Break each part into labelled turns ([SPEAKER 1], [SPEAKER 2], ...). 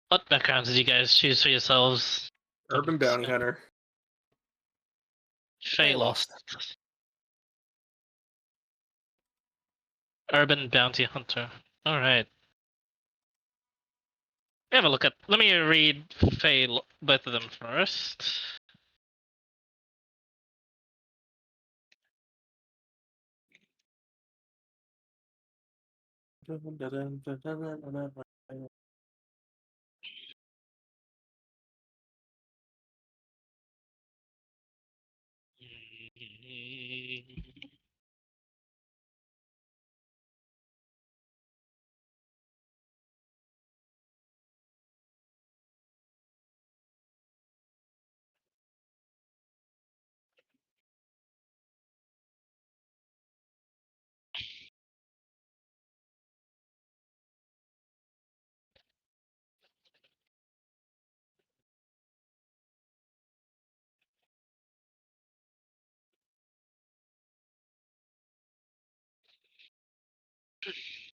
[SPEAKER 1] What backgrounds did you guys choose for yourselves?
[SPEAKER 2] Urban bounty hunter.
[SPEAKER 1] Fey Lost. Urban bounty hunter. Alright. Have a look at. Let me read both of them first.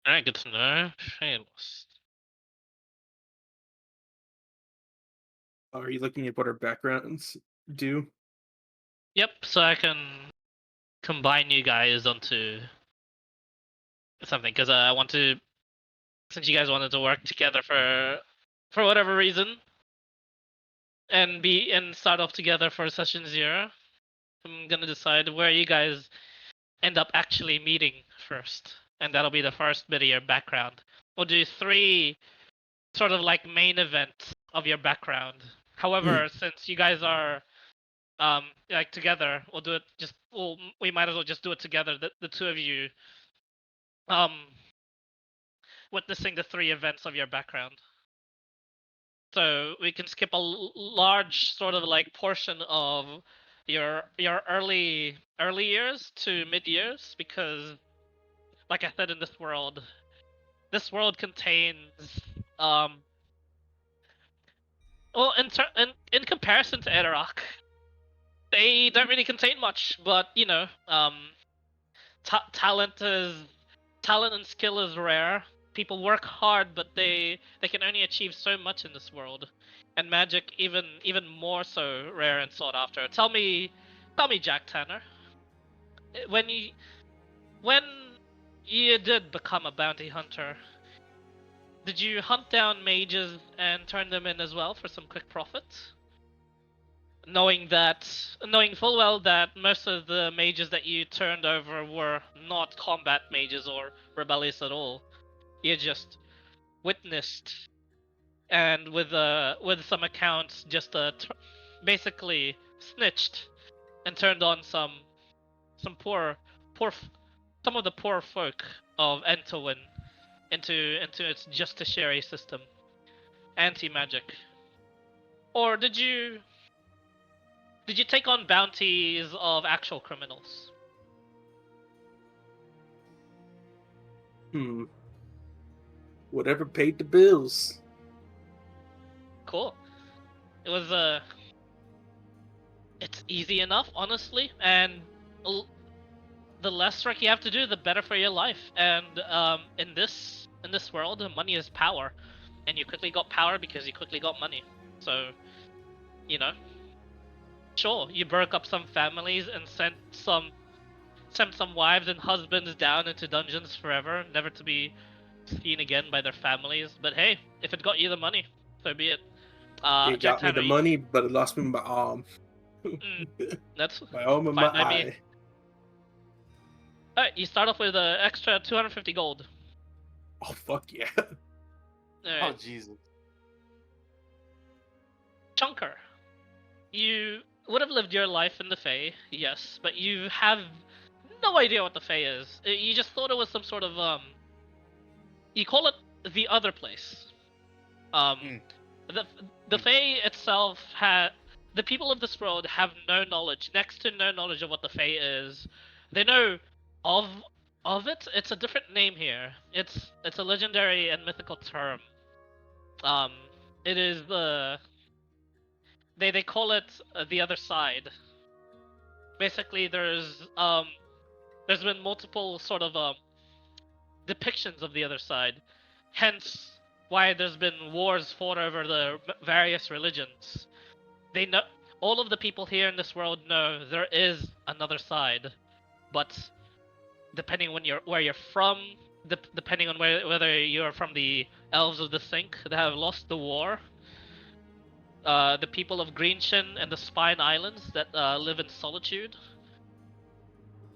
[SPEAKER 1] Alright, good to know. Fey Lost.
[SPEAKER 2] Are you looking at what our backgrounds do?
[SPEAKER 1] Yep, so I can combine you guys onto something, because I want to, since you guys wanted to work together for whatever reason, and start off together for session 0, I'm gonna decide where you guys end up actually meeting first, and that'll be the first bit of your background. We'll do 3 sort of like main events of your background. However, since you guys are like together, we'll do it we might as well just do it together, the two of you um witnessing the 3 events of your background. So we can skip a large sort of like portion of your early years to mid years, because like I said, in this world contains well, in comparison to Edorak, they don't really contain much, but you know, talent and skill is rare. People work hard, but they can only achieve so much in this world, and magic even more so rare and sought after. Tell me, Jack Tanner, when you did become a bounty hunter, did you hunt down mages and turn them in as well for some quick profit? Knowing full well that most of the mages that you turned over were not combat mages or rebellious at all. You just witnessed, and with some accounts, just basically snitched and turned on some poor some of the poor folk of Entowin into its justiciary system, anti-magic. Or did you take on bounties of actual criminals?
[SPEAKER 2] Whatever paid the bills.
[SPEAKER 1] Cool. It was it's easy enough, honestly, and the less work you have to do, the better for your life. And in this world, money is power, and you quickly got power because you quickly got money. So, you know, sure, you broke up some families and sent some wives and husbands down into dungeons forever, never to be seen again by their families. But hey, if it got you the money, so be it.
[SPEAKER 2] It
[SPEAKER 1] Jack
[SPEAKER 2] got me
[SPEAKER 1] Tanner,
[SPEAKER 2] the money, but it lost me my arm.
[SPEAKER 1] That's
[SPEAKER 2] my arm and my eye.
[SPEAKER 1] Alright, you start off with an extra 250 gold.
[SPEAKER 2] Oh, fuck yeah.
[SPEAKER 1] Right.
[SPEAKER 3] Oh, Jesus.
[SPEAKER 1] Chunker, you would have lived your life in the Fae, yes, but you have no idea what the Fae is. You just thought it was some sort of, you call it the other place. The Fae itself the people of this world have no knowledge, next to no knowledge of what the Fae is. They know of it. It's a different name here. It's a legendary and mythical term. It is they call it the other side. Basically, there's been multiple sort of depictions of the other side. Hence why there's been wars fought over the various religions. They know all of the people here in this world know there is another side, but depending on where you're from, depending on whether you're from the elves of the Sink that have lost the war, the people of Greenshin and the Spine Islands that live in solitude,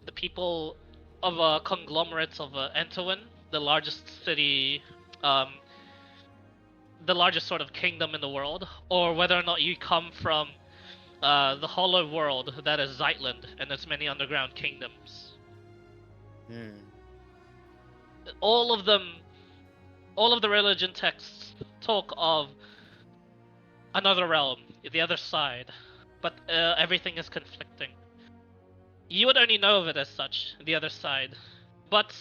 [SPEAKER 1] the people of conglomerates of Entowin, the largest city, um, the largest sort of kingdom in the world, or whether or not you come from the hollow world that is Zeitland and its many underground kingdoms. All of them, all of the religion texts talk of another realm, the other side, but everything is conflicting. You would only know of it as such, the other side. But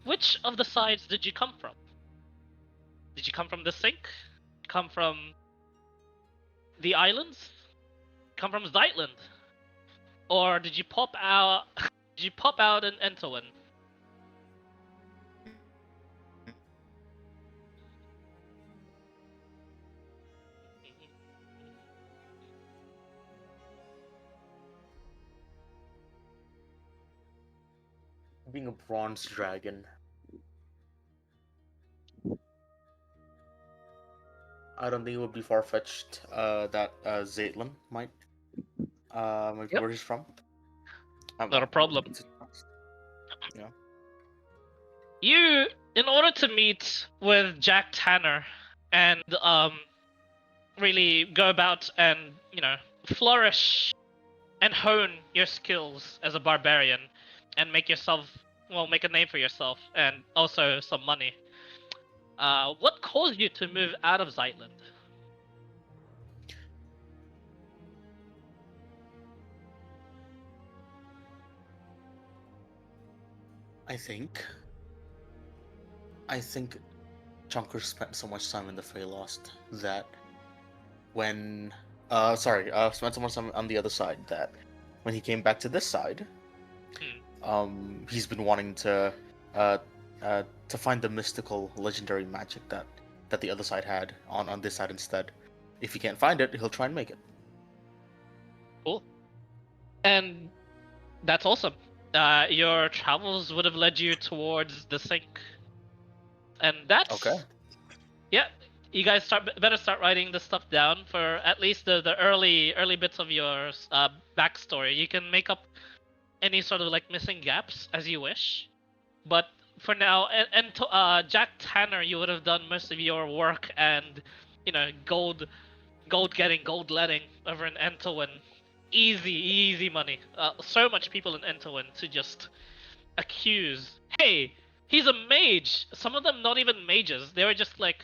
[SPEAKER 1] which of the sides did you come from? Did you come from the Sink? Come from the islands? Come from Zeitland? Or did you pop out? Did you pop out in Entowin?
[SPEAKER 3] Being a bronze dragon, I don't think it would be far-fetched that Zaitlin might be
[SPEAKER 1] Yep.
[SPEAKER 3] where he's from.
[SPEAKER 1] Not a problem.
[SPEAKER 3] Yeah.
[SPEAKER 1] You, in order to meet with Jack Tanner and really go about and flourish and hone your skills as a barbarian and make a name for yourself and also some money. What caused you to move out of Zeitland?
[SPEAKER 3] I think Chunker spent so much time in the Feylost that when spent so much time on the other side that when he came back to this side, he's been wanting to find the mystical legendary magic that the other side had on this side instead. If he can't find it, he'll try and make it.
[SPEAKER 1] Cool. And that's awesome. Your travels would have led you towards the Sink. And that's
[SPEAKER 3] Okay.
[SPEAKER 1] Yeah, you guys better start writing this stuff down for at least the early bits of your backstory. You can make up any sort of like missing gaps as you wish, but for now, Jack Tanner, you would have done most of your work and gold getting, gold letting over in Entowin. Easy money. So much people in Entowin to just accuse. Hey, he's a mage. Some of them not even mages. They were just like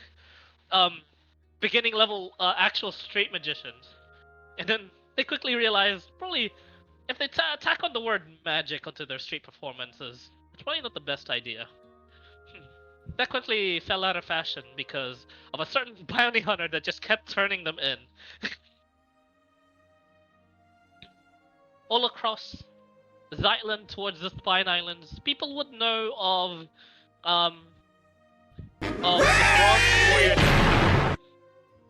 [SPEAKER 1] beginning level actual straight magicians. And then they quickly realized probably if they tack on the word magic onto their street performances, it's probably not the best idea. That quickly fell out of fashion because of a certain bounty hunter that just kept turning them in. All across Zeitland towards the Spine Islands, people would know of the Bronze Warrior.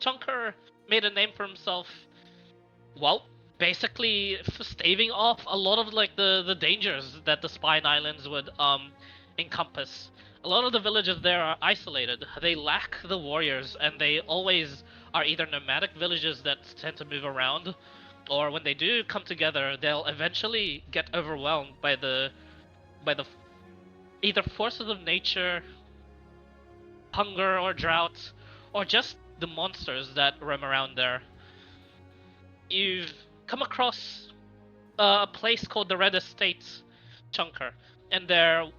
[SPEAKER 1] Chunker made a name for himself, well, basically staving off a lot of like the dangers that the Spine Islands would encompass. A lot of the villages there are isolated. They lack the warriors, and they always are either nomadic villages that tend to move around, or when they do come together, they'll eventually get overwhelmed by the either forces of nature, hunger or drought, or just the monsters that roam around there. You've come across a place called the Red Estate, Chunker, and there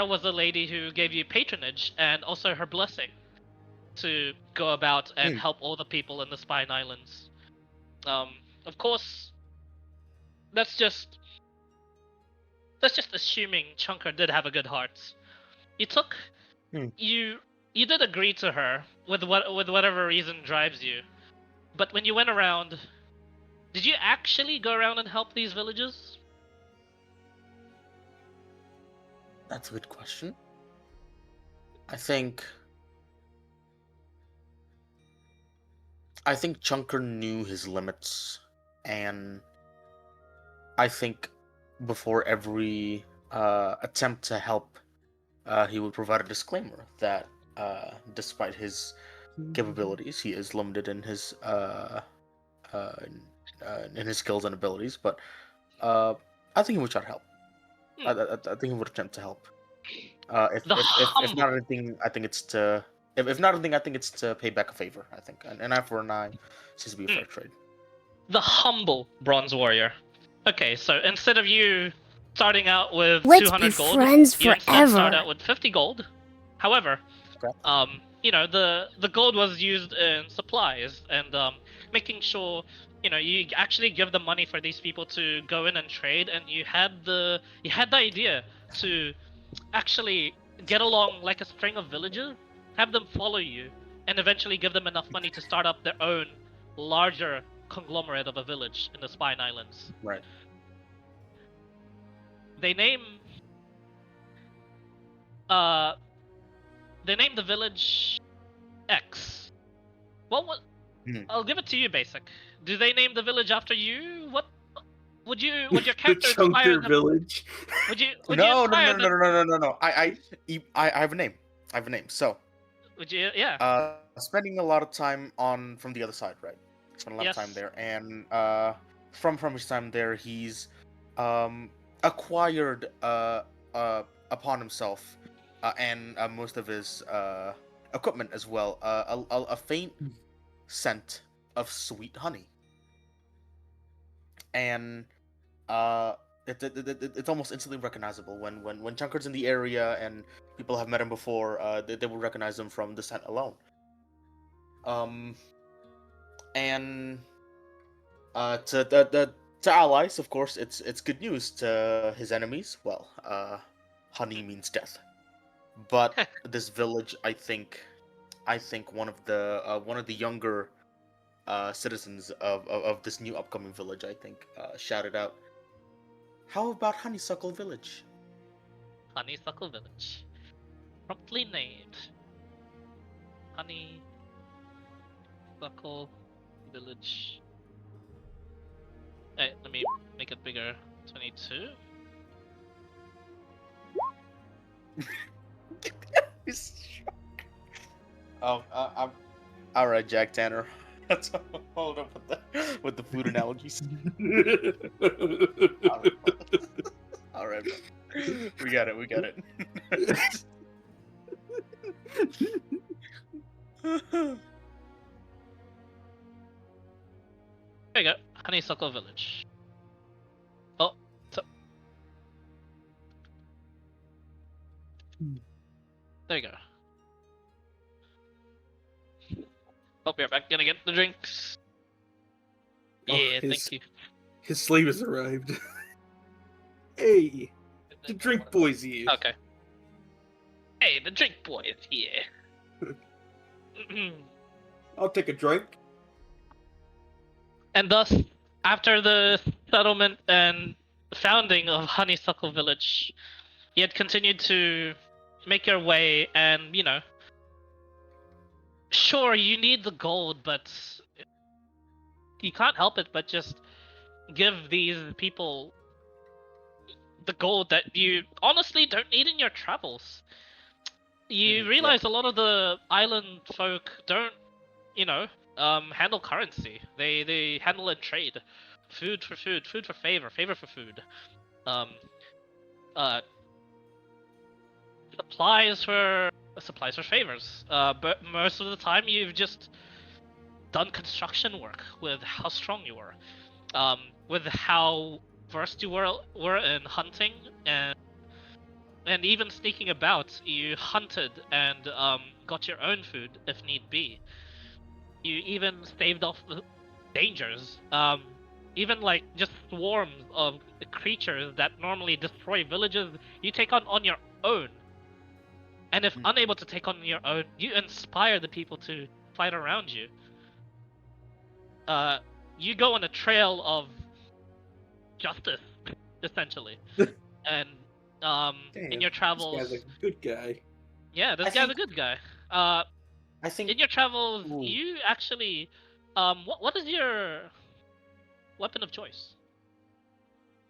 [SPEAKER 1] was a lady who gave you patronage and also her blessing to go about and help all the people in the Spine Islands. Of course, that's just assuming Chunker did have a good heart. You did agree to her with whatever reason drives you, but when you went around, did you actually go around and help these villages?
[SPEAKER 3] That's a good question. I think I think Chunker knew his limits, and I think before every attempt to help, he would provide a disclaimer that despite his capabilities, he is limited uh, in his skills and abilities. But I think he would try to help. I think he would attempt to help. If not anything, I think it's to if not anything, I think it's to pay back a favor. I think an eye for an eye seems to be a fair trade.
[SPEAKER 1] The humble bronze warrior. Okay, so instead of you starting out with
[SPEAKER 4] Let's
[SPEAKER 1] 200
[SPEAKER 4] be
[SPEAKER 1] gold,
[SPEAKER 4] friends
[SPEAKER 1] you instead start
[SPEAKER 4] forever.
[SPEAKER 1] out with 50 gold. However,
[SPEAKER 3] Okay.
[SPEAKER 1] the gold was used in supplies and making sure you actually give the money for these people to go in and trade, and you had the idea to actually get along like a string of villages, have them follow you, and eventually give them enough money to start up their own larger conglomerate of a village in the Spine Islands.
[SPEAKER 3] Right.
[SPEAKER 1] They name the village X. What? I'll give it to you, Basic. Do they name the village after you? What would your
[SPEAKER 2] The
[SPEAKER 1] character inspire
[SPEAKER 2] Chunker
[SPEAKER 1] them?
[SPEAKER 2] Village.
[SPEAKER 1] Would you
[SPEAKER 3] No.
[SPEAKER 1] inspire them?
[SPEAKER 3] I have a name. So
[SPEAKER 1] Would you? Yeah.
[SPEAKER 3] spending a lot of time from the other side, right? Spent a lot of time
[SPEAKER 1] Yes.
[SPEAKER 3] there, and from his time there, he's acquired upon himself and most of his equipment as well a faint scent of sweet honey, and it's almost instantly recognizable when Chunker's in the area and people have met him before. They will recognize him from the scent alone. And to allies, of course, it's good news. To his enemies, well, honey means death. But this village, I think one of the younger citizens of this new upcoming village, I think, shouted out, "How about Honeysuckle Village?"
[SPEAKER 1] Honeysuckle Village. Promptly named. Honeysuckle Village. Hey, let me make it bigger. 22.
[SPEAKER 3] Oh, all right, Jack Tanner. Let's hold up with the food analogies. All right, bro. We got it.
[SPEAKER 1] There you go. Honeysuckle Village. Oh, so... There you go. Hope you're back. Gonna get the drinks.
[SPEAKER 2] Oh,
[SPEAKER 1] Yeah, thank you.
[SPEAKER 2] His slave has arrived. Hey, the drink boy's here.
[SPEAKER 1] Okay. Hey, the drink boy is here.
[SPEAKER 2] I'll take a drink.
[SPEAKER 1] And thus, after the settlement and founding of Honeysuckle Village, you had continued to make your way, and sure, you need the gold, but you can't help it but just give these people the gold that you honestly don't need in your travels. You realize a lot of the island folk don't, handle currency. They handle it trade. Food for food, food for favor, favor for food. Supplies for favors. But most of the time you've just done construction work with how strong you were. With how versed you were in hunting and even sneaking about. You hunted and got your own food if need be. You even staved off the dangers. Even like just swarms of creatures that normally destroy villages, you take on your own. And if unable to take on your own, you inspire the people to fight around you. You go on a trail of justice, essentially. And in your travels,
[SPEAKER 2] This guy's a good guy.
[SPEAKER 1] Yeah, this guy's a good guy.
[SPEAKER 3] I think
[SPEAKER 1] in your travels, you actually what is your weapon of choice?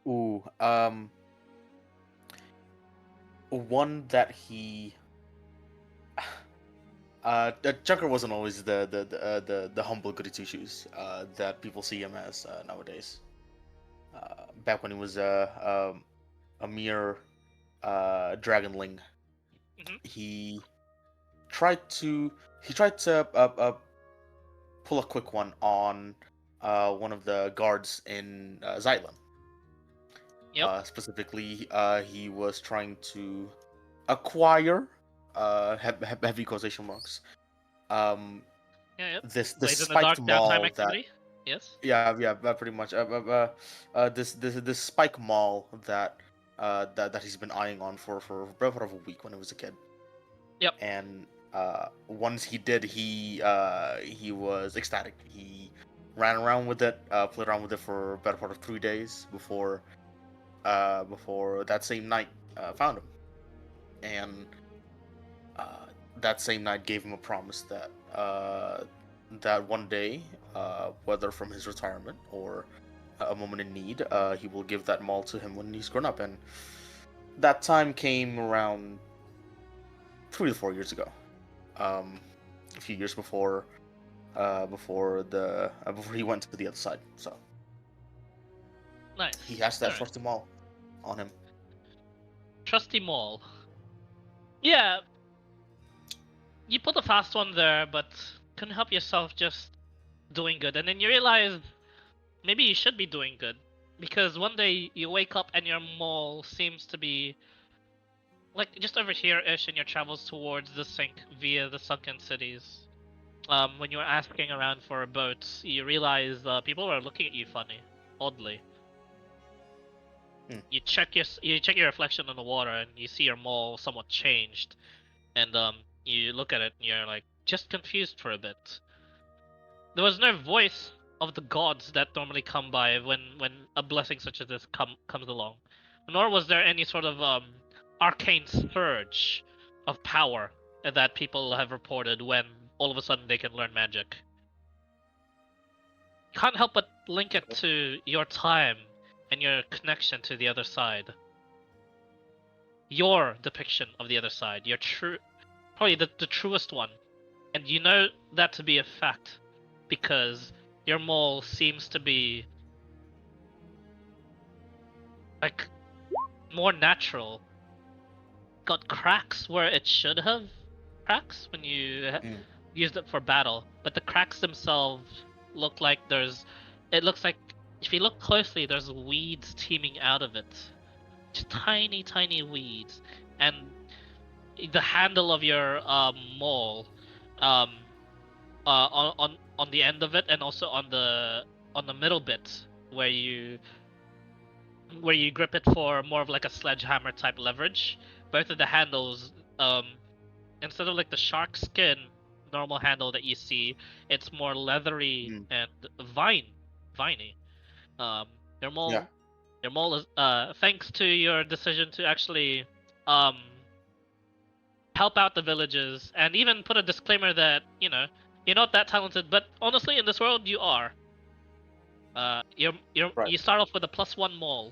[SPEAKER 3] Ooh, one that he. The Junker wasn't always the humble goody two shoes that people see him as nowadays. Back when he was a mere dragonling,
[SPEAKER 1] Mhm.
[SPEAKER 3] he tried to pull a quick one on one of the guards in Xylan.
[SPEAKER 1] Yep.
[SPEAKER 3] Specifically, he was trying to acquire heavy causation marks.
[SPEAKER 1] Yep.
[SPEAKER 3] This
[SPEAKER 1] Blaze in the dark
[SPEAKER 3] spiked
[SPEAKER 1] downtime
[SPEAKER 3] maul that
[SPEAKER 1] activity. Yes.
[SPEAKER 3] yeah, pretty much this spike maul that he's been eyeing on for about a week when he was a kid.
[SPEAKER 1] Yep.
[SPEAKER 3] And once he did, he was ecstatic. He ran around with it, played around with it for a better part of 3 days before that same night found him. And that same night gave him a promise that that one day, whether from his retirement or a moment in need, he will give that maul to him when he's grown up. And that time came around 3 to 4 years ago, a few years before before he went to the other side. So
[SPEAKER 1] Nice.
[SPEAKER 3] he has that
[SPEAKER 1] Alright.
[SPEAKER 3] trusty maul on him.
[SPEAKER 1] Trusty Maul. Yeah, you put a fast one there, but couldn't help yourself just doing good. And then you realize maybe you should be doing good. Because one day you wake up and your mall seems to be like just over here-ish in your travels towards the sink via the sunken cities. When you were asking around for a boat, you realize people were looking at you funny, oddly.
[SPEAKER 3] Hmm.
[SPEAKER 1] You check your reflection in the water and you see your mall somewhat changed, and you look at it and you're like just confused for a bit. There was no voice of the gods that normally come by when a blessing such as this comes along, nor was there any sort of arcane surge of power that people have reported when all of a sudden they can learn magic. Can't help but link it to your time and your connection to the other side. Your depiction of the other side, your probably the truest one. And you know that to be a fact because your mole seems to be like more natural. Got cracks where it should have cracks when you used it for battle, but the cracks themselves look like it looks like if you look closely there's weeds teeming out of it. Just tiny weeds. And the handle of your maul on the end of it and also on the middle bit where you grip it for more of like a sledgehammer type leverage. Both of the handles, instead of like the shark skin normal handle that you see, it's more leathery and viney. Your mole,
[SPEAKER 3] Yeah.
[SPEAKER 1] your mole is thanks to your decision to actually help out the villages and even put a disclaimer that you're not that talented, but honestly in this world you are.
[SPEAKER 3] Right.
[SPEAKER 1] You start off with a +1 mole.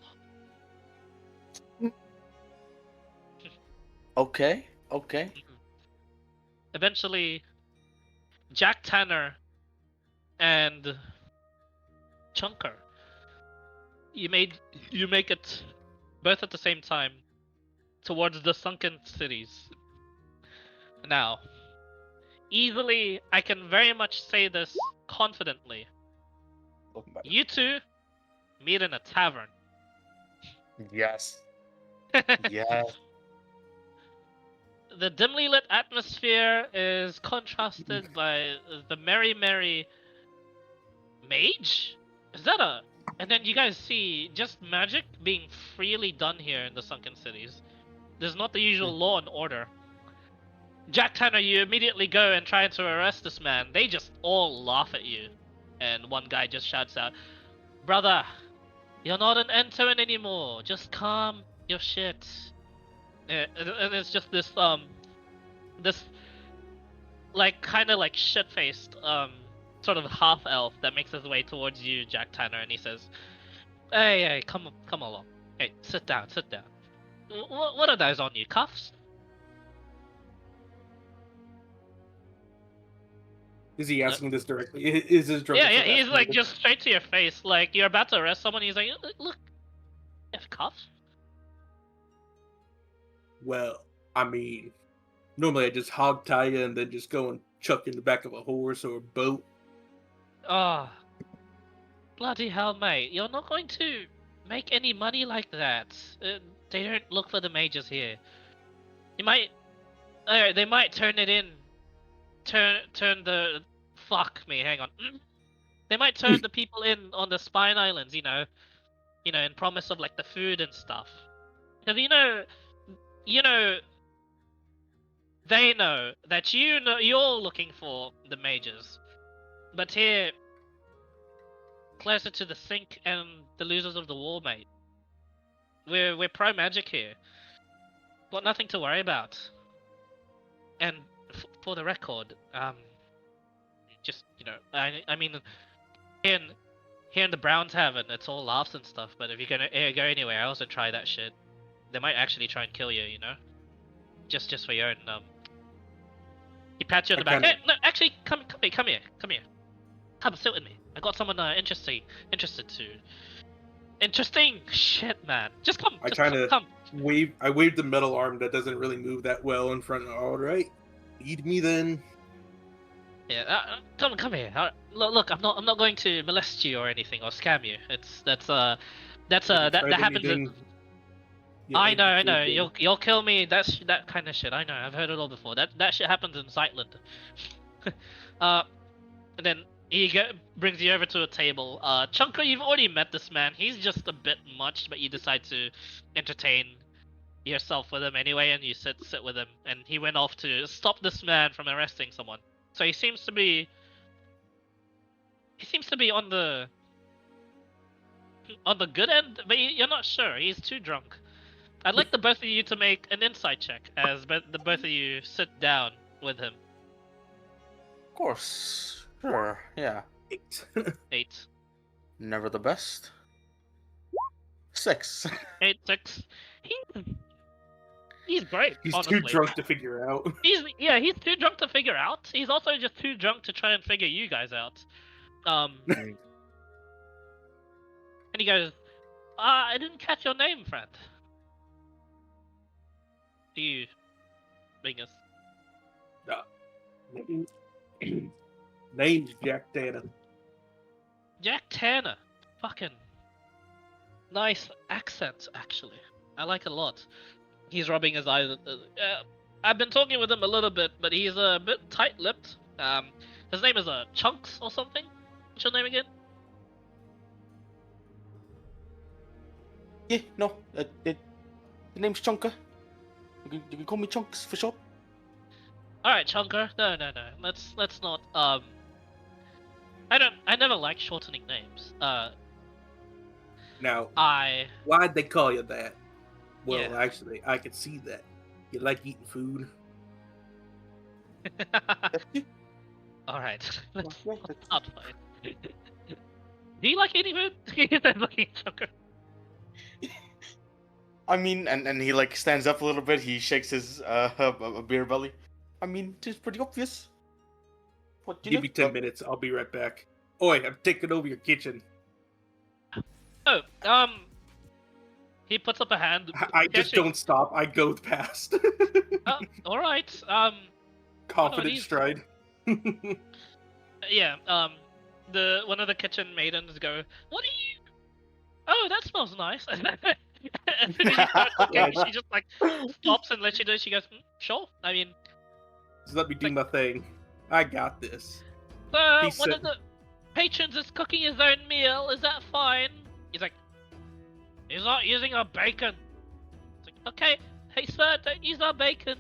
[SPEAKER 3] Okay.
[SPEAKER 1] Eventually, Jack Tanner and Chunker, you make it both at the same time towards the sunken cities. Now, easily, I can very much say this confidently. You two meet in a tavern.
[SPEAKER 3] Yes. Yes.
[SPEAKER 1] The dimly lit atmosphere is contrasted by the merry mage? Is that a... And then you guys see just magic being freely done here in the sunken cities. There's not the usual law and order. Jack Tanner, you immediately go and try to arrest this man. They just all laugh at you. And one guy just shouts out, "Brother, you're not an intern anymore. Just calm your shit." And it's just this like kind of like shit-faced sort of half elf that makes his way towards you, Jack Tanner, and he says, "Hey, come along. Hey, sit down, sit down. What are those on you? Cuffs?"
[SPEAKER 2] Is he asking this directly? Is this drunk?
[SPEAKER 1] Yeah, he's like just straight to your face, like you're about to arrest someone. He's like, "Look, you have cuffs."
[SPEAKER 2] Well, I mean, normally I just hog tie you and then just go and chuck you in the back of a horse or a boat.
[SPEAKER 1] Oh, bloody hell, mate! You're not going to make any money like that. They don't look for the mages here. You might, they might turn it in. Turn the fuck me. Hang on. They might turn the people in on the Spine Islands. You know, in promise of like the food and stuff. Because you know, they know that you're looking for the mages, but here, closer to the sink and the losers of the war, mate. We're pro magic here. Got nothing to worry about. And for the record, just I mean, here in the Brown Tavern, it's all laughs and stuff. But if you're gonna go anywhere else and try that shit, they might actually try and kill you. You know, just for your own. He pats you on the back. Hey, no, actually, come here. Come sit with me. I got someone interesting to. Interesting shit, man. Just come. Come.
[SPEAKER 2] I wave the metal arm that doesn't really move that well in front of. All right, lead me then.
[SPEAKER 1] Yeah, come here. Look, I'm not going to molest you or anything or scam you. That happens.
[SPEAKER 2] Yeah,
[SPEAKER 1] I know. You'll kill me. That's that kind of shit. I know. I've heard it all before. That shit happens in Sightland. And then he brings you over to a table. Chunker, you've already met this man. He's just a bit much, but you decide to entertain yourself with him anyway, and you sit with him. And he went off to stop this man from arresting someone. So he seems to be on the good end, but you're not sure. He's too drunk. I'd like the both of you to make an insight check as the both of you sit down with him.
[SPEAKER 3] Of course. Sure, yeah.
[SPEAKER 1] 8.
[SPEAKER 3] Never the best. 6.
[SPEAKER 1] 8, 6. He's great.
[SPEAKER 2] He's
[SPEAKER 1] honestly.
[SPEAKER 2] too drunk to figure out.
[SPEAKER 1] He's too drunk to figure out. He's also just too drunk to try and figure you guys out. And he goes, I didn't catch your name, friend. Do you, Bingus?
[SPEAKER 2] Name's Jack Tanner.
[SPEAKER 1] Jack Tanner. Fucking nice accent, actually. I like it a lot. He's rubbing his eyes. I've been talking with him a little bit, but he's a bit tight-lipped. His name is Chunks or something. What's your name again?
[SPEAKER 3] Yeah, no, the name's Chunker. You can call me Chunks for short.
[SPEAKER 1] All right, Chunker. No. Let's not. I never like shortening names.
[SPEAKER 2] Now,
[SPEAKER 1] I.
[SPEAKER 2] why'd they call you that? Well,
[SPEAKER 1] Yeah.
[SPEAKER 2] actually, I could see that. You like eating food.
[SPEAKER 1] All right. Let's not fight. Do you like eating food? He said, looking at Chunker.
[SPEAKER 3] I mean, and he like stands up a little bit. He shakes his beer belly. I mean, it's pretty obvious. What do you
[SPEAKER 2] Give me 10 minutes. I'll be right back. Oi, I'm taking over your kitchen.
[SPEAKER 1] Oh, he puts up a hand.
[SPEAKER 2] I just don't stop. I go past.
[SPEAKER 1] All right.
[SPEAKER 2] Confident
[SPEAKER 1] he's-
[SPEAKER 2] stride.
[SPEAKER 1] Yeah. One of the kitchen maidens go, "What are you? Oh, that smells nice." And then you start cooking, she just like stops and lets you do. She goes, "Sure." I mean,
[SPEAKER 2] Just let me do my thing. I got this.
[SPEAKER 1] one
[SPEAKER 2] He
[SPEAKER 1] of
[SPEAKER 2] said-
[SPEAKER 1] the patrons is cooking his own meal. Is that fine? He's like, he's not using our bacon. It's like, okay, hey sir, don't use our bacon.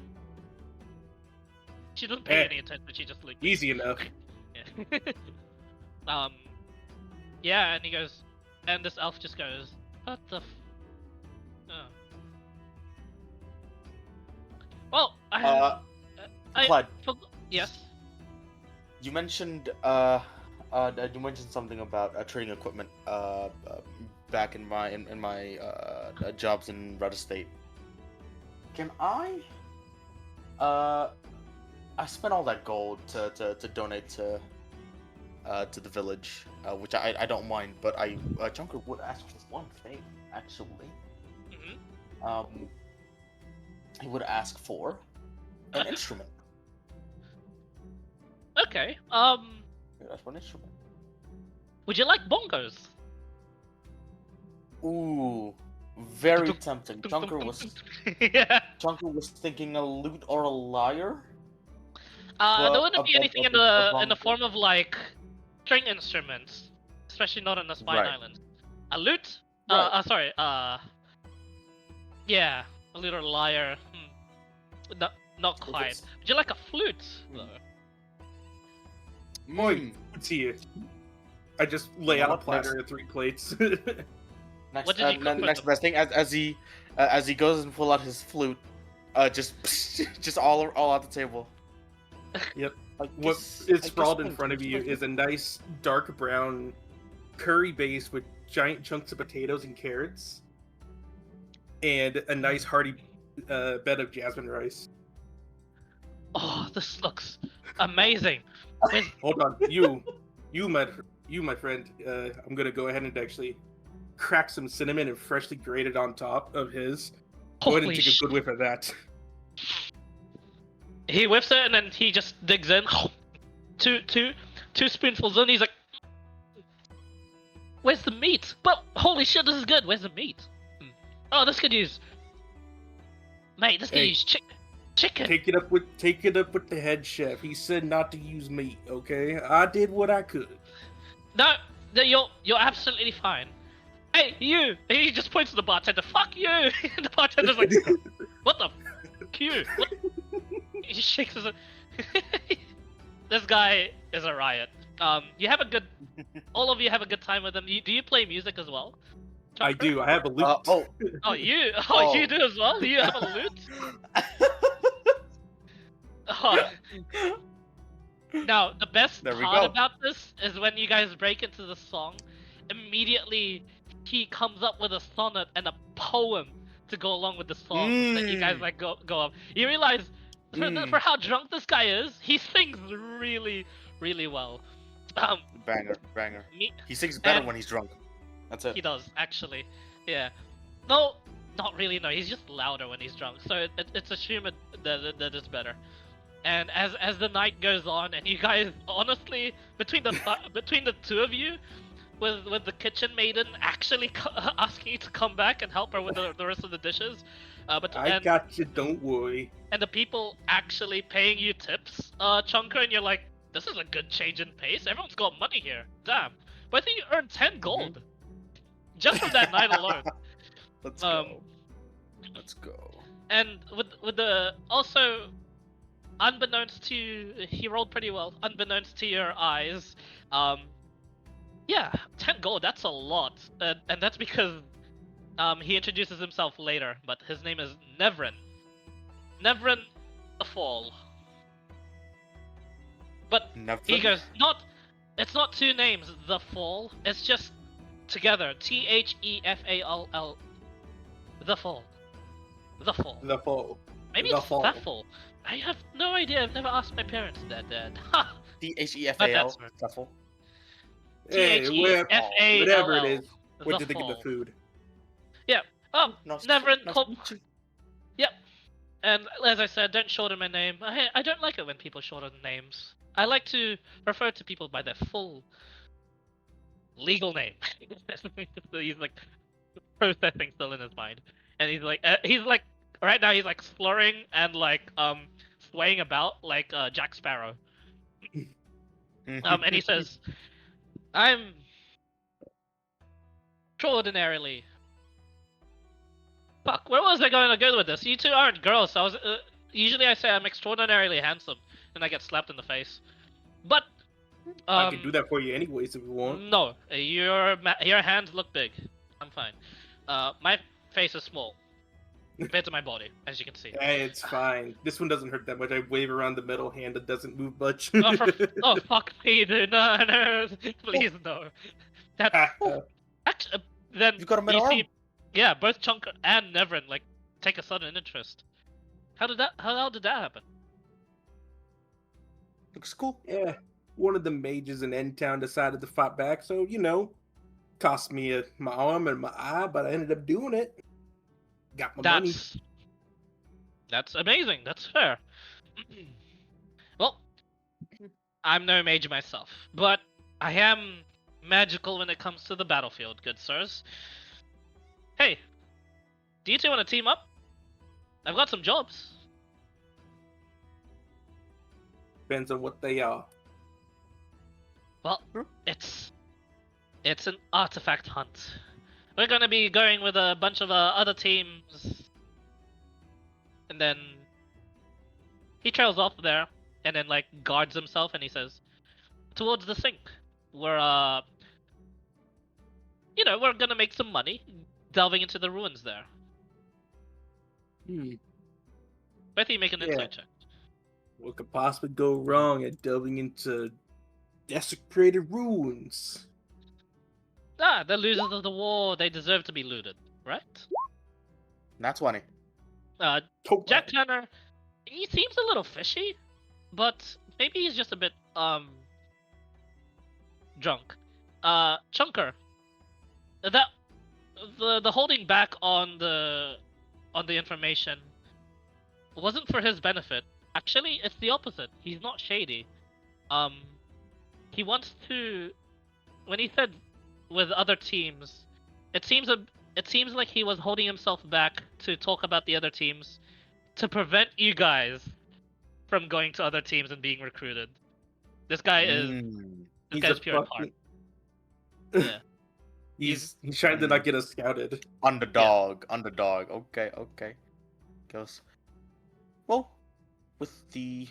[SPEAKER 1] She doesn't pay
[SPEAKER 2] Eh.
[SPEAKER 1] any attention. She just like
[SPEAKER 2] Easy enough.
[SPEAKER 1] Yeah. Yeah, and he goes, and this elf just goes, what the oh. Well, I
[SPEAKER 3] Clyde,
[SPEAKER 1] yes.
[SPEAKER 3] you mentioned You mentioned something about trading equipment. Back in my jobs in Red Estate. Can I? I spent all that gold to donate to the village, which I don't mind, but Junker would ask for one thing actually.
[SPEAKER 1] Mm-hmm.
[SPEAKER 3] He would ask for an instrument.
[SPEAKER 1] Okay.
[SPEAKER 3] That's one instrument.
[SPEAKER 1] Would you like bongos?
[SPEAKER 3] Ooh, very tempting. Junker was
[SPEAKER 1] Yeah.
[SPEAKER 3] thinking a lute or a lyre.
[SPEAKER 1] There wouldn't be anything in the
[SPEAKER 3] bongo.
[SPEAKER 1] form of like string instruments, especially not on the Spine
[SPEAKER 3] Right.
[SPEAKER 1] Islands. A lute?
[SPEAKER 3] Right.
[SPEAKER 1] Sorry. Yeah, a little lyre. Not quite.
[SPEAKER 3] it's-
[SPEAKER 1] Would you like a flute?
[SPEAKER 3] Hmm.
[SPEAKER 1] Though?
[SPEAKER 2] Oi, it's here. I just lay
[SPEAKER 3] You know
[SPEAKER 2] out a
[SPEAKER 3] what,
[SPEAKER 2] platter of 3 plates.
[SPEAKER 3] Next,
[SPEAKER 1] What did you cook with
[SPEAKER 3] next
[SPEAKER 1] them?
[SPEAKER 3] best thing as he goes and pull out his flute, just all at the table.
[SPEAKER 2] Yep.
[SPEAKER 3] Like,
[SPEAKER 2] What is sprawled in front of you is a nice dark brown curry base with giant chunks of potatoes and carrots, and a nice hearty bed of jasmine rice.
[SPEAKER 1] Oh, this looks amazing. Where's-
[SPEAKER 2] Hold on, you my friend. I'm gonna go ahead and actually crack some cinnamon and freshly grated on top of his. Go ahead and
[SPEAKER 1] Holy
[SPEAKER 2] take a good whiff of that.
[SPEAKER 1] He whiffs it and then he just digs in. Two spoonfuls in. He's like, "Where's the meat?" But holy shit, this is good. Where's the meat? Oh, this could use. Mate, this could
[SPEAKER 2] Hey.
[SPEAKER 1] use chicken.
[SPEAKER 2] Take it up with the head chef. He said not to use meat. Okay, I did what I could.
[SPEAKER 1] No, you're absolutely fine. Hey, you! And he just points to the bartender. Fuck you! The bartender's like, "What the? F you?" What? He shakes his. This guy is a riot. You have a good. All of you have a good time with him. Do you play music as well?
[SPEAKER 2] I
[SPEAKER 1] Tucker?
[SPEAKER 2] do. I have a lute.
[SPEAKER 1] Oh, you. Oh,
[SPEAKER 3] Oh.
[SPEAKER 1] you do as well. You have a lute. Oh. Now, the best
[SPEAKER 3] There we
[SPEAKER 1] part
[SPEAKER 3] go.
[SPEAKER 1] about this is when you guys break into the song, immediately he comes up with a sonnet and a poem to go along with the song that you guys like go up. You realize for how drunk this guy is, he sings really, really well.
[SPEAKER 3] banger.
[SPEAKER 1] Me,
[SPEAKER 3] He sings better
[SPEAKER 1] And-
[SPEAKER 3] when he's drunk. That's it.
[SPEAKER 1] he does actually. Yeah. No, not really. No, he's just louder when he's drunk. So it's assumed that it's better. And as the night goes on, and you guys honestly between the two of you, with the kitchen maiden actually asking you to come back and help her with the rest of the dishes,
[SPEAKER 2] I got you. Don't worry.
[SPEAKER 1] and the people actually paying you tips, Chunker, and you're like, this is a good change in pace. Everyone's got money here. Damn. But I think you earned 10 gold just from that night alone.
[SPEAKER 3] Let's
[SPEAKER 1] Um,
[SPEAKER 3] go. Let's go.
[SPEAKER 1] And with the also, unbeknownst to he rolled pretty well. Unbeknownst to your eyes, yeah, 10 gold. That's a lot, and that's because he introduces himself later. But his name is Nevrin. Nevrin the Fall. But
[SPEAKER 3] Never.
[SPEAKER 1] he goes, it's not two names. The Fall. It's just together. THEFALL. The Fall. The Fall.
[SPEAKER 2] The fall.
[SPEAKER 1] Maybe
[SPEAKER 2] The
[SPEAKER 1] it's
[SPEAKER 2] Fall.
[SPEAKER 1] Thuffle. I have no idea. I've never asked my parents that, Dad. Ha!
[SPEAKER 3] THEFAL.
[SPEAKER 1] that's right.
[SPEAKER 3] Shuffle.
[SPEAKER 2] Hey,
[SPEAKER 1] THEFALL.
[SPEAKER 2] whatever it is. What
[SPEAKER 1] The
[SPEAKER 2] do you think of the
[SPEAKER 1] Fall.
[SPEAKER 2] food?
[SPEAKER 1] Oh,
[SPEAKER 3] Nice to-
[SPEAKER 1] Never
[SPEAKER 3] nice
[SPEAKER 1] called.
[SPEAKER 3] to meet you.
[SPEAKER 1] Yep. And as I said, don't shorten my name. I don't like it when people shorten names. I like to refer to people by their full legal name. He's like processing still in his mind, and he's like right now he's like slurring and like swaying about like Jack Sparrow. And he says, "I'm extraordinarily." Fuck, where was I going to go with this? You two aren't girls. So I was usually I say I'm extraordinarily handsome, and I get slapped in the face. But
[SPEAKER 2] I can do that for you anyways if you want.
[SPEAKER 1] No, your hands look big. I'm fine. My face is small. compared to my body, as you can see.
[SPEAKER 2] Hey, it's fine. This one doesn't hurt that much. I wave around the metal hand. It doesn't move much.
[SPEAKER 1] Oh, fuck me, dude. No, no. Please, no. That's... Actually, then
[SPEAKER 3] You got a metal
[SPEAKER 1] you
[SPEAKER 3] arm.
[SPEAKER 1] see... Yeah, both Chunker and Nevrin, like, take a sudden interest. How did that happen?
[SPEAKER 3] Looks cool.
[SPEAKER 2] Yeah, one of the mages in End Town decided to fight back, so cost me my arm and my eye, but I ended up doing it. Got my money.
[SPEAKER 1] That's amazing. That's fair. Well, I'm no mage myself, but I am magical when it comes to the battlefield, good sirs. Hey, do you two want to team up? I've got some jobs.
[SPEAKER 2] Depends on what they are.
[SPEAKER 1] Well, it's an artifact hunt. We're gonna be going with a bunch of other teams, and then he trails off there, and then like guards himself, and he says, "Towards the sink. We're we're gonna make some money delving into the ruins there." Both of you make an insight check.
[SPEAKER 2] What could possibly go wrong at delving into desecrated ruins?
[SPEAKER 1] Ah, the losers of the war, they deserve to be looted, right?
[SPEAKER 3] That's 20.
[SPEAKER 1] Jack Tanner, he seems a little fishy, but maybe he's just a bit drunk. Chunker, that the holding back on the information wasn't for his benefit. Actually, it's the opposite. He's not shady. He wants to. When he said with other teams, it seems like he was holding himself back to talk about the other teams to prevent you guys from going to other teams and being recruited. This guy is
[SPEAKER 2] He's
[SPEAKER 1] guy's
[SPEAKER 2] a
[SPEAKER 1] pure at heart.
[SPEAKER 2] fucking...
[SPEAKER 1] Yeah.
[SPEAKER 2] He's trying to not get us scouted.
[SPEAKER 3] Underdog. Okay. Goes. Well, with the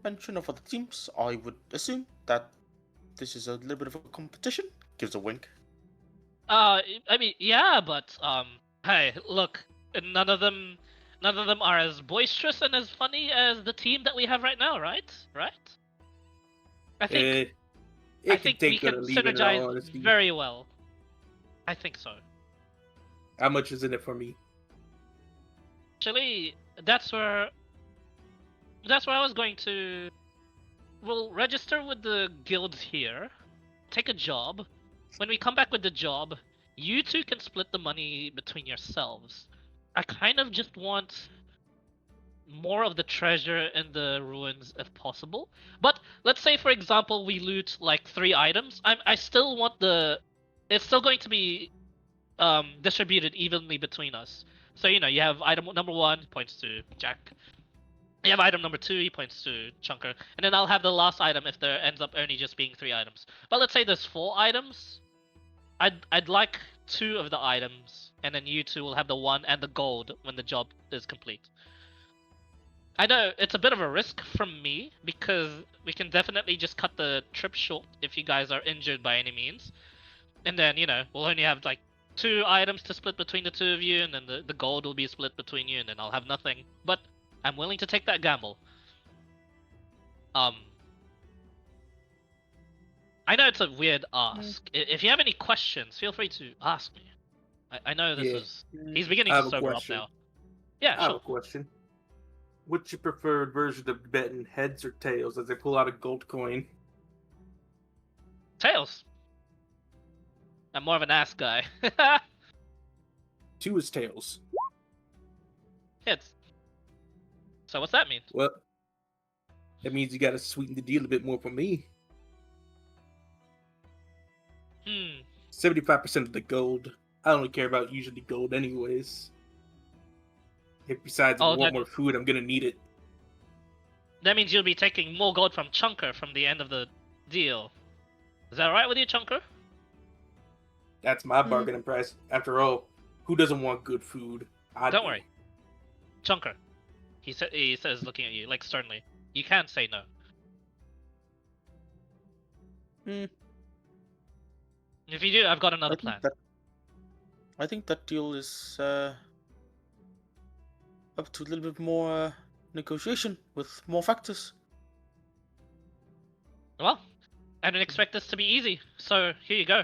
[SPEAKER 3] mention of other teams, I would assume that this is a little bit of a competition. Gives a wink.
[SPEAKER 1] I mean, yeah, but hey, look, none of them are as boisterous and as funny as the team that we have right now, right? Right? I think we can synergize very well. I think so.
[SPEAKER 2] How much is in it for me?
[SPEAKER 1] Actually, that's where I was going to. We'll register with the guilds here, take a job. When we come back with the job, you two can split the money between yourselves. I kind of just want more of the treasure in the ruins if possible. But let's say, for example, we loot like 3 items. I still want it's still going to be distributed evenly between us. So you have item number 1 points to Jack. You have item number 2, he points to Chunker, and then I'll have the last item if there ends up only just being 3 items. But let's say there's 4 items. I'd like 2 of the items, and then you two will have the 1 and the gold when the job is complete. I know it's a bit of a risk from me because we can definitely just cut the trip short if you guys are injured by any means, and then we'll only have like 2 items to split between the 2 of you, and then the gold will be split between you, and then I'll have nothing. But I'm willing to take that gamble. I know it's a weird ask. If you have any questions, feel free to ask me. I know this is... He's beginning to sober up now. Yeah,
[SPEAKER 2] I have a question. What's your preferred version of betting, heads or tails, as they pull out a gold coin?
[SPEAKER 1] Tails. I'm more of an ass guy.
[SPEAKER 2] 2 is tails.
[SPEAKER 1] Heads. So what's that mean?
[SPEAKER 2] Well, that means you gotta sweeten the deal a bit more for me. 75% of the gold. I don't care about usually gold anyways. If besides I want more food, I'm gonna need it.
[SPEAKER 1] That means you'll be taking more gold from Chunker from the end of the deal. Is that alright with you, Chunker?
[SPEAKER 2] That's my bargaining price. After all, who doesn't want good food?
[SPEAKER 1] Don't worry. Chunker. He says looking at you, like sternly. You can't say no. If you do, I've got another plan.
[SPEAKER 3] I think that deal is up to a little bit more negotiation with more factors.
[SPEAKER 1] Well, I didn't expect this to be easy, so here you go.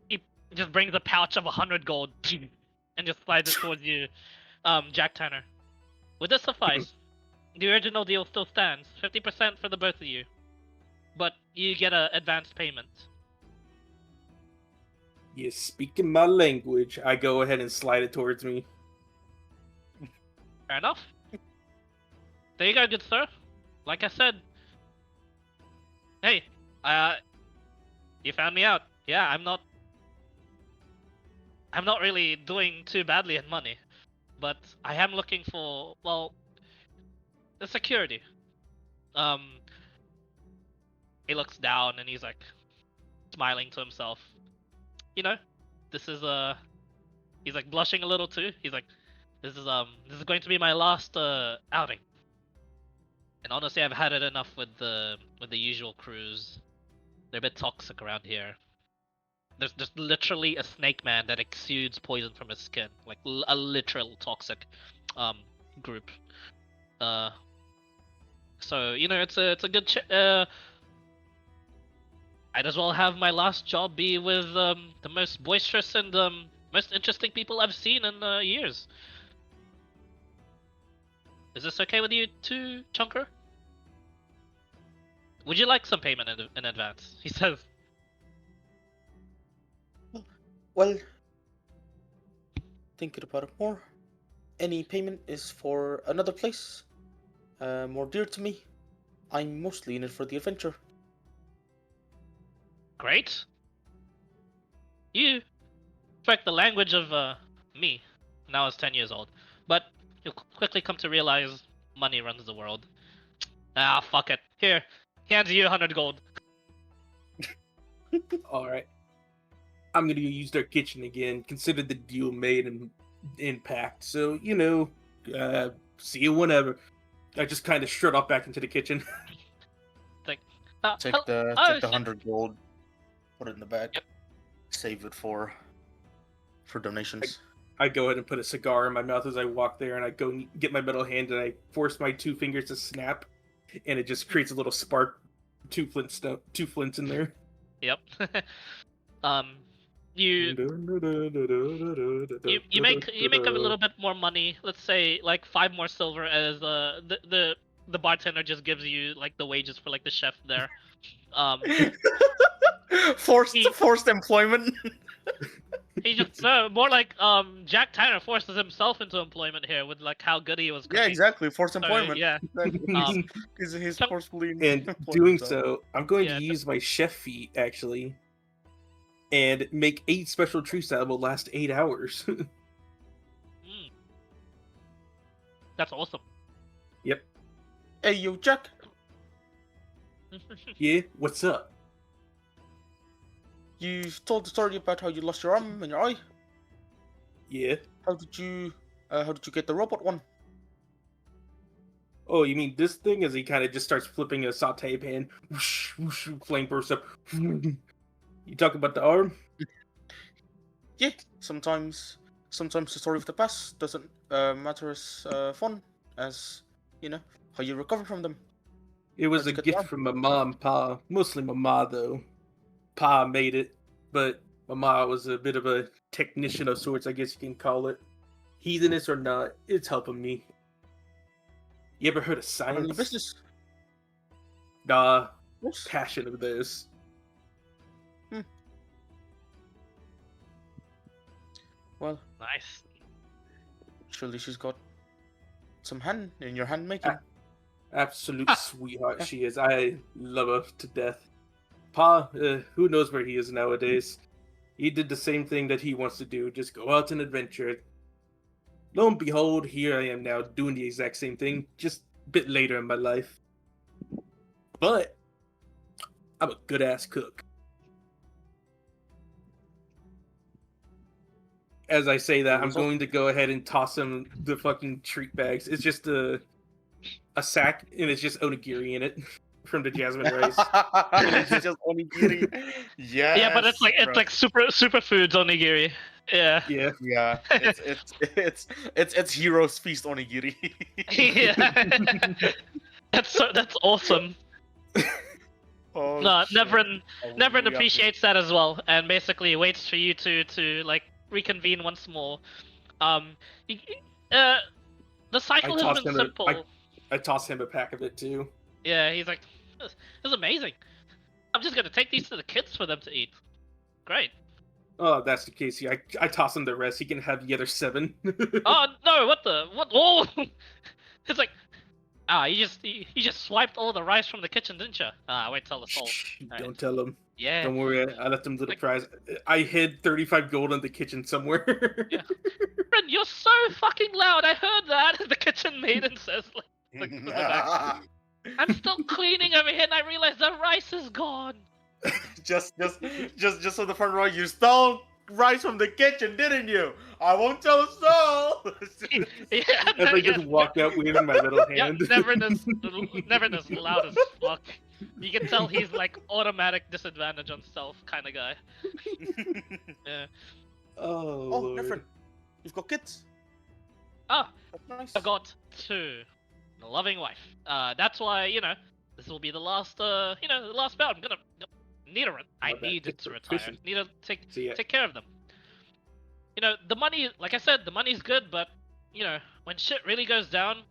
[SPEAKER 1] He just brings a pouch of 100 gold and just slides it towards you, Jack Tanner. Would this suffice? The original deal still stands, 50% for the both of you, but you get a advanced payment.
[SPEAKER 2] You're speaking my language. I go ahead and slide it towards me.
[SPEAKER 1] Fair enough. There you go, good sir. Like I said, hey, you found me out. Yeah, I'm not really doing too badly in money, but I am looking for, well, the security. He looks down and he's like smiling to himself. You know, this is he's like blushing a little too. He's like, this is going to be my last outing. And honestly, I've had it enough with the usual crews. They're a bit toxic around here. There's just literally a snake man that exudes poison from his skin, like a literal toxic group. So you know, it's a good. I'd as well have my last job be with the most boisterous and most interesting people I've seen in years. Is this okay with you too, Chunker? Would you like some payment in advance? He says.
[SPEAKER 3] Well, thinking about it more, any payment is for another place, more dear to me. I'm mostly in it for the adventure.
[SPEAKER 1] Great. You speak the language of me, when I was 10 years old, but you'll quickly come to realize money runs the world. Ah, fuck it. Here, he hands you 100 gold.
[SPEAKER 2] Alright. I'm gonna use their kitchen again. Consider the deal made and impact. So, you know, see you whenever. I just kind of strut off back into the kitchen.
[SPEAKER 3] Take the 100 gold, put it in the bag,
[SPEAKER 1] Yep.
[SPEAKER 3] Save it for donations.
[SPEAKER 2] I go ahead and put a cigar in my mouth as I walk there, and I go and get my middle hand, and I force my 2 fingers to snap, and it just creates a little spark. 2 flints in there.
[SPEAKER 1] Yep. You make a little bit more money. Let's say like 5 more silver, as the bartender just gives you like the wages for like the chef there.
[SPEAKER 3] Forced employment.
[SPEAKER 1] He just more like Jack Tanner forces himself into employment here with like how good he was cooking.
[SPEAKER 3] Yeah, exactly. Forced employment.
[SPEAKER 1] Yeah.
[SPEAKER 3] He's forcefully
[SPEAKER 2] And
[SPEAKER 3] employed
[SPEAKER 2] doing
[SPEAKER 3] himself.
[SPEAKER 2] so, I'm going
[SPEAKER 1] Yeah,
[SPEAKER 2] to use my chef feat, actually, and make 8 special treats that will last 8 hours.
[SPEAKER 1] That's awesome.
[SPEAKER 2] Yep.
[SPEAKER 3] Hey, yo, Jack.
[SPEAKER 2] Yeah, what's up?
[SPEAKER 3] You've told the story about how you lost your arm and your eye.
[SPEAKER 2] Yeah.
[SPEAKER 3] How did you get the robot one?
[SPEAKER 2] Oh, you mean this thing? As he kind of just starts flipping a saute pan. Whoosh, whoosh, flame bursts up. You talk about the arm?
[SPEAKER 3] Yeah, sometimes the story of the past doesn't matter as fun as, you know, how you recover from them.
[SPEAKER 2] It was
[SPEAKER 3] How'd
[SPEAKER 2] a
[SPEAKER 3] you get the
[SPEAKER 2] gift
[SPEAKER 3] arm?
[SPEAKER 2] from my mom, pa. Mostly my ma, though. Pa made it, but my ma was a bit of a technician of sorts, I guess you can call it. Heathenist or not, it's helping me. You ever heard of
[SPEAKER 3] Running the
[SPEAKER 2] science?
[SPEAKER 3] business.
[SPEAKER 2] Nah,
[SPEAKER 3] Yes.
[SPEAKER 2] passion of this.
[SPEAKER 3] Well,
[SPEAKER 1] Nice.
[SPEAKER 3] surely she's got some hand in your hand making.
[SPEAKER 2] Absolute sweetheart she is. I love her to death. Pa, who knows where he is nowadays? He did the same thing that he wants to do, just go out and adventure. Lo and behold, here I am now doing the exact same thing, just a bit later in my life. But I'm a good ass cook. As I say that, I'm going to go ahead and toss him the fucking treat bags. It's just a sack, and it's just onigiri in it from the jasmine rice.
[SPEAKER 3] It's just onigiri. Yes,
[SPEAKER 1] Yeah, but it's like
[SPEAKER 3] bro.
[SPEAKER 1] superfoods onigiri. Yeah.
[SPEAKER 2] Yeah.
[SPEAKER 3] Yeah, it's Heroes Feast onigiri.
[SPEAKER 1] Yeah. That's awesome.
[SPEAKER 3] Oh
[SPEAKER 1] No,
[SPEAKER 3] shit.
[SPEAKER 1] Nevern
[SPEAKER 3] We have to.
[SPEAKER 1] appreciates that as well, and basically waits for you to like reconvene once more. Um, y- uh, the
[SPEAKER 2] I
[SPEAKER 1] cycle has
[SPEAKER 2] tossed
[SPEAKER 1] been
[SPEAKER 2] him a I
[SPEAKER 1] simple.
[SPEAKER 2] I tossed him a pack of it too.
[SPEAKER 1] Yeah, he's like, this is amazing. I'm just gonna take these to the kids for them to eat. Great.
[SPEAKER 2] Oh, if that's the case. Yeah, I toss him the rest. He can have the other 7.
[SPEAKER 1] Oh no! What the? What? Oh! It's like, you just swiped all the rice from the kitchen, didn't you? Wait till the soul.
[SPEAKER 2] Shh,
[SPEAKER 1] Alright.
[SPEAKER 2] don't tell him.
[SPEAKER 1] Yeah.
[SPEAKER 2] Don't worry, I left him little
[SPEAKER 1] Like-
[SPEAKER 2] prize. I hid 35 gold in the kitchen somewhere.
[SPEAKER 1] Yeah. Ren, you're so fucking loud. I heard that. The kitchen maiden says, like, to the back. I'm still cleaning over here, and I realize the rice is gone.
[SPEAKER 3] just so the front row, you stole rice from the kitchen, didn't you? I won't tell a soul.
[SPEAKER 1] Yeah,
[SPEAKER 2] As I
[SPEAKER 1] yeah.
[SPEAKER 2] just walked out waving my little
[SPEAKER 1] Yeah,
[SPEAKER 2] hand.
[SPEAKER 1] Nevern is loud as fuck. You can tell he's like automatic disadvantage on stealth kind of guy. Yeah.
[SPEAKER 2] Oh,
[SPEAKER 3] Oh,
[SPEAKER 2] Lord.
[SPEAKER 3] different. You've got kids.
[SPEAKER 1] Ah,
[SPEAKER 3] That's nice.
[SPEAKER 1] I got 2. A loving wife. That's why, this will be the last, the last bout. I'm gonna need a run. I
[SPEAKER 2] Not bad.
[SPEAKER 1] need
[SPEAKER 2] It's
[SPEAKER 1] to retire.
[SPEAKER 2] efficient.
[SPEAKER 1] Need to
[SPEAKER 2] So yeah,
[SPEAKER 1] take care of them. The money, like I said, the money's good, but when shit really goes down,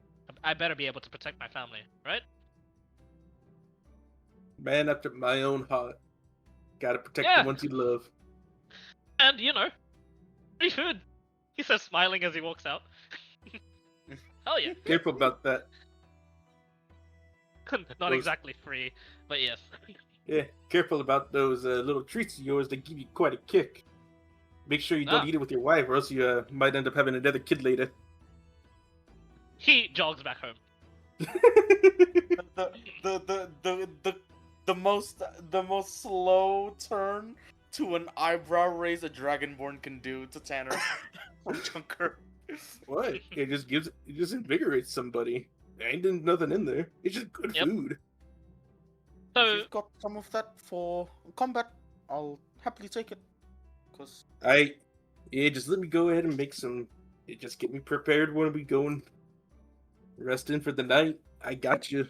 [SPEAKER 1] I better be able to protect my family, right?
[SPEAKER 2] man after my own heart. Gotta protect
[SPEAKER 1] Yeah.
[SPEAKER 2] the ones you love.
[SPEAKER 1] And free food. He says, smiling as he walks out. Hell yeah.
[SPEAKER 2] Careful about that.
[SPEAKER 1] Not
[SPEAKER 2] Those-
[SPEAKER 1] exactly free, but yes.
[SPEAKER 2] Yeah, careful about those little treats of yours that give you quite a kick. Make sure you don't
[SPEAKER 1] Ah.
[SPEAKER 2] eat it with your wife, or else you might end up having another kid later.
[SPEAKER 1] He jogs back home.
[SPEAKER 3] The most slow turn to an eyebrow raise a dragonborn can do to Tanner from Chunker.
[SPEAKER 2] What? It just invigorates somebody. There ain't nothing in there. It's just good
[SPEAKER 1] Yep.
[SPEAKER 2] food.
[SPEAKER 3] If
[SPEAKER 1] So,
[SPEAKER 3] you've got some of that for combat, I'll happily take it. Cause
[SPEAKER 2] Just let me go ahead and make some. Just get me prepared when we go and rest in for the night. I got you.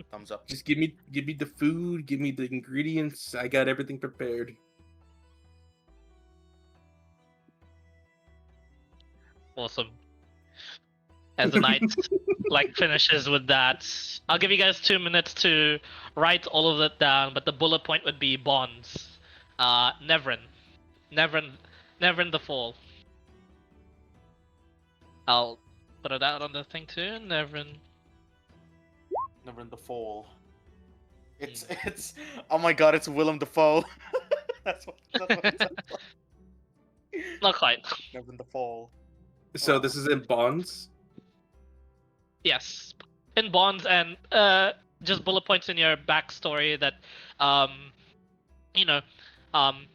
[SPEAKER 3] thumbs up.
[SPEAKER 2] Just give me the food, give me the ingredients. I got everything prepared.
[SPEAKER 1] awesome. As the night finishes with that, I'll give you guys 2 minutes to write all of that down, but the bullet point would be bonds. Nevern the Fall. I'll put it out on the thing too. Nevern.
[SPEAKER 3] Never in the fall. It's oh my god, it's Willem Dafoe. that's what it sounds like.
[SPEAKER 1] Not quite.
[SPEAKER 3] Never in the fall.
[SPEAKER 2] So
[SPEAKER 3] Oh.
[SPEAKER 2] this is in bonds.
[SPEAKER 1] Yes, in bonds and just bullet points in your backstory that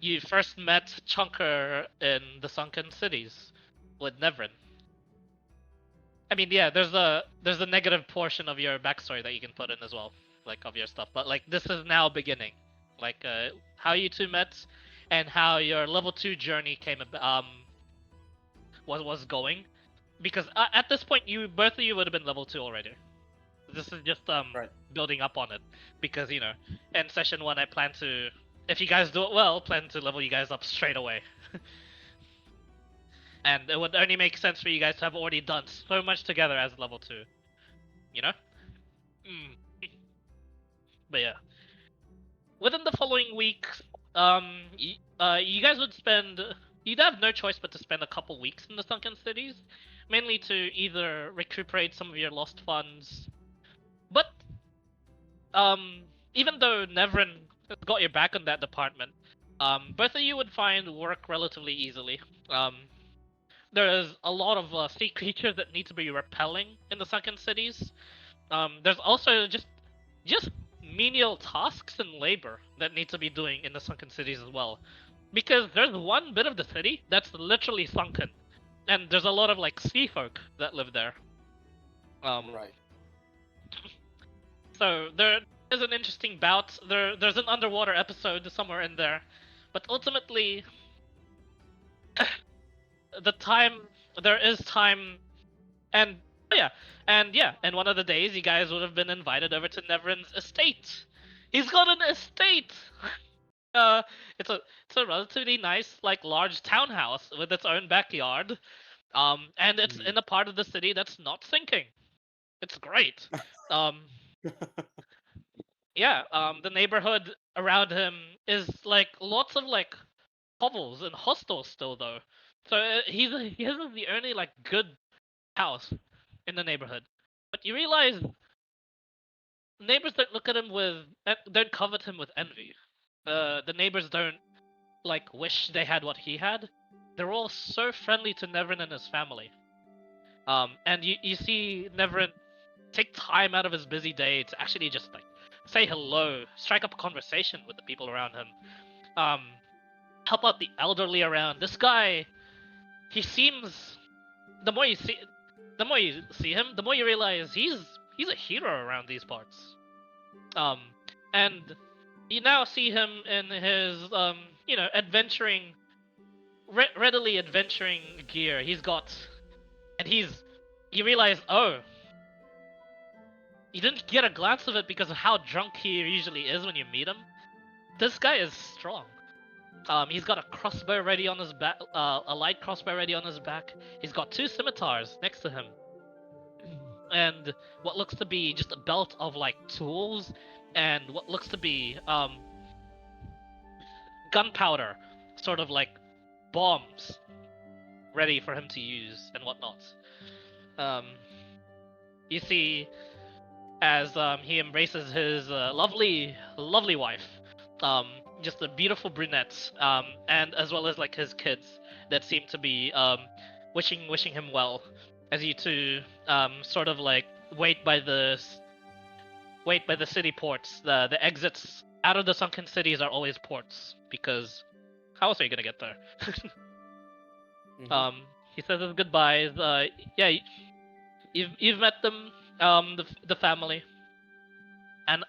[SPEAKER 1] you first met Chunker in the Sunken Cities with Nevrin. I mean, yeah, there's a negative portion of your backstory that you can put in as well, like of your stuff. But like this is now beginning, like how you two met, and how your level 2 journey was going, because at this point both of you would have been level 2 already. This is just
[SPEAKER 3] Right.
[SPEAKER 1] building up on it, because in session 1 I plan to, if you guys do it well, plan to level you guys up straight away. And it would only make sense for you guys to have already done so much together as level 2. But yeah. Within the following week, you guys you'd have no choice but to spend a couple weeks in the Sunken Cities, mainly to either recuperate some of your lost funds. But, even though Nevrin got your back on that department, both of you would find work relatively easily. There's a lot of sea creatures that need to be repelling in the Sunken Cities. There's also just menial tasks and labor that need to be doing in the Sunken Cities as well. Because there's one bit of the city that's literally sunken. And there's a lot of like sea folk that live there.
[SPEAKER 3] Right.
[SPEAKER 1] So there is an interesting bout. There's an underwater episode somewhere in there. But ultimately, there is time, and and one of the days you guys would have been invited over to Neverin's estate. He's got an estate. Uh, it's a relatively nice, like, large townhouse with its own backyard. And it's in a part of the city that's not sinking. It's great. Um, the neighborhood around him is like lots of like hovels and hostels still though. So he isn't the only like good house in the neighborhood. But you realize neighbors don't look at him don't covet him with envy. The neighbors don't like wish they had what he had. They're all so friendly to Neverin and his family. And you see Neverin take time out of his busy day to actually just like say hello, strike up a conversation with the people around him, help out the elderly around. This guy, he seems, the more you see him, the more you realize he's a hero around these parts. And you now see him in his adventuring, readily adventuring gear. You realize, oh, you didn't get a glance of it because of how drunk he usually is when you meet him. This guy is strong. He's got a crossbow ready on his back, a light crossbow ready on his back. He's got 2 scimitars next to him, and what looks to be just a belt of like tools, and what looks to be gunpowder, sort of like bombs, ready for him to use and whatnot. You see, as he embraces his lovely wife, just a beautiful brunette, and as well as like his kids that seem to be wishing him well, as you two sort of like wait by the city ports. The exits out of the sunken cities are always ports, because how else are you gonna get there? He says his goodbyes. You've met them, the family, and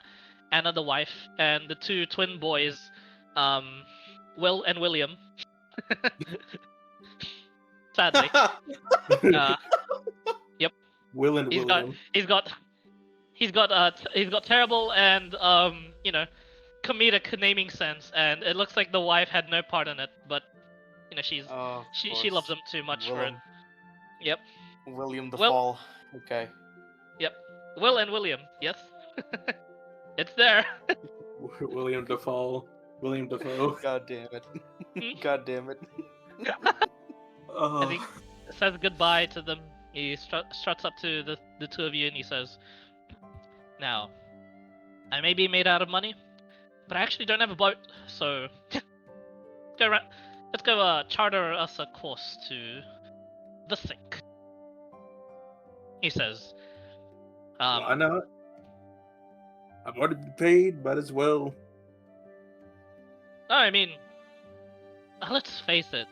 [SPEAKER 1] Anna the wife, and the 2 twin boys, Will and William. Sadly. Yep.
[SPEAKER 2] Will and William.
[SPEAKER 1] He's got terrible and comedic naming sense, and it looks like the wife had no part in it, but she loves him too much for it. Yep.
[SPEAKER 3] William the Fall. Okay.
[SPEAKER 1] Yep. Will and William. Yes. It's there.
[SPEAKER 2] William Dafoe. William Dafoe.
[SPEAKER 3] God damn it. God damn it.
[SPEAKER 1] As he says goodbye to them, he struts up to the 2 of you and he says, "Now, I may be made out of money, but I actually don't have a boat, so let's go charter us a course to the sink." He says,
[SPEAKER 2] "Why not? I've already been paid, might as well."
[SPEAKER 1] I mean, let's face it.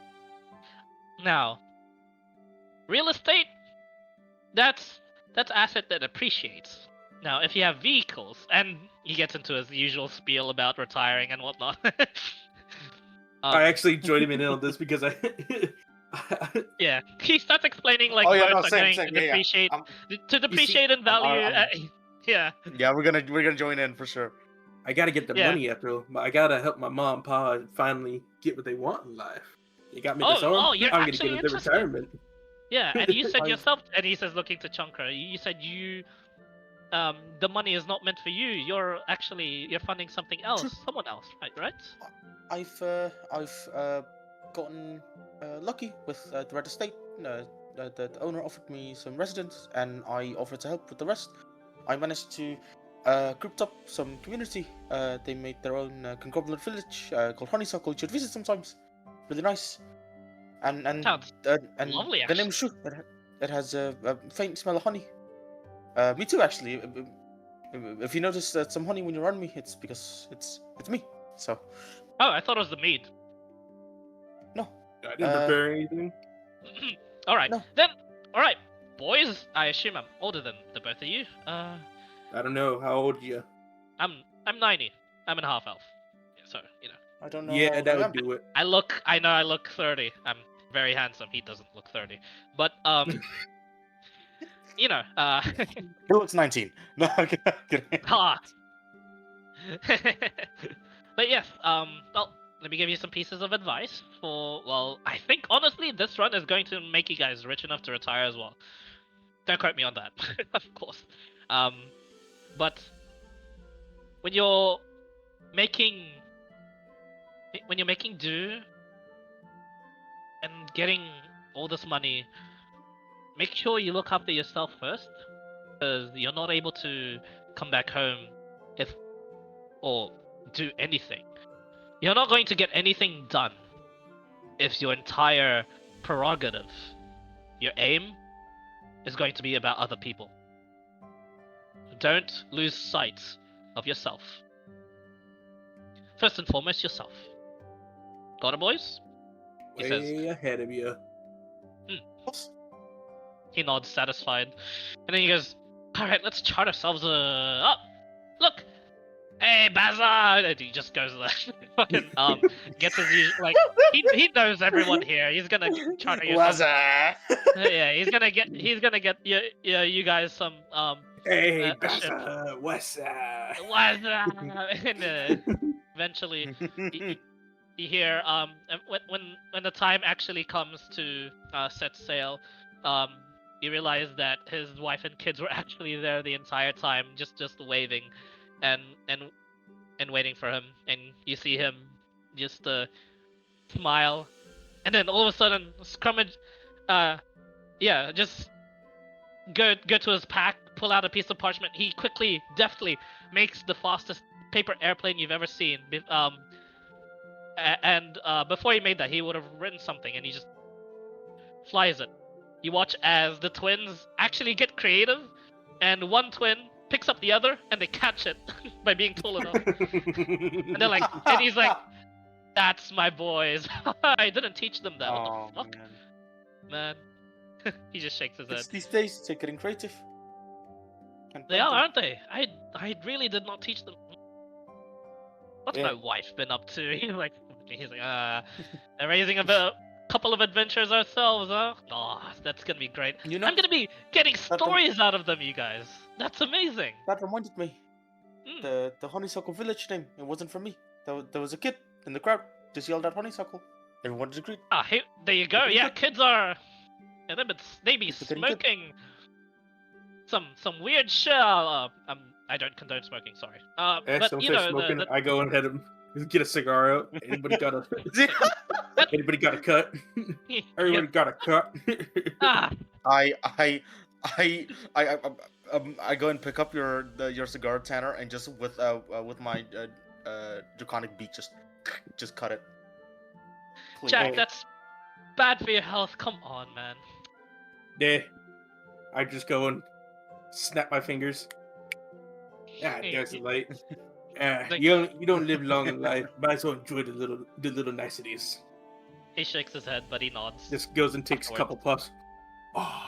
[SPEAKER 1] Now, real estate, that's asset that appreciates. Now, if you have vehicles, and he gets into his usual spiel about retiring and whatnot.
[SPEAKER 2] I actually joined him in on this because I.
[SPEAKER 1] Yeah, he starts explaining like boats are going to depreciate, to depreciate in value. Yeah.
[SPEAKER 3] Yeah, we're gonna join in for sure.
[SPEAKER 2] I gotta get the money after all. I gotta help my mom and pa finally get what they want in life. You got me this arm.
[SPEAKER 1] You're
[SPEAKER 2] I'm
[SPEAKER 1] actually
[SPEAKER 2] gonna get into retirement.
[SPEAKER 1] Yeah, and you said yourself, and he says, looking to Chunker, you said the money is not meant for you. You're funding something else, someone else, right?
[SPEAKER 3] I've gotten lucky with the Red Estate. The owner offered me some residence, and I offered to help with the rest. I managed to group up some community. They made their own conglomerate village called Honeysuckle. You should visit sometimes. Really nice. And
[SPEAKER 1] lovely,
[SPEAKER 3] the name is true. It has a faint smell of honey. Me too, actually. If you notice some honey when you're around me, it's because it's me. So.
[SPEAKER 1] Oh, I thought it was the mead.
[SPEAKER 3] No.
[SPEAKER 2] I didn't prepare anything.
[SPEAKER 1] All right.
[SPEAKER 3] No.
[SPEAKER 1] Then, all right, boys. I assume I'm older than the both of you.
[SPEAKER 2] I don't know. How old are you?
[SPEAKER 1] I'm 90. I'm an half elf. So
[SPEAKER 3] I don't know
[SPEAKER 2] Yeah,
[SPEAKER 3] how
[SPEAKER 2] that
[SPEAKER 3] I
[SPEAKER 2] would
[SPEAKER 3] am.
[SPEAKER 2] do it.
[SPEAKER 1] I know I look 30. I'm very handsome. He doesn't look 30. But you know,
[SPEAKER 3] He looks 19. No, okay, kidding.
[SPEAKER 1] ha. But yes, well, let me give you some pieces of advice for, well, I think honestly this run is going to make you guys rich enough to retire as well. Don't quote me on that, of course. But when you're making do and getting all this money, make sure you look after yourself first, because you're not able to come back home if or do anything. You're not going to get anything done if your entire prerogative, your aim, is going to be about other people. Don't lose sight of yourself. First and foremost, yourself. Got it, boys? He says.
[SPEAKER 2] Way ahead of you.
[SPEAKER 1] He nods, satisfied, and then he goes, "All right, let's chart ourselves up. Look, hey, Baza!" And he just goes there, fucking gets his usual, like he knows everyone here. He's gonna charter you some. Yeah, he's gonna get you guys some
[SPEAKER 2] Hey,
[SPEAKER 1] ship.
[SPEAKER 2] Bassa, what's up?
[SPEAKER 1] And eventually you hear when the time actually comes to set sail, you realize that his wife and kids were actually there the entire time, just waving and waiting for him, and you see him just smile, and then all of a sudden Scrummage just go to his pack, pull out a piece of parchment. He quickly, deftly makes the fastest paper airplane you've ever seen. And before he made that, he would have written something, and he just flies it. You watch as the twins actually get creative, and one twin picks up the other, and they catch it by being tall enough. And they're like, and he's like, "That's my boys. I didn't teach them that. What the fuck, man?" He just shakes his head.
[SPEAKER 3] It's these days they're getting creative.
[SPEAKER 1] They are, aren't they? I really did not teach them. What's my wife been up to? He's like, they're raising a couple of adventures ourselves, huh? Oh, that's gonna be great.
[SPEAKER 3] You know,
[SPEAKER 1] I'm gonna be getting stories out of them, you guys. That's amazing.
[SPEAKER 3] that reminded me. The honeysuckle village name. It wasn't for me. There was a kid in the crowd just yelled out honeysuckle. Everyone agreed.
[SPEAKER 1] Ah, there you go. Yeah, kids are. Yeah, they be smoking some weird shit. I don't condone smoking. Sorry. But you know,
[SPEAKER 2] smoking, I go ahead and get a cigar out. Anybody got a cut? Everybody got a cut.
[SPEAKER 3] I go and pick up your cigar, Tanner, and just with my draconic beak just cut it. Please.
[SPEAKER 1] Jack, that's bad for your health. Come on, man.
[SPEAKER 2] Yeah, I just go and snap my fingers. There's the light. You don't live long in life. Might as well enjoy the little niceties.
[SPEAKER 1] He shakes his head, but he nods.
[SPEAKER 2] Just goes and takes a couple puffs. Oh,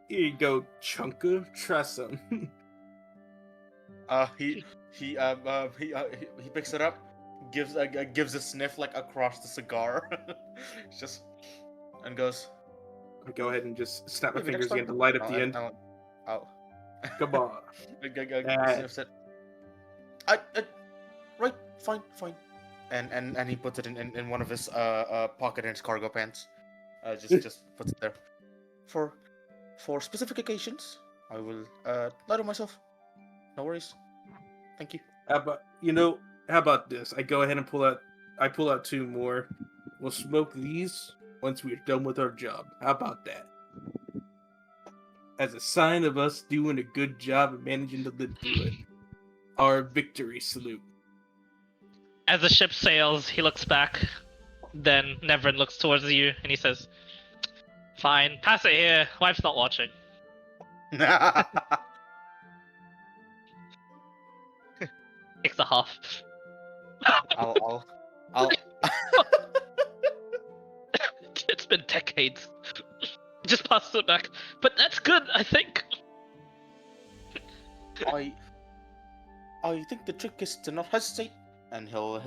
[SPEAKER 2] here you go, Chunker. Try some.
[SPEAKER 3] He picks it up, gives a sniff like across the cigar, just and goes.
[SPEAKER 2] I go ahead and just snap my fingers again to light up the end. Come on.
[SPEAKER 3] Sniffs it. Right, fine. And he puts it in one of his pocket in his cargo pants. Just puts it there. For specific occasions, I will light it myself. No worries. Thank you.
[SPEAKER 2] How about this? I go ahead and pull out two more. We'll smoke these once we're done with our job. How about that? As a sign of us doing a good job of managing to live through it. Our victory salute.
[SPEAKER 1] As the ship sails, he looks back. Then Nevrin looks towards you, and he says, "Fine, pass it here. Wife's not watching." Takes a half.
[SPEAKER 3] I'll
[SPEAKER 1] It's been decades. Just pass it back. But that's good, I think.
[SPEAKER 3] I think the trick is to not hesitate and he'll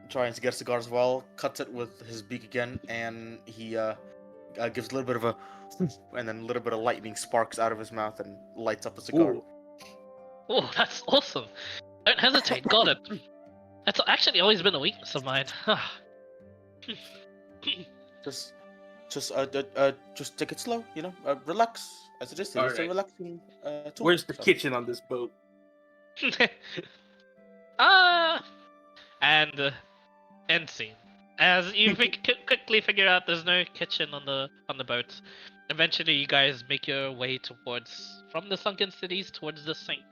[SPEAKER 3] try and get a cigar as well. Cuts it with his beak again, and he gives a little bit of a, and then a little bit of lightning sparks out of his mouth and lights up a cigar.
[SPEAKER 2] Ooh.
[SPEAKER 1] Oh, that's awesome. Don't hesitate. Got it. That's actually always been a weakness of mine.
[SPEAKER 3] Just take it slow, you know. Relax, as it is. It's a
[SPEAKER 2] Alright.
[SPEAKER 3] relaxing tool.
[SPEAKER 2] Where's the
[SPEAKER 3] so.
[SPEAKER 2] kitchen on this boat?
[SPEAKER 1] And end scene. As you quickly figure out there's no kitchen on the boat, eventually you guys make your way from the sunken cities towards the sink,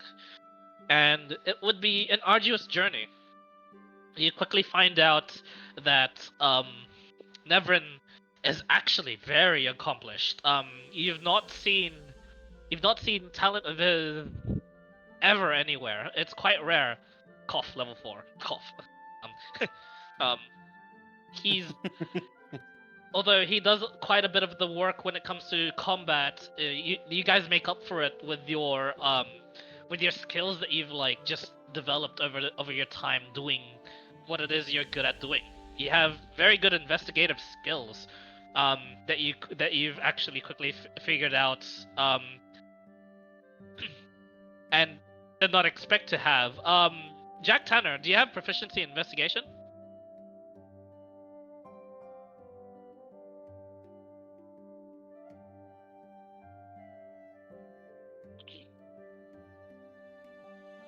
[SPEAKER 1] and it would be an arduous journey. You quickly find out that Nevrin is actually very accomplished. You've not seen talent of his ever anywhere. It's quite rare. Cough, level 4. Cough. He's although he does quite a bit of the work when it comes to combat. You guys make up for it with your skills that you've like just developed over your time doing what it is you're good at doing. You have very good investigative skills that you've actually quickly figured out and did not expect to have. Jack Tanner, do you have proficiency in investigation?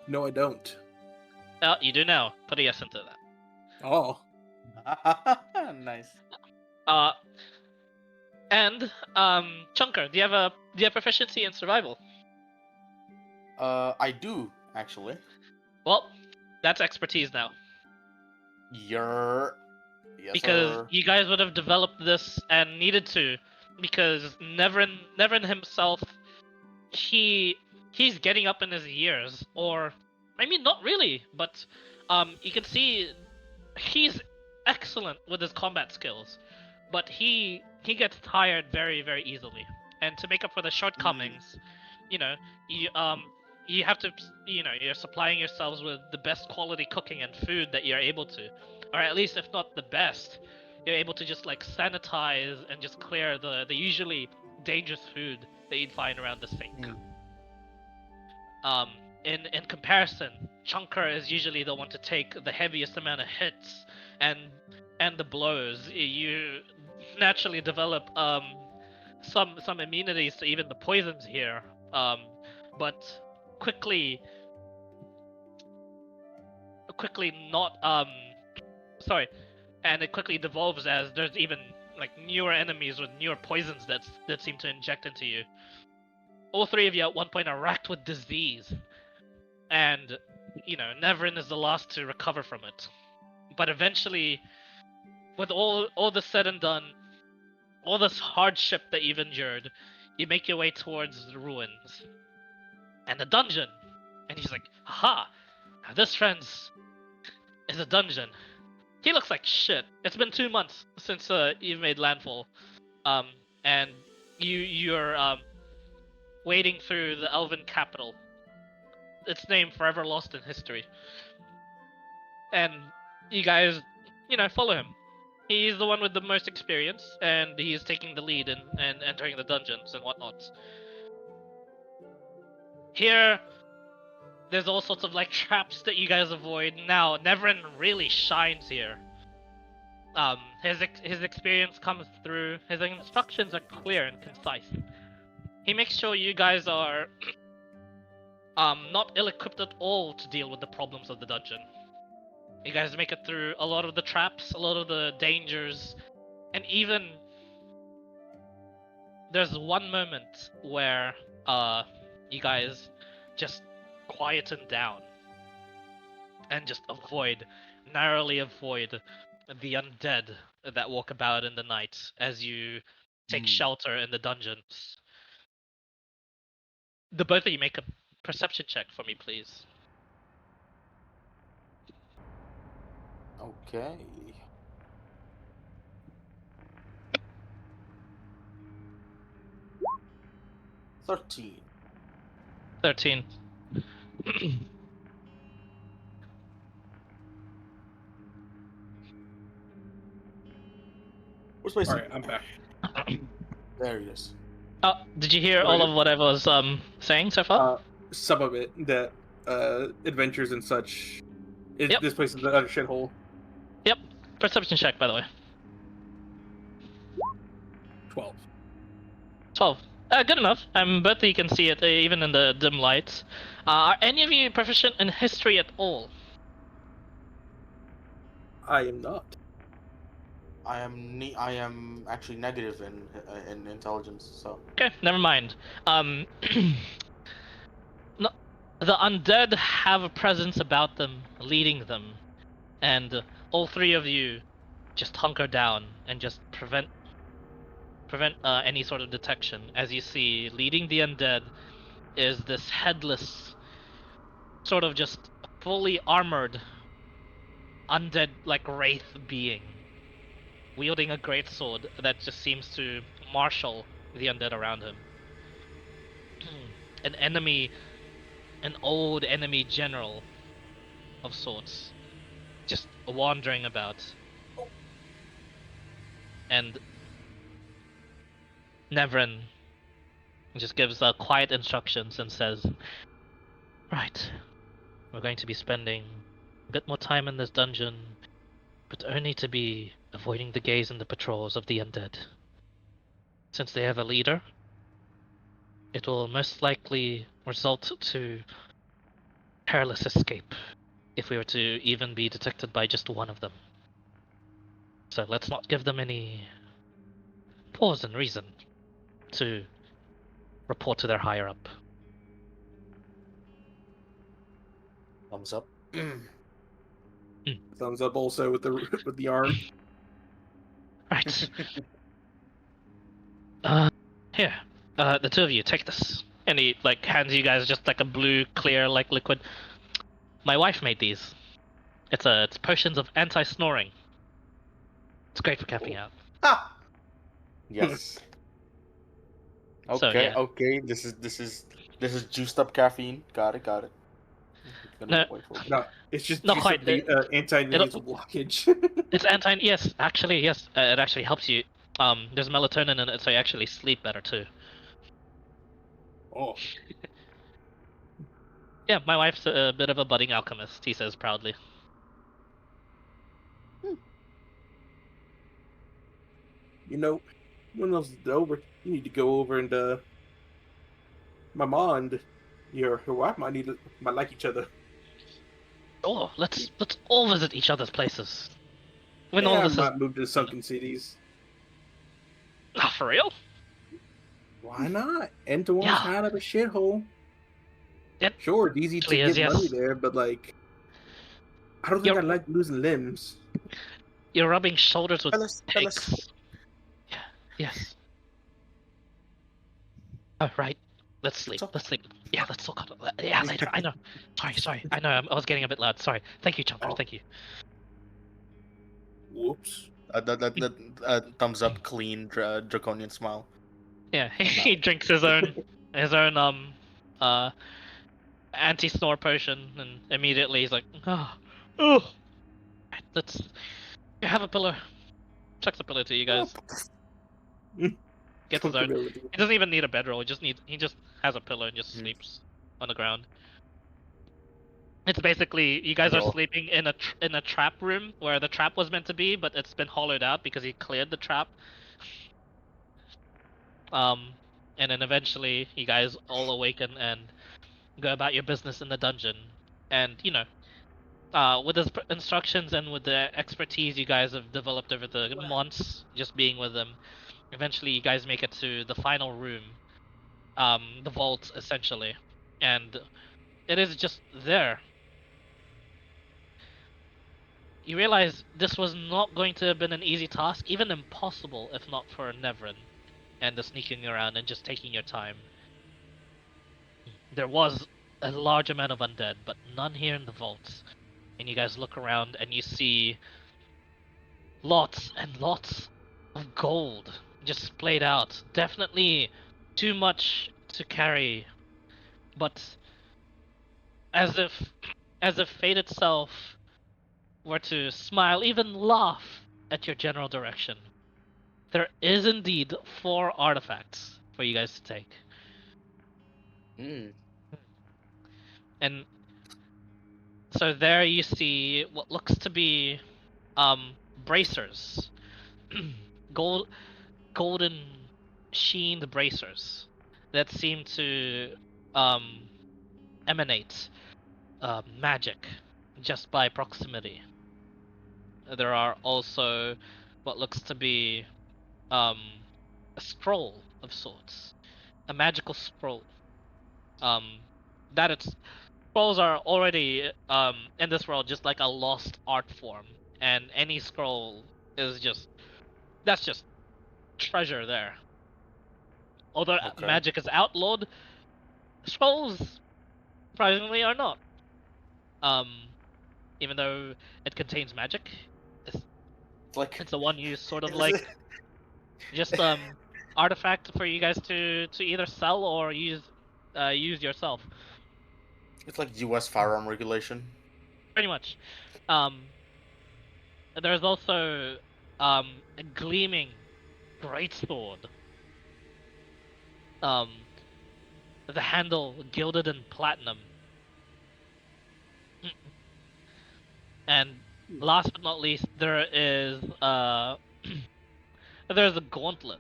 [SPEAKER 2] No, I don't.
[SPEAKER 1] You do now. Put a yes into that.
[SPEAKER 2] Oh.
[SPEAKER 3] Nice.
[SPEAKER 1] And Chunker, do you have proficiency in survival?
[SPEAKER 3] I do actually.
[SPEAKER 1] Well, that's expertise now.
[SPEAKER 3] Yes,
[SPEAKER 1] Because
[SPEAKER 3] sir.
[SPEAKER 1] you guys would have developed this and needed to, because Nevrin himself, he's getting up in his years, or I mean not really, but you can see he's excellent with his combat skills, but he gets tired very, very easily. And to make up for the shortcomings, you know, you have to, you're supplying yourselves with the best quality cooking and food that you're able to, or at least if not the best, you're able to just like sanitize and just clear the usually dangerous food that you'd find around the sink. In comparison, Chunker is usually the one to take the heaviest amount of hits and the blows. You naturally develop some immunities to even the poisons here, but quickly not sorry, and it quickly devolves as there's even like newer enemies with newer poisons that seem to inject into you. All three of you at one point are racked with disease, and Nevrin is the last to recover from it. But eventually, with all this said and done, all this hardship that you've endured, you make your way towards the ruins and the dungeon. And he's like, "Aha! Now this, friends, is a dungeon. He looks like shit. It's been 2 months since you've made landfall, and you're wading through the Elven capital. Its name forever lost in history. And you guys, follow him. He's the one with the most experience, and he's taking the lead in entering the dungeons and whatnot. Here, there's all sorts of like traps that you guys avoid. Now, Nevrin really shines here. His experience comes through. His instructions are clear and concise. He makes sure you guys are not ill-equipped at all to deal with the problems of the dungeon. You guys make it through a lot of the traps, a lot of the dangers, and even there's one moment where you guys just quieten down and just narrowly avoid the undead that walk about in the night as you take shelter in the dungeons. The both of you make a perception check for me, please.
[SPEAKER 3] Okay.
[SPEAKER 1] Thirteen.
[SPEAKER 3] Where's my
[SPEAKER 2] All
[SPEAKER 3] seat?
[SPEAKER 2] right, I'm back.
[SPEAKER 3] There he is.
[SPEAKER 1] Oh, did you hear all of what I was saying so far?
[SPEAKER 2] Some of it that adventures and such.
[SPEAKER 1] Yep.
[SPEAKER 2] This place is a utter shithole.
[SPEAKER 1] Yep. Perception check, by the way.
[SPEAKER 2] 12.
[SPEAKER 1] 12. Good enough. Both of you can see it, even in the dim lights. Are any of you proficient in history at all?
[SPEAKER 2] I am not.
[SPEAKER 3] I am actually negative in intelligence, so.
[SPEAKER 1] Okay, never mind. No, the undead have a presence about them, leading them, and all three of you just hunker down and just prevent any sort of detection. As you see, leading the undead is this headless, sort of just fully armored, undead like wraith being, wielding a great sword that just seems to marshal the undead around him. An old enemy general of sorts, just wandering about. And Nevrin just gives quiet instructions and says, "Right, we're going to be spending a bit more time in this dungeon, but only to be avoiding the gaze and the patrols of the undead. Since they have a leader, it will most likely result to perilous escape if we were to even be detected by just one of them. So let's not give them any pause and reason to report to their higher up."
[SPEAKER 3] Thumbs up.
[SPEAKER 2] Thumbs up also with the arm.
[SPEAKER 1] Right. Here. The two of you, take this. And he, like, hands you guys just, like, a blue, clear, like, liquid. My wife made these. It's potions of anti-snoring. It's great for capping out.
[SPEAKER 3] Ah. Yes. Okay.
[SPEAKER 1] So, yeah.
[SPEAKER 3] Okay. This is juiced up caffeine. Got it.
[SPEAKER 1] No.
[SPEAKER 2] No, it's just
[SPEAKER 1] Not quite.
[SPEAKER 2] anti-nasal blockage.
[SPEAKER 1] It's yes, actually, yes. It actually helps you. There's melatonin in it, so you actually sleep better, too.
[SPEAKER 2] Oh.
[SPEAKER 1] Yeah, my wife's a bit of a budding alchemist, he says proudly.
[SPEAKER 2] You know, when those is over, you need to go over and my mom and her wife might like each other.
[SPEAKER 1] Oh, let's all visit each other's places. When
[SPEAKER 2] Yeah,
[SPEAKER 1] all
[SPEAKER 2] I
[SPEAKER 1] this is
[SPEAKER 2] might move to the sunken cities.
[SPEAKER 1] not for real.
[SPEAKER 2] Why not? Entour's
[SPEAKER 1] Yeah.
[SPEAKER 2] kind of a shithole.
[SPEAKER 1] It
[SPEAKER 2] Sure, it's easy to
[SPEAKER 1] actually is,
[SPEAKER 2] get money
[SPEAKER 1] yes.
[SPEAKER 2] there, but like, I don't think
[SPEAKER 1] You're-
[SPEAKER 2] I like losing limbs.
[SPEAKER 1] You're rubbing shoulders with
[SPEAKER 3] Fellas.
[SPEAKER 1] pigs. Yeah. Yes. Oh, right. Let's sleep.
[SPEAKER 3] talk.
[SPEAKER 1] Let's sleep. Yeah, let's talk. Yeah, later. I know. Sorry. I know. I was getting a bit loud. Sorry. Thank you, Chunker.
[SPEAKER 2] Oh.
[SPEAKER 1] Thank you.
[SPEAKER 2] Whoops.
[SPEAKER 3] Thumbs up, clean, draconian smile.
[SPEAKER 1] Yeah, he drinks his own anti-snore potion, and immediately he's like, oh, let's have a pillow. Chucks a pillow to you guys. Gets his own. He doesn't even need a bedroll. He just has a pillow and just sleeps on the ground. It's basically you guys are
[SPEAKER 3] Well-
[SPEAKER 1] sleeping in a trap room where the trap was meant to be, but it's been hollowed out because he cleared the trap. And then eventually you guys all awaken and go about your business in the dungeon. And with his instructions and with the expertise you guys have developed over the months just being with them, eventually you guys make it to the final room, the vault essentially, and it is just there. You realize this was not going to have been an easy task, even impossible if not for Nevrin and the sneaking around and just taking your time. There was a large amount of undead, but none here in the vaults. And you guys look around and you see lots and lots of gold just splayed out. Definitely too much to carry, but as if fate itself were to smile, even laugh at your general direction. There is indeed 4 artifacts for you guys to take.
[SPEAKER 3] Mm.
[SPEAKER 1] And so there you see what looks to be bracers. Golden sheened bracers that seem to um emanate magic just by proximity. There are also what looks to be um a scroll of sorts, a magical scroll. Um, that it's scrolls are already in this world just like a lost art form, and any scroll is just treasure there. Although
[SPEAKER 3] Okay.
[SPEAKER 1] magic is outlawed, scrolls surprisingly are not. Um, Even though it contains magic, it's,
[SPEAKER 3] Like,
[SPEAKER 1] it's a one use sort of
[SPEAKER 3] is it?
[SPEAKER 1] like just artifact for you guys to either sell or use yourself.
[SPEAKER 3] It's like U.S. firearm regulation.
[SPEAKER 1] Pretty much. Um, there's also a gleaming greatsword. The handle gilded in platinum. And last but not least, there is there's a gauntlet.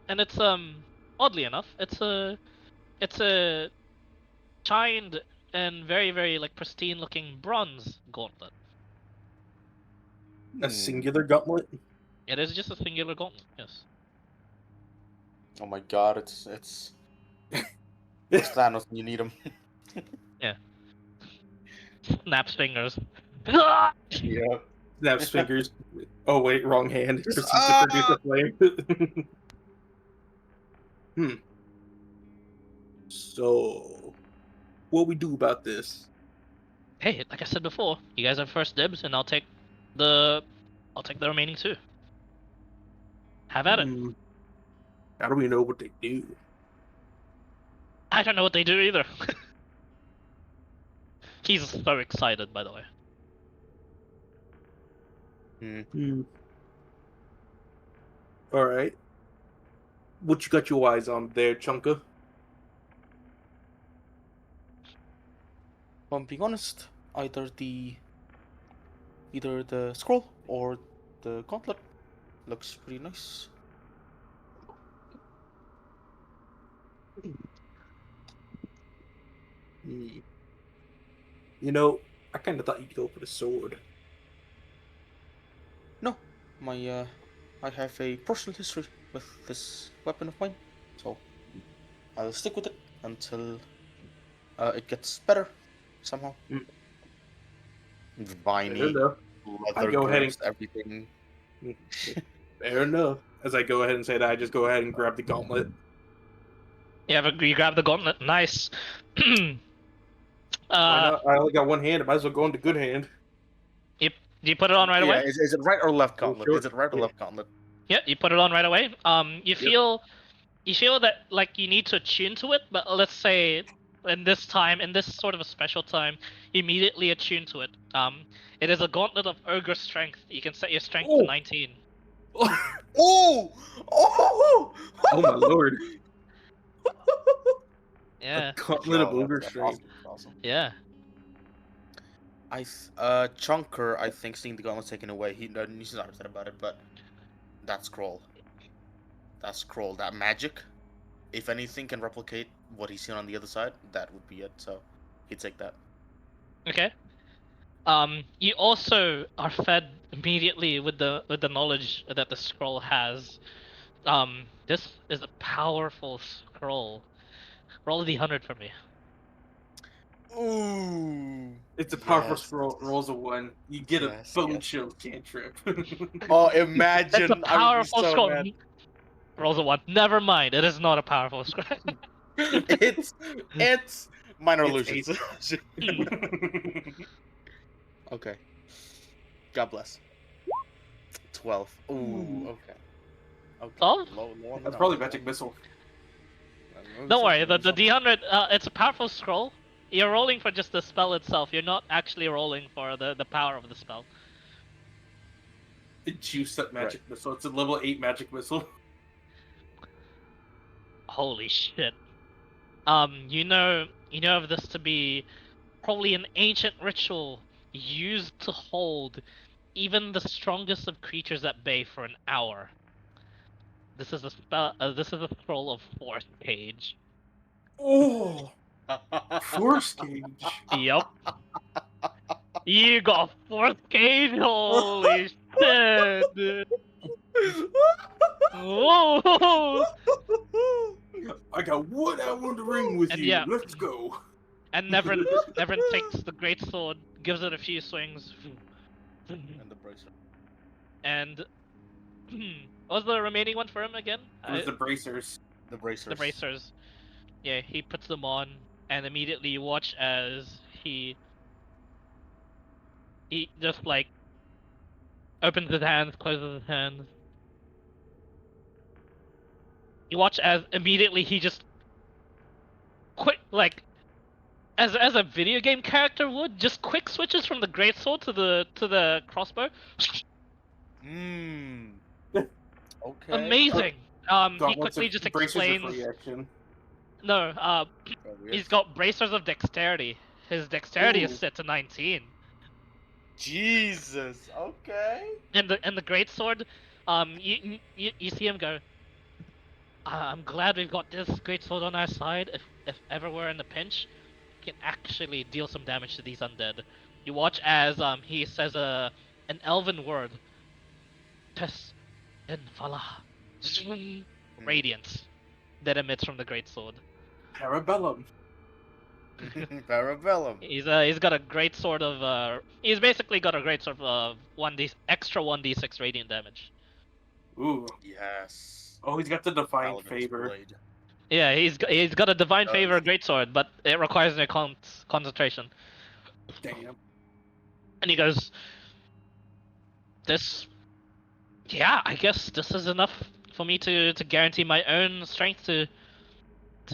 [SPEAKER 1] And it's oddly enough, it's a shined and very very like pristine looking bronze gauntlet.
[SPEAKER 2] A singular gauntlet.
[SPEAKER 1] It is just a singular gauntlet, yes.
[SPEAKER 3] Oh my god, it's Thanos when you need him.
[SPEAKER 1] Yeah. Snaps fingers. Ah!
[SPEAKER 3] Yeah.
[SPEAKER 2] Snaps fingers. Oh wait, wrong hand. Proceeds to produce a flame. So, what we do about this?
[SPEAKER 1] Hey, like I said before, you guys have first dibs, and the I'll take the remaining 2. Have at it.
[SPEAKER 2] How do we know what they do?
[SPEAKER 1] I don't know what they do either. He's so excited, by the way.
[SPEAKER 2] All right. What you got your eyes on there, Chunka?
[SPEAKER 3] Well, I'm being honest, either the scroll or the gauntlet looks pretty nice.
[SPEAKER 2] You know, I kind of thought you'd go for the sword.
[SPEAKER 3] No, I have a personal history with this weapon of mine, so I'll stick with it until it gets better somehow. Viney,
[SPEAKER 2] I
[SPEAKER 3] leather
[SPEAKER 2] go ahead
[SPEAKER 3] grips, everything.
[SPEAKER 2] Fair enough. As I go ahead and say that, I just go ahead and grab the gauntlet.
[SPEAKER 1] Yeah, you grab the gauntlet. Nice.
[SPEAKER 2] Why not? I only got one hand. I might as well go into good hand.
[SPEAKER 1] You put it on right away?
[SPEAKER 3] Is it right or left gauntlet?
[SPEAKER 2] sure.
[SPEAKER 3] Is it right or left gauntlet?
[SPEAKER 1] Yeah, you put it on right away. You feel that like you need to attune to it, but let's say in this sort of a special time, you immediately attune to it. It is a gauntlet of ogre strength. You can set your strength to 19.
[SPEAKER 3] Oh!
[SPEAKER 2] Oh my lord!
[SPEAKER 1] Yeah.
[SPEAKER 2] A gauntlet of ogre
[SPEAKER 3] that's
[SPEAKER 2] strength.
[SPEAKER 3] awesome.
[SPEAKER 1] Yeah.
[SPEAKER 3] Chunker, I think, seeing the gauntlet taken away, he's not upset about it, but that scroll, that magic, if anything can replicate what he's seen on the other side, that would be it. So he'd take that.
[SPEAKER 1] Okay. You also are fed immediately with the knowledge that the scroll has. This is a powerful scroll. Roll the 100 for me.
[SPEAKER 3] Ooh.
[SPEAKER 2] It's a powerful scroll. Rolls a 1. You get a bone chill cantrip.
[SPEAKER 3] Oh, imagine!
[SPEAKER 1] It's a powerful scroll.
[SPEAKER 3] Mad.
[SPEAKER 1] Rolls a 1. Never mind. It is not a powerful scroll.
[SPEAKER 3] it's minor
[SPEAKER 2] It's
[SPEAKER 3] illusions. Okay. God bless. 12. Ooh. Okay.
[SPEAKER 1] 12?
[SPEAKER 2] That's probably magic missile.
[SPEAKER 1] Don't worry. The D100. It's a powerful scroll. You're rolling for just the spell itself. You're not actually rolling for the power of the spell.
[SPEAKER 2] juiced up magic missile. It's a level 8 magic missile.
[SPEAKER 1] Holy shit. You know of this to be probably an ancient ritual used to hold even the strongest of creatures at bay for an hour. This is a spell. This is a scroll of Force Cage.
[SPEAKER 2] Oh, Force Cage.
[SPEAKER 1] Yup. You got a Force Cage? Holy shit! Dude. Whoa!
[SPEAKER 2] I got 1 hour to ring with
[SPEAKER 1] And
[SPEAKER 2] you.
[SPEAKER 1] yeah.
[SPEAKER 2] Let's go.
[SPEAKER 1] And Nevern takes the great sword, gives it a few swings,
[SPEAKER 3] And the bracer.
[SPEAKER 1] and what was the remaining one for him again?
[SPEAKER 2] It was the bracers.
[SPEAKER 3] The bracers.
[SPEAKER 1] The bracers. Yeah, he puts them on, and immediately you watch as he just like opens his hands, closes his hands. You watch as immediately he just quick, like as a video game character would, just quick switches from the greatsword to the crossbow.
[SPEAKER 3] Mmm. Okay.
[SPEAKER 1] Amazing. He
[SPEAKER 2] Got
[SPEAKER 1] quickly
[SPEAKER 2] lots
[SPEAKER 1] just
[SPEAKER 2] of bracers of
[SPEAKER 1] explains.
[SPEAKER 2] free action.
[SPEAKER 1] No,
[SPEAKER 3] Oh, weird.
[SPEAKER 1] he's got bracers of dexterity. His dexterity
[SPEAKER 2] Ooh.
[SPEAKER 1] is set to 19.
[SPEAKER 3] Jesus. Okay.
[SPEAKER 1] And the greatsword, you see him go. I'm glad we've got this greatsword on our side. If ever we're in a pinch, we can actually deal some damage to these undead. You watch as he says an elven word. Tes in Vala. Radiance that emits from the greatsword.
[SPEAKER 2] Parabellum.
[SPEAKER 3] Parabellum.
[SPEAKER 1] He's got a great sword of he's basically got a great sort of 1d6 radiant damage.
[SPEAKER 2] Ooh.
[SPEAKER 3] Yes.
[SPEAKER 2] Oh, he's got the divine
[SPEAKER 3] Paladin's
[SPEAKER 2] favor.
[SPEAKER 3] blade.
[SPEAKER 1] Yeah, he's got a divine
[SPEAKER 3] Does.
[SPEAKER 1] favor greatsword, but it requires no concentration.
[SPEAKER 2] Damn.
[SPEAKER 1] And he goes, yeah, I guess this is enough for me to guarantee my own strength to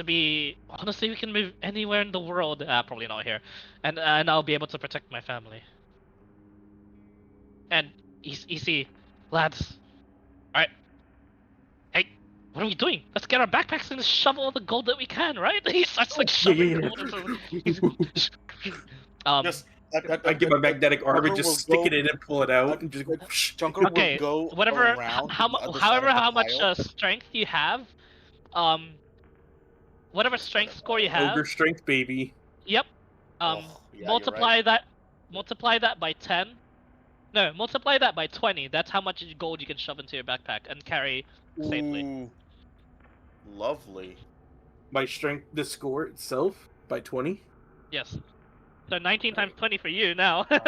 [SPEAKER 1] be. Honestly, we can move anywhere in the world. Probably not here, and I'll be able to protect my family. And you see, lads, all right. Hey, what are we doing? Let's get our backpacks and shovel all the gold that we can, right? He starts like shoving gold into.
[SPEAKER 3] Just,
[SPEAKER 2] I get my magnetic arm and
[SPEAKER 3] Junker
[SPEAKER 2] just
[SPEAKER 3] will
[SPEAKER 2] stick
[SPEAKER 3] go-
[SPEAKER 2] it in and pull it out and just whoosh.
[SPEAKER 3] Junker
[SPEAKER 1] Okay,
[SPEAKER 3] will go
[SPEAKER 1] whatever,
[SPEAKER 3] around
[SPEAKER 1] how
[SPEAKER 3] the other
[SPEAKER 1] however
[SPEAKER 3] side of
[SPEAKER 1] how
[SPEAKER 3] the
[SPEAKER 1] much
[SPEAKER 3] pile.
[SPEAKER 1] strength you have, whatever strength score you have,
[SPEAKER 2] Ogre strength, baby.
[SPEAKER 1] yep,
[SPEAKER 3] Oh, yeah, you're
[SPEAKER 1] multiply
[SPEAKER 3] right.
[SPEAKER 1] that by 10. No, multiply that by 20. That's how much gold you can shove into your backpack and carry safely.
[SPEAKER 3] Ooh, lovely.
[SPEAKER 2] My strength, the score itself, by 20.
[SPEAKER 1] Yes. So 19 times 20 for you now.
[SPEAKER 3] Let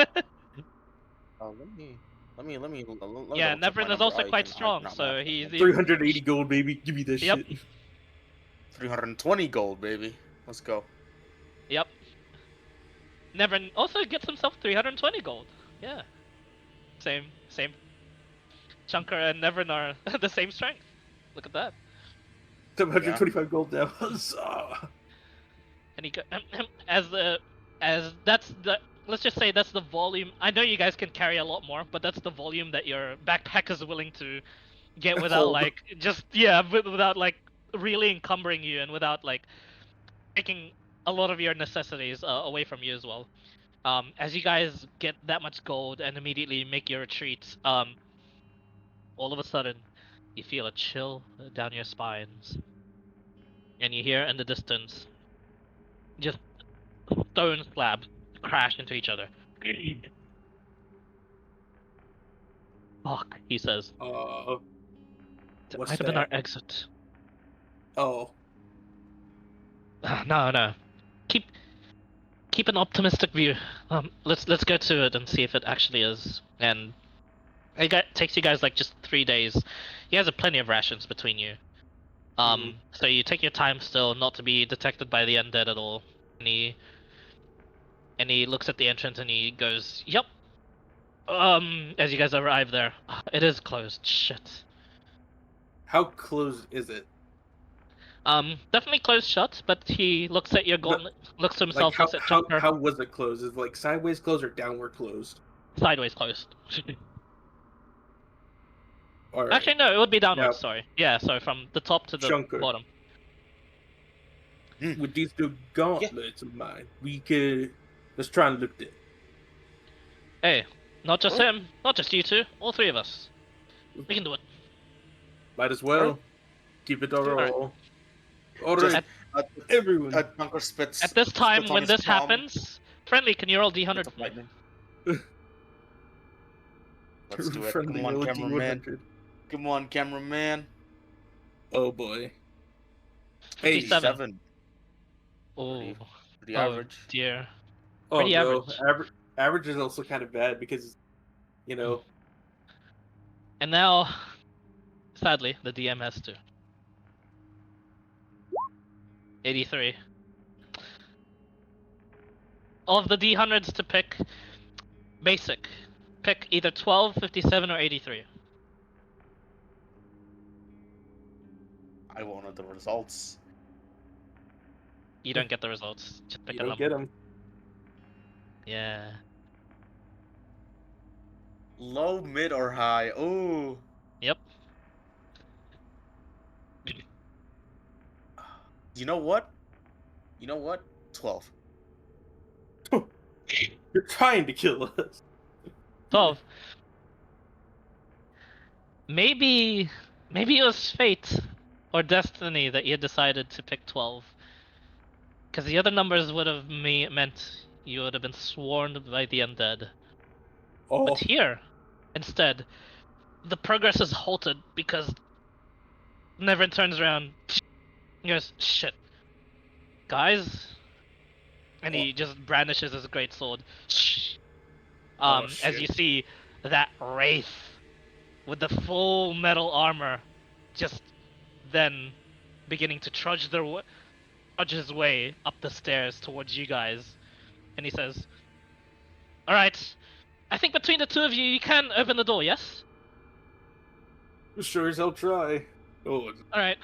[SPEAKER 3] me.
[SPEAKER 1] Yeah,
[SPEAKER 3] double check my
[SPEAKER 1] Nevrin is
[SPEAKER 3] number.
[SPEAKER 1] also
[SPEAKER 3] I
[SPEAKER 1] quite
[SPEAKER 3] can-
[SPEAKER 1] strong,
[SPEAKER 3] not
[SPEAKER 1] so
[SPEAKER 3] math.
[SPEAKER 1] he's
[SPEAKER 2] 380 gold, baby. Give me this
[SPEAKER 1] Yep.
[SPEAKER 2] shit.
[SPEAKER 3] 320 gold, baby. Let's go.
[SPEAKER 1] Yep. Nevrin also gets himself 320 gold. Yeah. Same. Chunker and Nevrin are the same strength. Look at that.
[SPEAKER 2] 725 gold now. Huzzah.
[SPEAKER 1] And he go as that's the let's just say that's the volume. I know you guys can carry a lot more, but that's the volume that your backpack is willing to get without
[SPEAKER 2] Hold.
[SPEAKER 1] like without like really encumbering you and without like taking a lot of your necessities away from you as well. As you guys get that much gold and immediately make your retreat, all of a sudden you feel a chill down your spines, and you hear in the distance just stone slabs crash into each other. Fuck, he says. That
[SPEAKER 2] What's
[SPEAKER 1] might have been our
[SPEAKER 2] that?
[SPEAKER 1] exit.
[SPEAKER 2] Oh.
[SPEAKER 1] No. Keep an optimistic view. Let's go to it and see if it actually is. And takes you guys like just 3 days. He has plenty of rations between you. So you take your time still, not to be detected by the undead at all. And he looks at the entrance and he goes, "Yep." As you guys arrive there, it is closed. Shit.
[SPEAKER 2] How close is it?
[SPEAKER 1] Definitely closed shut. But he looks at your gauntlet, looks to himself,
[SPEAKER 2] Like,
[SPEAKER 1] looks at Chunker.
[SPEAKER 2] how was it closed? Is it like sideways closed or downward closed?
[SPEAKER 1] Sideways closed.
[SPEAKER 2] All right.
[SPEAKER 1] Actually, no, it would be downwards.
[SPEAKER 2] Now-
[SPEAKER 1] Sorry. Yeah, sorry, from the top to the
[SPEAKER 2] Chunker.
[SPEAKER 1] bottom.
[SPEAKER 2] With these two gauntlets of mine, we could let's try and lift it.
[SPEAKER 1] Hey, not just
[SPEAKER 3] Oh.
[SPEAKER 1] him, not just you two, all three of us. We can do it.
[SPEAKER 2] Might as well
[SPEAKER 3] Alright.
[SPEAKER 2] give it our
[SPEAKER 1] Alright.
[SPEAKER 2] all. All
[SPEAKER 3] Just-
[SPEAKER 2] right,
[SPEAKER 3] Uh,
[SPEAKER 2] everyone.
[SPEAKER 3] Chunker spits.
[SPEAKER 1] At this time,
[SPEAKER 3] spits on
[SPEAKER 1] when
[SPEAKER 3] his
[SPEAKER 1] this
[SPEAKER 3] palm,
[SPEAKER 1] happens, friendly, can you roll D100
[SPEAKER 3] bits of
[SPEAKER 1] for me?
[SPEAKER 3] lightning. Let's do it.
[SPEAKER 2] From the
[SPEAKER 3] Come on,
[SPEAKER 2] OG
[SPEAKER 3] cameraman.
[SPEAKER 2] 100.
[SPEAKER 3] Come on, cameraman.
[SPEAKER 2] Oh boy. Hey,
[SPEAKER 1] 57.
[SPEAKER 3] 7.
[SPEAKER 1] Oh,
[SPEAKER 3] The
[SPEAKER 1] oh
[SPEAKER 3] average.
[SPEAKER 1] dear.
[SPEAKER 2] Oh
[SPEAKER 1] Pretty
[SPEAKER 2] no,
[SPEAKER 1] average.
[SPEAKER 2] average is also kind of bad because, you know,
[SPEAKER 1] And now, sadly, the DM has to. 83. Of the D100s to pick, basic. Pick either 12, 57, or 83.
[SPEAKER 3] I wanted the results.
[SPEAKER 1] You don't get the results. Just pick
[SPEAKER 2] you
[SPEAKER 1] a
[SPEAKER 2] don't
[SPEAKER 1] number.
[SPEAKER 2] get them.
[SPEAKER 1] Yeah.
[SPEAKER 3] Low, mid, or high? Ooh.
[SPEAKER 1] Yep.
[SPEAKER 3] You know what? 12.
[SPEAKER 2] You're trying to kill us.
[SPEAKER 1] 12. Maybe it was fate or destiny that you decided to pick 12. Because the other numbers would have meant you would have been swarmed by the undead.
[SPEAKER 2] Oh,
[SPEAKER 1] But here, instead, the progress is halted because Nevin turns around and goes, shit. Guys? And he just brandishes his great sword. Shh. As
[SPEAKER 2] shit.
[SPEAKER 1] you see that wraith with the full metal armor just then beginning to trudge his way up the stairs towards you guys. And he says, alright, I think between the two of you, you can open the door, yes?
[SPEAKER 2] sure as hell try. Oh,
[SPEAKER 1] Alright,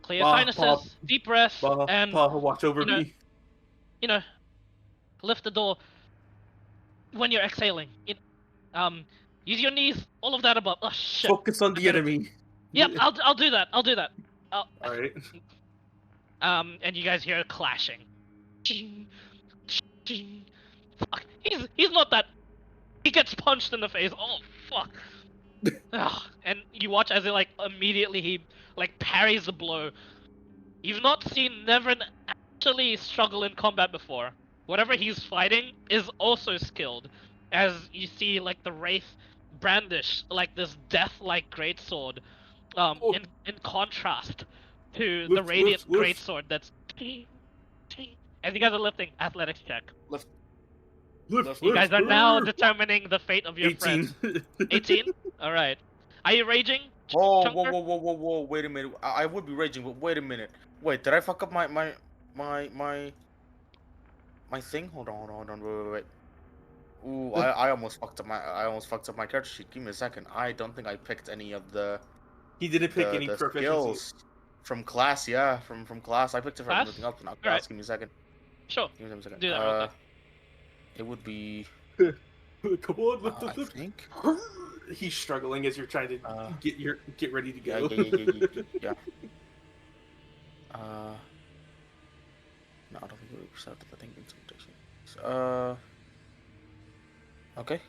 [SPEAKER 1] clear your
[SPEAKER 2] Bah,
[SPEAKER 1] sinuses,
[SPEAKER 2] bah,
[SPEAKER 1] deep breath,
[SPEAKER 2] Pa,
[SPEAKER 1] and,
[SPEAKER 2] Pa, watch over
[SPEAKER 1] you know,
[SPEAKER 2] me.
[SPEAKER 1] Lift the door when you're exhaling. Use your knees, all of that above. Oh shit.
[SPEAKER 2] Focus on the
[SPEAKER 1] I better-
[SPEAKER 2] enemy.
[SPEAKER 1] Yep, I'll do that. I'll do that.
[SPEAKER 2] All right.
[SPEAKER 1] And you guys hear clashing. Ching, ching. Fuck. He's not that. He gets punched in the face. Oh fuck. Ugh. And you watch as immediately he parries the blow. You've not seen Nevin actually struggle in combat before. Whatever he's fighting is also skilled, as you see the wraith brandish this death-like greatsword.
[SPEAKER 2] Oh.
[SPEAKER 1] In contrast to the
[SPEAKER 2] Lift,
[SPEAKER 1] radiant
[SPEAKER 2] lift, lift.
[SPEAKER 1] greatsword that's. As you guys are lifting, athletics check.
[SPEAKER 2] Lift,
[SPEAKER 1] You guys are now
[SPEAKER 2] lift.
[SPEAKER 1] determining the fate of your
[SPEAKER 2] 18.
[SPEAKER 1] friend. 18? Alright. Are you raging?
[SPEAKER 3] Whoa,
[SPEAKER 1] Chunker?
[SPEAKER 3] whoa, wait a minute. I would be raging, but wait a minute. Wait, did I fuck up my thing? Hold on, wait. Ooh, I almost fucked up my character sheet. Give me a second. I don't think I picked any of the
[SPEAKER 2] He didn't pick any
[SPEAKER 3] the
[SPEAKER 2] proficiency.
[SPEAKER 3] skills from class. Yeah, from class. I picked it from
[SPEAKER 1] Class?
[SPEAKER 3] everything else, but not
[SPEAKER 1] Alright.
[SPEAKER 3] class. Give me a second.
[SPEAKER 1] Sure.
[SPEAKER 3] Give me a second.
[SPEAKER 1] Do that real quick.
[SPEAKER 3] It would be.
[SPEAKER 2] Come on, lift,
[SPEAKER 3] I
[SPEAKER 2] lift, lift.
[SPEAKER 3] think.
[SPEAKER 2] He's struggling as you're trying to get ready to
[SPEAKER 3] Yeah,
[SPEAKER 2] go.
[SPEAKER 3] yeah. No, I don't think we're perceptive. I think intimidation. Okay.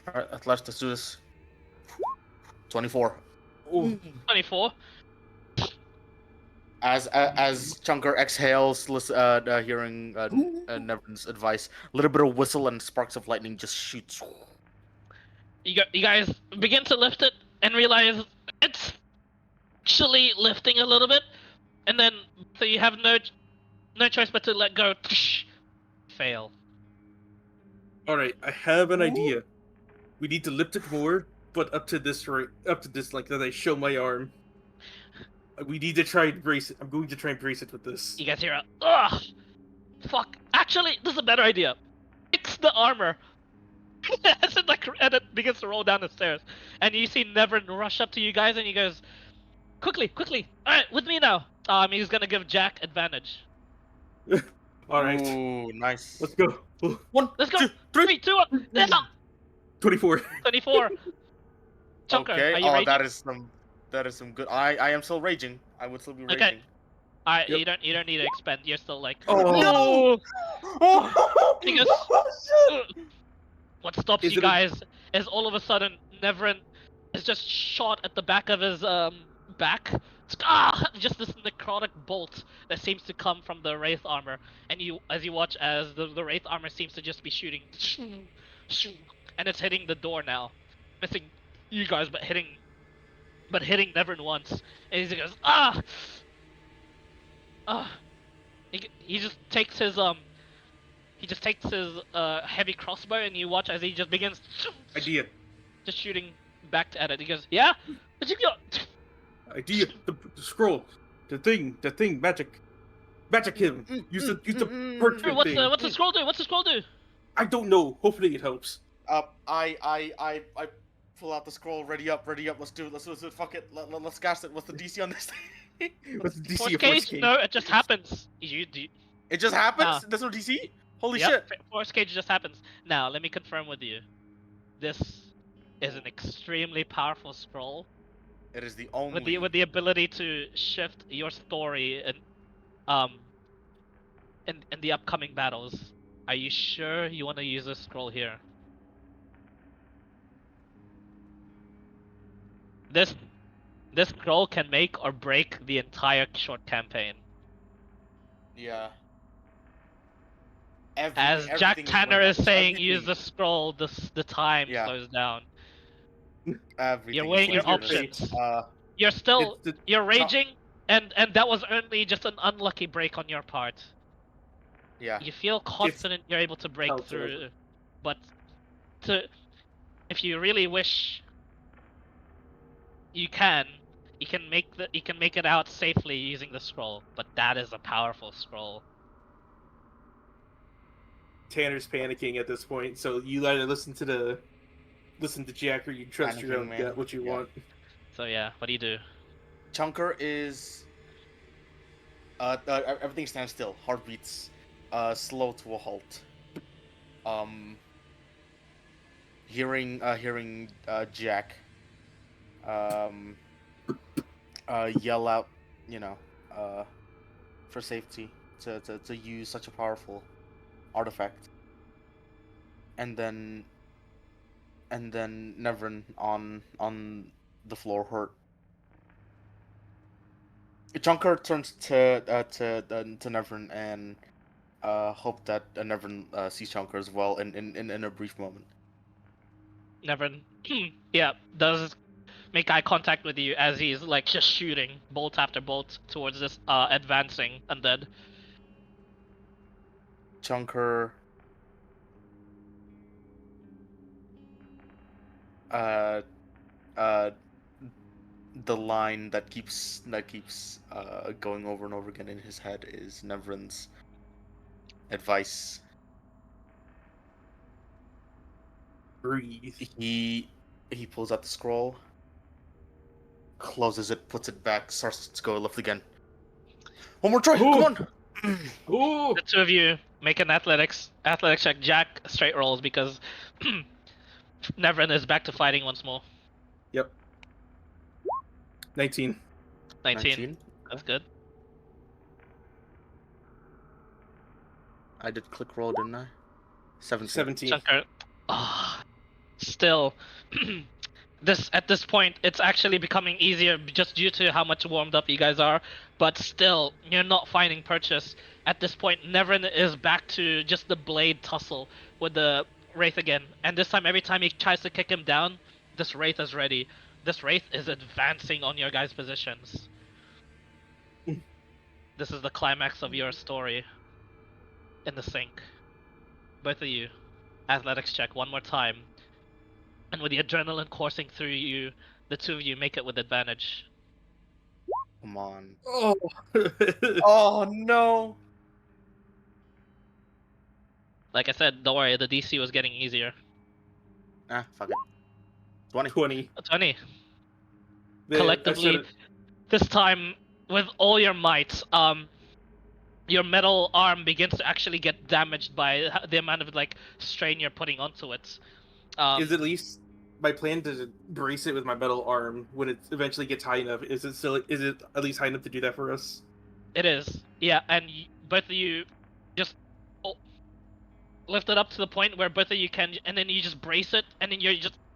[SPEAKER 3] Alright, at last, let's do this. 24.
[SPEAKER 2] Oh,
[SPEAKER 1] 24.
[SPEAKER 3] As Chunker exhales, hearing Nevin's advice, a little bit of whistle and sparks of lightning just shoots.
[SPEAKER 1] You guys begin to lift it and realize it's actually lifting a little bit, and then so you have no choice but to let go. Fail.
[SPEAKER 2] all right. I have an idea. We need to lift it more, but up to this that I show my arm. We need to try and brace it. I'm going to try and brace it with this.
[SPEAKER 1] You guys hear a ugh. Fuck. Actually, this is a better idea. Fix the armor. As it begins to roll down the stairs, and you see Nevin rush up to you guys, and he goes, "Quickly! All right, with me now." He's gonna give Jack advantage.
[SPEAKER 2] All right,
[SPEAKER 3] Ooh, nice.
[SPEAKER 2] let's go.
[SPEAKER 3] One,
[SPEAKER 1] Let's go.
[SPEAKER 3] 2, 3.
[SPEAKER 1] 3, 2, 1. Yeah.
[SPEAKER 2] 24.
[SPEAKER 1] 24. Chunker,
[SPEAKER 3] Okay.
[SPEAKER 1] are you
[SPEAKER 3] Oh,
[SPEAKER 1] raging?
[SPEAKER 3] that is some good. I am still raging. I would still be
[SPEAKER 1] Okay.
[SPEAKER 3] raging.
[SPEAKER 1] Alright,
[SPEAKER 2] Yep.
[SPEAKER 1] you don't need to expend. You're still like.
[SPEAKER 2] Oh,
[SPEAKER 3] Oh,
[SPEAKER 1] Bingus.
[SPEAKER 3] shit!
[SPEAKER 1] What stops
[SPEAKER 2] Is
[SPEAKER 1] you
[SPEAKER 2] it a-
[SPEAKER 1] guys is all of a sudden Neverin is just shot at the back of his back. Just this necrotic bolt that seems to come from the wraith armor, and you as you watch as the wraith armor seems to just be shooting, and it's hitting the door now, missing you guys, but hitting Neverin once, and he goes ah. He just takes his heavy crossbow, and you watch as he just begins
[SPEAKER 2] idea.
[SPEAKER 1] just shooting back at it. He goes, "Yeah, what you got?"
[SPEAKER 2] Idea. The scroll. The thing. Magic him. Use the perch
[SPEAKER 1] Dude,
[SPEAKER 2] thing.
[SPEAKER 1] what's the scroll do? What's the scroll do?
[SPEAKER 2] I don't know. Hopefully it helps.
[SPEAKER 3] I pull out the scroll. Ready up. Let's do it. Fuck it. Let's cast it. What's the DC on this thing?
[SPEAKER 2] What's the DC
[SPEAKER 1] Force
[SPEAKER 2] of
[SPEAKER 1] cage? No, it just happens.
[SPEAKER 3] It just happens.
[SPEAKER 1] Ah.
[SPEAKER 3] There's no DC. Holy
[SPEAKER 1] Yep,
[SPEAKER 3] shit!
[SPEAKER 1] Force cage just happens. Now, let me confirm with you. This is an extremely powerful scroll
[SPEAKER 3] It is the only.
[SPEAKER 1] with the ability to shift your story in the upcoming battles. Are you sure you want to use this scroll here? This scroll can make or break the entire short campaign.
[SPEAKER 3] Yeah.
[SPEAKER 1] As Jack
[SPEAKER 3] Everything
[SPEAKER 1] Tanner is saying, use
[SPEAKER 3] everything-
[SPEAKER 1] the scroll. The time
[SPEAKER 3] Yeah.
[SPEAKER 1] slows down.
[SPEAKER 3] Everything
[SPEAKER 1] You're
[SPEAKER 3] is
[SPEAKER 1] weighing your
[SPEAKER 3] like-
[SPEAKER 1] options.
[SPEAKER 3] Uh,
[SPEAKER 1] You're still
[SPEAKER 2] It's the-
[SPEAKER 1] you're raging, and that was only just an unlucky break on your part.
[SPEAKER 3] yeah.
[SPEAKER 1] You feel confident you're able to break
[SPEAKER 2] Counter.
[SPEAKER 1] through, but if you really wish, you can make it out safely using the scroll. But that is a powerful scroll.
[SPEAKER 2] Tanner's panicking at this point, so you either listen to Jack, or you trust your
[SPEAKER 3] Panicking,
[SPEAKER 2] own
[SPEAKER 3] man.
[SPEAKER 2] gut what you
[SPEAKER 3] Yeah.
[SPEAKER 2] want.
[SPEAKER 1] So yeah, what do you do?
[SPEAKER 3] Chunker is. Everything stands still. Heartbeats, slow to a halt. Hearing Jack, yell out, for safety to use such a powerful artifact, and then Neverin on the floor hurt. Chunker turns to Neverin and hope that Neverin sees Chunker as well in a brief moment.
[SPEAKER 1] Neverin, yeah, does make eye contact with you as he's like just shooting bolt after bolt towards this advancing undead.
[SPEAKER 3] Chunker the line that keeps going over and over again in his head is Neverin's advice.
[SPEAKER 2] Breathe.
[SPEAKER 3] He pulls out the scroll, closes it, puts it back, starts to go lift again. One more try, come on!
[SPEAKER 2] Ooh!
[SPEAKER 1] The two of you make an athletics check. Jack straight rolls because Neverin is back to fighting once more.
[SPEAKER 2] Yep. 19.
[SPEAKER 1] 19. That's good.
[SPEAKER 3] I did click roll, didn't I?
[SPEAKER 2] 17.
[SPEAKER 1] Chunker. Still, at this point, it's actually becoming easier just due to how much warmed up you guys are. But still, you're not finding purchase. At this point, Neverin is back to just the blade tussle with the Wraith again. And this time, every time he tries to kick him down, this Wraith is ready. This Wraith is advancing on your guys' positions. This is the climax of your story. In the sink. Both of you. Athletics check one more time. And with the adrenaline coursing through you, the two of you make it with advantage.
[SPEAKER 3] Come on.
[SPEAKER 2] Oh!
[SPEAKER 3] Oh no!
[SPEAKER 1] Like I said, don't worry, the DC was getting easier.
[SPEAKER 3] Ah, fuck it. 20.
[SPEAKER 2] 20.
[SPEAKER 1] 20.
[SPEAKER 2] There, I
[SPEAKER 1] Collectively,
[SPEAKER 2] said it.
[SPEAKER 1] this time, with all your might, your metal arm begins to actually get damaged by the amount of like strain you're putting onto it.
[SPEAKER 2] Is at least my plan to brace it with my metal arm when it eventually gets high enough. Is it at least high enough to do that for us?
[SPEAKER 1] It is. Yeah, and both of you just lift it up to the point where both of you can, and then you just brace it, and then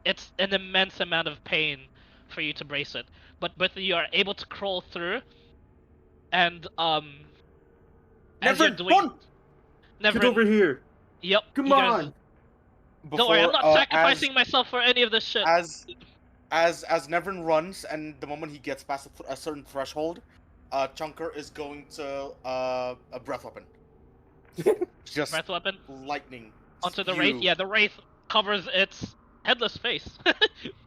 [SPEAKER 1] it's an immense amount of pain for you to brace it. But both of you are able to crawl through, and as
[SPEAKER 3] Never
[SPEAKER 1] you're doing,
[SPEAKER 3] run.
[SPEAKER 1] never.
[SPEAKER 2] Get over here!
[SPEAKER 1] Yep.
[SPEAKER 2] Come
[SPEAKER 1] you guys-
[SPEAKER 2] on!
[SPEAKER 1] Don't worry, I'm not sacrificing myself for any of this shit.
[SPEAKER 3] As Nevin runs, and the moment he gets past a certain threshold, Chunker is going to a breath weapon. Just
[SPEAKER 1] Breath weapon
[SPEAKER 3] lightning
[SPEAKER 1] onto the
[SPEAKER 3] spew.
[SPEAKER 1] wraith. Yeah, the wraith covers its headless face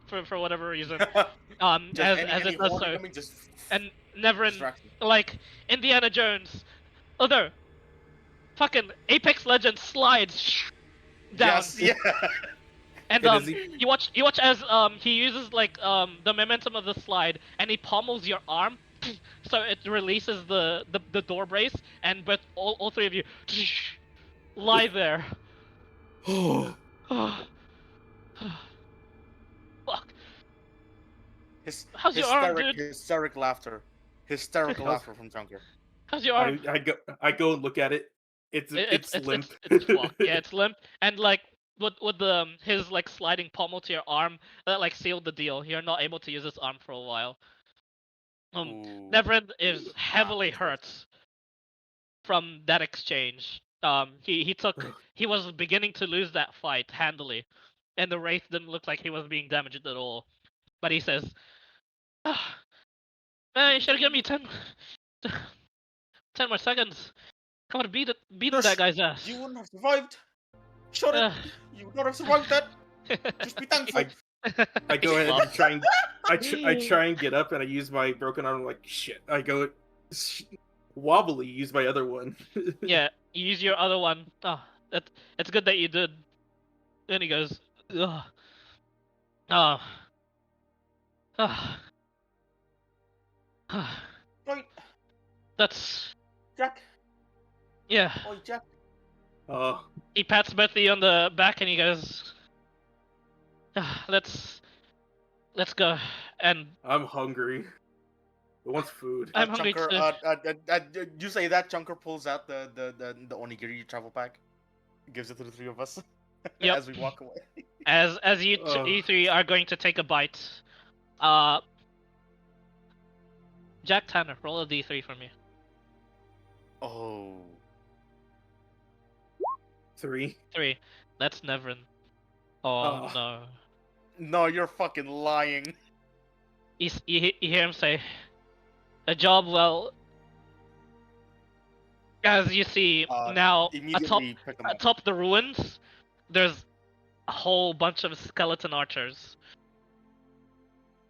[SPEAKER 1] for whatever reason.
[SPEAKER 3] Just
[SPEAKER 1] As
[SPEAKER 3] any
[SPEAKER 1] it does
[SPEAKER 3] horn
[SPEAKER 1] so,
[SPEAKER 3] coming, just
[SPEAKER 1] and Neverin,
[SPEAKER 3] distraction.
[SPEAKER 1] like Indiana Jones, other fucking Apex Legends slides down.
[SPEAKER 3] Yes, yeah.
[SPEAKER 1] And
[SPEAKER 2] Good, is he-
[SPEAKER 1] you watch as he uses like the momentum of the slide, and he pommels your arm, so it releases the door brace, and but all three of you lie there. Fuck. How's your arm, dude?
[SPEAKER 3] Hysteric laughter. Hysterical laughter from Chunker.
[SPEAKER 1] How's your arm?
[SPEAKER 2] I go and look at it. It's limp.
[SPEAKER 1] It's fucked. Yeah, it's limp, and like with the his like sliding pommel to your arm, that like sealed the deal. You're not able to use this arm for a while.
[SPEAKER 3] Ooh.
[SPEAKER 1] Neverin is heavily hurt from that exchange. He was beginning to lose that fight handily, and the wraith didn't look like he was being damaged at all. But he says, "Ah, man, you should have given me 10 more seconds. Come on, beat
[SPEAKER 3] Yes,
[SPEAKER 1] that guy's ass."
[SPEAKER 3] You wouldn't have survived. Shut
[SPEAKER 1] Uh,
[SPEAKER 3] it. You would not have survived that. Just be thankful.
[SPEAKER 2] I go ahead and try and I try and get up, and I use my broken arm. Like shit. I go wobbly. Use my other one.
[SPEAKER 1] Yeah, you use your other one. Oh, it's good that you did. Then he goes, ugh. Oh.
[SPEAKER 3] Right,
[SPEAKER 1] That's
[SPEAKER 3] Jack.
[SPEAKER 1] yeah.
[SPEAKER 3] Oi, Jack.
[SPEAKER 2] Oh,
[SPEAKER 1] He pats both of you on the back and he goes, let's go. And
[SPEAKER 2] I'm hungry. I want food.
[SPEAKER 1] I'm hungry
[SPEAKER 3] Chunker, you say that Chunker pulls out the onigiri travel pack, gives it to the three of us
[SPEAKER 1] Yep.
[SPEAKER 3] as we walk away.
[SPEAKER 1] as you you three are going to take a bite. Jack Tanner, roll a d3 for me.
[SPEAKER 3] Oh.
[SPEAKER 2] 3.
[SPEAKER 1] 3. That's Neverin. Oh
[SPEAKER 2] Oh.
[SPEAKER 1] no.
[SPEAKER 3] No, you're fucking lying.
[SPEAKER 1] You hear him say, "A job well." As you see now,
[SPEAKER 3] Immediately pick them up.
[SPEAKER 1] atop the ruins, there's a whole bunch of skeleton archers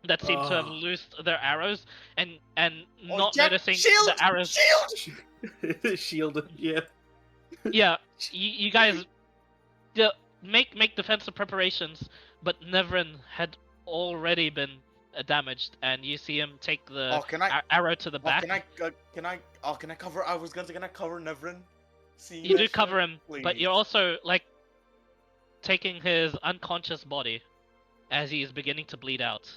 [SPEAKER 1] that seem to have
[SPEAKER 2] Oh.
[SPEAKER 1] loosed their arrows and not
[SPEAKER 3] Jack,
[SPEAKER 1] noticing
[SPEAKER 3] shield!
[SPEAKER 1] the arrows.
[SPEAKER 3] Shield!
[SPEAKER 2] Shielded. Yeah.
[SPEAKER 1] Yeah, you guys make defensive preparations, but Neverin had already been damaged, and you see him take the
[SPEAKER 3] Oh, can I?
[SPEAKER 1] arrow to the
[SPEAKER 3] Oh,
[SPEAKER 1] back.
[SPEAKER 3] can I cover? I was gonna cover Neverin. See,
[SPEAKER 1] You do cover him, but
[SPEAKER 3] please.
[SPEAKER 1] you're also like taking his unconscious body as he is beginning to bleed out.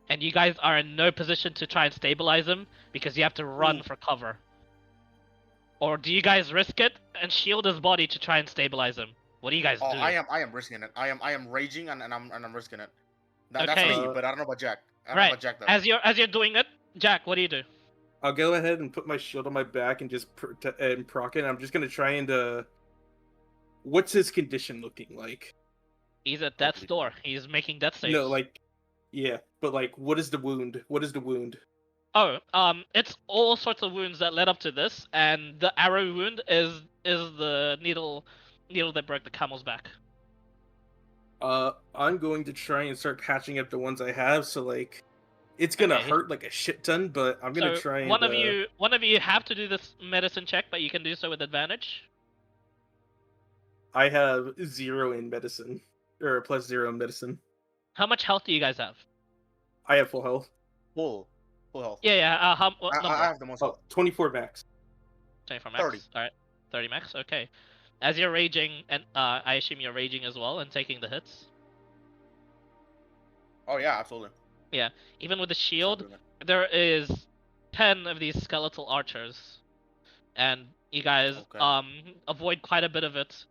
[SPEAKER 1] And you guys are in no position to try and stabilize him because you have to run
[SPEAKER 3] Ooh.
[SPEAKER 1] for cover. Or do you guys risk it and shield his body to try and stabilize him? What do you guys
[SPEAKER 3] Oh,
[SPEAKER 1] do?
[SPEAKER 3] I am risking it. I am raging and I'm risking it. That's
[SPEAKER 1] Okay.
[SPEAKER 3] me, but I don't know about Jack. I don't know
[SPEAKER 1] Right.
[SPEAKER 3] about Jack though.
[SPEAKER 1] As you're doing it, Jack, what do you do?
[SPEAKER 2] I'll go ahead and put my shield on my back and just proc it. I'm just gonna try and what's his condition looking like?
[SPEAKER 1] He's at death's door. He's making death saves.
[SPEAKER 2] No, like, yeah, but like, what is the wound? What is the wound?
[SPEAKER 1] Oh, it's all sorts of wounds that led up to this, and the arrow wound is the needle that broke the camel's back.
[SPEAKER 2] I'm going to try and start patching up the ones I have. So like, it's gonna
[SPEAKER 1] Okay.
[SPEAKER 2] hurt like a shit ton, but I'm gonna
[SPEAKER 1] So
[SPEAKER 2] try and
[SPEAKER 1] one of you have to do this medicine check, but you can do so with advantage.
[SPEAKER 2] I have 0 in medicine, or +0 in medicine.
[SPEAKER 1] How much health do you guys have?
[SPEAKER 2] I have full health.
[SPEAKER 3] Full health.
[SPEAKER 1] Yeah. What
[SPEAKER 3] I
[SPEAKER 1] number?
[SPEAKER 3] have the most
[SPEAKER 2] Oh,
[SPEAKER 3] health.
[SPEAKER 2] 24 max.
[SPEAKER 1] 24 max.
[SPEAKER 3] 30.
[SPEAKER 1] All right, 30 max. Okay. As you're raging, and I assume you're raging as well and taking the hits.
[SPEAKER 3] Oh yeah, absolutely.
[SPEAKER 1] Even with the shield,
[SPEAKER 3] Absolutely.
[SPEAKER 1] there is 10 of these skeletal archers, and you guys
[SPEAKER 3] Okay.
[SPEAKER 1] avoid quite a bit of it.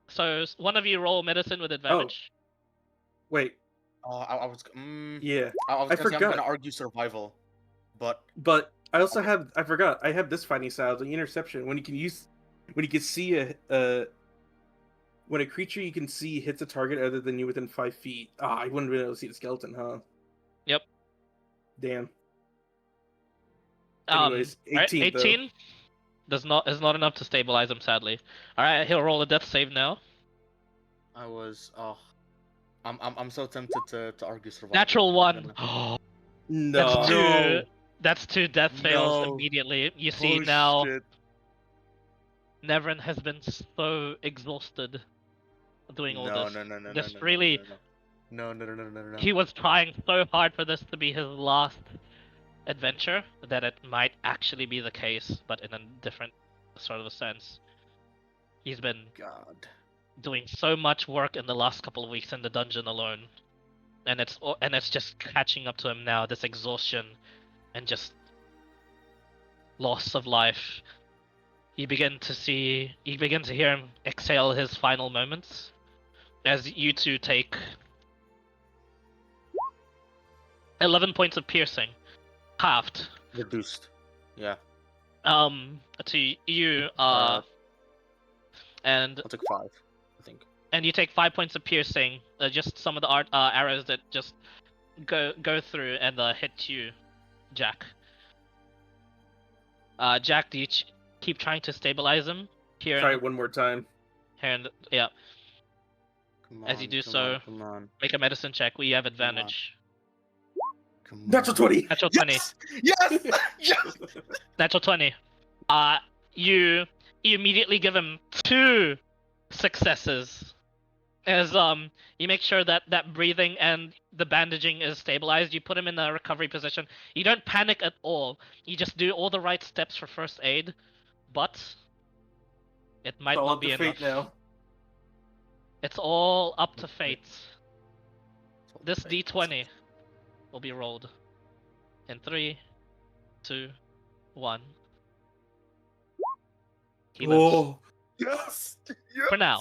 [SPEAKER 1] So one of you roll medicine with advantage.
[SPEAKER 2] Wait,
[SPEAKER 3] I was.
[SPEAKER 2] yeah,
[SPEAKER 3] I was
[SPEAKER 2] I
[SPEAKER 3] gonna say I'm gonna
[SPEAKER 2] forgot.
[SPEAKER 3] argue survival, but
[SPEAKER 2] But I also
[SPEAKER 3] okay.
[SPEAKER 2] have. I forgot. I have this fighting style, the interception. When you can see when a creature you can see hits a target other than you within 5 feet. Ah, I wouldn't be able to see the skeleton, huh?
[SPEAKER 1] Yep.
[SPEAKER 2] Damn.
[SPEAKER 1] Um,
[SPEAKER 2] Anyways,
[SPEAKER 1] alright,
[SPEAKER 2] 18 though.
[SPEAKER 1] 18 is not enough to stabilize him, sadly. Alright, he'll roll a death save now.
[SPEAKER 3] I was. Oh, I'm so tempted to argue survival.
[SPEAKER 1] Natural
[SPEAKER 3] I'm
[SPEAKER 1] one.
[SPEAKER 3] gonna-
[SPEAKER 1] That's
[SPEAKER 2] No.
[SPEAKER 1] two.
[SPEAKER 3] No.
[SPEAKER 1] That's two death fails
[SPEAKER 3] No.
[SPEAKER 1] immediately. You see
[SPEAKER 3] Oh
[SPEAKER 1] now,
[SPEAKER 3] shit.
[SPEAKER 1] Nevern has been so exhausted doing all
[SPEAKER 3] No,
[SPEAKER 1] this.
[SPEAKER 3] no, no, no, no,
[SPEAKER 1] This
[SPEAKER 3] no, no,
[SPEAKER 1] really,
[SPEAKER 3] no, no, no, no, no, no, no, no.
[SPEAKER 1] he was trying so hard for this to be his last adventure that it might actually be the case, but in a different sort of a sense. He's been
[SPEAKER 3] God.
[SPEAKER 1] doing so much work in the last couple of weeks in the dungeon alone, and it's just catching up to him now. This exhaustion and just loss of life. You begin to hear him exhale his final moments as you two take 11 points of piercing, halved.
[SPEAKER 3] Reduced. Yeah.
[SPEAKER 1] To you, and
[SPEAKER 3] I'll take 5. I think.
[SPEAKER 1] you take 5 points of piercing. Just some of the arrows that just go through and hit you, Jack. Jack, do you keep trying to stabilize him here?
[SPEAKER 2] Try it one more time.
[SPEAKER 1] Here and yeah.
[SPEAKER 3] Come
[SPEAKER 1] As you
[SPEAKER 3] on,
[SPEAKER 1] do
[SPEAKER 3] come
[SPEAKER 1] so,
[SPEAKER 3] on, come on,
[SPEAKER 1] make a medicine check. We have
[SPEAKER 3] on.
[SPEAKER 1] advantage.
[SPEAKER 3] come
[SPEAKER 2] Natural
[SPEAKER 3] on.
[SPEAKER 2] 20.
[SPEAKER 1] Natural 20.
[SPEAKER 3] Yes! Yes! Yes!
[SPEAKER 1] Natural 20. You immediately give him 2 successes. As you make sure that breathing and the bandaging is stabilized. You put him in a recovery position. You don't panic at all. You just do all the right steps for first aid, but it might
[SPEAKER 2] It's all
[SPEAKER 1] not
[SPEAKER 2] up
[SPEAKER 1] be
[SPEAKER 2] to
[SPEAKER 1] enough.
[SPEAKER 2] fate now.
[SPEAKER 1] It's all up to fate.
[SPEAKER 3] It's all
[SPEAKER 1] This
[SPEAKER 3] fake.
[SPEAKER 1] d20 will be rolled in 3, 2, 1. He lives.
[SPEAKER 2] Oh,
[SPEAKER 3] Yes! Yes!
[SPEAKER 1] For now.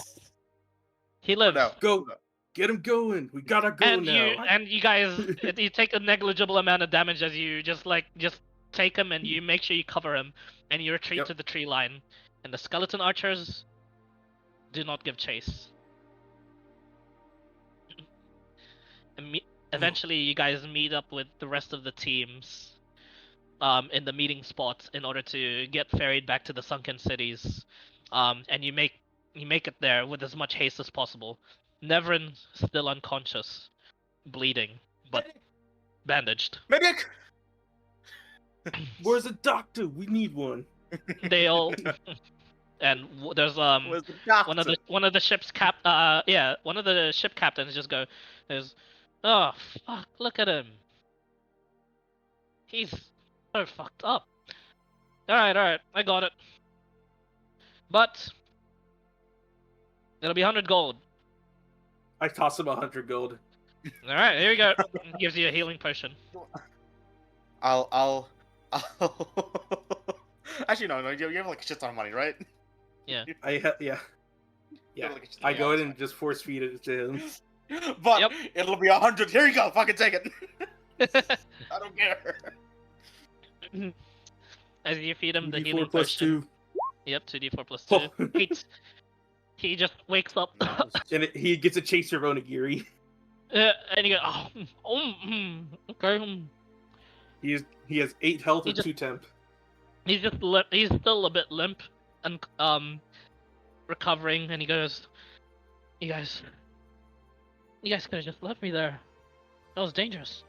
[SPEAKER 1] He
[SPEAKER 3] For
[SPEAKER 1] lives.
[SPEAKER 3] now.
[SPEAKER 2] go. Get him going. We gotta go
[SPEAKER 1] And
[SPEAKER 2] now.
[SPEAKER 1] you guys, you take a negligible amount of damage as you just take him and you make sure you cover him and you retreat
[SPEAKER 2] Yep.
[SPEAKER 1] to the tree line. And the skeleton archers do not give chase. Eventually, you guys meet up with the rest of the teams in the meeting spot in order to get ferried back to the sunken cities. And you make it there with as much haste as possible. Nevrin still unconscious, bleeding, but bandaged.
[SPEAKER 3] Medic!
[SPEAKER 2] Where's the doctor? We need one.
[SPEAKER 1] They all and there's
[SPEAKER 3] Where's the doctor?
[SPEAKER 1] one of the ship's one of the ship captains just there's oh fuck, look at him. He's so fucked up. Alright, I got it. But it'll be 100 gold.
[SPEAKER 2] I toss him 100 gold.
[SPEAKER 1] Alright, here you go. Gives you a healing potion.
[SPEAKER 3] I'll Actually, no, you have like a shit ton of money, right?
[SPEAKER 2] Yeah.
[SPEAKER 3] You
[SPEAKER 2] Yeah.
[SPEAKER 3] have, like, a shit ton
[SPEAKER 2] I
[SPEAKER 3] of
[SPEAKER 2] go in
[SPEAKER 3] money,
[SPEAKER 2] and just force feed it to him.
[SPEAKER 3] But
[SPEAKER 1] Yep.
[SPEAKER 3] it'll be 100. Here you go. Fucking take it. I don't care.
[SPEAKER 1] As you feed him the healing
[SPEAKER 2] 4 plus
[SPEAKER 1] potion.
[SPEAKER 2] 2.
[SPEAKER 1] Yep, 2d4 plus 2.
[SPEAKER 2] Oh.
[SPEAKER 1] He just wakes up.
[SPEAKER 2] And he gets a chaser onigiri.
[SPEAKER 1] And you go, okay.
[SPEAKER 2] He has 8 health
[SPEAKER 1] He
[SPEAKER 2] and
[SPEAKER 1] just-
[SPEAKER 2] 2 temp.
[SPEAKER 1] He's just he's still a bit limp and recovering, and he goes, you guys could have just left me there. That was dangerous.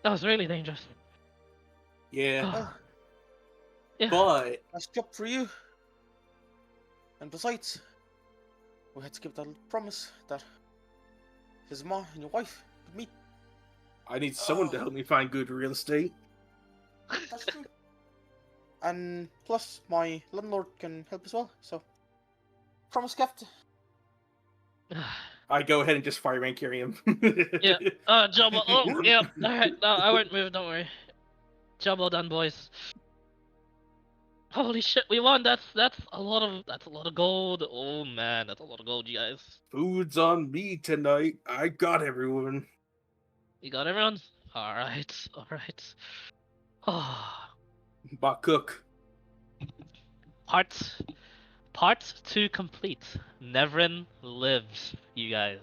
[SPEAKER 1] That was really dangerous.
[SPEAKER 2] Yeah.
[SPEAKER 1] Yeah.
[SPEAKER 2] But
[SPEAKER 3] Nice job for you. And besides, we had to keep that promise that his mom and your wife would meet.
[SPEAKER 2] I need someone to help me find good real estate.
[SPEAKER 3] That's true. And plus, my landlord can help as well. So, promise kept.
[SPEAKER 2] I go ahead and just fireman carry him.
[SPEAKER 1] Yeah. Job well. Oh, yeah. All right. No, I won't move. Don't worry. Job well done, boys. Holy shit, we won. That's a lot of gold. Oh man, that's a lot of gold, you guys.
[SPEAKER 2] Food's on me tonight. I got everyone.
[SPEAKER 1] You got everyone? All right. All right. Oh,
[SPEAKER 2] Bot cook.
[SPEAKER 1] part part 2 complete. Neverin lives, you guys.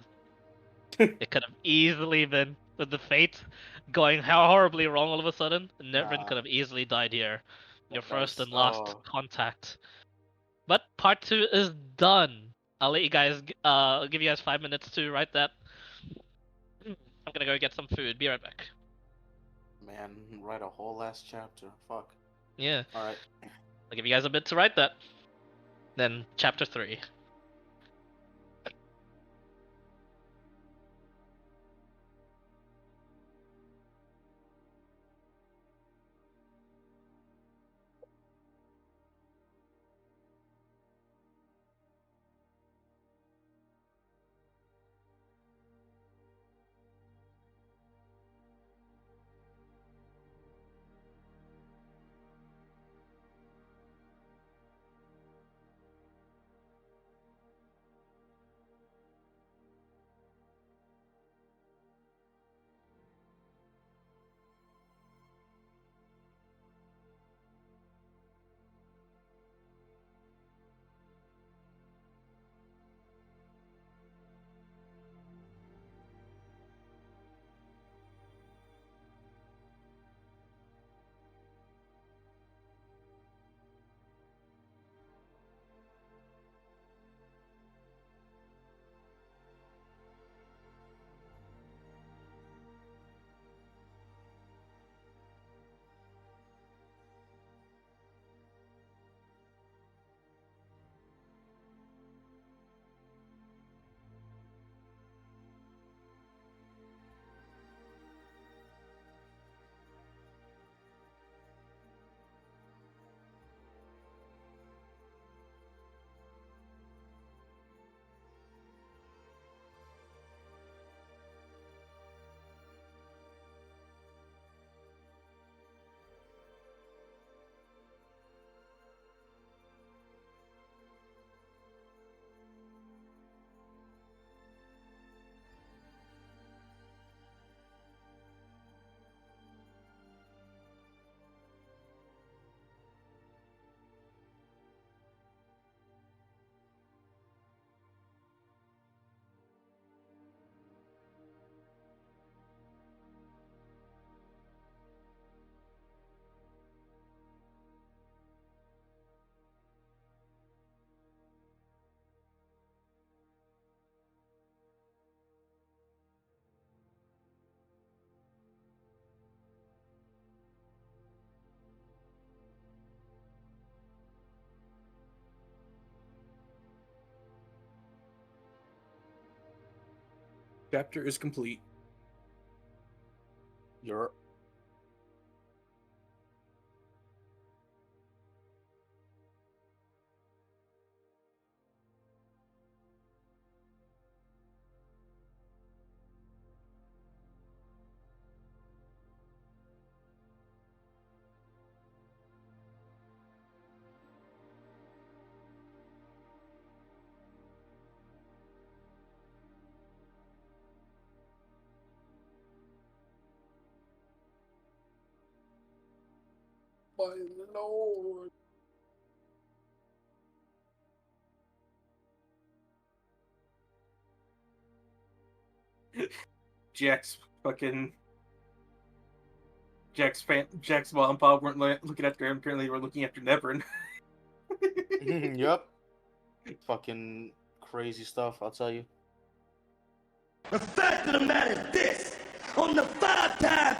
[SPEAKER 1] It could have easily been with the fate going how horribly wrong all of a sudden. Neverin could have easily died here. Your first and last contact. But part 2 is done. I'll let you guys give you guys 5 minutes to write that. I'm gonna go get some food. Be right back.
[SPEAKER 3] Man, write a whole last chapter. Fuck.
[SPEAKER 1] Yeah.
[SPEAKER 3] Alright.
[SPEAKER 1] I'll give you guys a bit to write that. Then chapter 3.
[SPEAKER 2] Chapter is complete.
[SPEAKER 3] You're
[SPEAKER 2] My lord. Jack's fucking Jack's mom and pop weren't looking after him. Apparently, they were looking after Neverin.
[SPEAKER 3] Yep. Fucking crazy stuff, I'll tell you.
[SPEAKER 4] The fact of the matter is this: on the five-time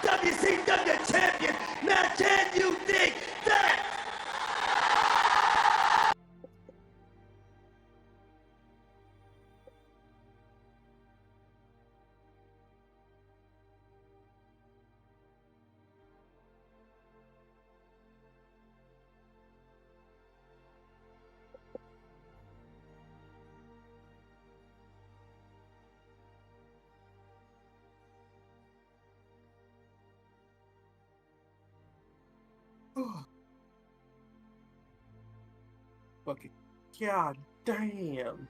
[SPEAKER 4] WCW champion, now can you dig that?
[SPEAKER 2] Fucking god damn.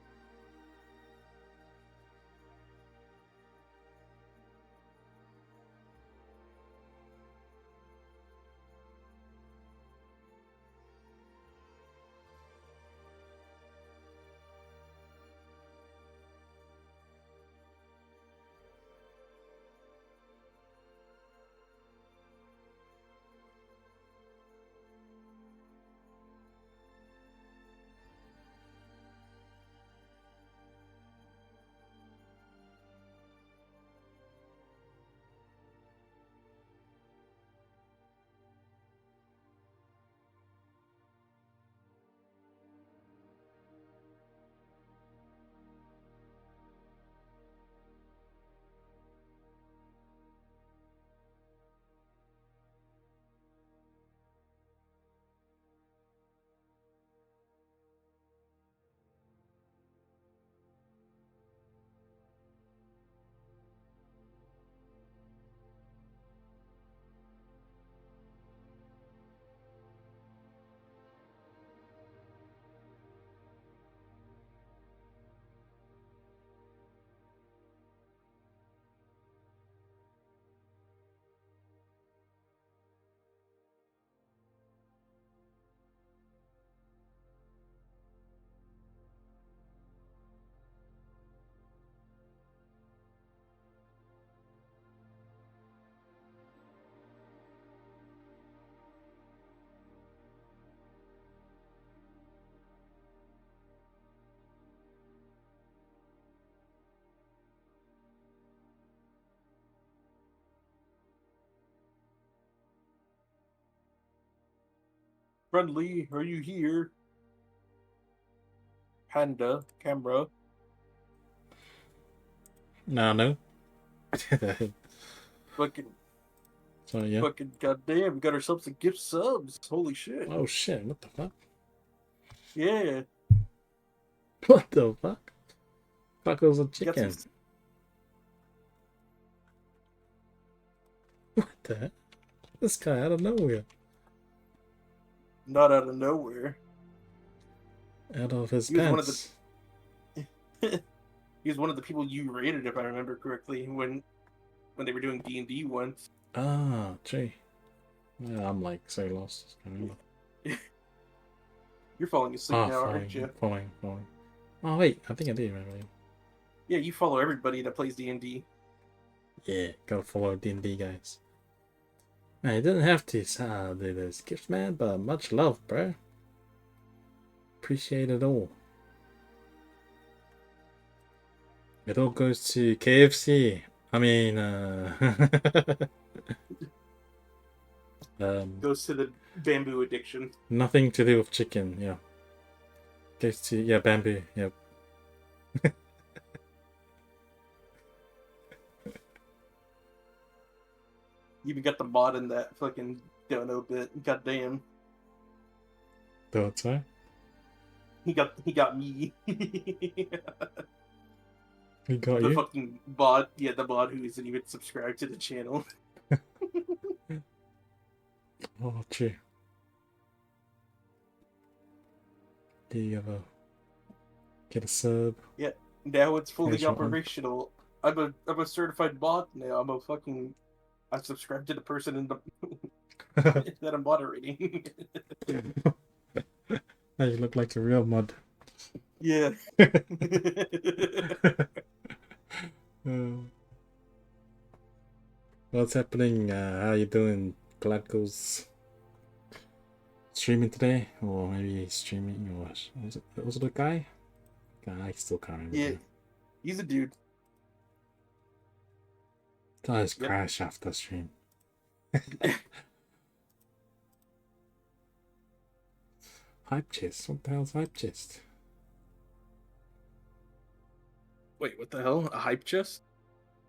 [SPEAKER 2] Friendly, are you here? Panda, camera.
[SPEAKER 5] No.
[SPEAKER 2] Fucking,
[SPEAKER 5] So yeah.
[SPEAKER 2] fucking goddamn, we got ourselves some gift subs. Holy shit.
[SPEAKER 5] Oh shit! What the fuck?
[SPEAKER 2] Yeah.
[SPEAKER 5] What the fuck? Fuck was a
[SPEAKER 2] Got
[SPEAKER 5] chicken.
[SPEAKER 2] some,
[SPEAKER 5] What the heck? This guy out of nowhere.
[SPEAKER 2] not out of nowhere.
[SPEAKER 5] Out of his
[SPEAKER 2] He was one of
[SPEAKER 5] pants.
[SPEAKER 2] He was one of the people you raided, if I remember correctly, when they were doing D&D once.
[SPEAKER 5] Ah, gee. Yeah, I'm like so lost. I can't remember.
[SPEAKER 2] You're falling asleep now,
[SPEAKER 5] Falling,
[SPEAKER 2] aren't you?
[SPEAKER 5] falling. Oh wait, I think I do remember.
[SPEAKER 2] Yeah, you follow everybody that plays D&D.
[SPEAKER 5] Yeah, gotta follow D&D guys. Man, you didn't have to do this gift, man, but much love, bro. Appreciate it all. It all goes to KFC. I mean,
[SPEAKER 2] Goes to the bamboo addiction.
[SPEAKER 5] nothing to do with chicken. Yeah, goes to bamboo. Yep.
[SPEAKER 2] You even got the mod in that fucking dono bit. Goddamn.
[SPEAKER 5] Thought so.
[SPEAKER 2] He got me.
[SPEAKER 5] He got
[SPEAKER 2] The
[SPEAKER 5] you.
[SPEAKER 2] fucking bot, yeah, the bot who isn't even subscribed to the channel.
[SPEAKER 5] Oh, true. Do you ever get a sub?
[SPEAKER 2] Now it's fully
[SPEAKER 5] Here's your one.
[SPEAKER 2] operational. I'm a certified bot now. I've subscribed to the person in the that I'm moderating.
[SPEAKER 5] Now you look like a real mod.
[SPEAKER 2] Yeah.
[SPEAKER 5] What's happening? How you doing, Gladgos? Streaming today? Or maybe streaming? Or was it a guy? I still can't remember.
[SPEAKER 2] Yeah. He's a dude.
[SPEAKER 5] I just
[SPEAKER 2] Yep.
[SPEAKER 5] crash after stream. Hype chest? What the hell's hype chest?
[SPEAKER 2] Wait, what the hell? A hype chest?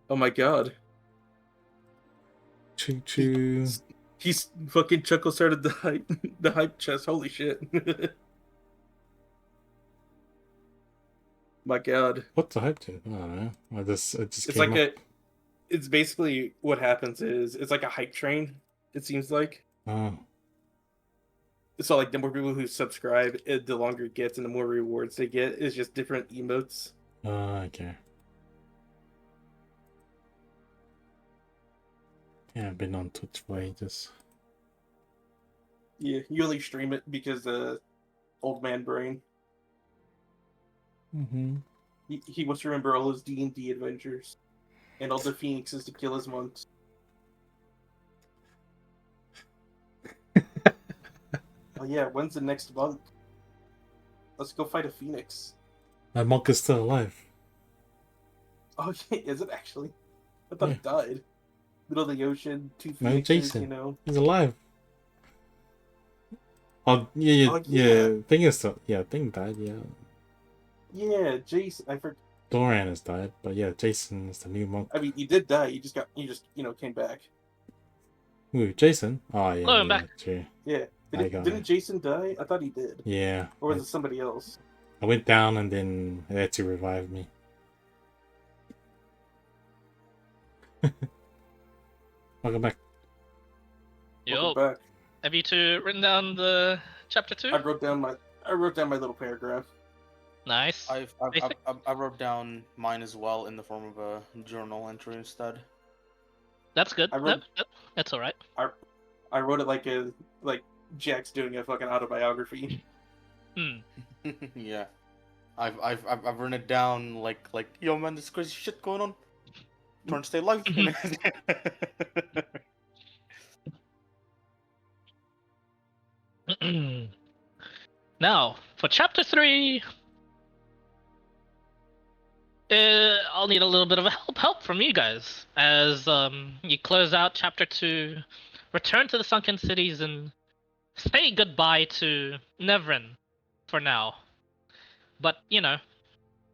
[SPEAKER 2] Oh my god.
[SPEAKER 5] Choo choo.
[SPEAKER 2] He's fucking Chuckle started the hype chest. Holy shit. My god.
[SPEAKER 5] What's a hype chest? I don't know. It just
[SPEAKER 2] It's
[SPEAKER 5] came
[SPEAKER 2] like
[SPEAKER 5] up.
[SPEAKER 2] it's basically what happens is it's like a hype train, it seems like.
[SPEAKER 5] Oh.
[SPEAKER 2] So like the more people who subscribe, the longer it gets, and the more rewards they get. It's just different emotes.
[SPEAKER 5] Okay. Yeah, I've been on Twitch for ages.
[SPEAKER 2] Yeah, you only stream it because old man brain.
[SPEAKER 5] Mm-hmm.
[SPEAKER 2] He wants to remember all his D&D adventures and all the phoenixes to kill his monks. Oh yeah, when's the next monk? Let's go fight a phoenix.
[SPEAKER 5] My monk is still alive.
[SPEAKER 2] Oh yeah, is it actually? I thought he died. Middle of the ocean, two
[SPEAKER 5] No,
[SPEAKER 2] phoenixes,
[SPEAKER 5] Jason.
[SPEAKER 2] you know.
[SPEAKER 5] He's alive. Oh yeah,
[SPEAKER 2] Oh, yeah.
[SPEAKER 5] Thing is still, Thing died. Yeah.
[SPEAKER 2] Yeah, Jason. I forgot.
[SPEAKER 5] Doran has died, but yeah, Jason is the new monk.
[SPEAKER 2] I mean, he did die. He just came back.
[SPEAKER 5] Ooh, Jason. Oh yeah,
[SPEAKER 1] Hello, I'm back.
[SPEAKER 5] True.
[SPEAKER 2] Yeah.
[SPEAKER 5] I got
[SPEAKER 2] Didn't
[SPEAKER 5] it.
[SPEAKER 2] Jason die? I thought he did.
[SPEAKER 5] Yeah.
[SPEAKER 2] Or was it somebody else?
[SPEAKER 5] I went down and then they had to revive me. Welcome back.
[SPEAKER 1] Yo,
[SPEAKER 2] Welcome back.
[SPEAKER 1] have you two written down the chapter 2?
[SPEAKER 2] I wrote down my little paragraph.
[SPEAKER 1] Nice.
[SPEAKER 3] I
[SPEAKER 1] Basic?
[SPEAKER 3] wrote down mine as well in the form of a journal entry instead.
[SPEAKER 1] That's good.
[SPEAKER 2] I wrote-
[SPEAKER 1] That's alright.
[SPEAKER 2] I wrote it like Jack's doing a fucking autobiography.
[SPEAKER 3] Yeah, I've written it down like yo man, this crazy shit going on. Trying to stay alive.
[SPEAKER 1] Now, for chapter 3, I'll need a little bit of help from you guys as you close out chapter 2, return to the sunken cities, and say goodbye to Nevrin for now. But you know,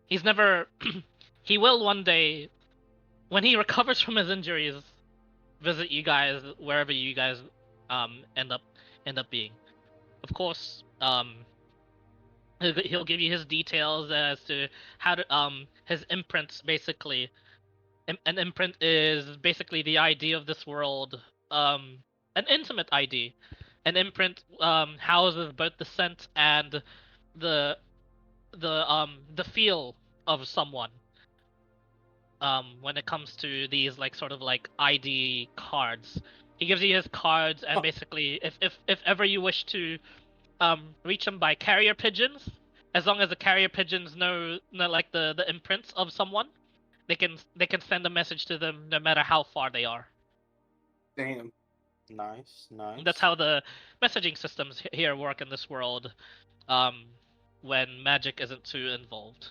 [SPEAKER 1] he's never. He will one day, when he recovers from his injuries, visit you guys wherever you guys end up being. Of course, he'll give you his details as to how to his imprints basically. An imprint is basically the ID of this world, an intimate ID. An imprint houses both the scent and the feel of someone. When it comes to these like sort of like ID cards, he gives you his cards, and basically, if ever you wish to reach them by carrier pigeons, as long as the carrier pigeons know like the imprints of someone, they can send a message to them no matter how far they are.
[SPEAKER 2] Damn.
[SPEAKER 3] Nice.
[SPEAKER 1] That's how the messaging systems here work in this world, when magic isn't too involved,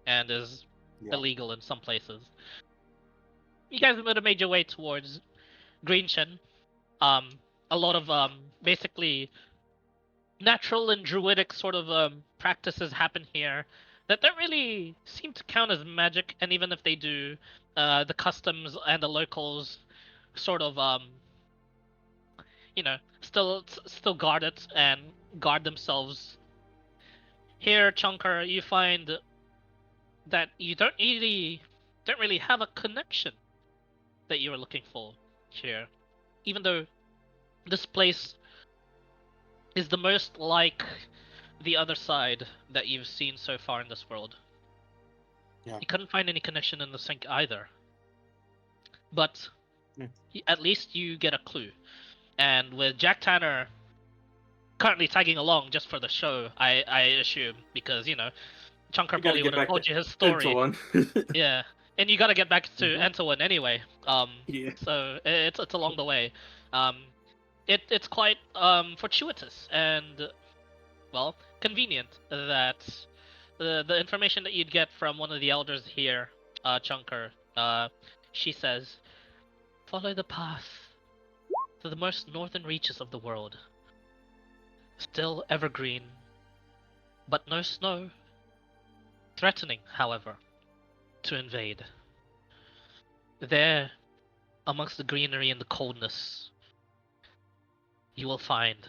[SPEAKER 1] and is illegal in some places. You guys have made your way towards Greenshin. A lot of basically natural and druidic sort of practices happen here that don't really seem to count as magic, and even if they do, the customs and the locals sort of still guard it and guard themselves. Here, Chunker, you find that you don't really have a connection that you were looking for here, even though this place is the most like the other side that you've seen so far in this world.
[SPEAKER 3] Yeah.
[SPEAKER 1] You couldn't find any connection in the sink either, but at least you get a clue. And with Jack Tanner currently tagging along just for the show, I assume, because, you know, Chunker probably would have told you his story. Yeah, and you gotta get back to Entowin anyway.
[SPEAKER 2] Yeah.
[SPEAKER 1] So it's along the way. It's quite fortuitous and, well, convenient that the information that you'd get from one of the elders here, Chunker, she says, follow the path to the most northern reaches of the world. Still evergreen, but no snow. Threatening, however, to invade. There, amongst the greenery and the coldness, you will find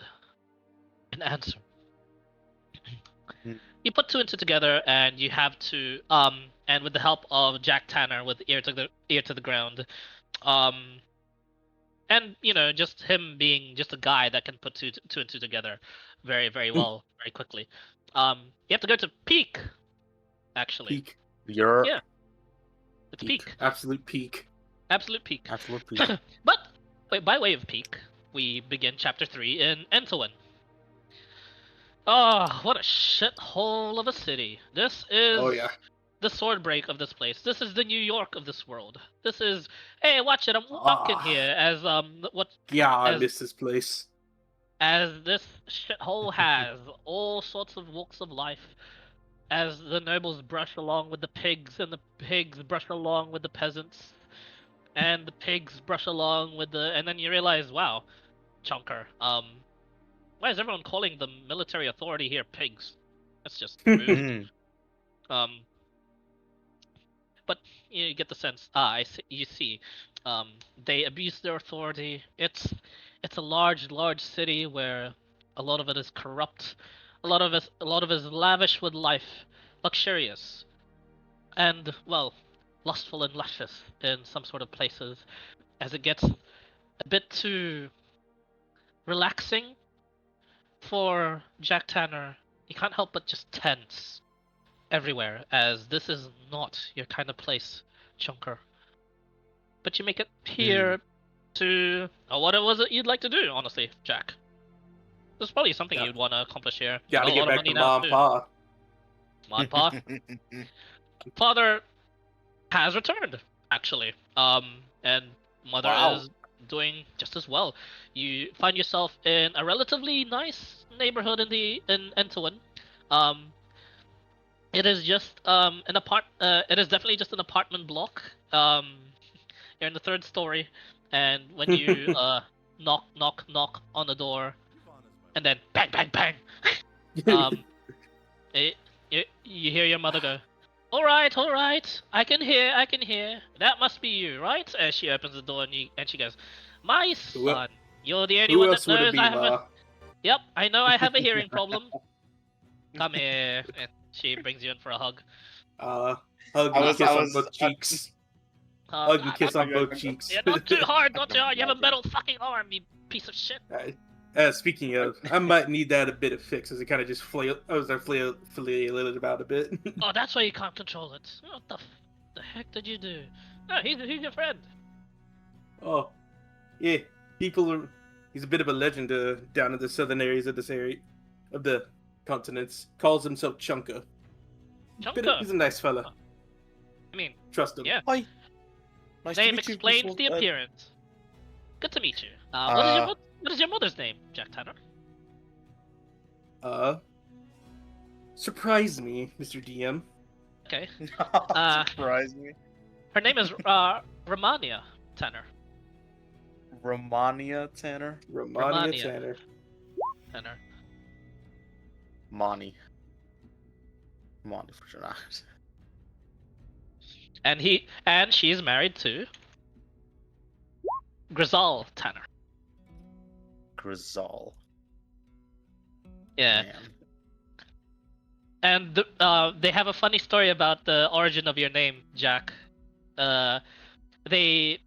[SPEAKER 1] an answer. You put two and two together, and you have to, and with the help of Jack Tanner, with ear to the ground, And just him being just a guy that can put two and two together very, very well, very quickly. You have to go to peak, actually.
[SPEAKER 2] Peak.
[SPEAKER 3] You're
[SPEAKER 1] Yeah. It's
[SPEAKER 3] Peak.
[SPEAKER 1] peak.
[SPEAKER 2] Absolute peak.
[SPEAKER 1] Absolute peak.
[SPEAKER 3] absolute peak.
[SPEAKER 1] But by way of peak, we begin chapter 3 in Entwin. Oh, what a shithole of a city. This is
[SPEAKER 2] Oh yeah.
[SPEAKER 1] the sword break of this place. This is the New York of this world. This is, hey, watch it, I'm walking here as
[SPEAKER 2] Yeah, I
[SPEAKER 1] as-
[SPEAKER 2] miss this place.
[SPEAKER 1] as this shithole has all sorts of walks of life. As the nobles brush along with the pigs, and the pigs brush along with the peasants, and the pigs brush along with and then you realize, wow, Chunker, why is everyone calling the military authority here pigs? That's just rude.
[SPEAKER 3] Mm.
[SPEAKER 1] But you get the sense. You see, they abuse their authority. It's a large city where a lot of it is corrupt. A lot of it is lavish with life, luxurious, and well, lustful and luscious in some sort of places. As it gets a bit too relaxing for Jack Tanner, he can't help but just tense everywhere, as this is not your kind of place, Chunker. But you make it here to... what was it you'd like to do, honestly, Jack? There's probably something
[SPEAKER 2] Yeah.
[SPEAKER 1] you'd want to accomplish here.
[SPEAKER 2] Gotta
[SPEAKER 1] A
[SPEAKER 2] get
[SPEAKER 1] lot of
[SPEAKER 2] back to
[SPEAKER 1] money now,
[SPEAKER 2] Mom
[SPEAKER 1] too.
[SPEAKER 2] Pa.
[SPEAKER 1] Mom, Pa. Father has returned, actually. And Mother
[SPEAKER 3] Wow.
[SPEAKER 1] is doing just as well. You find yourself in a relatively nice neighborhood in Entwin. It is just it is definitely just an apartment block. You're in the 3rd story, and when you knock on the door, and then bang bang bang, you hear your mother go, all right, I can hear. That must be you, right? As she opens the door and she goes, my son, you're the only
[SPEAKER 2] Who
[SPEAKER 1] one
[SPEAKER 2] else
[SPEAKER 1] that
[SPEAKER 2] would
[SPEAKER 1] knows
[SPEAKER 2] it be,
[SPEAKER 1] I have a...
[SPEAKER 2] Ma?
[SPEAKER 1] Yep, I know I have a hearing problem. Come here. And she brings you in for a hug.
[SPEAKER 2] Hug
[SPEAKER 3] I
[SPEAKER 2] and
[SPEAKER 3] was-
[SPEAKER 2] kiss
[SPEAKER 3] I
[SPEAKER 2] on
[SPEAKER 3] was-
[SPEAKER 2] both cheeks.
[SPEAKER 1] Hug
[SPEAKER 2] Hug and kiss on both
[SPEAKER 3] Yeah,
[SPEAKER 2] cheeks.
[SPEAKER 1] Yeah, not too hard, not too hard. You have a metal fucking arm, you piece of shit.
[SPEAKER 2] Speaking of, I might need that a bit of fix as it kind of just flailed it about a bit.
[SPEAKER 1] Oh, that's why you can't control it. What the heck did you do? No, he's your friend.
[SPEAKER 2] Oh, yeah. He's a bit of a legend down in the southern areas of the continents. Calls himself Chunka.
[SPEAKER 1] Chunka.
[SPEAKER 2] He's a nice fella.
[SPEAKER 1] I mean,
[SPEAKER 2] Trust him.
[SPEAKER 1] yeah.
[SPEAKER 3] Hi. Nice to
[SPEAKER 1] name
[SPEAKER 3] meet you,
[SPEAKER 1] explains
[SPEAKER 3] Crystal.
[SPEAKER 1] the appearance. Good to meet you. What is your mother's name, Jack Tanner?
[SPEAKER 2] Surprise me, Mr. DM.
[SPEAKER 1] Okay.
[SPEAKER 3] Surprise me.
[SPEAKER 1] Her name is Romania Tanner.
[SPEAKER 3] Romania Tanner.
[SPEAKER 2] Romania Tanner.
[SPEAKER 1] Tanner.
[SPEAKER 3] Monty for sure.
[SPEAKER 1] And she's married to Grizel Tanner.
[SPEAKER 3] Grizel.
[SPEAKER 1] Yeah.
[SPEAKER 3] Man.
[SPEAKER 1] And they have a funny story about the origin of your name, Jack. They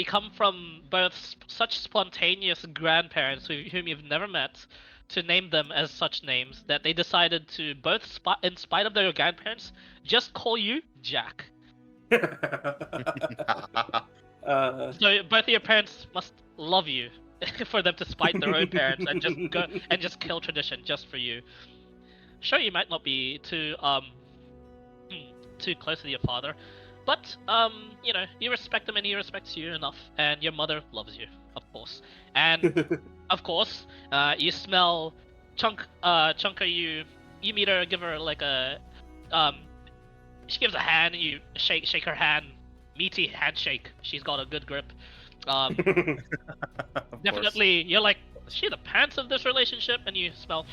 [SPEAKER 1] come from both such spontaneous grandparents whom you've never met, to name them as such names, that they decided to both, in spite of their grandparents, just call you Jack. So both of your parents must love you for them to spite their own parents and just go and just kill tradition just for you. Sure, you might not be too close to your father, but you respect him and he respects you enough, and your mother loves you, of course. And of course, you smell Chunka. You meet her, give her like a she gives a hand, and you shake her hand, meaty handshake. She's got a good grip.
[SPEAKER 3] Of
[SPEAKER 1] Definitely, you're like, is she the pants of this relationship? And you smell,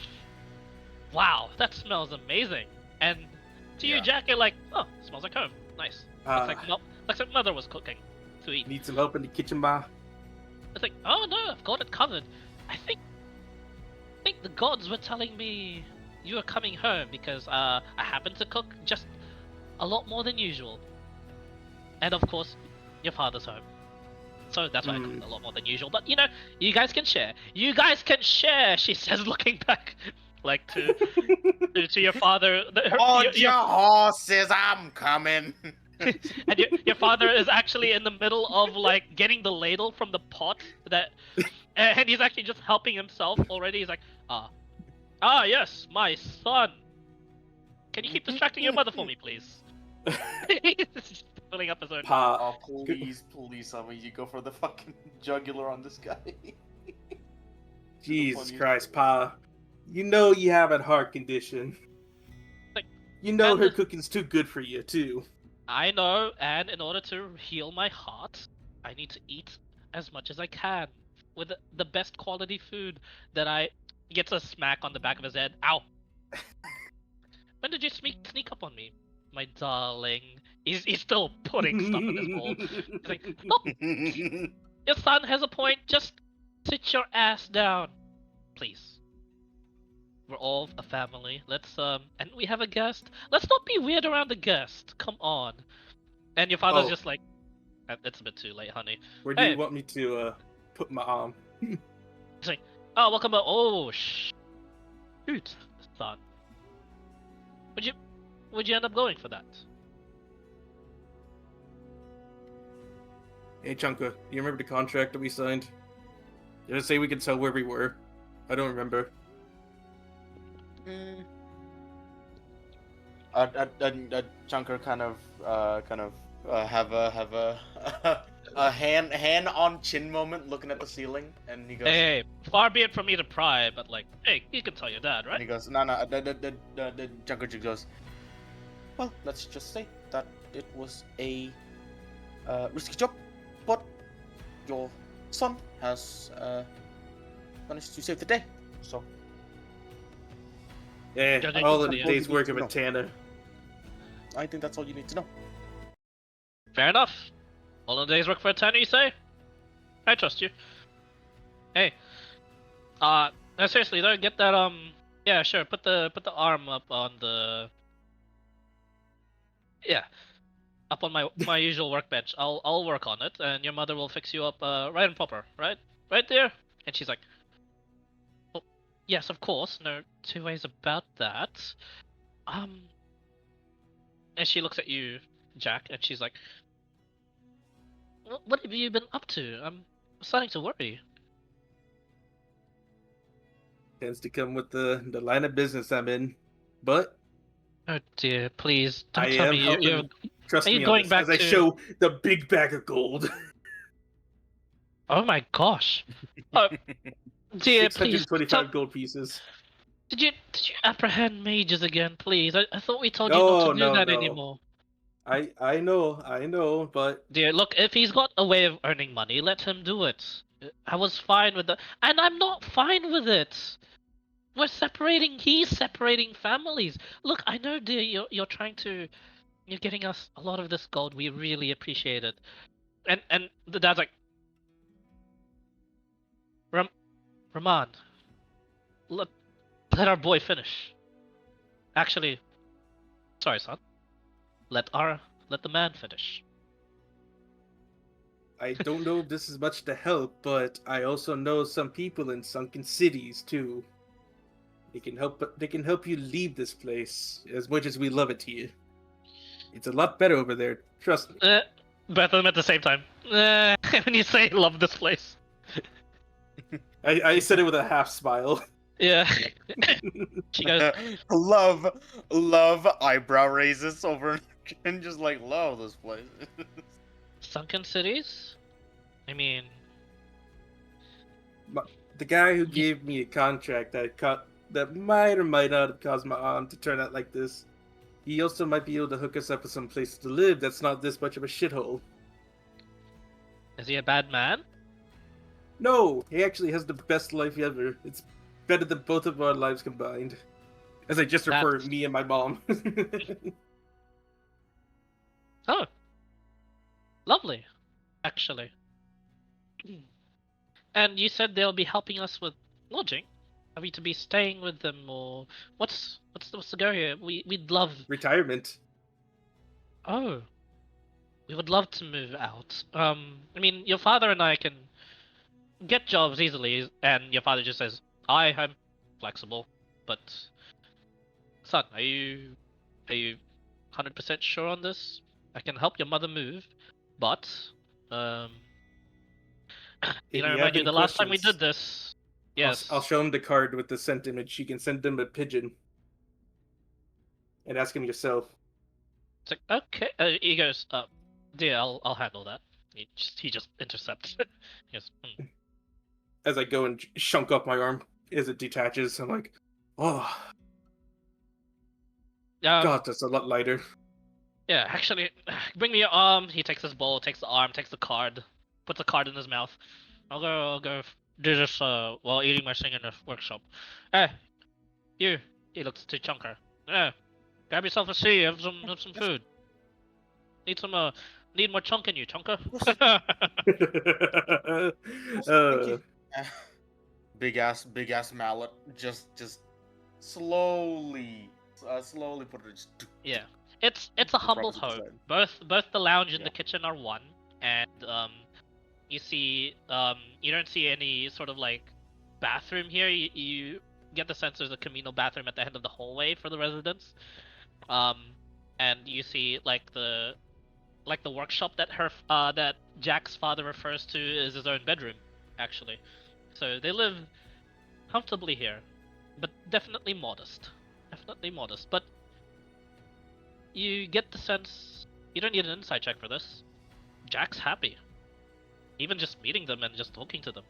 [SPEAKER 1] wow, that smells amazing. And to you,
[SPEAKER 3] Yeah.
[SPEAKER 1] Jack, you're like, oh, smells like home. Nice. Looks like mother was cooking to eat.
[SPEAKER 2] Need some help in the kitchen, Ma?
[SPEAKER 1] It's like, oh no, I've got it covered. I think the gods were telling me you were coming home because I happened to cook just a lot more than usual. And of course, your father's home. so that's why I cooked a lot more than usual. But you know, you guys can share. You guys can share. She says, looking back, like to your father.
[SPEAKER 3] Hold your horses, I'm coming.
[SPEAKER 1] And your father is actually in the middle of like getting the ladle from the pot that, and he's actually just helping himself already. He's like, yes, my son. Can you keep distracting your mother for me, please? He's filling up his own.
[SPEAKER 2] Pa,
[SPEAKER 3] Oh, please, I mean, you go for the fucking jugular on this guy.
[SPEAKER 2] Jesus Christ, Pa. You know you have a heart condition.
[SPEAKER 1] Like,
[SPEAKER 2] You know
[SPEAKER 1] and
[SPEAKER 2] her
[SPEAKER 1] the-
[SPEAKER 2] cooking's too good for you, too.
[SPEAKER 1] I know, and in order to heal my heart, I need to eat as much as I can with the best quality food that I. Gets a smack on the back of his head. Ow! When did you sneak up on me, my darling? He's still putting stuff in his bowl. He's like, look, your son has a point. Just sit your ass down, please. We're all a family. Let's and we have a guest. Let's not be weird around the guest. Come on. And your father's
[SPEAKER 2] Oh.
[SPEAKER 1] just like, it's a bit too late, honey.
[SPEAKER 2] Where do
[SPEAKER 1] Hey.
[SPEAKER 2] you want me to put my arm?
[SPEAKER 1] He's like, oh, welcome back. Oh, shoot, son. Would you end up going for that?
[SPEAKER 2] Hey, Chunka, do you remember the contract that we signed? Did it say we could tell where we were? I don't remember.
[SPEAKER 3] Chunker kind of have a hand on chin moment, looking at the ceiling, and he goes.
[SPEAKER 1] Hey, far be it from me to pry, but like, hey, you can tell your dad,
[SPEAKER 3] And he
[SPEAKER 1] right?
[SPEAKER 3] goes, no. The Junker just goes. Well, let's just say that it was a risky job, but your son has managed to save the day. So
[SPEAKER 2] Yeah,
[SPEAKER 1] Judging
[SPEAKER 2] all
[SPEAKER 1] from
[SPEAKER 2] in
[SPEAKER 1] the
[SPEAKER 2] a day's
[SPEAKER 3] end.
[SPEAKER 2] work of a Tana.
[SPEAKER 3] I think that's all you need to know.
[SPEAKER 1] Fair enough. All in a day's work for a tenner, you say? I trust you. Hey, no, seriously though, get that yeah, sure. Put the arm up on the. Yeah, up on my usual workbench. I'll work on it, and your mother will fix you up right and proper, right there. And she's like, oh, yes, of course, no two ways about that. And she looks at you, Jack, and she's like, what have you been up to? I'm starting to worry.
[SPEAKER 2] Tends to come with the line of business I'm in. But
[SPEAKER 1] Oh dear, please don't
[SPEAKER 2] I
[SPEAKER 1] tell
[SPEAKER 2] am
[SPEAKER 1] me you're.
[SPEAKER 2] helping. Trust
[SPEAKER 1] are you
[SPEAKER 2] me
[SPEAKER 1] going
[SPEAKER 2] on this,
[SPEAKER 1] back
[SPEAKER 2] as I
[SPEAKER 1] to-
[SPEAKER 2] show the big bag of gold.
[SPEAKER 1] Oh my gosh. Oh, dear, please.
[SPEAKER 2] 625 gold pieces.
[SPEAKER 1] Did you apprehend mages again, please? I thought we told you
[SPEAKER 2] No,
[SPEAKER 1] not to do
[SPEAKER 2] no,
[SPEAKER 1] that
[SPEAKER 2] no.
[SPEAKER 1] anymore.
[SPEAKER 2] I know, but
[SPEAKER 1] Dear, look, if he's got a way of earning money, let him do it. I was fine with that, and I'm not fine with it. He's separating families. Look, I know, dear, you're trying to, you're getting us a lot of this gold. We really appreciate it. And the dad's like, Raman, let our boy finish. Actually, sorry, son. Let the man finish.
[SPEAKER 2] I don't know if this is much to help, but I also know some people in sunken cities too. They can help you leave this place as much as we love it here. It's a lot better over there, trust me.
[SPEAKER 1] Both of them at the same time. When you say love this place.
[SPEAKER 2] I said it with a half smile.
[SPEAKER 1] Yeah. She goes,
[SPEAKER 3] love eyebrow raises over and just like love this place.
[SPEAKER 1] sunken cities? I mean,
[SPEAKER 2] The guy who gave me a contract that might or might not have caused my arm to turn out like this, he also might be able to hook us up with some place to live that's not this much of a shithole.
[SPEAKER 1] is he a bad man?
[SPEAKER 2] No, he actually has the best life ever. It's better than both of our lives combined. As I just refer
[SPEAKER 1] That's-
[SPEAKER 2] me and my mom.
[SPEAKER 1] Oh. Lovely. Actually. And you said they'll be helping us with lodging? Are we to be staying with them, or what's the go here? We'd love.
[SPEAKER 2] Retirement.
[SPEAKER 1] Oh. we would love to move out. I mean, your father and I can get jobs easily, and your father just says, I'm flexible, but son, are you 100% sure on this? I can help your mother move, but um,
[SPEAKER 2] If you have
[SPEAKER 1] remind you
[SPEAKER 2] any
[SPEAKER 1] the last time we
[SPEAKER 2] questions,
[SPEAKER 1] did this.
[SPEAKER 2] I'll,
[SPEAKER 1] Yes.
[SPEAKER 2] I'll show him the card with the sent image. You can send him a pigeon and ask him yourself.
[SPEAKER 1] It's like, okay. He goes, dear, I'll handle that. He just intercepts. He goes,
[SPEAKER 2] As I go and shunk up my arm as it detaches, I'm like, oh, God, that's a lot lighter.
[SPEAKER 1] Yeah, actually, bring me your arm. He takes his bowl, takes the arm, takes the card, puts the card in his mouth. I'll go do this while eating my thing in the workshop. Hey, you. He looks to Chunker. Yeah, grab yourself a seat. Have some food. Need more chunk in you, Chunker.
[SPEAKER 2] uh,
[SPEAKER 3] Big ass mallet. Just slowly put it.
[SPEAKER 1] Yeah, it's a humble
[SPEAKER 3] Rubber to the
[SPEAKER 1] home.
[SPEAKER 3] side.
[SPEAKER 1] Both the lounge and
[SPEAKER 3] Yeah.
[SPEAKER 1] the kitchen are one, and you see you don't see any sort of like bathroom here. You get the sense there's a communal bathroom at the end of the hallway for the residents. And you see like the workshop that Jack's father refers to as his own bedroom, actually. So they live comfortably here, but definitely modest. Definitely modest. But you get the sense you don't need an insight check for this. Jack's happy. Even just meeting them and just talking to them.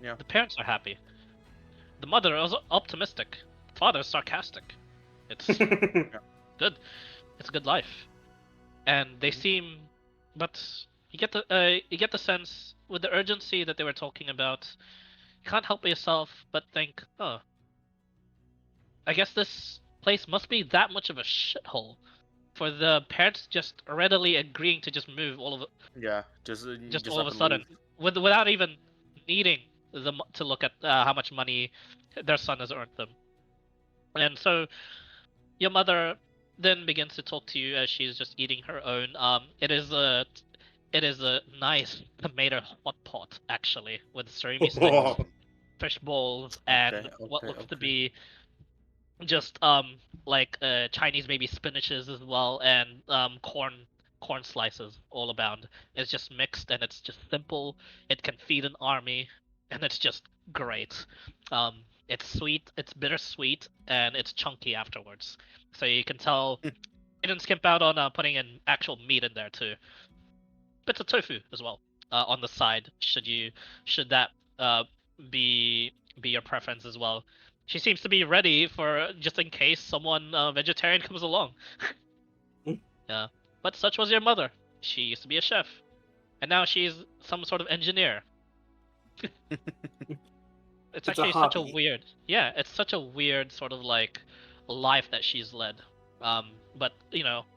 [SPEAKER 3] Yeah.
[SPEAKER 1] The parents are happy. The mother is optimistic. The father is sarcastic. It's good. It's a good life. And they seem, but you get the sense with the urgency that they were talking about, you can't help yourself but think, oh, I guess this place must be that much of a shithole for the parents just readily agreeing to just move
[SPEAKER 3] Yeah, just
[SPEAKER 1] all of
[SPEAKER 3] up
[SPEAKER 1] a
[SPEAKER 3] and
[SPEAKER 1] sudden
[SPEAKER 3] leave.
[SPEAKER 1] without even needing them to look at how much money their son has earned them. And so your mother then begins to talk to you as she's just eating her own. It is a nice tomato hot pot actually with surimi sticks, fish balls, and what looks to be just like Chinese baby spinaches as well, and corn slices all abound. It's just mixed and it's just simple. It can feed an army, and it's just great. It's sweet, it's bittersweet, and it's chunky afterwards. So you can tell they didn't skimp out on putting in actual meat in there too. Bits of tofu as well on the side. Should that be your preference as well? She seems to be ready for just in case someone vegetarian comes along. Yeah, but such was your mother. She used to be a chef, and now she's some sort of engineer. It's actually such a weird, yeah, it's such a weird sort of like life that she's led. But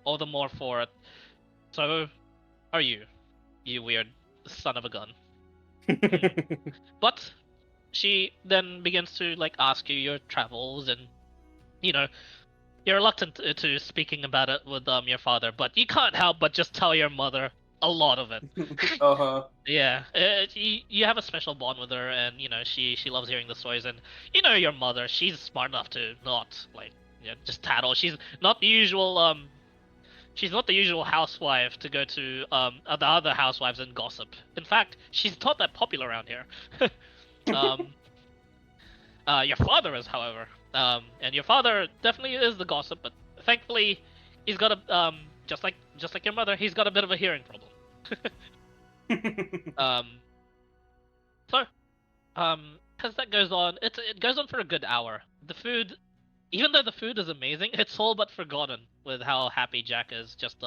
[SPEAKER 1] all the more for it. So, are you weird son of a gun? But she then begins to like ask you your travels, and you're reluctant to speaking about it with your father, but you can't help but just tell your mother a lot of it.
[SPEAKER 2] Uh-huh.
[SPEAKER 1] Yeah, you have a special bond with her, and she loves hearing the stories, and your mother, she's smart enough to not like just tattle. She's not the usual housewife to go to the other housewives and gossip. In fact, she's not that popular around here. Your father is, however, and your father definitely is the gossip, but thankfully he's got a just like your mother, he's got a bit of a hearing problem. So as that goes on, it goes on for a good hour. The food, even though the food is amazing, it's all but forgotten with how happy Jack is just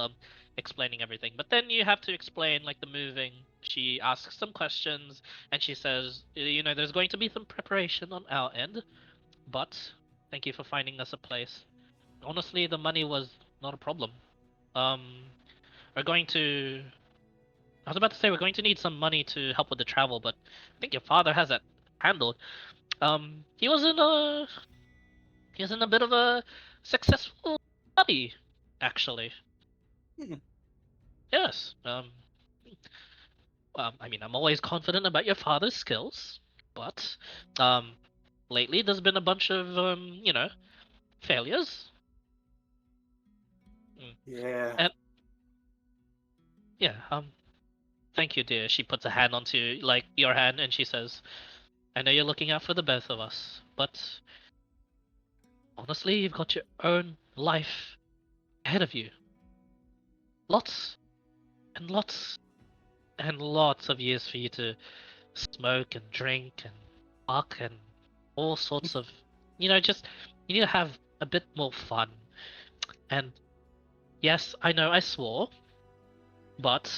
[SPEAKER 1] explaining everything. But then you have to explain like the moving. She asks some questions and she says, there's going to be some preparation on our end, but thank you for finding us a place. Honestly, the money was not a problem. We're going to I was about to say we're going to need some money to help with the travel, but I think your father has that handled. He was in a bit of a successful study, actually. Yes. I mean, I'm always confident about your father's skills, but lately there's been a bunch of failures. Mm.
[SPEAKER 2] Yeah.
[SPEAKER 1] And yeah, thank you, dear. She puts a hand onto like your hand and she says, "I know you're looking out for the both of us, but honestly, you've got your own life ahead of you. Lots and lots and lots of years for you to smoke and drink and fuck and all sorts of, just you need to have a bit more fun. And yes, I know I swore, but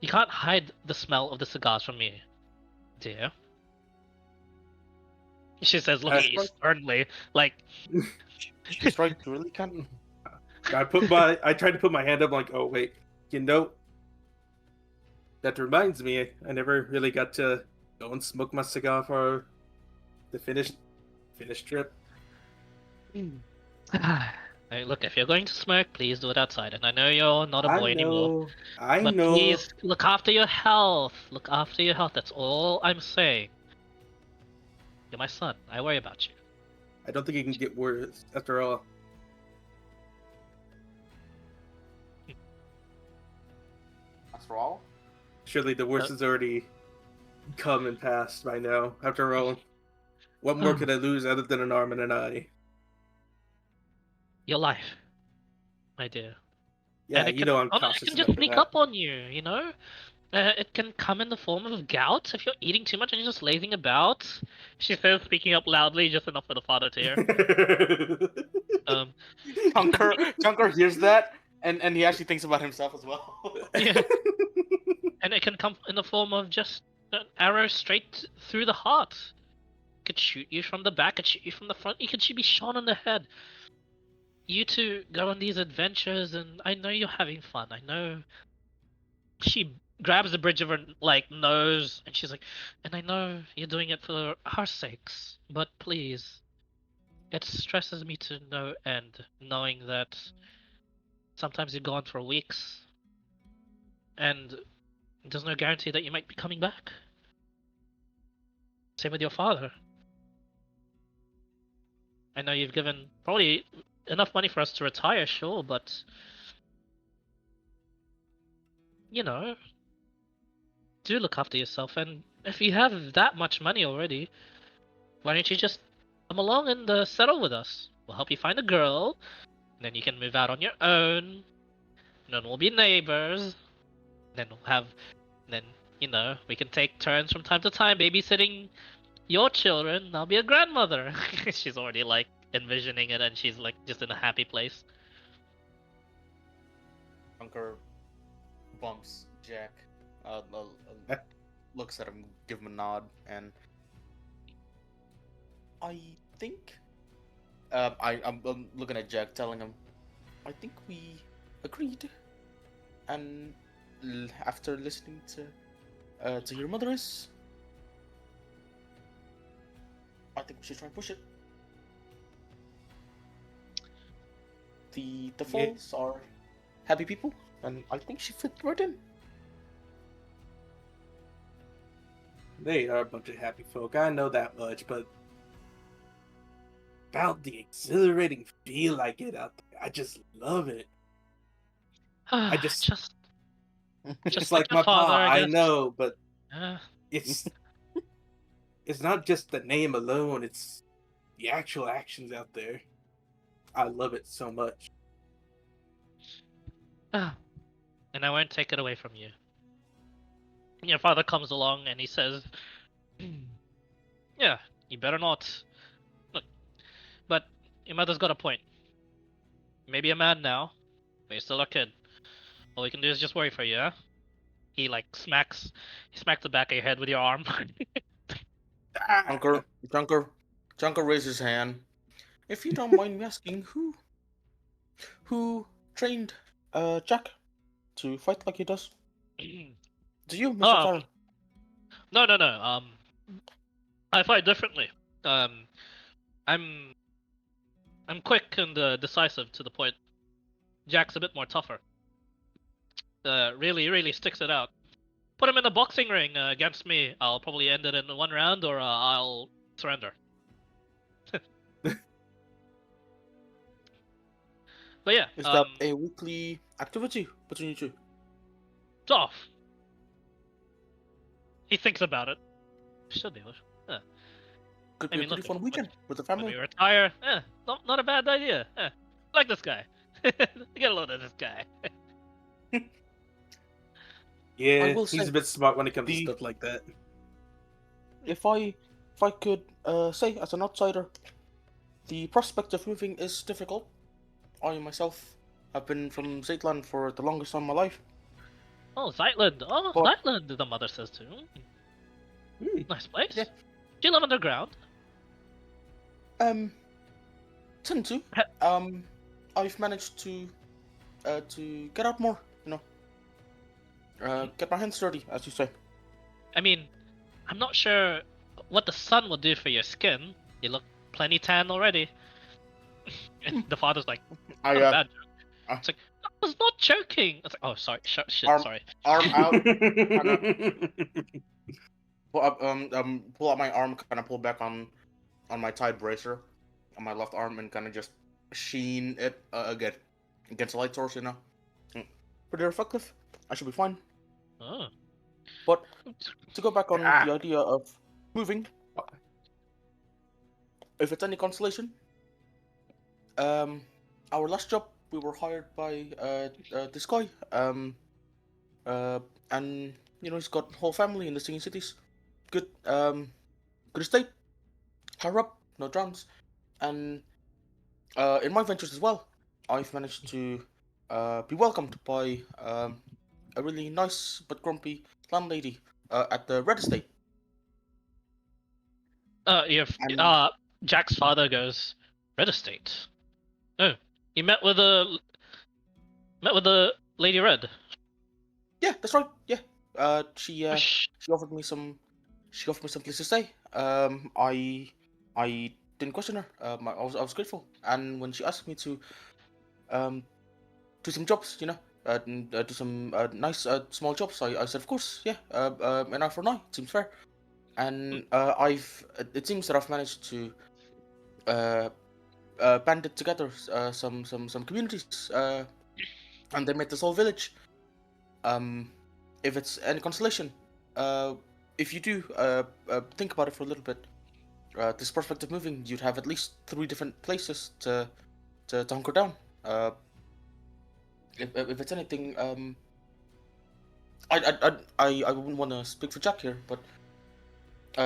[SPEAKER 1] you can't hide the smell of the cigars from me, dear." She says, looking
[SPEAKER 2] That's
[SPEAKER 1] at you
[SPEAKER 2] right.
[SPEAKER 1] sternly, like,
[SPEAKER 3] She's right. You really can't.
[SPEAKER 2] I tried to put my hand up, like, oh wait, you know, that reminds me, I never really got to go and smoke my cigar for the finished trip.
[SPEAKER 1] Hey, look, if you're going to smoke, please do it outside. And I know you're not a boy anymore,
[SPEAKER 2] I
[SPEAKER 1] but
[SPEAKER 2] know.
[SPEAKER 1] please look after your health. Look after your health. That's all I'm saying. You're my son. I worry about you.
[SPEAKER 2] I don't think it can get worse. After all,
[SPEAKER 3] After all,
[SPEAKER 2] surely the worst has already come and passed by now. After all, what more could I lose other than an arm and an eye?
[SPEAKER 1] Your life, my dear.
[SPEAKER 2] Yeah,
[SPEAKER 1] And it
[SPEAKER 2] you
[SPEAKER 1] can,
[SPEAKER 2] know I'm
[SPEAKER 1] it
[SPEAKER 2] cautious
[SPEAKER 1] can
[SPEAKER 2] enough
[SPEAKER 1] just
[SPEAKER 2] for
[SPEAKER 1] sneak
[SPEAKER 2] that.
[SPEAKER 1] up on you, you know? It can come in the form of gout if you're eating too much and you're just lazing about. She says, speaking up loudly, just enough for the father to hear. Um,
[SPEAKER 3] Junker hears that, and he actually thinks about himself as well.
[SPEAKER 1] yeah. And it can come in the form of just an arrow straight through the heart. It could shoot you from the back, it could shoot you from the front, you could be shot on the head. You two go on these adventures, and I know you're having fun. I know. She grabs the bridge of her like nose, and she's like, "And I know you're doing it for our sakes, but please, it stresses me to no end, knowing that sometimes you're gone for weeks, and there's no guarantee that you might be coming back. Same with your father. I know you've given probably enough money for us to retire, sure, but you know, do look after yourself. And if you have that much money already, why don't you just come along and settle with us? We'll help you find a girl, and then you can move out on your own. And then we'll be neighbors. And then we'll have, then we can take turns from time to time babysitting your children. I'll be a grandmother." She's already like envisioning it, and she's like just in a happy place.
[SPEAKER 3] Junker bumps Jack, looks at him, give him a nod, and I think I'm looking at Jack, telling him, I think we agreed, and after listening to your mother's, I think we should try and push it. The Falls are happy people, and I think she fit right in.
[SPEAKER 2] They are a bunch of happy folk. I know that much, but about the exhilarating feel I get out there, I just love it. I just
[SPEAKER 1] just
[SPEAKER 2] like
[SPEAKER 1] your
[SPEAKER 2] my
[SPEAKER 1] father,
[SPEAKER 2] pa.
[SPEAKER 1] I
[SPEAKER 2] I
[SPEAKER 1] guess.
[SPEAKER 2] know, but
[SPEAKER 1] Uh,
[SPEAKER 2] it's it's not just the name alone. It's the actual actions out there. I love it so much.
[SPEAKER 1] and I won't take it away from you. And your father comes along and he says, "Yeah, you better not. Look, but your mother's got a point. Maybe a man now, but you're still a kid. All we can do is just worry for you, huh?" He like smacks the back of your head with your arm.
[SPEAKER 3] Junker raises his hand. If you don't mind me asking, who trained Jack to fight like he does? Do you, Mr. Farrell?
[SPEAKER 1] No. I fight differently. Um, I'm quick and decisive to the point. Jack's a bit more tougher. really sticks it out. Put him in a boxing ring against me. I'll probably end it in one round, or I'll surrender. But yeah,
[SPEAKER 3] Is that a weekly activity between you two?
[SPEAKER 1] it's off. He thinks about it. Should be.
[SPEAKER 3] Could
[SPEAKER 1] I
[SPEAKER 3] be
[SPEAKER 1] mean,
[SPEAKER 3] a pretty
[SPEAKER 1] look,
[SPEAKER 3] fun weekend with the
[SPEAKER 1] when
[SPEAKER 3] family.
[SPEAKER 1] we retire, not a bad idea. I like this guy. Get a load of this guy.
[SPEAKER 3] I
[SPEAKER 2] Yeah,
[SPEAKER 3] will
[SPEAKER 2] he's
[SPEAKER 3] say,
[SPEAKER 2] a bit smart when it comes to
[SPEAKER 3] the-
[SPEAKER 2] stuff like that.
[SPEAKER 3] if I could say as an outsider, the prospect of moving is difficult. I myself have been from Zeitland for the longest time in my life.
[SPEAKER 1] Oh, Zeitland. Oh,
[SPEAKER 3] But-
[SPEAKER 1] Zeitland, the mother says too. Nice place.
[SPEAKER 3] Yeah.
[SPEAKER 1] Do you live underground?
[SPEAKER 3] Tend to. I've managed to get out more, get my hands dirty, as you say.
[SPEAKER 1] I mean, I'm not sure what the sun will do for your skin. You look plenty tan already. And the father's like,
[SPEAKER 3] I
[SPEAKER 1] not a bad joke.
[SPEAKER 3] uh,
[SPEAKER 1] It's like, I was not joking. It's like, oh, sorry, shit,
[SPEAKER 3] Arm-
[SPEAKER 1] sorry.
[SPEAKER 3] arm out, pull out my arm, kind of pull back on my tied bracer on my left arm, and kind of just sheen it again against the light source. Pretty effective. I should be fine.
[SPEAKER 1] Oh.
[SPEAKER 3] But to go back on the idea of moving, if it's any consolation, our last job we were hired by this guy, and he's got a whole family in the singing cities, good estate, higher up, no drowns, and in my ventures as well, I've managed to be welcomed by a really nice but grumpy landlady at the Red Estate.
[SPEAKER 1] And Jack's father goes, Red Estate. Oh, you met with the Lady Red.
[SPEAKER 3] Yeah, that's right. Yeah, she offered me some place to stay. I didn't question her. I was grateful, and when she asked me to do some jobs, do some nice small jobs, I said of course, yeah. An eye for an eye seems fair, and it seems that I've managed to banded together some communities, and they made this whole village. If it's any consolation, if you do think about it for a little bit, this prospect of moving, you'd have at least 3 different places to hunker down. If it's anything, I wouldn't want to speak for Jack here, but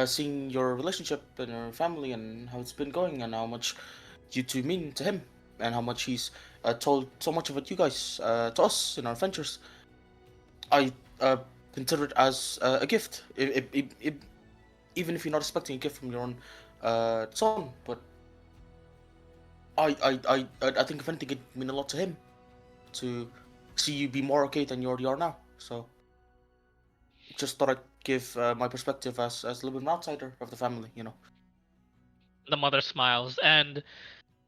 [SPEAKER 3] seeing your relationship and your family and how it's been going and how much you two mean to him and how much he's told so much about you guys to us in our adventures, I consider it as a gift. Even if you're not expecting a gift from your own son, but I think if anything, it'd mean a lot to him to see you be more okay than you already are now. So just thought I'd give my perspective as a little bit of an outsider of the family,
[SPEAKER 1] The mother smiles, and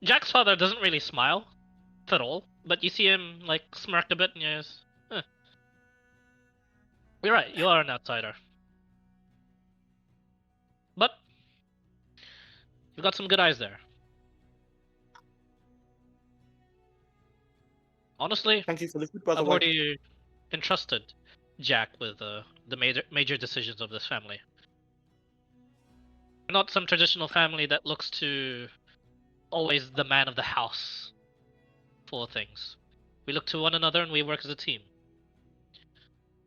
[SPEAKER 1] Jack's father doesn't really smile at all, but you see him like smirk a bit and he goes, huh. You're right, you are an outsider. But you've got some good eyes there. Honestly,
[SPEAKER 3] Thank you for the food, by the
[SPEAKER 1] I've
[SPEAKER 3] way.
[SPEAKER 1] already entrusted Jack with the major decisions of this family. We're not some traditional family that looks to always the man of the house for things. We look to one another and we work as a team.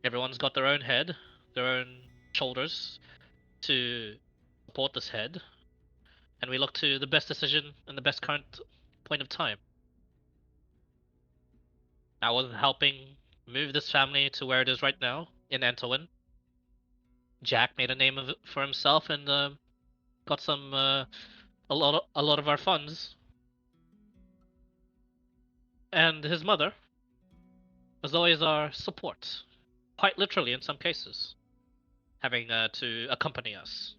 [SPEAKER 1] Everyone's got their own head, their own shoulders to support this head, and we look to the best decision and the best current point of time. I was helping move this family to where it is right now in Antolin. Jack made a name of it for himself and got some a lot of our funds. And his mother was always our support, quite literally in some cases, having to accompany us.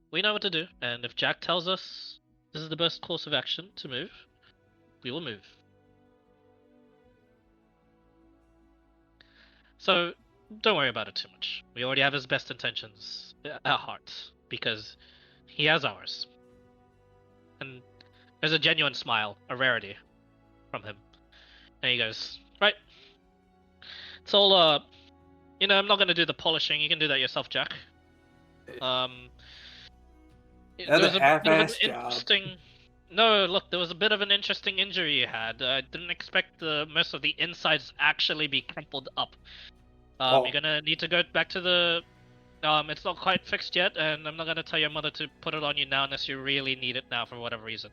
[SPEAKER 1] We know what to do, and if Jack tells us this is the best course of action to move, we will move. So don't worry about it too much. We already have his best intentions at heart because he has ours. And there's a genuine smile, a rarity from him. And he goes, right. It's all I'm not gonna do the polishing. You can do that yourself, Jack. Um, there
[SPEAKER 2] Another
[SPEAKER 1] was a bit of an
[SPEAKER 2] half-assed job.
[SPEAKER 1] interesting. No, look, there was a bit of an interesting injury you had. I didn't expect most of the insides actually be crumpled up.
[SPEAKER 2] Oh.
[SPEAKER 1] You're gonna need to go back to the. It's not quite fixed yet, and I'm not gonna tell your mother to put it on you now unless you really need it now for whatever reason.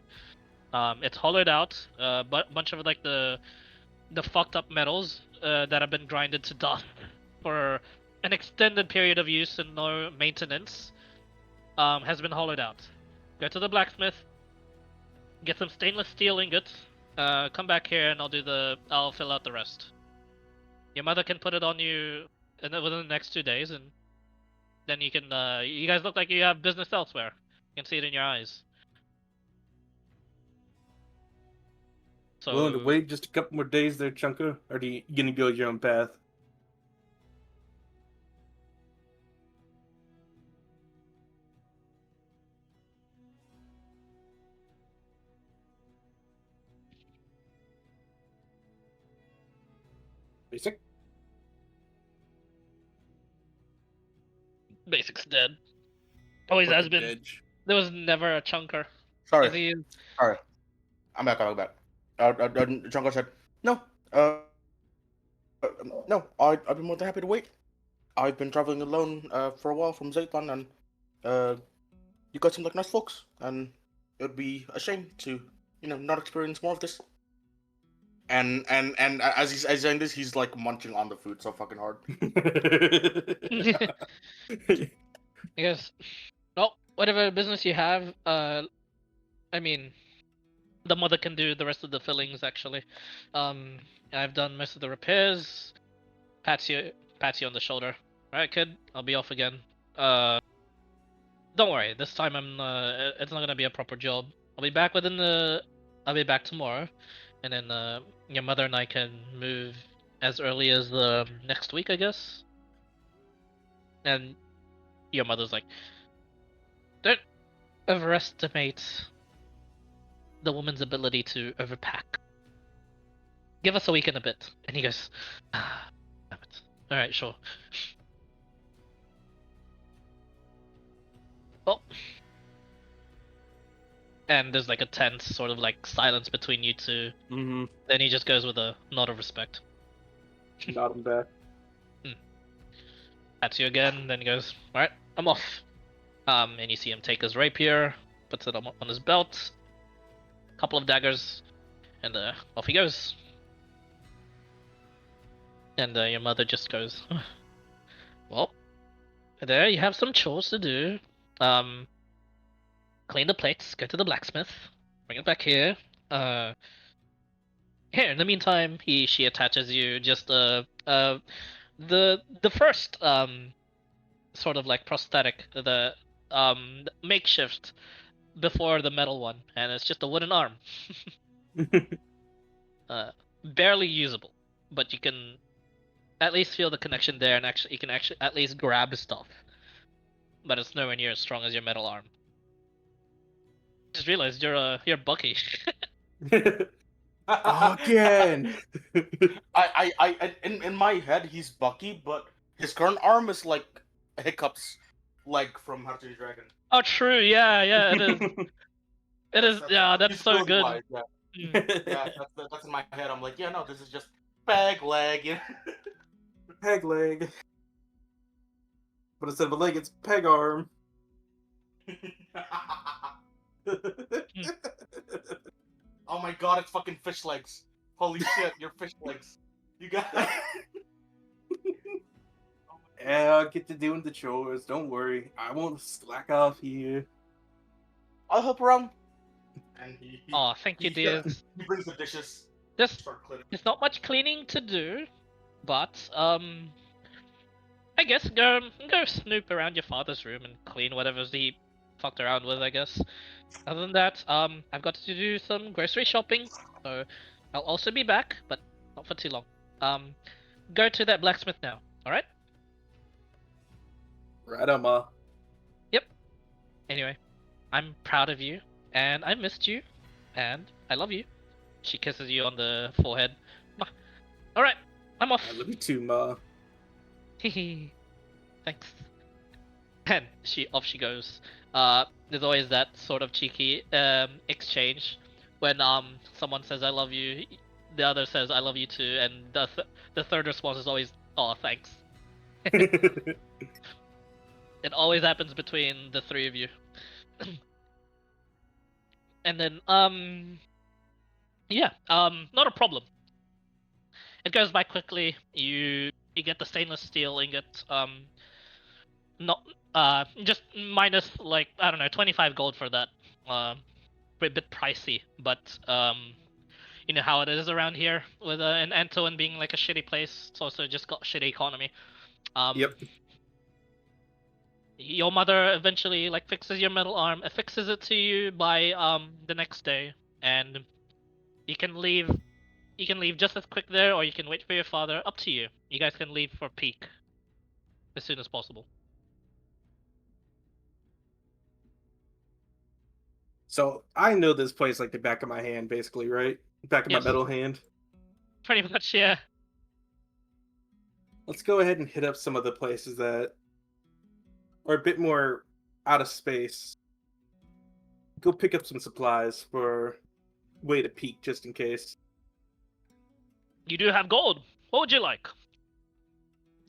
[SPEAKER 1] It's hollowed out. But bunch of like the fucked up metals that have been grinded to dust for an extended period of use and no maintenance has been hollowed out. Go to the blacksmith, get some stainless steel ingots, come back here and I'll fill out the rest. Your mother can put it on you within the next 2 days, and then you can, you guys look like you have business elsewhere. You can see it in your eyes. So,
[SPEAKER 2] Willing to wait just a couple more days there, Chunka? Or are you gonna go your own path? Basic?
[SPEAKER 1] Basic's dead. Always has been.
[SPEAKER 2] Edge.
[SPEAKER 1] There was never a chunker.
[SPEAKER 3] Sorry.
[SPEAKER 1] As he is.
[SPEAKER 3] Sorry. I'm back. Jungle said, no, no, I'd be more than happy to wait. I've been traveling alone for a while from Zaytan, and you guys seem like nice folks, and it would be a shame to, not experience more of this. And as he's saying this, he's like munching on the food so fucking hard.
[SPEAKER 1] He goes, well, whatever business you have, I mean, the mother can do the rest of the fillings, actually. I've done most of the repairs. Pats you on the shoulder. Alright, kid, I'll be off again. Don't worry, this time it's not gonna be a proper job. I'll be back tomorrow, and then, your mother and I can move as early as next week, I guess. And your mother's like, don't overestimate the woman's ability to overpack. Give us a week and a bit. And he goes, damn it. Alright, sure. Well. And there's like a tense sort of like silence between you two.
[SPEAKER 2] Mm-hmm.
[SPEAKER 1] Then he just goes with a nod of respect.
[SPEAKER 2] Nod him back.
[SPEAKER 1] Pats you again, then he goes, alright, I'm off. And you see him take his rapier, puts it on his belt, couple of daggers, and off he goes. And your mother just goes, well, there you have some chores to do. Clean the plates, go to the blacksmith, bring it back here. Here, in the meantime, she attaches you just the first sort of like prosthetic, the makeshift before the metal one, and it's just a wooden arm. Barely usable, but you can at least feel the connection there, and you can actually at least grab stuff. But it's nowhere near as strong as your metal arm. Just realized you're Bucky.
[SPEAKER 3] Again. I in my head he's Bucky, but his current arm is like Hiccup's leg from How to Train Your Dragon.
[SPEAKER 1] Oh, true. Yeah, it is. It is. Yeah, that's so
[SPEAKER 3] really
[SPEAKER 1] good.
[SPEAKER 3] wide, yeah. Yeah, that's in my head. I'm like, yeah, no, this is just peg leg. Yeah.
[SPEAKER 2] Peg leg. But instead of a leg, it's peg arm.
[SPEAKER 3] Oh my god, it's fucking fish legs. Holy shit, you're fish legs. You got
[SPEAKER 2] Yeah, I'll get to doing the chores. Don't worry. I won't slack off here.
[SPEAKER 3] I'll help around. And
[SPEAKER 1] Oh, thank you, dear.
[SPEAKER 3] He brings the dishes.
[SPEAKER 1] Just
[SPEAKER 3] Start cleaning.
[SPEAKER 1] There's not much cleaning to do, but I guess go snoop around your father's room and clean whatever's he fucked around with, I guess. Other than that, I've got to do some grocery shopping, so I'll also be back, but not for too long. go to that blacksmith now. All right.
[SPEAKER 2] Right on, Ma.
[SPEAKER 1] Yep. Anyway, I'm proud of you, and I missed you, and I love you. She kisses you on the forehead. All right, I'm off.
[SPEAKER 2] I love you too, Ma.
[SPEAKER 1] Hehe. Thanks. And off she goes. There's always that sort of cheeky exchange when someone says I love you, the other says I love you too, and the third response is always oh thanks. It always happens between the three of you. And then yeah, not a problem. It goes by quickly. You get the stainless steel ingot. Not just minus like I don't know 25 gold for that. A bit pricey, but you know how it is around here with an Antoine being like a shitty place. It's also just got shitty economy.
[SPEAKER 2] Yep.
[SPEAKER 1] Your mother eventually like fixes your metal arm, affixes it to you by the next day, and you can leave. You can leave just as quick there, or you can wait for your father. Up to you. You guys can leave for peak as soon as possible.
[SPEAKER 2] So I know this place like the back of my hand, basically, right? Back of
[SPEAKER 1] Yes.
[SPEAKER 2] my metal hand.
[SPEAKER 1] Pretty much, yeah.
[SPEAKER 2] Let's go ahead and hit up some of the places that are a bit more out of space. Go pick up some supplies for way to peak, just in case.
[SPEAKER 1] You do have gold. What would you like?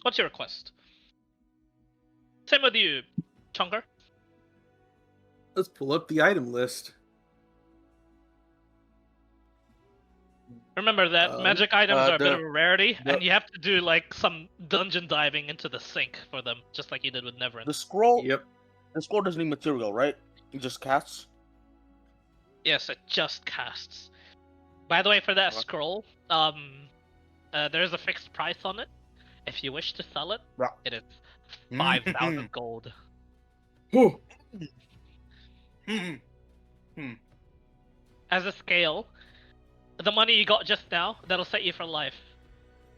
[SPEAKER 1] What's your request? Same with you, Chunker.
[SPEAKER 2] Let's pull up the item list.
[SPEAKER 1] Remember that magic items are a bit of a rarity,
[SPEAKER 3] the-
[SPEAKER 1] and you have to do like some dungeon diving into the sink for them, just like you did with Neverend.
[SPEAKER 3] The scroll.
[SPEAKER 2] Yep.
[SPEAKER 3] The scroll doesn't need material, right? It just casts.
[SPEAKER 1] Yes, it just casts. By the way, for that
[SPEAKER 3] Okay.
[SPEAKER 1] scroll, there's a fixed price on it. If you wish to sell it,
[SPEAKER 3] Yeah.
[SPEAKER 1] it is 5,000 gold.
[SPEAKER 5] Oh,
[SPEAKER 1] As a scale, the money you got just now, that'll set you for life,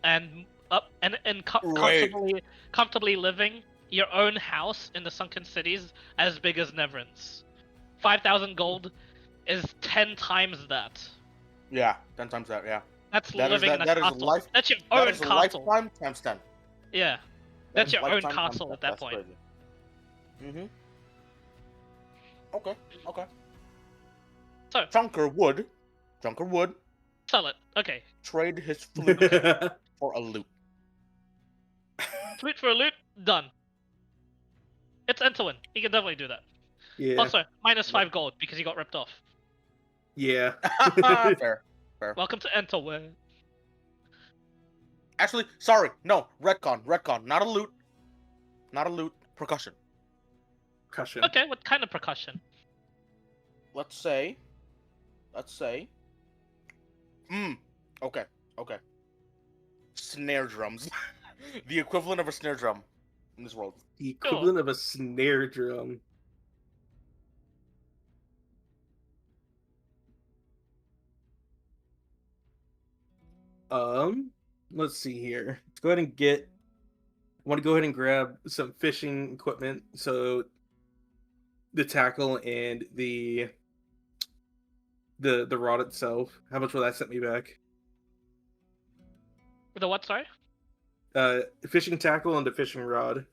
[SPEAKER 1] and
[SPEAKER 3] Great.
[SPEAKER 1] comfortably living your own house in the sunken cities as big as Neverend's. 5,000 gold is 10 times that.
[SPEAKER 3] Yeah, 10 times that. Yeah.
[SPEAKER 1] That's
[SPEAKER 3] That is
[SPEAKER 1] living in a
[SPEAKER 3] that is
[SPEAKER 1] castle.
[SPEAKER 3] life.
[SPEAKER 1] That's your
[SPEAKER 3] That
[SPEAKER 1] own
[SPEAKER 3] is a
[SPEAKER 1] castle.
[SPEAKER 3] lifetime times 10.
[SPEAKER 1] Yeah,
[SPEAKER 3] That
[SPEAKER 1] that's
[SPEAKER 3] is
[SPEAKER 1] your own
[SPEAKER 3] lifetime times
[SPEAKER 1] castle
[SPEAKER 3] 10.
[SPEAKER 1] at that
[SPEAKER 3] That's
[SPEAKER 1] point.
[SPEAKER 3] crazy. Okay. Okay.
[SPEAKER 1] So
[SPEAKER 3] Chunker would
[SPEAKER 1] sell it. Okay,
[SPEAKER 3] trade his flute for a loot.
[SPEAKER 1] flute for a loot, done. It's Entwin. He can definitely do that.
[SPEAKER 2] Yeah.
[SPEAKER 1] Also, minus 5 gold because he got ripped off.
[SPEAKER 2] Yeah.
[SPEAKER 3] Fair.
[SPEAKER 1] Welcome to Entwin.
[SPEAKER 3] Actually, sorry. No, retcon. Not a loot. Percussion.
[SPEAKER 2] Cushion.
[SPEAKER 1] Okay, what kind of percussion?
[SPEAKER 3] Let's say. Okay. Snare drums. The equivalent of a snare drum in this world.
[SPEAKER 2] The equivalent of a snare drum. Let's see here. Let's go ahead and I want to go ahead and grab some fishing equipment. So the tackle and the rod itself. How much will that set me back?
[SPEAKER 1] The what, sorry?
[SPEAKER 2] Fishing tackle and the fishing rod.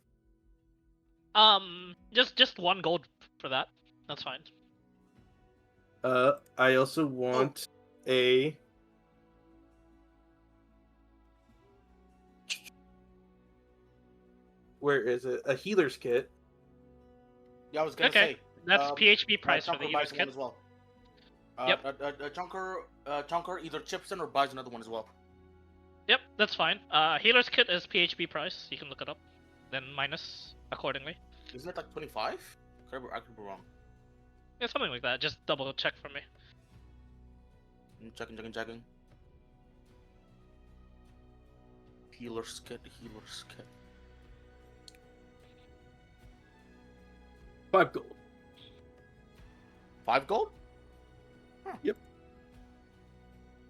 [SPEAKER 1] Just 1 gold for that. That's fine.
[SPEAKER 2] I also want a where is it? A healer's kit.
[SPEAKER 3] Yeah, I was gonna
[SPEAKER 1] Okay,
[SPEAKER 3] say.
[SPEAKER 1] that's PHB price for
[SPEAKER 3] Chunker
[SPEAKER 1] the
[SPEAKER 3] buys
[SPEAKER 1] healer's
[SPEAKER 3] one
[SPEAKER 1] kit.
[SPEAKER 3] as well.
[SPEAKER 1] Yep.
[SPEAKER 3] Chunker either chips in or buys another one as well.
[SPEAKER 1] Yep, that's fine. Healer's kit is PHB price. You can look it up. Then minus accordingly.
[SPEAKER 3] Isn't it like 25? I could be wrong.
[SPEAKER 1] Yeah, something like that. Just double check for me.
[SPEAKER 3] I'm checking. Healer's kit.
[SPEAKER 2] 5 gold.
[SPEAKER 3] 5 gold? Huh.
[SPEAKER 2] Yep.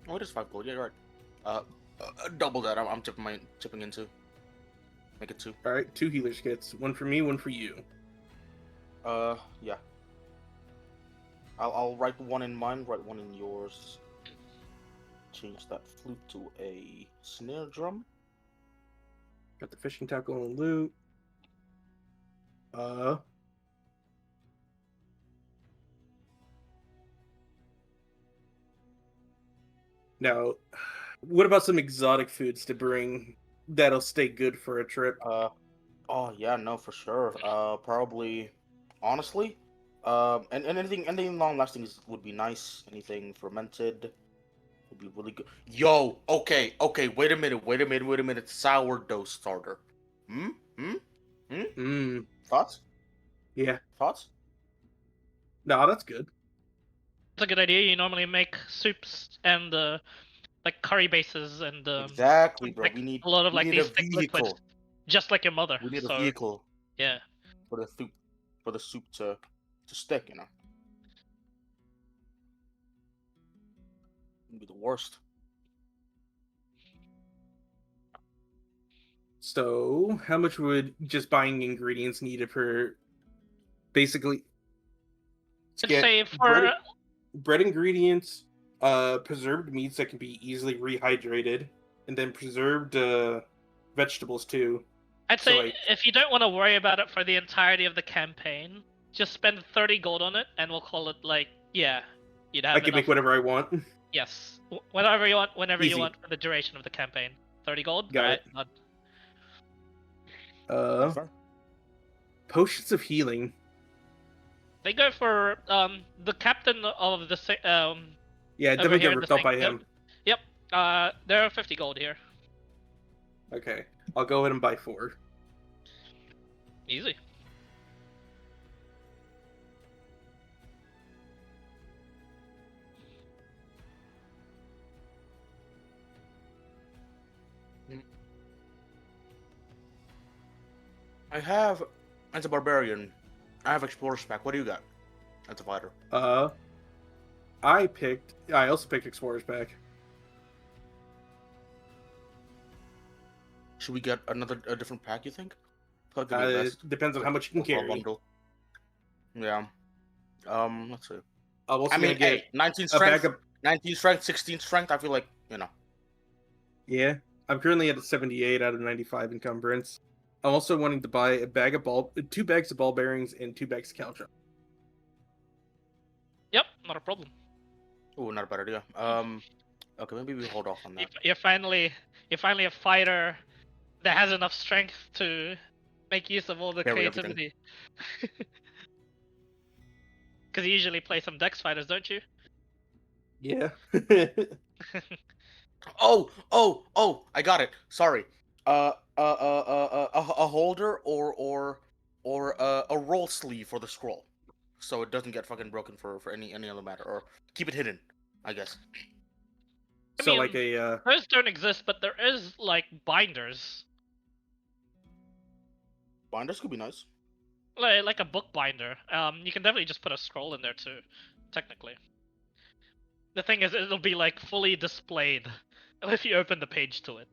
[SPEAKER 3] Oh, it is 5 gold. Yeah, you're right. Double that. I'm chipping in two. Make it 2.
[SPEAKER 2] All right, 2 healer's kits. 1 for me, 1 for you.
[SPEAKER 3] Yeah. I'll write 1 in mine, write 1 in yours. Change that flute to a snare drum.
[SPEAKER 2] Got the fishing tackle and loot. Now, what about some exotic foods to bring that'll stay good for a trip?
[SPEAKER 3] Oh yeah, no, for sure. Probably, honestly, and anything long lasting would be nice. Anything fermented would be really good. Yo, okay, wait a minute. Sourdough starter. Thoughts?
[SPEAKER 2] Yeah.
[SPEAKER 3] Thoughts?
[SPEAKER 2] No, that's good.
[SPEAKER 1] It's a good idea. You normally make soups and like curry bases and
[SPEAKER 3] Exactly, bro.
[SPEAKER 1] like
[SPEAKER 3] We need
[SPEAKER 1] a lot of like
[SPEAKER 3] a
[SPEAKER 1] these thick liquids,
[SPEAKER 3] vehicle.
[SPEAKER 1] just like your mother.
[SPEAKER 3] We need a
[SPEAKER 1] So
[SPEAKER 3] vehicle
[SPEAKER 1] yeah,
[SPEAKER 3] for the soup to stick. It'd be the worst.
[SPEAKER 2] So, how much would just buying ingredients needed for basically
[SPEAKER 1] I'd
[SPEAKER 2] get
[SPEAKER 1] say for
[SPEAKER 2] bread ingredients, preserved meats that can be easily rehydrated, and then preserved vegetables too.
[SPEAKER 1] I'd
[SPEAKER 2] So,
[SPEAKER 1] say
[SPEAKER 2] like-
[SPEAKER 1] if you don't want to worry about it for the entirety of the campaign, just spend 30 gold on it, and we'll call it like you'd have
[SPEAKER 2] I can
[SPEAKER 1] enough.
[SPEAKER 2] make whatever I want.
[SPEAKER 1] Yes, whatever you want, whenever
[SPEAKER 2] Easy.
[SPEAKER 1] you want for the duration of the campaign. 30 gold.
[SPEAKER 2] Got
[SPEAKER 1] Alright,
[SPEAKER 2] it.
[SPEAKER 1] done.
[SPEAKER 3] Fair.
[SPEAKER 2] Potions of healing.
[SPEAKER 1] They go for the captain of the
[SPEAKER 2] Yeah,
[SPEAKER 1] over
[SPEAKER 2] definitely
[SPEAKER 1] here
[SPEAKER 2] get
[SPEAKER 1] in the
[SPEAKER 2] ripped off by
[SPEAKER 1] sanctum.
[SPEAKER 2] him.
[SPEAKER 1] Yep. There are 50 gold here.
[SPEAKER 2] Okay, I'll go ahead and buy 4.
[SPEAKER 1] Easy.
[SPEAKER 3] I have, as a barbarian, I have explorer's pack. What do you got? As a fighter.
[SPEAKER 2] I also picked Explorer's Pack.
[SPEAKER 3] Should we get a different pack? You think? That'd be the best.
[SPEAKER 2] It depends on how much you can
[SPEAKER 3] For a
[SPEAKER 2] carry.
[SPEAKER 3] bundle. Yeah. Let's see.
[SPEAKER 2] I'm also
[SPEAKER 3] I mean,
[SPEAKER 2] gonna get
[SPEAKER 3] hey, 19
[SPEAKER 2] a
[SPEAKER 3] strength,
[SPEAKER 2] bag of.
[SPEAKER 3] 19 strength, 16 strength. I feel like
[SPEAKER 2] Yeah, I'm currently at a 78 out of 95 encumbrance. I'm also wanting to buy a bag of 2 bags of ball bearings and 2 bags of caltron.
[SPEAKER 1] Yep, not a problem.
[SPEAKER 3] Oh, not a bad idea. Okay, maybe we hold off on that.
[SPEAKER 1] You're finally a fighter that has enough strength to make use of all the
[SPEAKER 3] Carry
[SPEAKER 1] creativity. Because you usually play some dex fighters, don't you?
[SPEAKER 2] Yeah.
[SPEAKER 3] Oh! I got it. Sorry. A holder or a roll sleeve for the scroll, so it doesn't get fucking broken for any other matter, or keep it hidden, I guess.
[SPEAKER 2] So
[SPEAKER 1] mean,
[SPEAKER 2] like a
[SPEAKER 1] Those don't exist, but there is like binders,
[SPEAKER 3] Binders could be nice.
[SPEAKER 1] like a book binder. You can definitely just put a scroll in there too, technically. The thing is, it'll be like fully displayed if you open the page to it.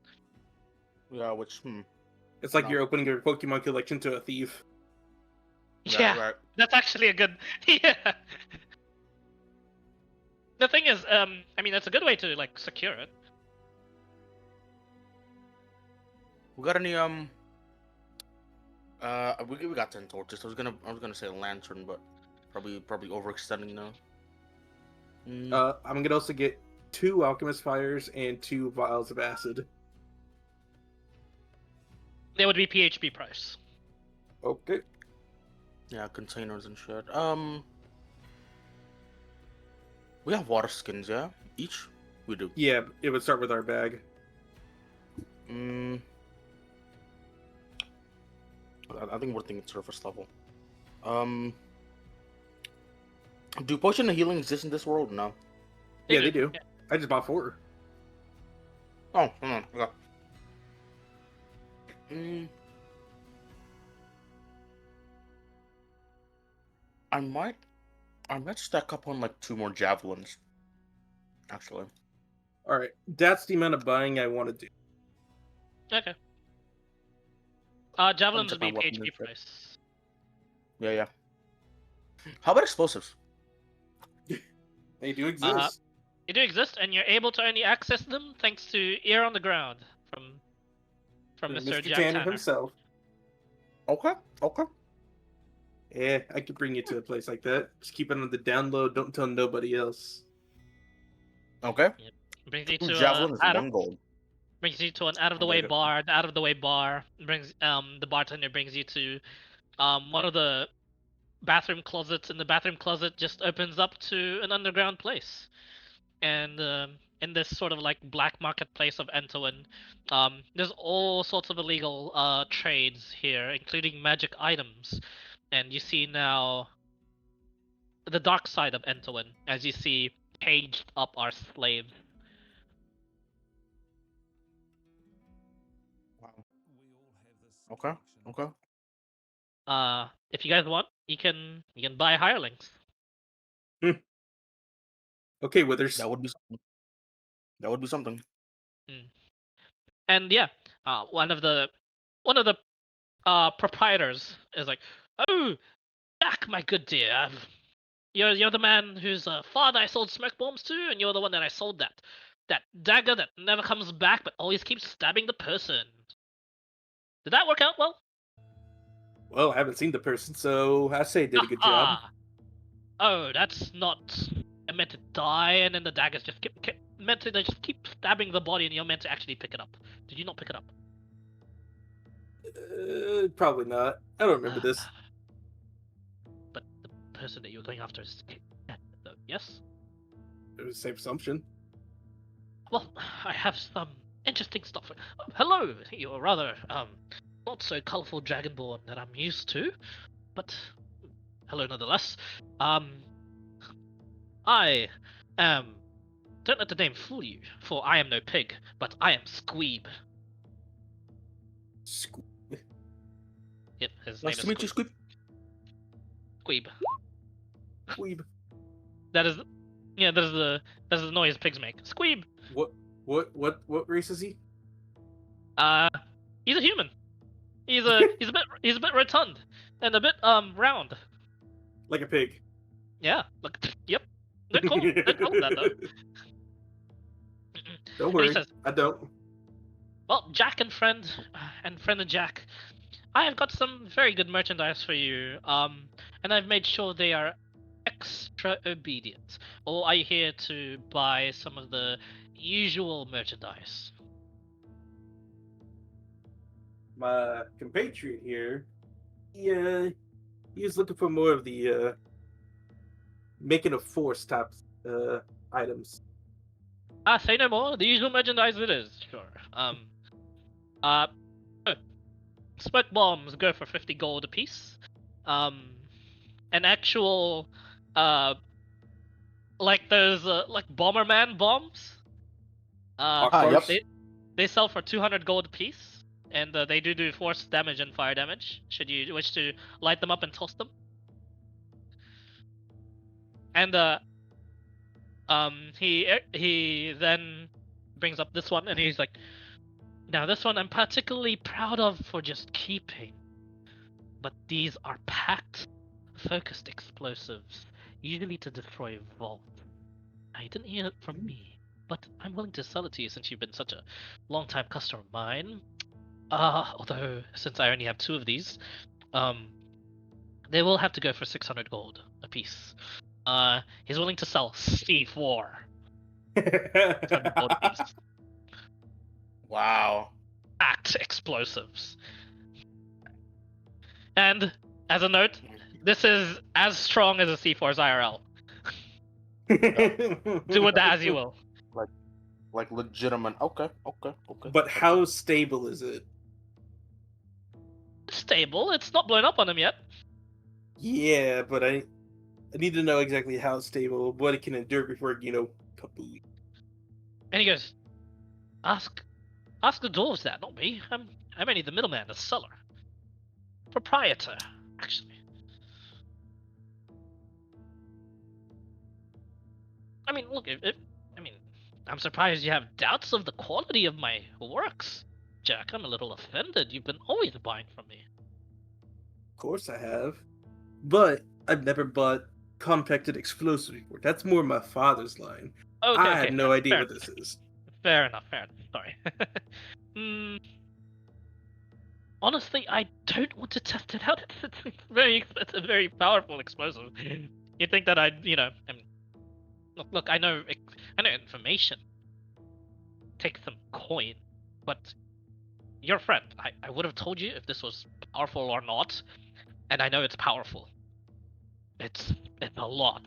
[SPEAKER 3] Yeah, which
[SPEAKER 2] it's like
[SPEAKER 3] no.
[SPEAKER 2] you're opening your Pokemon collection to a thief.
[SPEAKER 1] Yeah,
[SPEAKER 3] right.
[SPEAKER 1] that's actually a good. Yeah. The thing is, I mean, that's a good way to like secure it.
[SPEAKER 3] We got any we got 10 torches. I was gonna say a lantern, but probably overextending now.
[SPEAKER 2] I'm gonna also get 2 alchemist fires and 2 vials of acid.
[SPEAKER 1] They would be PHP price.
[SPEAKER 2] Okay.
[SPEAKER 3] Yeah, containers and shit. We have water skins, yeah? Each? We do.
[SPEAKER 2] Yeah, it would start with our bag.
[SPEAKER 3] I think we're thinking surface level. Do potion of healing exist in this world? No.
[SPEAKER 2] Yeah, they do. I just bought 4.
[SPEAKER 3] Oh, hold on. Okay. I might stack up on like 2 more javelins. Actually.
[SPEAKER 2] All right, that's the amount of buying I want to do.
[SPEAKER 1] Okay. Javelins
[SPEAKER 3] check
[SPEAKER 1] would
[SPEAKER 3] my
[SPEAKER 1] be
[SPEAKER 3] weapon
[SPEAKER 1] PHP
[SPEAKER 3] real quick.
[SPEAKER 1] price.
[SPEAKER 3] Yeah. How about explosives?
[SPEAKER 2] They do exist.
[SPEAKER 1] They do exist, and you're able to only access them thanks to ear on the ground from Mr. Jack
[SPEAKER 2] Tanner
[SPEAKER 1] Tanner.
[SPEAKER 2] himself.
[SPEAKER 3] Okay.
[SPEAKER 2] Yeah, I could bring you to a place like that. Just keep it on the download. Don't tell nobody else.
[SPEAKER 3] Okay.
[SPEAKER 1] Brings you
[SPEAKER 3] Ooh,
[SPEAKER 1] to
[SPEAKER 3] javelin is 1 gold.
[SPEAKER 1] brings you to an out of the
[SPEAKER 3] I'll
[SPEAKER 1] way
[SPEAKER 3] take it.
[SPEAKER 1] bar. The out of the way bar brings the bartender brings you to one of the bathroom closets, and the bathroom closet just opens up to an underground place. And in this sort of like black marketplace of Entowin, there's all sorts of illegal trades here, including magic items. And you see now the dark side of Entowin, as you see caged up our slaves.
[SPEAKER 3] Okay.
[SPEAKER 1] If you guys want, you can buy hirelings.
[SPEAKER 2] Okay, Withers.
[SPEAKER 3] That would be something.
[SPEAKER 1] And yeah, one of the proprietors is like, "Oh, Jack, my good dear, you're the man whose father I sold smoke bombs to, and you're the one that I sold that dagger that never comes back but always keeps stabbing the person. Did that work out well?"
[SPEAKER 2] Well, I haven't seen the person, so I say I did a good job.
[SPEAKER 1] Oh, that's not. I meant to die, and then the daggers just meant to. They just keep stabbing the body, and you're meant to actually pick it up. Did you not pick it up?
[SPEAKER 2] Probably not. I don't remember this.
[SPEAKER 1] But the person that you were going after is dead, though. Yes.
[SPEAKER 2] It was the same assumption.
[SPEAKER 1] Well, I have some interesting stuff. Hello, you're rather not so colourful dragonborn that I'm used to, but hello nonetheless. I am. Don't let the name fool you, for I am no pig, but I am Squeeb. Yep, his
[SPEAKER 3] Nice
[SPEAKER 1] name
[SPEAKER 3] to meet you,
[SPEAKER 1] is
[SPEAKER 3] Squeeb.
[SPEAKER 1] Squeeb.
[SPEAKER 2] Weeb.
[SPEAKER 1] That is the noise pigs make. Squeeb.
[SPEAKER 2] What race is he?
[SPEAKER 1] He's a human. He's a bit rotund and a bit round.
[SPEAKER 2] Like a pig.
[SPEAKER 1] Yeah. Look. Yep. Don't call him that though.
[SPEAKER 2] Don't
[SPEAKER 1] And
[SPEAKER 2] worry,
[SPEAKER 1] he says,
[SPEAKER 2] I don't.
[SPEAKER 1] "Well, Jack and friend of Jack, I have got some very good merchandise for you. And I've made sure they are extra obedient. Or are you here to buy some of the usual merchandise?"
[SPEAKER 2] My compatriot here, he was looking for more of the making a force type items.
[SPEAKER 1] Say no more. The usual merchandise it is, sure. Uh, smoke bombs go for 50 gold apiece. An actual, like those, like Bomberman bombs.
[SPEAKER 3] Yep.
[SPEAKER 1] They sell for 200 gold apiece, and they do force damage and fire damage. Should you wish to light them up and toss them. And he then brings up this one, and he's like, "Now this one I'm particularly proud of for just keeping, but these are packed, focused explosives, usually to destroy vault. Now you didn't hear it from me, but I'm willing to sell it to you since you've been such a long-time customer of mine. Although since I only have 2 of these, they will have to go for 600 gold apiece. He's willing to sell C4. 600 gold apiece.
[SPEAKER 3] Wow.
[SPEAKER 1] Packed explosives. And as a note, this is as strong as a C4's IRL. Do with that as you will.
[SPEAKER 3] Like legitimate. Okay.
[SPEAKER 2] But how stable is it?
[SPEAKER 1] Stable. It's not blown up on him yet.
[SPEAKER 2] Yeah, but I need to know exactly how stable, what it can endure before kaput.
[SPEAKER 1] And he goes, Ask the dwarves that, not me. I'm only the middleman, the seller. Proprietor, actually. I mean, look, I'm surprised you have doubts of the quality of my works, Jack. I'm a little offended. You've been always buying from me.
[SPEAKER 2] Of course I have. But I've never bought compacted explosives before. That's more my father's line.
[SPEAKER 1] Okay,
[SPEAKER 2] I
[SPEAKER 1] okay.
[SPEAKER 2] have no idea
[SPEAKER 1] fair
[SPEAKER 2] what this is.
[SPEAKER 1] Fair enough, fair enough. Sorry. Hmm. Honestly, I don't want to test it out. It's very expensive, very powerful explosive. You think that I'd, look, I know information. Take some coin, but your friend, I would have told you if this was powerful or not, and I know it's powerful. It's a lot.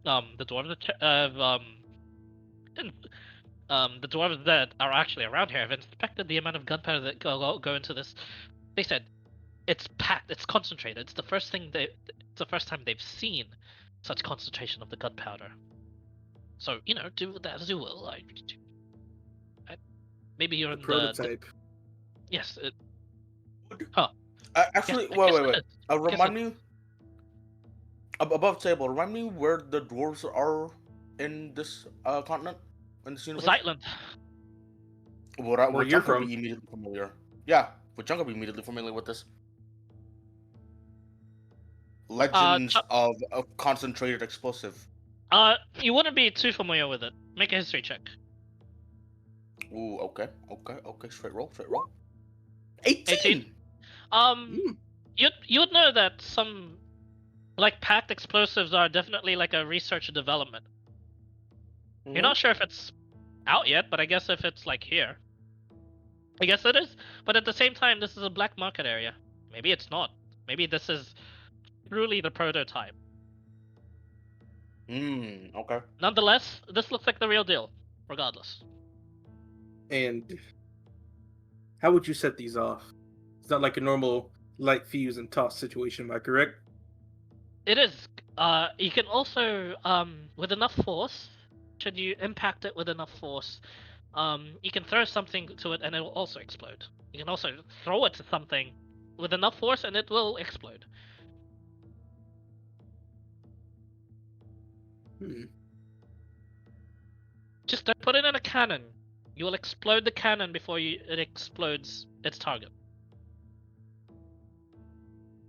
[SPEAKER 1] The dwarves the dwarves that are actually around here have inspected the amount of gunpowder that go into this. They said it's packed, it's concentrated. It's the first time they've seen such concentration of the gunpowder. So do with that as you will. Maybe you're
[SPEAKER 2] A
[SPEAKER 1] in the
[SPEAKER 2] prototype.
[SPEAKER 1] yes.
[SPEAKER 3] Actually,
[SPEAKER 1] Yes, I guess it
[SPEAKER 3] wait.
[SPEAKER 1] is.
[SPEAKER 3] Remind me above table. Remind me where the dwarves are in this continent, in this universe.
[SPEAKER 1] Zeitland.
[SPEAKER 2] Where you're
[SPEAKER 3] Chunk will
[SPEAKER 2] from.
[SPEAKER 3] be immediately familiar. Yeah, would Chunk be immediately familiar with this? Legends of a concentrated explosive.
[SPEAKER 1] You wouldn't be too familiar with it. Make a history check.
[SPEAKER 3] Ooh, okay. Straight roll.
[SPEAKER 1] 18. You'd know that some packed explosives are definitely like a research and development. You're not sure if it's out yet, but I guess if it's here, I guess it is. But at the same time, this is a black market area. Maybe it's not. Maybe this is truly the prototype.
[SPEAKER 3] Okay.
[SPEAKER 1] Nonetheless, this looks like the real deal, regardless.
[SPEAKER 2] And how would you set these off? It's not like a normal light fuse and toss situation, am I correct?
[SPEAKER 1] It is. You can also, with enough force, should you impact it with enough force, you can throw something to it and it will also explode. You can also throw it to something with enough force and it will explode. Just don't put it in a cannon. You will explode the cannon before it explodes its target.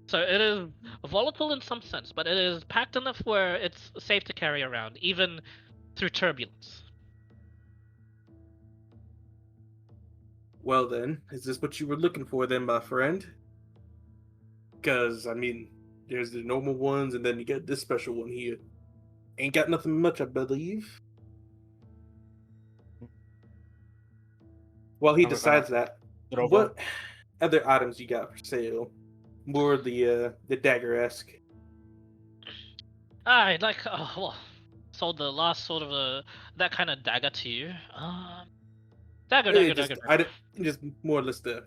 [SPEAKER 1] So it is volatile in some sense, but it is packed enough where it's safe to carry around, even through turbulence.
[SPEAKER 2] Well then, is this what you were looking for then, my friend? Because, there's the normal ones, and then you got this special one here. Ain't got nothing much, I believe. While he decides that, what other items you got for sale? More the dagger-esque.
[SPEAKER 1] I'd sold the last sort of that kind of dagger to you. Dagger.
[SPEAKER 2] Just more or less the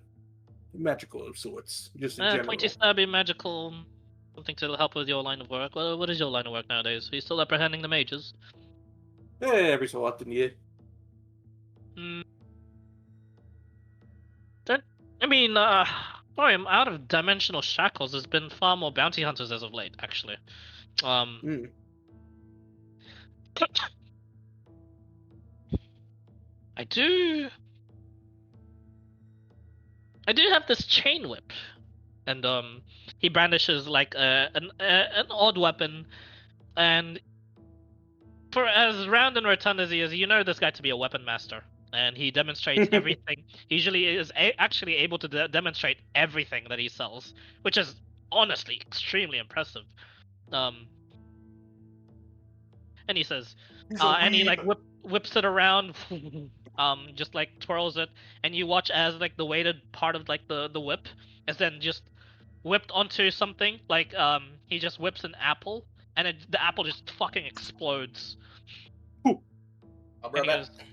[SPEAKER 2] magical of sorts, just in general.
[SPEAKER 1] Pointy, stabby, magical, something to help with your line of work. Well, what is your line of work nowadays? Are you still apprehending the mages?
[SPEAKER 2] Every so often, yeah.
[SPEAKER 1] Sorry, I'm out of dimensional shackles. There's been far more bounty hunters as of late, actually. I do have this chain whip, and he brandishes an odd weapon, and for as round and rotund as he is, you know this guy to be a weapon master, and he demonstrates everything. He usually is actually able to demonstrate everything that he sells, which is honestly extremely impressive. And he says, and he whips it around, just twirls it, and you watch as the weighted part of the whip is then just whipped onto something. He just whips an apple, and the apple just fucking explodes.
[SPEAKER 3] I'll be right back.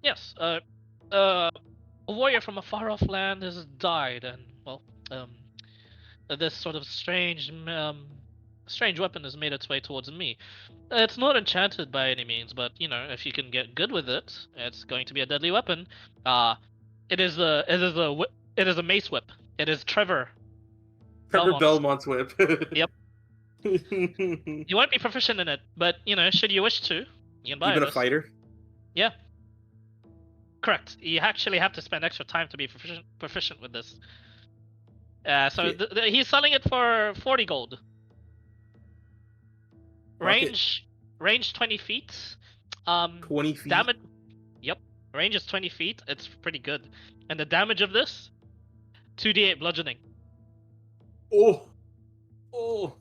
[SPEAKER 1] Yes, a warrior from a far-off land has died, and this sort of strange weapon has made its way towards me. It's not enchanted by any means, but if you can get good with it, it's going to be a deadly weapon. It is a mace whip. It is Trevor
[SPEAKER 2] Belmont's whip.
[SPEAKER 1] Yep. You won't be proficient in it, but should you wish to, you can buy it.
[SPEAKER 2] Even a fighter?
[SPEAKER 1] Yeah. Correct. You actually have to spend extra time to be proficient with this. So
[SPEAKER 2] Yeah.
[SPEAKER 1] he's selling it for 40 gold.
[SPEAKER 2] Fuck it.
[SPEAKER 1] Range 20 feet.
[SPEAKER 2] 20 feet.
[SPEAKER 1] Damage. Yep. Range is 20 feet. It's pretty good. And the damage of this, 2d8 bludgeoning.
[SPEAKER 2] Oh. Oh.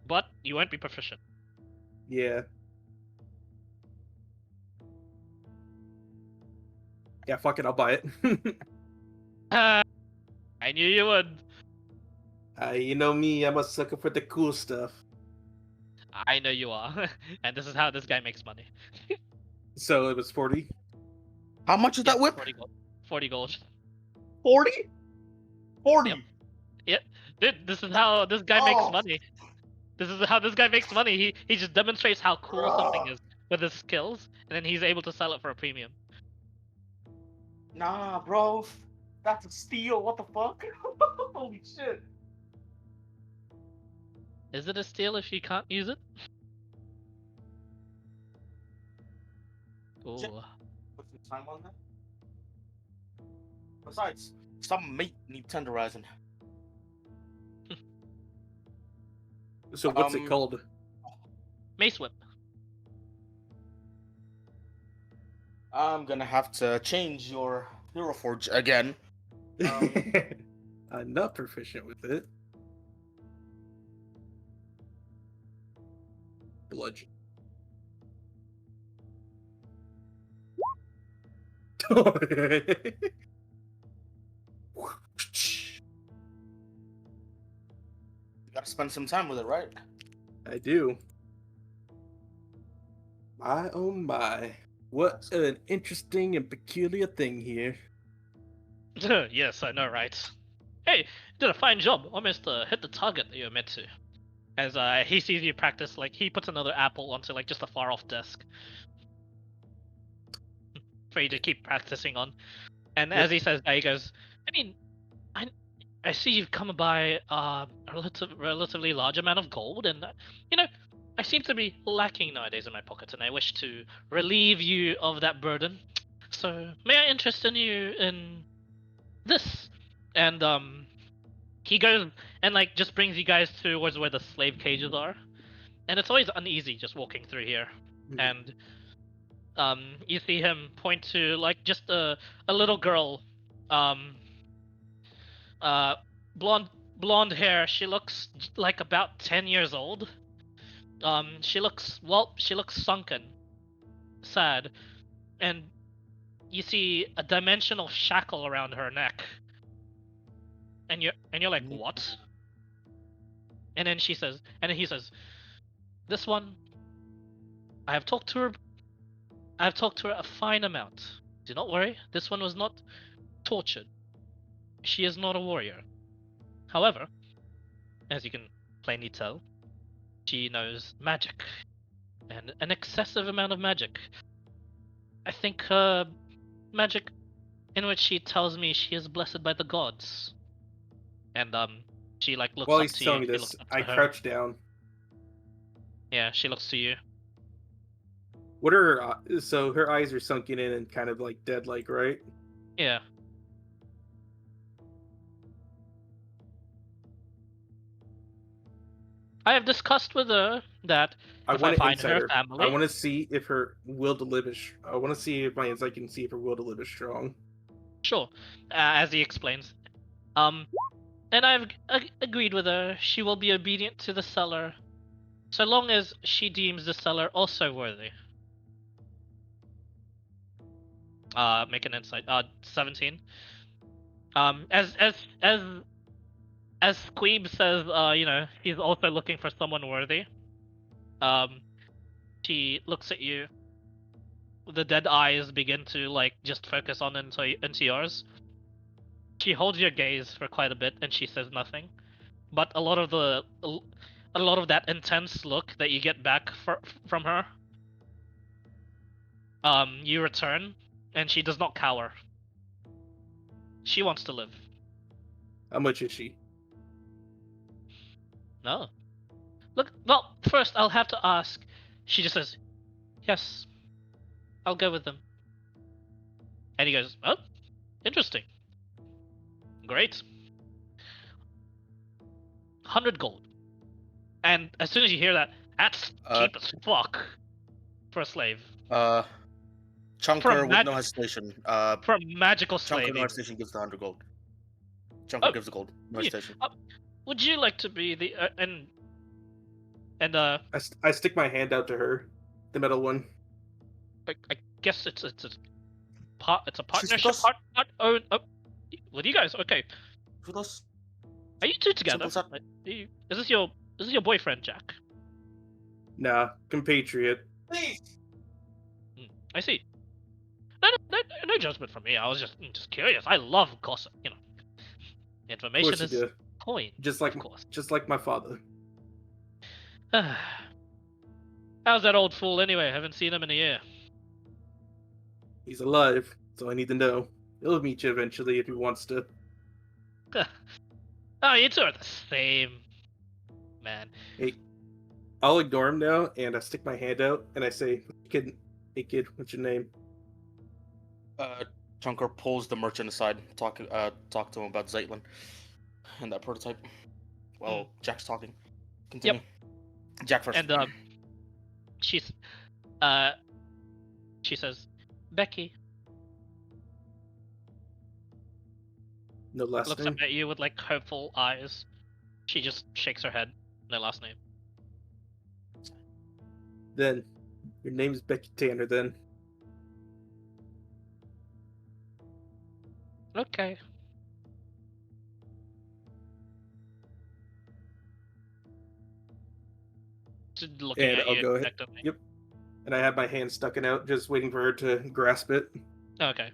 [SPEAKER 1] But you won't be proficient.
[SPEAKER 2] Yeah. Yeah, fuck it, I'll buy it.
[SPEAKER 1] I knew you would.
[SPEAKER 2] You know me, I'm a sucker for the cool stuff.
[SPEAKER 1] I know you are. And this is how this guy makes money.
[SPEAKER 2] So it was 40.
[SPEAKER 3] How much is
[SPEAKER 1] Yeah,
[SPEAKER 3] that whip?
[SPEAKER 1] 40 gold. 40 gold.
[SPEAKER 3] 40? 40.
[SPEAKER 1] Yep. Yeah, dude, this is how this guy makes
[SPEAKER 3] Oh.
[SPEAKER 1] money. This is how this guy makes money. He just demonstrates how cool something is with his skills, and then he's able to sell it for a premium.
[SPEAKER 3] Nah, bro. That's a steal. What the fuck? Holy shit.
[SPEAKER 1] Is it a steal if you can't use it? Ooh.
[SPEAKER 3] Put some time on that. Besides, some meat need tenderizing.
[SPEAKER 2] So what's it called?
[SPEAKER 1] Mace whip.
[SPEAKER 3] I'm gonna have to change your Hero Forge again.
[SPEAKER 2] I'm not proficient with it. Bludgeon.
[SPEAKER 3] You gotta spend some time with it, right?
[SPEAKER 2] I do. My oh my. What an interesting and peculiar thing here.
[SPEAKER 1] Yes, I know, right? Hey, you did a fine job. Almost hit the target that you were meant to. As he sees you practice, like he puts another apple onto like just a far off desk for you to keep practicing on. And
[SPEAKER 2] Yep.
[SPEAKER 1] as he says that, he goes, I mean, I see you've come by a relatively large amount of gold, and you know, I seem to be lacking nowadays in my pocket, and I wish to relieve you of that burden. So may I interest in you in this? And he goes and like just brings you guys towards where the slave cages are, and it's always uneasy just walking through here. And you see him point to like just a little girl, blonde hair. She looks like about 10 years old. She looks sunken, sad, and you see a dimensional shackle around her neck. And you're like, what? And then he says, this one, I have talked to her a fine amount. Do not worry, this one was not tortured. She is not a warrior. However, as you can plainly tell, she knows magic. And an excessive amount of magic. I think magic in which she tells me she is blessed by the gods. And she like looks
[SPEAKER 2] While
[SPEAKER 1] up
[SPEAKER 2] he's
[SPEAKER 1] to
[SPEAKER 2] telling
[SPEAKER 1] you.
[SPEAKER 2] me
[SPEAKER 1] He
[SPEAKER 2] this,
[SPEAKER 1] looks up to
[SPEAKER 2] I
[SPEAKER 1] her.
[SPEAKER 2] crouch down.
[SPEAKER 1] Yeah, she looks to you.
[SPEAKER 2] What are so her eyes are sunken in and kind of like dead, like, right?
[SPEAKER 1] Yeah. I have discussed with her that if I
[SPEAKER 2] want to
[SPEAKER 1] find
[SPEAKER 2] insight
[SPEAKER 1] her
[SPEAKER 2] her.
[SPEAKER 1] family,
[SPEAKER 2] I want to see if her will to live is. I want to see if my insight can see if her will to live is strong.
[SPEAKER 1] sure, as he explains. And I've agreed with her. She will be obedient to the seller, so long as she deems the seller also worthy. Make an insight. 17. As Queeb says, you know, he's also looking for someone worthy. She looks at you. The dead eyes begin to like just focus on into yours. She holds your gaze for quite a bit, and she says nothing. But a lot of that intense look that you get back from her, you return, and she does not cower. She wants to live.
[SPEAKER 2] How much is she?
[SPEAKER 1] No. Look, well, first I'll have to ask. She just says, yes. I'll go with them. And he goes, oh, interesting. Great. 100 gold. And as soon as you hear that, that's cheap as fuck for a slave.
[SPEAKER 3] Chunker with no hesitation.
[SPEAKER 1] For a magical
[SPEAKER 3] Chunker
[SPEAKER 1] slave.
[SPEAKER 3] no hesitation gives the 100 gold. Chunker gives the gold. No hesitation.
[SPEAKER 1] Would you like to be the
[SPEAKER 2] I stick my hand out to her, the metal one.
[SPEAKER 1] I guess it's a partnership.
[SPEAKER 3] us.
[SPEAKER 1] With you guys, okay.
[SPEAKER 3] With us.
[SPEAKER 1] Are you two together?
[SPEAKER 3] Simple as
[SPEAKER 1] Is this your boyfriend, Jack?
[SPEAKER 2] Nah, compatriot.
[SPEAKER 4] Please.
[SPEAKER 1] I see. No judgment from me. I was just curious. I love gossip. You know,
[SPEAKER 2] Of
[SPEAKER 1] information
[SPEAKER 2] course you
[SPEAKER 1] is
[SPEAKER 2] do.
[SPEAKER 1] coin.
[SPEAKER 2] Just like
[SPEAKER 1] of course.
[SPEAKER 2] just like my father.
[SPEAKER 1] How's that old fool anyway? Haven't seen him in a year.
[SPEAKER 2] He's alive, so I need to know. He'll meet you eventually if he wants to.
[SPEAKER 1] Oh, you two are the same, man.
[SPEAKER 2] Hey, I'll ignore him now, and I stick my hand out, and I say, hey kid, what's your name?
[SPEAKER 3] Chunker pulls the merchant aside, talk to him about Zeitlin and that prototype. Well, Jack's talking. Continue.
[SPEAKER 1] Yep.
[SPEAKER 3] Jack first.
[SPEAKER 1] And she says, Becky
[SPEAKER 2] No last
[SPEAKER 1] looks
[SPEAKER 2] name.
[SPEAKER 1] up at you with like hopeful eyes. She just shakes her head. No last name.
[SPEAKER 2] Then, your name's Becky Tanner. Then.
[SPEAKER 1] Okay. Just looking
[SPEAKER 2] And
[SPEAKER 1] at
[SPEAKER 2] I'll
[SPEAKER 1] you
[SPEAKER 2] go ahead.
[SPEAKER 1] expectantly.
[SPEAKER 2] Yep. And I have my hand stuck out, just waiting for her to grasp it.
[SPEAKER 1] Okay.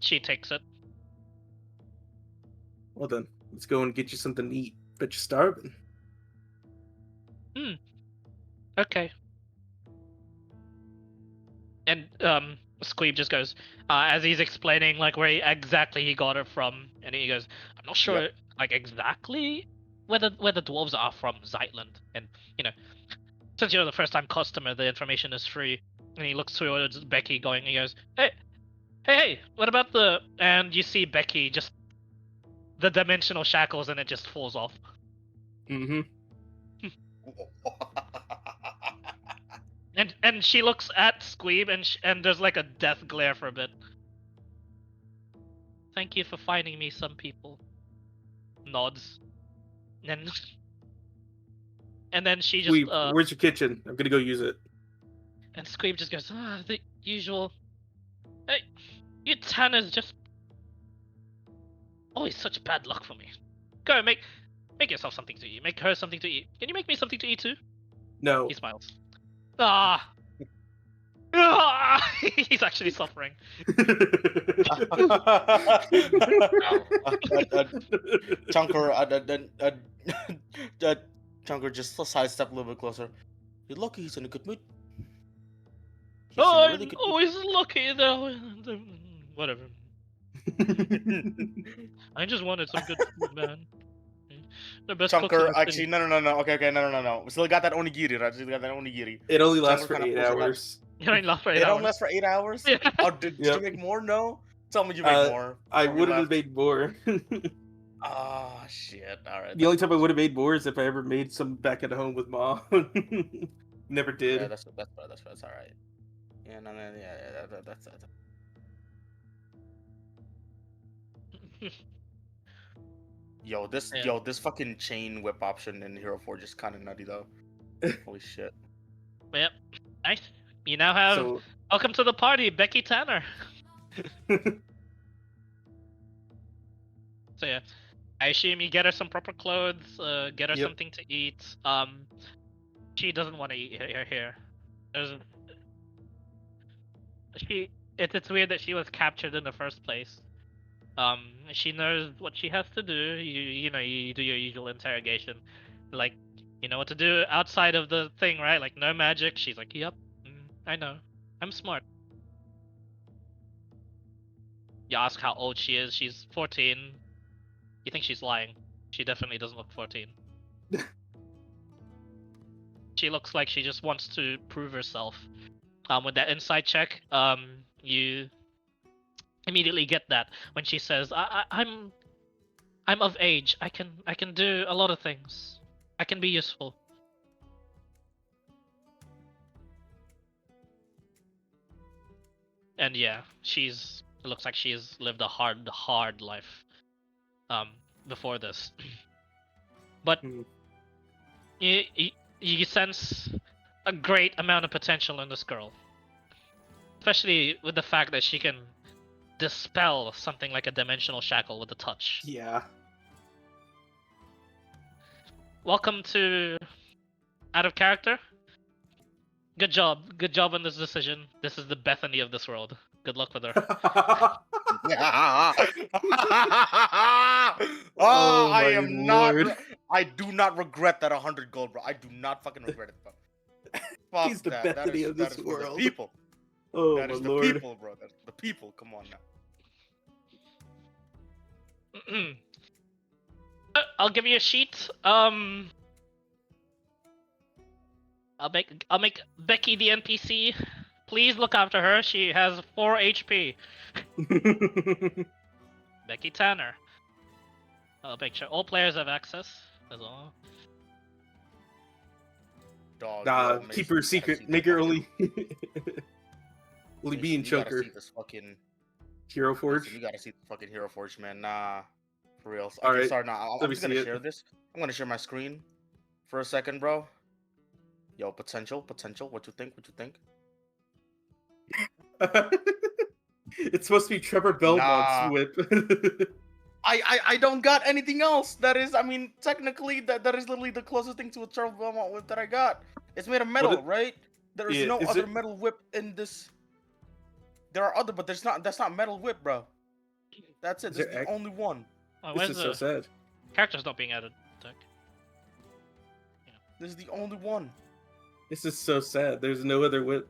[SPEAKER 1] She takes it.
[SPEAKER 2] Well then, let's go and get you something to eat. Bet you're starving.
[SPEAKER 1] Okay. And Squeeb just goes, as he's explaining like where exactly he got it from, and he goes, I'm not sure like exactly where the dwarves are from Zeitland, and you know, since you're the first time customer, the information is free. And he looks towards Becky, going, he goes, hey, what about the? And you see Becky just the dimensional shackles, and it just falls off.
[SPEAKER 2] Mm-hmm.
[SPEAKER 1] And she looks at Squeeb, and there's like a death glare for a bit. Thank you for finding me some people. Nods. And then she just
[SPEAKER 2] Where's your kitchen? I'm gonna go use it.
[SPEAKER 1] and Squeeb just goes, the usual. Hey, you Tanners just always such bad luck for me. Go make yourself something to eat. Make her something to eat. Can you make me something to eat too?
[SPEAKER 2] No.
[SPEAKER 1] He smiles. He's actually suffering.
[SPEAKER 3] Chunker just sidestep a little bit closer. You're lucky he's in a good mood.
[SPEAKER 1] I'm always lucky though. Whatever. I just wanted some good food, man. The best cooks in
[SPEAKER 3] Chunker,
[SPEAKER 1] the
[SPEAKER 3] actually,
[SPEAKER 1] city.
[SPEAKER 3] no. Okay, no. We still got that onigiri, right? Still got that onigiri.
[SPEAKER 2] It only lasts
[SPEAKER 3] Chunker
[SPEAKER 2] for
[SPEAKER 3] kinda
[SPEAKER 2] 8
[SPEAKER 3] pulls it out.
[SPEAKER 2] hours.
[SPEAKER 1] You ain't lost for 8
[SPEAKER 3] It
[SPEAKER 1] hours.
[SPEAKER 3] only lasts for 8 hours?
[SPEAKER 1] Yeah.
[SPEAKER 3] Oh, did you make more? No? Tell me you made more.
[SPEAKER 2] I
[SPEAKER 3] Before we
[SPEAKER 2] would have
[SPEAKER 3] left.
[SPEAKER 2] made more.
[SPEAKER 3] Oh, shit. Alright.
[SPEAKER 2] The only time I would have made more is if I ever made some back at home with Mom. Never did.
[SPEAKER 3] Yeah, that's alright. Yeah, no, that's Yo, this fucking chain whip option in Hero 4 just kind of nutty though. Holy shit.
[SPEAKER 1] Yep. Nice. You now have
[SPEAKER 2] So,
[SPEAKER 1] welcome to the party, Becky Tanner. So yeah, I assume you get her some proper clothes, get her
[SPEAKER 2] Yep.
[SPEAKER 1] something to eat. She doesn't want to eat here. It's weird that she was captured in the first place. She knows what she has to do. You know, you do your usual interrogation, like, you know what to do outside of the thing, right? Like, no magic. She's like, yep, I know. I'm smart. You ask how old she is. She's 14. You think she's lying. She definitely doesn't look 14. She looks like she just wants to prove herself. with that insight check, you immediately get that when she says, I'm of age. I can do a lot of things. I can be useful." And yeah, it looks like she's lived a hard life um before this. But
[SPEAKER 2] Hmm.
[SPEAKER 1] you sense a great amount of potential in this girl, especially with the fact that she can dispel something like a dimensional shackle with a touch.
[SPEAKER 2] Yeah.
[SPEAKER 1] Welcome to Out of Character. Good job. Good job on this decision. This is the Bethany of this world. Good luck with her.
[SPEAKER 3] Oh, I
[SPEAKER 2] my
[SPEAKER 3] am not.
[SPEAKER 2] lord.
[SPEAKER 3] I do not regret that 100 gold, bro. I do not fucking regret it, bro. Fuck
[SPEAKER 2] He's the
[SPEAKER 3] that.
[SPEAKER 2] Bethany of
[SPEAKER 3] That
[SPEAKER 2] this
[SPEAKER 3] is for the
[SPEAKER 2] world.
[SPEAKER 3] people.
[SPEAKER 2] Oh
[SPEAKER 3] That
[SPEAKER 2] my
[SPEAKER 3] is the
[SPEAKER 2] lord.
[SPEAKER 3] people, bro. That's the people. Come on now.
[SPEAKER 1] I'll give you a sheet. I'll make Becky the NPC. Please look after her. She has 4 HP. Becky Tanner. I'll make sure all players have access as well.
[SPEAKER 3] Dog,
[SPEAKER 2] Nah,
[SPEAKER 3] yo,
[SPEAKER 2] keep
[SPEAKER 3] Mason,
[SPEAKER 2] her
[SPEAKER 3] you gotta
[SPEAKER 2] secret.
[SPEAKER 3] see
[SPEAKER 2] Make
[SPEAKER 3] this
[SPEAKER 2] her
[SPEAKER 3] fucking-
[SPEAKER 2] only be
[SPEAKER 3] Mason,
[SPEAKER 2] in
[SPEAKER 3] you gotta
[SPEAKER 2] choker.
[SPEAKER 3] see this fucking
[SPEAKER 2] Hero Forge.
[SPEAKER 3] Mason, you gotta see the fucking Hero Forge, man. Nah, for real. Okay,
[SPEAKER 2] Alright,
[SPEAKER 3] sorry. Nah,
[SPEAKER 2] let
[SPEAKER 3] I'm
[SPEAKER 2] me
[SPEAKER 3] just gonna
[SPEAKER 2] see it.
[SPEAKER 3] share this. I'm gonna share my screen for a second, bro. Yo, potential. What you think? What you think?
[SPEAKER 2] It's supposed to be Trevor Belmont's
[SPEAKER 3] Nah.
[SPEAKER 2] whip.
[SPEAKER 3] I don't got anything else. That is, I mean, technically, that is literally the closest thing to a Charles Belmont whip that I got. It's made of metal, right? There is
[SPEAKER 2] Yeah,
[SPEAKER 3] no
[SPEAKER 2] is
[SPEAKER 3] other
[SPEAKER 2] it-
[SPEAKER 3] metal whip in this. There are other, but there's not. That's not metal whip, bro. That's it.
[SPEAKER 2] Is
[SPEAKER 3] This is
[SPEAKER 2] there
[SPEAKER 3] the only one.
[SPEAKER 1] Oh,
[SPEAKER 2] This
[SPEAKER 1] where's
[SPEAKER 2] is
[SPEAKER 1] the
[SPEAKER 2] so sad.
[SPEAKER 1] characters not being added? Deck?
[SPEAKER 3] This is the only one.
[SPEAKER 2] This is so sad. There's no other whip.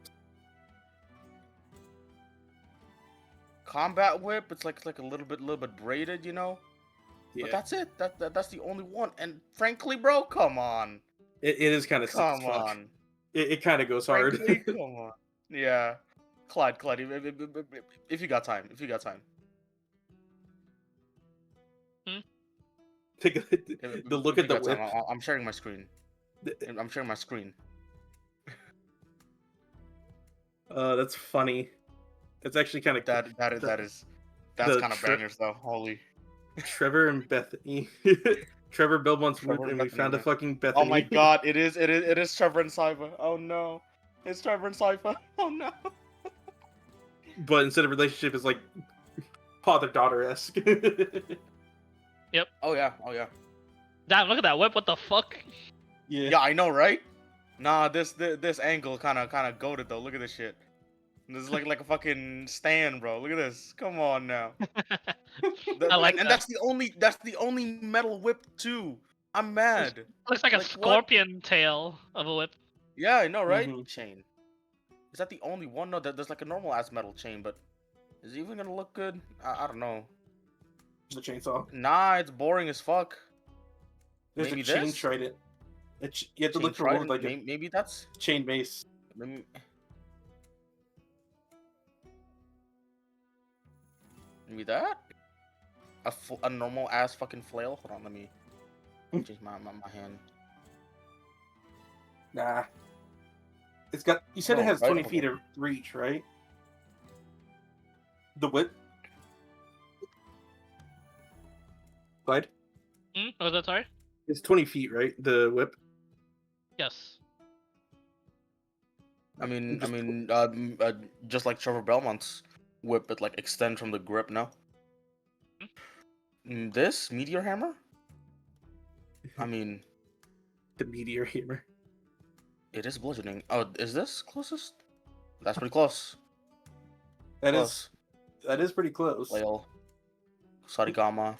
[SPEAKER 3] Combat whip. It's like a little bit braided, you know.
[SPEAKER 2] Yeah,
[SPEAKER 3] But that's it. That's the only one. And frankly, bro, come on.
[SPEAKER 2] it is kind of sick as
[SPEAKER 3] Come
[SPEAKER 2] fuck.
[SPEAKER 3] on.
[SPEAKER 2] It kind of goes hard.
[SPEAKER 3] Frankly, come on. Yeah. Clyde, if you got time,
[SPEAKER 2] Take the look at the whip.
[SPEAKER 3] I'm sharing my screen. I'm sharing my screen.
[SPEAKER 2] That's funny. It's actually kind of
[SPEAKER 3] That's
[SPEAKER 2] the
[SPEAKER 3] kind of
[SPEAKER 2] tri-
[SPEAKER 3] bangers though. Holy.
[SPEAKER 2] Trevor and Bethany. Trevor Belmont's whip,
[SPEAKER 3] Trevor
[SPEAKER 2] and
[SPEAKER 3] and
[SPEAKER 2] we found a
[SPEAKER 3] Bethany.
[SPEAKER 2] fucking Bethany.
[SPEAKER 3] Oh my god, it is Trevor and Cypher. Oh no. It's Trevor and Cypher. Oh no.
[SPEAKER 2] But instead of relationship, it's like father-daughter esque.
[SPEAKER 3] Oh yeah.
[SPEAKER 1] Damn, look at that whip. What the fuck?
[SPEAKER 3] Yeah, I know, right? Nah, this angle kind of goated though. Look at this shit. This is like a fucking stand, bro. Look at this. Come on now.
[SPEAKER 1] I like
[SPEAKER 3] and
[SPEAKER 1] that.
[SPEAKER 3] that's the only metal whip too. I'm mad.
[SPEAKER 1] Looks like a
[SPEAKER 3] Like, what?
[SPEAKER 1] scorpion tail of a whip.
[SPEAKER 3] Yeah, I know, right?
[SPEAKER 2] Mhm.
[SPEAKER 3] Chain. Is that the only one? No, there's like a normal ass metal chain, but is it even gonna look good? I don't know.
[SPEAKER 2] The chainsaw.
[SPEAKER 3] Nah, it's boring as fuck.
[SPEAKER 2] There's
[SPEAKER 3] Maybe
[SPEAKER 2] a chain
[SPEAKER 3] this?
[SPEAKER 2] trident. You have to
[SPEAKER 3] Chain
[SPEAKER 2] look for one with
[SPEAKER 3] trident?
[SPEAKER 2] like a
[SPEAKER 3] Maybe that's
[SPEAKER 2] chain mace.
[SPEAKER 3] maybe that. A normal ass fucking flail. Hold on, let me change my hand.
[SPEAKER 2] Nah. It's got. You said
[SPEAKER 3] No,
[SPEAKER 2] it has
[SPEAKER 3] right?
[SPEAKER 2] 20
[SPEAKER 3] Okay.
[SPEAKER 2] feet of reach, right? The whip. Clyde?
[SPEAKER 1] What was that, sorry?
[SPEAKER 2] It's 20 feet, right? The whip.
[SPEAKER 1] Yes.
[SPEAKER 3] I mean,
[SPEAKER 2] Just-
[SPEAKER 3] just like Trevor Belmont's whip, it like extend from the grip. No. This meteor hammer. I mean,
[SPEAKER 2] The meteor hammer.
[SPEAKER 3] it is bludgeoning. Oh, is this closest? That's pretty close.
[SPEAKER 2] That
[SPEAKER 3] Close.
[SPEAKER 2] is pretty close.
[SPEAKER 3] Flail. Sarigama.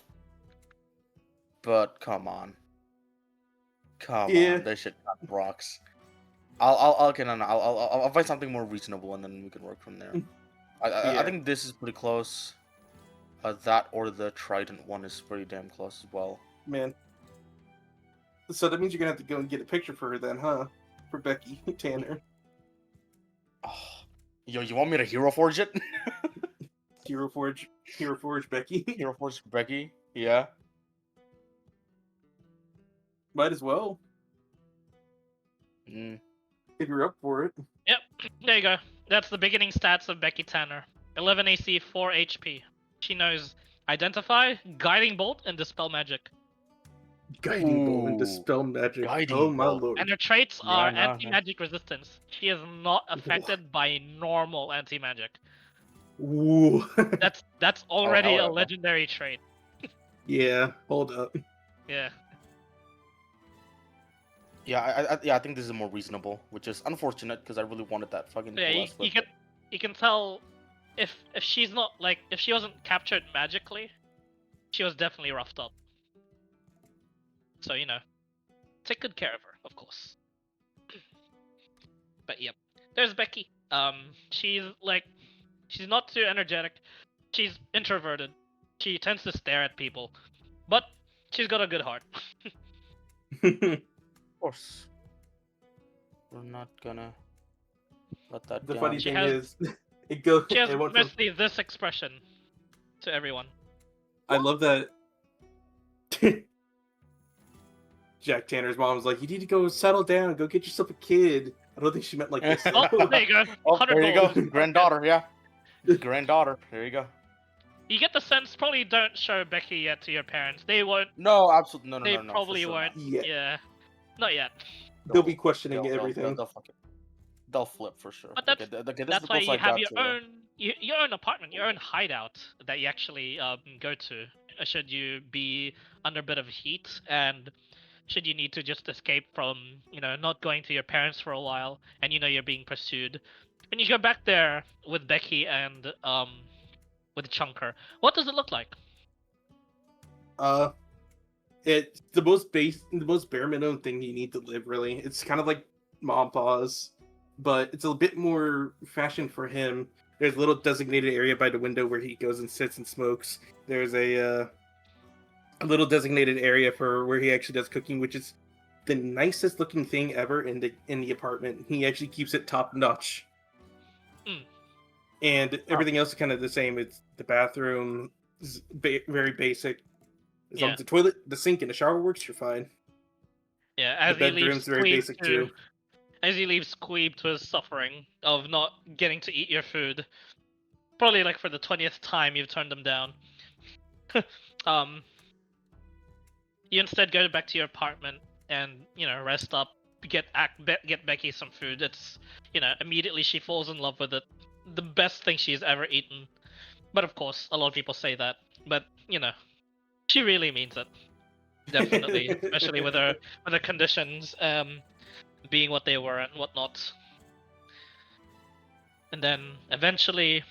[SPEAKER 3] But come on.
[SPEAKER 2] Yeah.
[SPEAKER 3] This shit rocks. I'll find something more reasonable and then we can work from there. I
[SPEAKER 2] Yeah.
[SPEAKER 3] think this is pretty close. That or the Trident one is pretty damn close as well.
[SPEAKER 2] Man. So that means you're gonna have to go and get a picture for her then, huh? For Becky Tanner.
[SPEAKER 3] Oh, Yo, you want me to hero forge it?
[SPEAKER 2] Hero Forge Becky.
[SPEAKER 3] Hero forge Becky? Yeah.
[SPEAKER 2] Might as well
[SPEAKER 3] Mm.
[SPEAKER 2] if you're up for it.
[SPEAKER 1] Yep, there you go. That's the beginning stats of Becky Tanner. 11 AC, 4 HP. She knows Identify, Guiding Bolt, and Dispel Magic.
[SPEAKER 2] Guiding Bolt and
[SPEAKER 3] Ooh,
[SPEAKER 2] Dispel Magic.
[SPEAKER 3] Guiding
[SPEAKER 2] Oh my
[SPEAKER 3] Bolt.
[SPEAKER 2] lord.
[SPEAKER 1] And her traits
[SPEAKER 3] Yeah,
[SPEAKER 1] are
[SPEAKER 3] no,
[SPEAKER 1] anti-magic resistance. She is not affected by normal anti-magic.
[SPEAKER 2] Ooh.
[SPEAKER 1] That's already
[SPEAKER 3] hell
[SPEAKER 1] a
[SPEAKER 3] yeah, bro.
[SPEAKER 1] legendary trait.
[SPEAKER 2] Yeah. Hold up.
[SPEAKER 1] Yeah.
[SPEAKER 3] Yeah, I think this is more reasonable, which is unfortunate because I really wanted that fucking
[SPEAKER 1] Yeah,
[SPEAKER 3] cool ass flip.
[SPEAKER 1] you can tell if she's not like if she wasn't captured magically, she was definitely roughed up. So take good care of her, of course. But yep, there's Becky. She's not too energetic. She's introverted. She tends to stare at people, but she's got a good heart.
[SPEAKER 3] Of course. We're not gonna let that
[SPEAKER 2] The
[SPEAKER 3] down.
[SPEAKER 2] funny
[SPEAKER 1] She
[SPEAKER 2] thing
[SPEAKER 1] has-
[SPEAKER 2] is, it goes.
[SPEAKER 1] She has
[SPEAKER 2] It went from,
[SPEAKER 1] mostly this expression to everyone.
[SPEAKER 2] I love that. Jack Tanner's mom was like, "You need to go settle down, go get yourself a kid." I don't think she meant like this.
[SPEAKER 1] Oh, there you go.
[SPEAKER 3] Oh,
[SPEAKER 1] 100
[SPEAKER 3] there you
[SPEAKER 1] gold.
[SPEAKER 3] go. Granddaughter, yeah. Granddaughter. There you go.
[SPEAKER 1] You get the sense probably don't show Becky yet to your parents. They won't.
[SPEAKER 3] No, absolutely. No,
[SPEAKER 1] They
[SPEAKER 3] for
[SPEAKER 1] probably
[SPEAKER 3] sure
[SPEAKER 1] won't.
[SPEAKER 3] not.
[SPEAKER 2] Yeah.
[SPEAKER 1] Yeah, not yet.
[SPEAKER 2] They'll be questioning
[SPEAKER 3] They'll-
[SPEAKER 2] everything.
[SPEAKER 3] They'll fuck it. They'll flip for sure.
[SPEAKER 1] But
[SPEAKER 3] Okay, this
[SPEAKER 1] That's
[SPEAKER 3] is
[SPEAKER 1] why
[SPEAKER 3] the
[SPEAKER 1] you
[SPEAKER 3] I
[SPEAKER 1] have
[SPEAKER 3] got
[SPEAKER 1] your
[SPEAKER 3] to,
[SPEAKER 1] own your own apartment, your own hideout that you actually go to should you be under a bit of heat and should you need to just escape from not going to your parents for a while and you're being pursued. And you go back there with Becky and with Chunker. What does it look like?
[SPEAKER 2] It's the most bare minimum thing you need to live. Really, it's kind of like Mom Paws, but it's a bit more fashion for him. There's a little designated area by the window where he goes and sits and smokes. There's a little designated area for where he actually does cooking, which is the nicest looking thing ever in the apartment. He actually keeps it top notch.
[SPEAKER 1] Mm.
[SPEAKER 2] And everything else is kind of the same. It's the bathroom is very basic. As long as the toilet, the sink, and the shower works, you're fine.
[SPEAKER 1] Yeah, as
[SPEAKER 2] The
[SPEAKER 1] he leaves
[SPEAKER 2] bedroom's very basic too.
[SPEAKER 1] As he leaves Squeeb to his suffering of not getting to eat your food. Probably like for the 20th time you've turned him down. You instead go back to your apartment and rest up, get Becky some food. It's immediately she falls in love with it. The best thing she's ever eaten. But of course, a lot of people say that. But she really means it. Definitely, especially with her conditions being what they were and whatnot. And then eventually,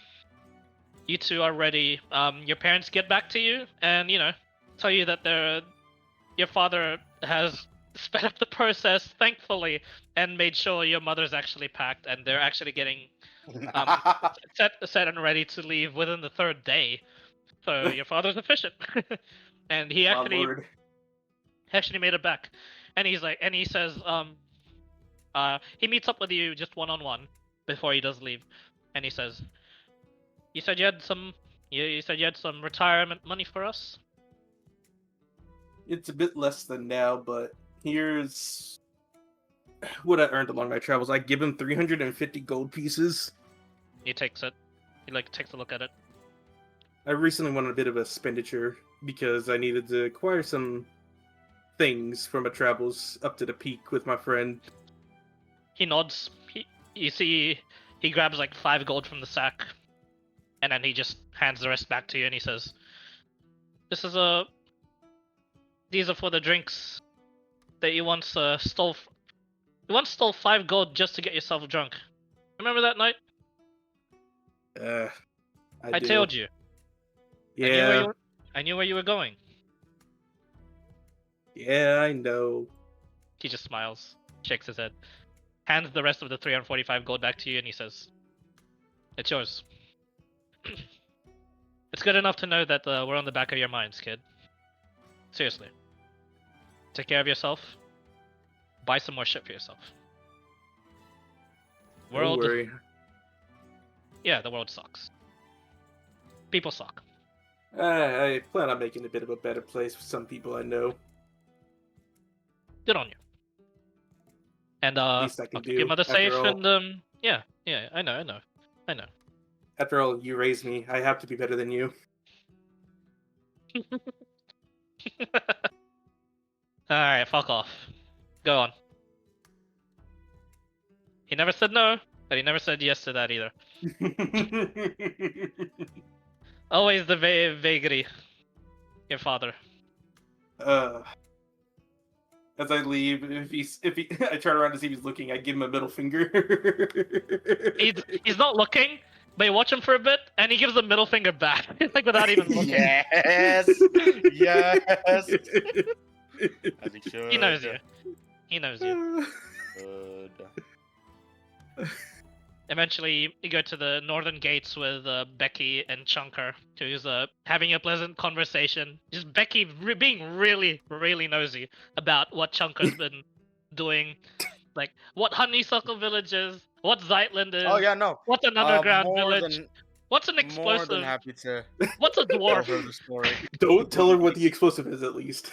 [SPEAKER 1] you two are ready. Your parents get back to you and tell you that your father has sped up the process, thankfully, and made sure your mother's actually packed and they're actually getting set and ready to leave within the third day. So your father's efficient, and he actually made it back. And he says, he meets up with you just one-on-one before he does leave, and he says, "You said you had some retirement money for us."
[SPEAKER 2] It's a bit less than now, but here's what I earned along my travels. I give him 350 gold pieces.
[SPEAKER 1] He takes it. He takes a look at it.
[SPEAKER 2] I recently went on a bit of a expenditure because I needed to acquire some things for my travels up to the peak with my friend.
[SPEAKER 1] He nods. You see, he grabs like 5 gold from the sack, and then he just hands the rest back to you, and he says, These are for the drinks that you once stole. You once stole 5 gold just to get yourself drunk. Remember that night? I
[SPEAKER 2] do.
[SPEAKER 1] told you.
[SPEAKER 2] Yeah.
[SPEAKER 1] I knew where you were going.
[SPEAKER 2] Yeah, I know.
[SPEAKER 1] He just smiles, shakes his head, hands the rest of the 345 gold back to you, and he says, "It's yours." It's good enough to know that we're on the back of your minds, kid. Seriously. Take care of yourself. Buy some more shit for yourself.
[SPEAKER 2] Don't worry.
[SPEAKER 1] Yeah, the world sucks. People suck.
[SPEAKER 2] I plan on making it a bit of a better place for some people I know.
[SPEAKER 1] Good on you. And
[SPEAKER 2] Least I can
[SPEAKER 1] I'll keep
[SPEAKER 2] do,
[SPEAKER 1] your mother
[SPEAKER 2] after
[SPEAKER 1] safe.
[SPEAKER 2] all.
[SPEAKER 1] And yeah, I know.
[SPEAKER 2] After all, you raised me. I have to be better than you.
[SPEAKER 1] Alright, fuck off. Go on. He never said no, but he never said yes to that either. Always the vagary. Your father.
[SPEAKER 2] As I leave, if he, I turn around to see if he's looking. I give him a middle finger.
[SPEAKER 1] He's not looking, but you watch him for a bit, and he gives the middle finger back, like without even looking.
[SPEAKER 3] Yes, yes. As he should.
[SPEAKER 1] He knows you. He knows you.
[SPEAKER 3] Good.
[SPEAKER 1] Eventually, you go to the northern gates with Becky and Chunker, who's having a pleasant conversation. Just Becky being really, really nosy about what Chunker's been doing, like what Honeysuckle Village is, what Zeitland is,
[SPEAKER 3] Oh yeah, no.
[SPEAKER 1] what's an underground village,
[SPEAKER 3] Than,
[SPEAKER 1] what's an
[SPEAKER 3] more
[SPEAKER 1] explosive,
[SPEAKER 3] than happy to
[SPEAKER 1] what's a
[SPEAKER 3] tell
[SPEAKER 1] dwarf.
[SPEAKER 3] her the story.
[SPEAKER 2] Don't tell her what the explosive is, at least.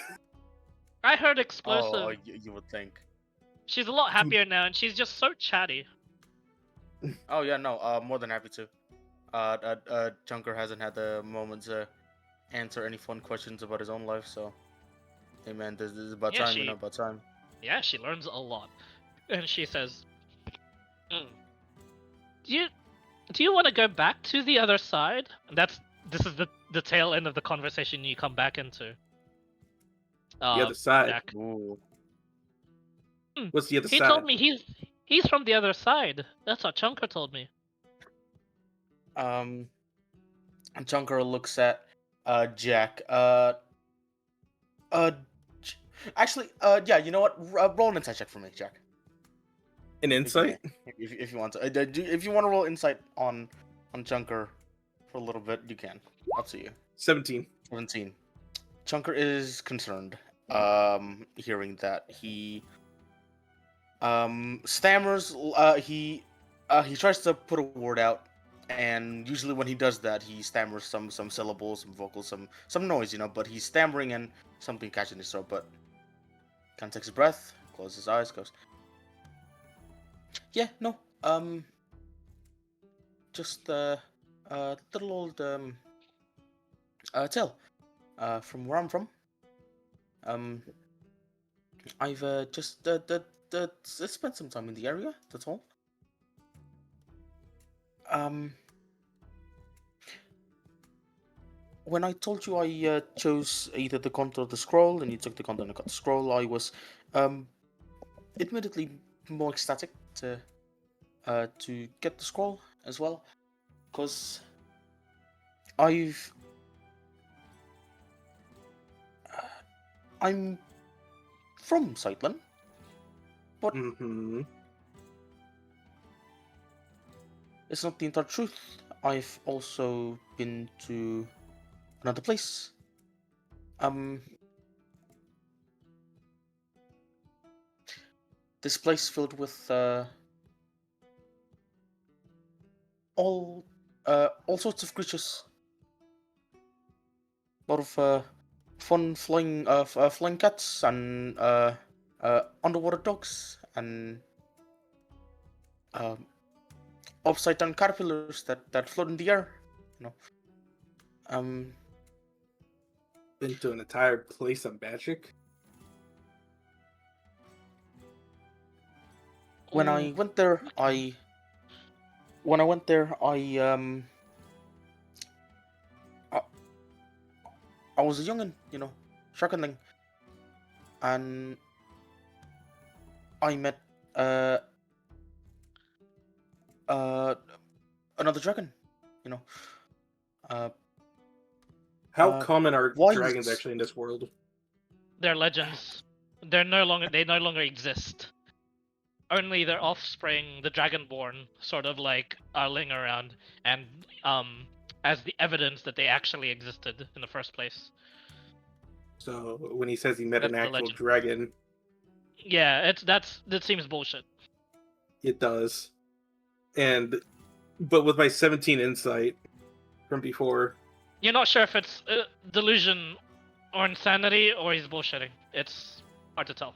[SPEAKER 1] I heard explosive.
[SPEAKER 3] Oh, you would think.
[SPEAKER 1] She's a lot happier now, and she's just so chatty.
[SPEAKER 3] Oh yeah, no. More than happy to. Junker hasn't had the moment to answer any fun questions about his own life, so. Hey man, this is about
[SPEAKER 1] Yeah,
[SPEAKER 3] time. About time.
[SPEAKER 1] Yeah, she learns a lot. And she says, Do you want to go back to the other side? And this is the tail end of the conversation you come back into.
[SPEAKER 2] The other side.
[SPEAKER 1] Jack.
[SPEAKER 3] Ooh.
[SPEAKER 2] What's the other
[SPEAKER 1] He
[SPEAKER 2] side?
[SPEAKER 1] told me he's from the other side. That's what Chunker told me.
[SPEAKER 3] And Junker looks at Jack. Actually, yeah. You know what? Roll an insight check for me, Jack.
[SPEAKER 2] An insight?
[SPEAKER 3] If you want to, if you want to roll insight on Junker for a little bit, you can. Up to you.
[SPEAKER 2] 17.
[SPEAKER 3] 17. Chunker is concerned. Hearing that he stammers. He tries to put a word out, and usually when he does that, he stammers some syllables, some vocals, some noise, you know. But he's stammering and something catching his throat. But kind of takes a breath, closes his eyes, goes, "Yeah, no, just little old tale from where I'm from. I've just spent some time in the area, that's all. When I told you I chose either the content or the scroll, and you took the content and got the scroll, I was admittedly more ecstatic to get the scroll as well, because I'm from Sightland, but it's not the entire truth. I've also been to another place. This place filled with all sorts of creatures. A lot of fun flying cats and underwater dogs and upside down caterpillars that float in the air. You know.
[SPEAKER 2] Been to an entire place of magic?
[SPEAKER 3] When I went there, I was a youngin', you know, struggling, and I met another dragon, you know.
[SPEAKER 2] How common are
[SPEAKER 3] why
[SPEAKER 2] dragons
[SPEAKER 3] is-
[SPEAKER 2] actually in this world?
[SPEAKER 1] They're legends. They no longer exist. Only their offspring, the Dragonborn, sort of like are lingering around, and as the evidence that they actually existed in the first place.
[SPEAKER 2] So when he says he met
[SPEAKER 1] That's
[SPEAKER 2] an
[SPEAKER 1] the
[SPEAKER 2] actual
[SPEAKER 1] legend.
[SPEAKER 2] dragon,
[SPEAKER 1] Yeah, that seems bullshit.
[SPEAKER 2] it does. And but with my 17 insight from before.
[SPEAKER 1] You're not sure if it's delusion or insanity or he's bullshitting. It's hard to tell.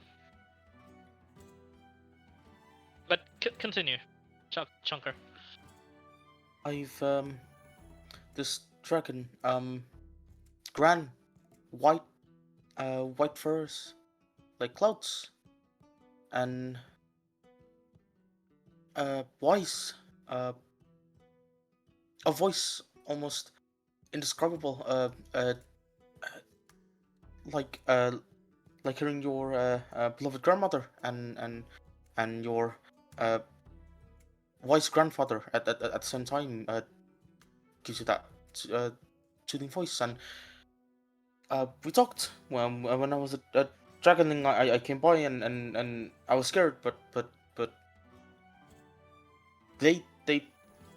[SPEAKER 1] But continue, Chunker.
[SPEAKER 3] I've this dragon grand white white furs like clouds and voice a voice almost indescribable like like hearing your beloved grandmother and your uh wise grandfather at the same time gives you that soothing voice. And we talked when I was at Dragonling. I came by and I was scared, but they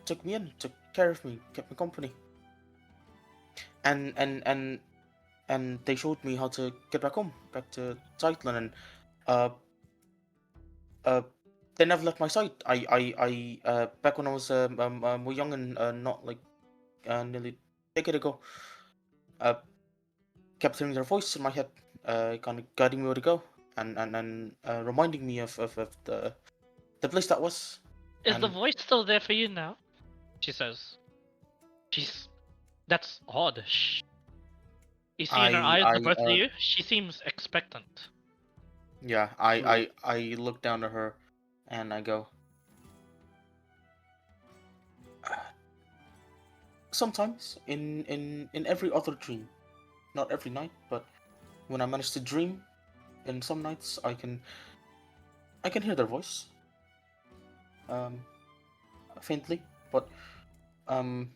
[SPEAKER 3] took me in, took care of me, kept me company, and they showed me how to get back home, back to Zeitlin, and uh uh they never left my side. I back when I was more young and not like nearly a decade ago, uh kept hearing their voice in my head, kind of guiding me where to go, and reminding me of the place that was.
[SPEAKER 1] Is the
[SPEAKER 3] And
[SPEAKER 1] voice still there for you now? She says. She's. That's odd. You see in her eyes the both of you. She seems expectant.
[SPEAKER 3] Yeah, I look down at her, and I go. Sometimes in every other dream, not every night, but when I manage to dream, in some nights I can hear their voice, um, faintly, but um,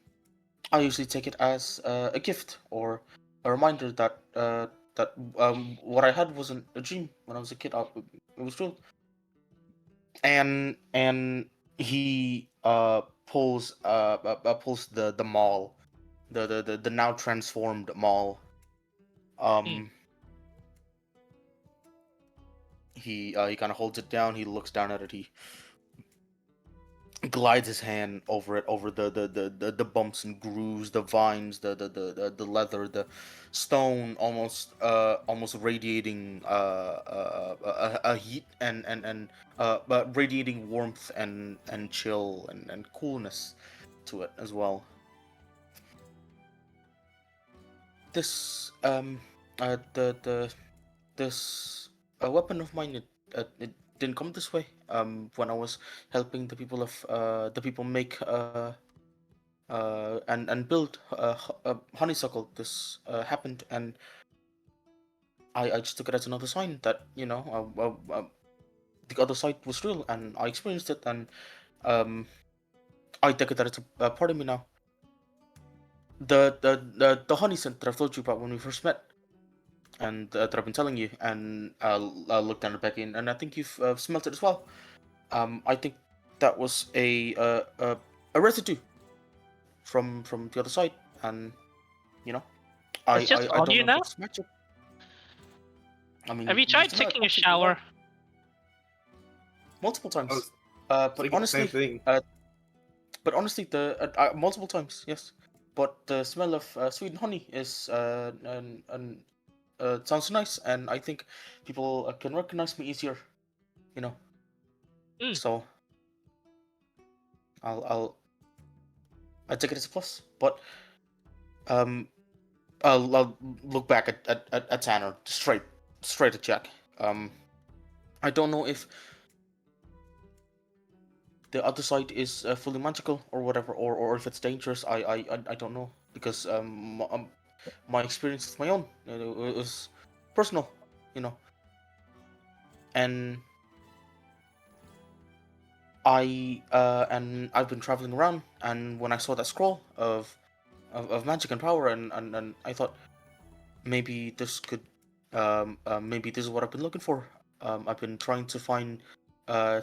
[SPEAKER 3] I usually take it as a gift or a reminder that what I had wasn't a dream when I was a kid. It was real. And he pulls the mall, the now transformed mall. Um, he kind of holds it down. He looks down at it. He glides his hand over it, over the bumps and grooves, the vines, the leather, the stone, almost radiating a heat and but radiating warmth and chill and coolness to it as well. This the this weapon of mine, it didn't come this way. When I was helping the people make and build honeysuckle, this happened, and I just took it as another sign that the other side was real, and I experienced it, and um I take it that it's a part of me now. The honey scent that I've told you about when we first met, and that I've been telling you, and I'll look down at Becky, and I think you've smelt it as well. I think that was a residue from the other side, and you know,
[SPEAKER 1] It's just
[SPEAKER 3] I
[SPEAKER 1] on
[SPEAKER 3] don't
[SPEAKER 1] you
[SPEAKER 3] know if
[SPEAKER 1] now.
[SPEAKER 3] it's magic. I mean,
[SPEAKER 1] Have you
[SPEAKER 3] you
[SPEAKER 1] tried
[SPEAKER 3] used to smell it
[SPEAKER 1] taking a
[SPEAKER 3] constantly,
[SPEAKER 1] shower?
[SPEAKER 3] multiple
[SPEAKER 2] I
[SPEAKER 3] times.
[SPEAKER 2] was
[SPEAKER 3] But
[SPEAKER 2] thinking the same
[SPEAKER 3] honestly,
[SPEAKER 2] thing.
[SPEAKER 3] multiple times, yes. But the smell of sweet honey is sounds nice, and I think people can recognize me easier, you know.
[SPEAKER 1] Mm.
[SPEAKER 3] So I take it as a plus. But um, I'll look back at Tanner straight at Jack. I don't know if the other side is fully magical or whatever, or if it's dangerous. I don't know, because my experience is my own. It was personal, you know. And I've been traveling around, and when I saw that scroll of magic and power, and I thought maybe this could maybe this is what I've been looking for. I've been trying to find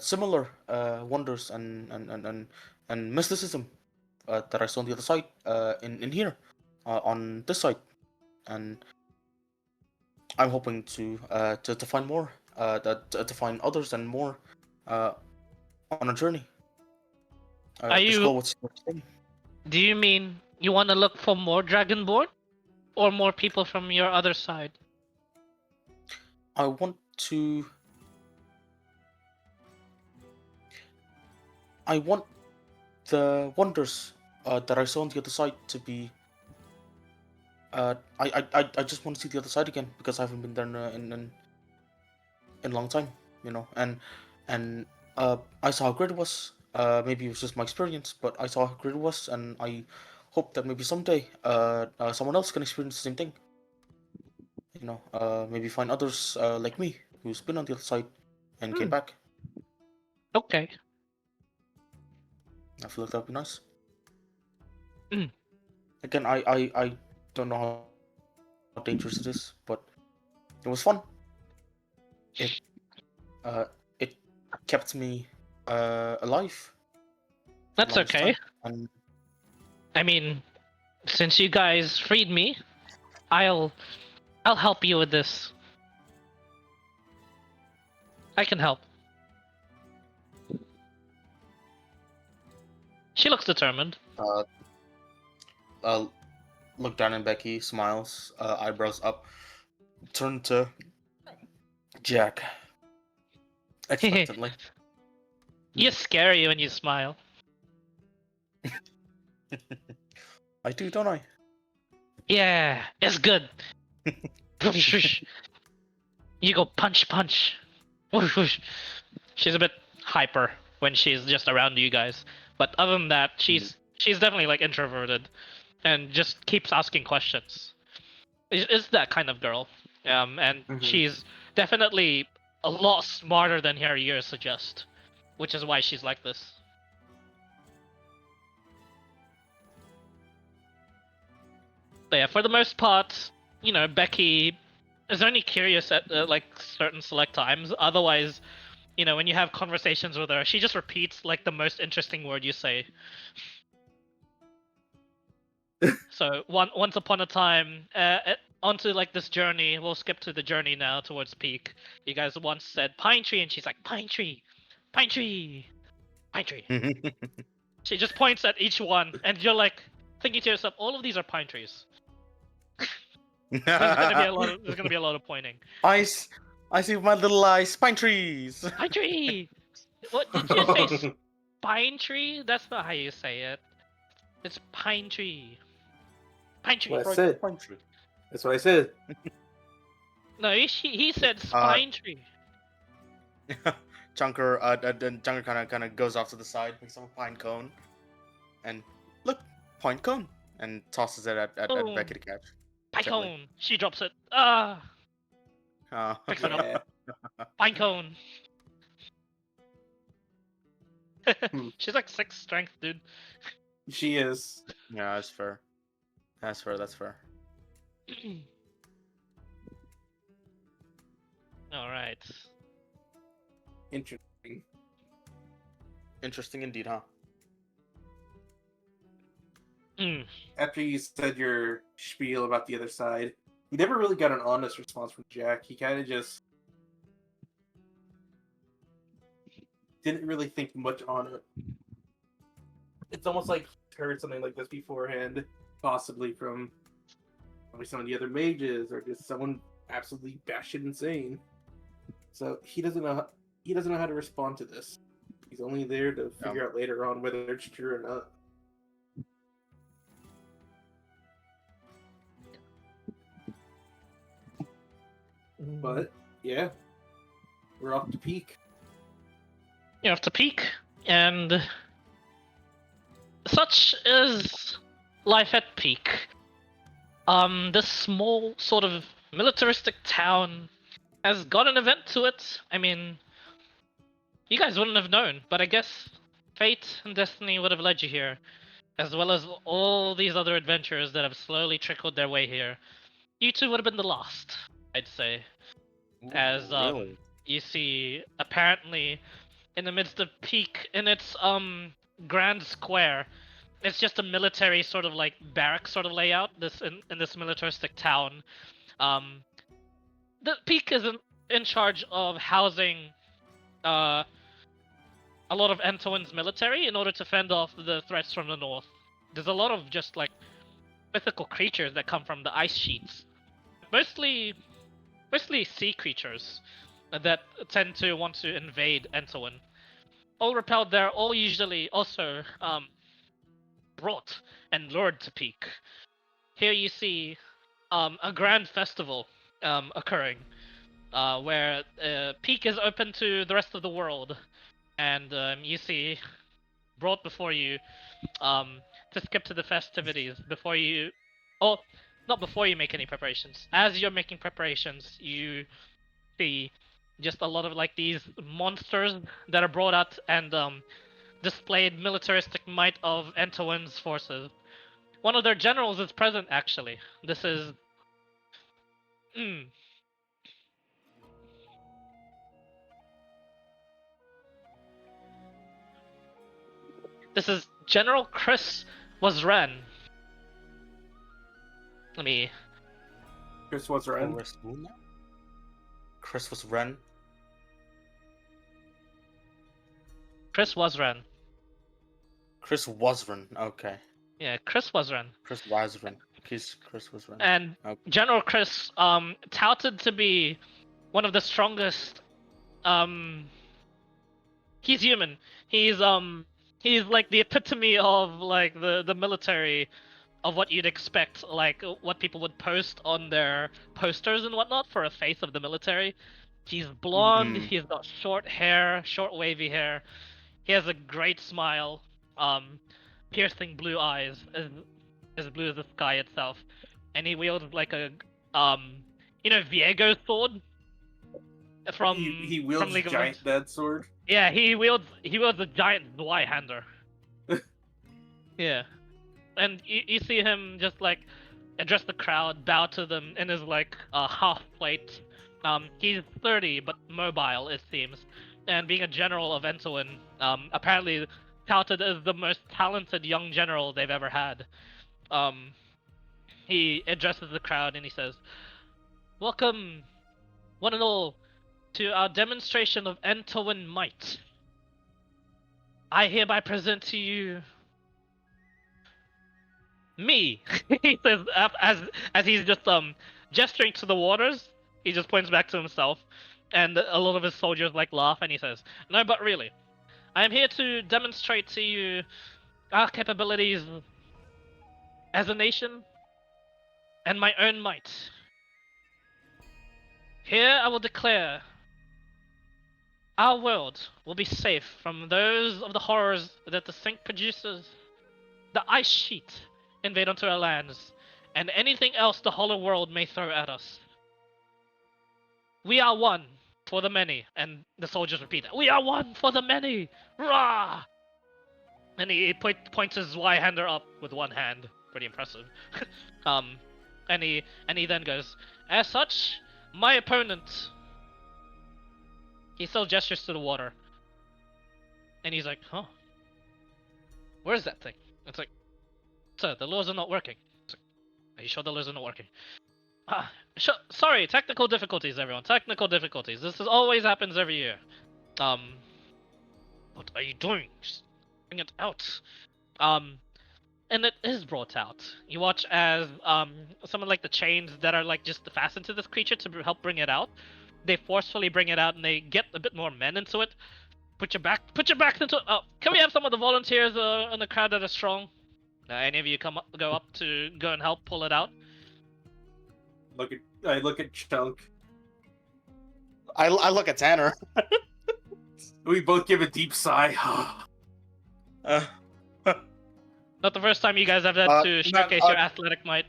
[SPEAKER 3] similar wonders and mysticism that I saw on the other side, in here, on this side, and I'm hoping to find more, to find others and more, on a journey.
[SPEAKER 1] Are
[SPEAKER 3] Just
[SPEAKER 1] you?
[SPEAKER 3] go with your thing.
[SPEAKER 1] Do you mean you want to look for more Dragonborn, or more people from your other side?
[SPEAKER 3] I want to. I want the wonders that I saw on the other side to be. I just want to see the other side again because I haven't been there in a long time, you know. And I saw how great it was. Maybe it was just my experience, but I saw how great it was, and I hope that maybe someday someone else can experience the same thing. You know, maybe find others like me who's been on the other side and came back.
[SPEAKER 1] Okay.
[SPEAKER 3] I feel like that'd be nice.
[SPEAKER 1] Mm.
[SPEAKER 3] Again, I don't know how dangerous it is, but it was fun. It it kept me alive. for the
[SPEAKER 1] That's
[SPEAKER 3] longest
[SPEAKER 1] okay.
[SPEAKER 3] time, and
[SPEAKER 1] I mean, since you guys freed me, I'll help you with this. I can help. She looks determined.
[SPEAKER 3] uh, look down at Becky, smiles, eyebrows up, turn to Jack expectantly.
[SPEAKER 1] You're scary when you smile.
[SPEAKER 3] I do, don't I?
[SPEAKER 1] Yeah, it's good. You go punch, punch. She's a bit hyper when she's just around you guys, but other than that, she's definitely like introverted, and just keeps asking questions. Is that kind of girl, and she's definitely a lot smarter than her years suggest, which is why she's like this. But yeah, for the most part, you know, Becky is only curious at like certain select times. Otherwise, you know, when you have conversations with her, she just repeats like the most interesting word you say. So once upon a time, onto like this journey. We'll skip to the journey now towards peak. You guys once said pine tree, and she's like pine tree, pine tree, pine tree. She just points at each one, and you're like thinking to yourself, all of these are pine trees. There's gonna be a lot of pointing.
[SPEAKER 3] I see with my little eyes, pine trees.
[SPEAKER 1] Pine tree. What did you say? Pine tree? That's not how you say it. It's pine tree. Pine tree.
[SPEAKER 2] What I said.
[SPEAKER 3] Pine tree.
[SPEAKER 2] That's what I said.
[SPEAKER 1] No, he said spine tree.
[SPEAKER 3] Chunker, then Chunker kind of goes off to the side, picks up a pine cone, and look, pine cone, and tosses it at
[SPEAKER 1] Boom.
[SPEAKER 3] Becky to catch.
[SPEAKER 1] Pine
[SPEAKER 3] Gently.
[SPEAKER 1] cone. She drops it. Ah, picks it up.
[SPEAKER 2] Yeah.
[SPEAKER 1] Pine cone.
[SPEAKER 2] Hmm.
[SPEAKER 1] She's like 6 strength, dude.
[SPEAKER 2] She is.
[SPEAKER 3] Yeah, that's fair. That's fair.
[SPEAKER 1] All right.
[SPEAKER 2] Interesting.
[SPEAKER 3] Interesting indeed, huh?
[SPEAKER 2] After you said your spiel about the other side, you never really got an honest response from Jack. He kind of just didn't really think much on it. It's almost like he's heard something like this beforehand, possibly from probably some of the other mages or just someone absolutely batshit insane. So he doesn't know. He doesn't know how to respond to this. He's only there to figure out later on whether it's true or not. But yeah, we're off to peak.
[SPEAKER 1] You have to peak, and such is life at peak. This small sort of militaristic town has got an event to it. I mean, you guys wouldn't have known, but I guess fate and destiny would have led you here, as well as all these other adventures that have slowly trickled their way here. You two would have been the last, I'd say. As
[SPEAKER 3] really?
[SPEAKER 1] you see, apparently, in the midst of peak, in its grand square, it's just a military sort of like barrack sort of layout. This in this militaristic town, the peak is in charge of housing a lot of Antoine's military in order to fend off the threats from the north. There's a lot of just like mythical creatures that come from the ice sheets, mostly sea creatures that tend to want to invade Antoine. All repelled there, all usually also brought and lured to Peak. Here you see a grand festival occurring, where Peak is open to the rest of the world, and you see brought before you to skip to the festivities before you, oh, not before you make any preparations. As you're making preparations, you see just a lot of like these monsters that are brought out and displayed militaristic might of Antoine's forces. One of their generals is present, actually. This is. This is General Chris Wasren. Let me.
[SPEAKER 2] Chris was right.
[SPEAKER 3] Chris was Ren.
[SPEAKER 1] Chris Wasren.
[SPEAKER 3] Chris Wasren. Okay.
[SPEAKER 1] Yeah, Chris Wasren.
[SPEAKER 3] Chris Wasren. Chris Wasren.
[SPEAKER 1] And
[SPEAKER 3] Okay.
[SPEAKER 1] General Chris, touted to be one of the strongest. He's human. He's like the epitome of like the military, of what you'd expect, like what people would post on their posters and whatnot for a face of the military. He's blonde. He's got short hair, short wavy hair. He has a great smile. Piercing blue eyes, as blue as the sky itself, and he wields like a Viego's sword from
[SPEAKER 2] He wields
[SPEAKER 1] from League
[SPEAKER 2] a
[SPEAKER 1] of
[SPEAKER 2] giant dead sword.
[SPEAKER 1] Yeah, he wields a giant Zweihander. Yeah, and you see him just like address the crowd, bow to them in his like half plate. He's 30 but mobile, it seems, and being a general of Antoine, apparently touted as the most talented young general they've ever had. He addresses the crowd and he says, "Welcome, one and all, to our demonstration of Antoine might. I hereby present to you me." He says, as he's just gesturing to the waters. He just points back to himself, and a lot of his soldiers like laugh, and he says, "No, but really, I am here to demonstrate to you our capabilities as a nation and my own might. Here I will declare our world will be safe from those of the horrors that the sink produces, the ice sheet invade onto our lands, and anything else the hollow world may throw at us. We are one for the many," and the soldiers repeat, "We are one for the many! Rah!" And he points his Zweihander up with one hand. Pretty impressive. And he then goes, "As such, my opponent." He still gestures to the water. And he's like, "Huh? Where's that thing?" It's like, "Sir, the lures are not working." It's like, "Are you sure the lures are not working?" Sorry, technical difficulties, everyone. Technical difficulties. This always happens every year. What are you doing? Just bring it out. And it is brought out. You watch as some of like the chains that are like just fastened to this creature to help bring it out. They forcefully bring it out, and they get a bit more men into it. Put your backs into it. Oh, can we have some of the volunteers in the crowd that are strong? Any of you go up to go and help pull it out?
[SPEAKER 2] I look at Chunk.
[SPEAKER 3] I look at Tanner.
[SPEAKER 2] We both give a deep sigh.
[SPEAKER 1] Not the first time you guys have had to showcase your athletic might.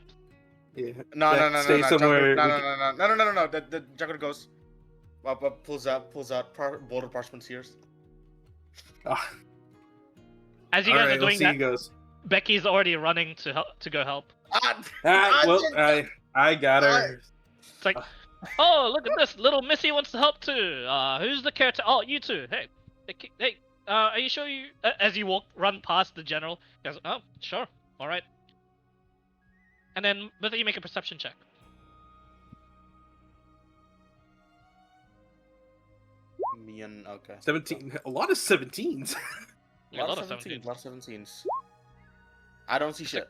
[SPEAKER 2] Yeah.
[SPEAKER 3] No.
[SPEAKER 2] Stay somewhere.
[SPEAKER 3] No. The Juggernaut goes. Pulls out boulder parchment tears.
[SPEAKER 1] As you guys are doing that,
[SPEAKER 2] He goes.
[SPEAKER 1] Becky's already running to go help.
[SPEAKER 2] I got her.
[SPEAKER 1] It's like, "Oh, look at this! Little Missy wants to help too. Who's the caretaker? Oh, you two. Hey, are you sure you?" As you run past the general, he goes, "Oh, sure, all right." And then, both of you make a perception check.
[SPEAKER 3] Me and okay.
[SPEAKER 2] 17. A lot of 17s.
[SPEAKER 1] Yeah,
[SPEAKER 3] A lot of 17s. A lot of 17s. I don't see shit.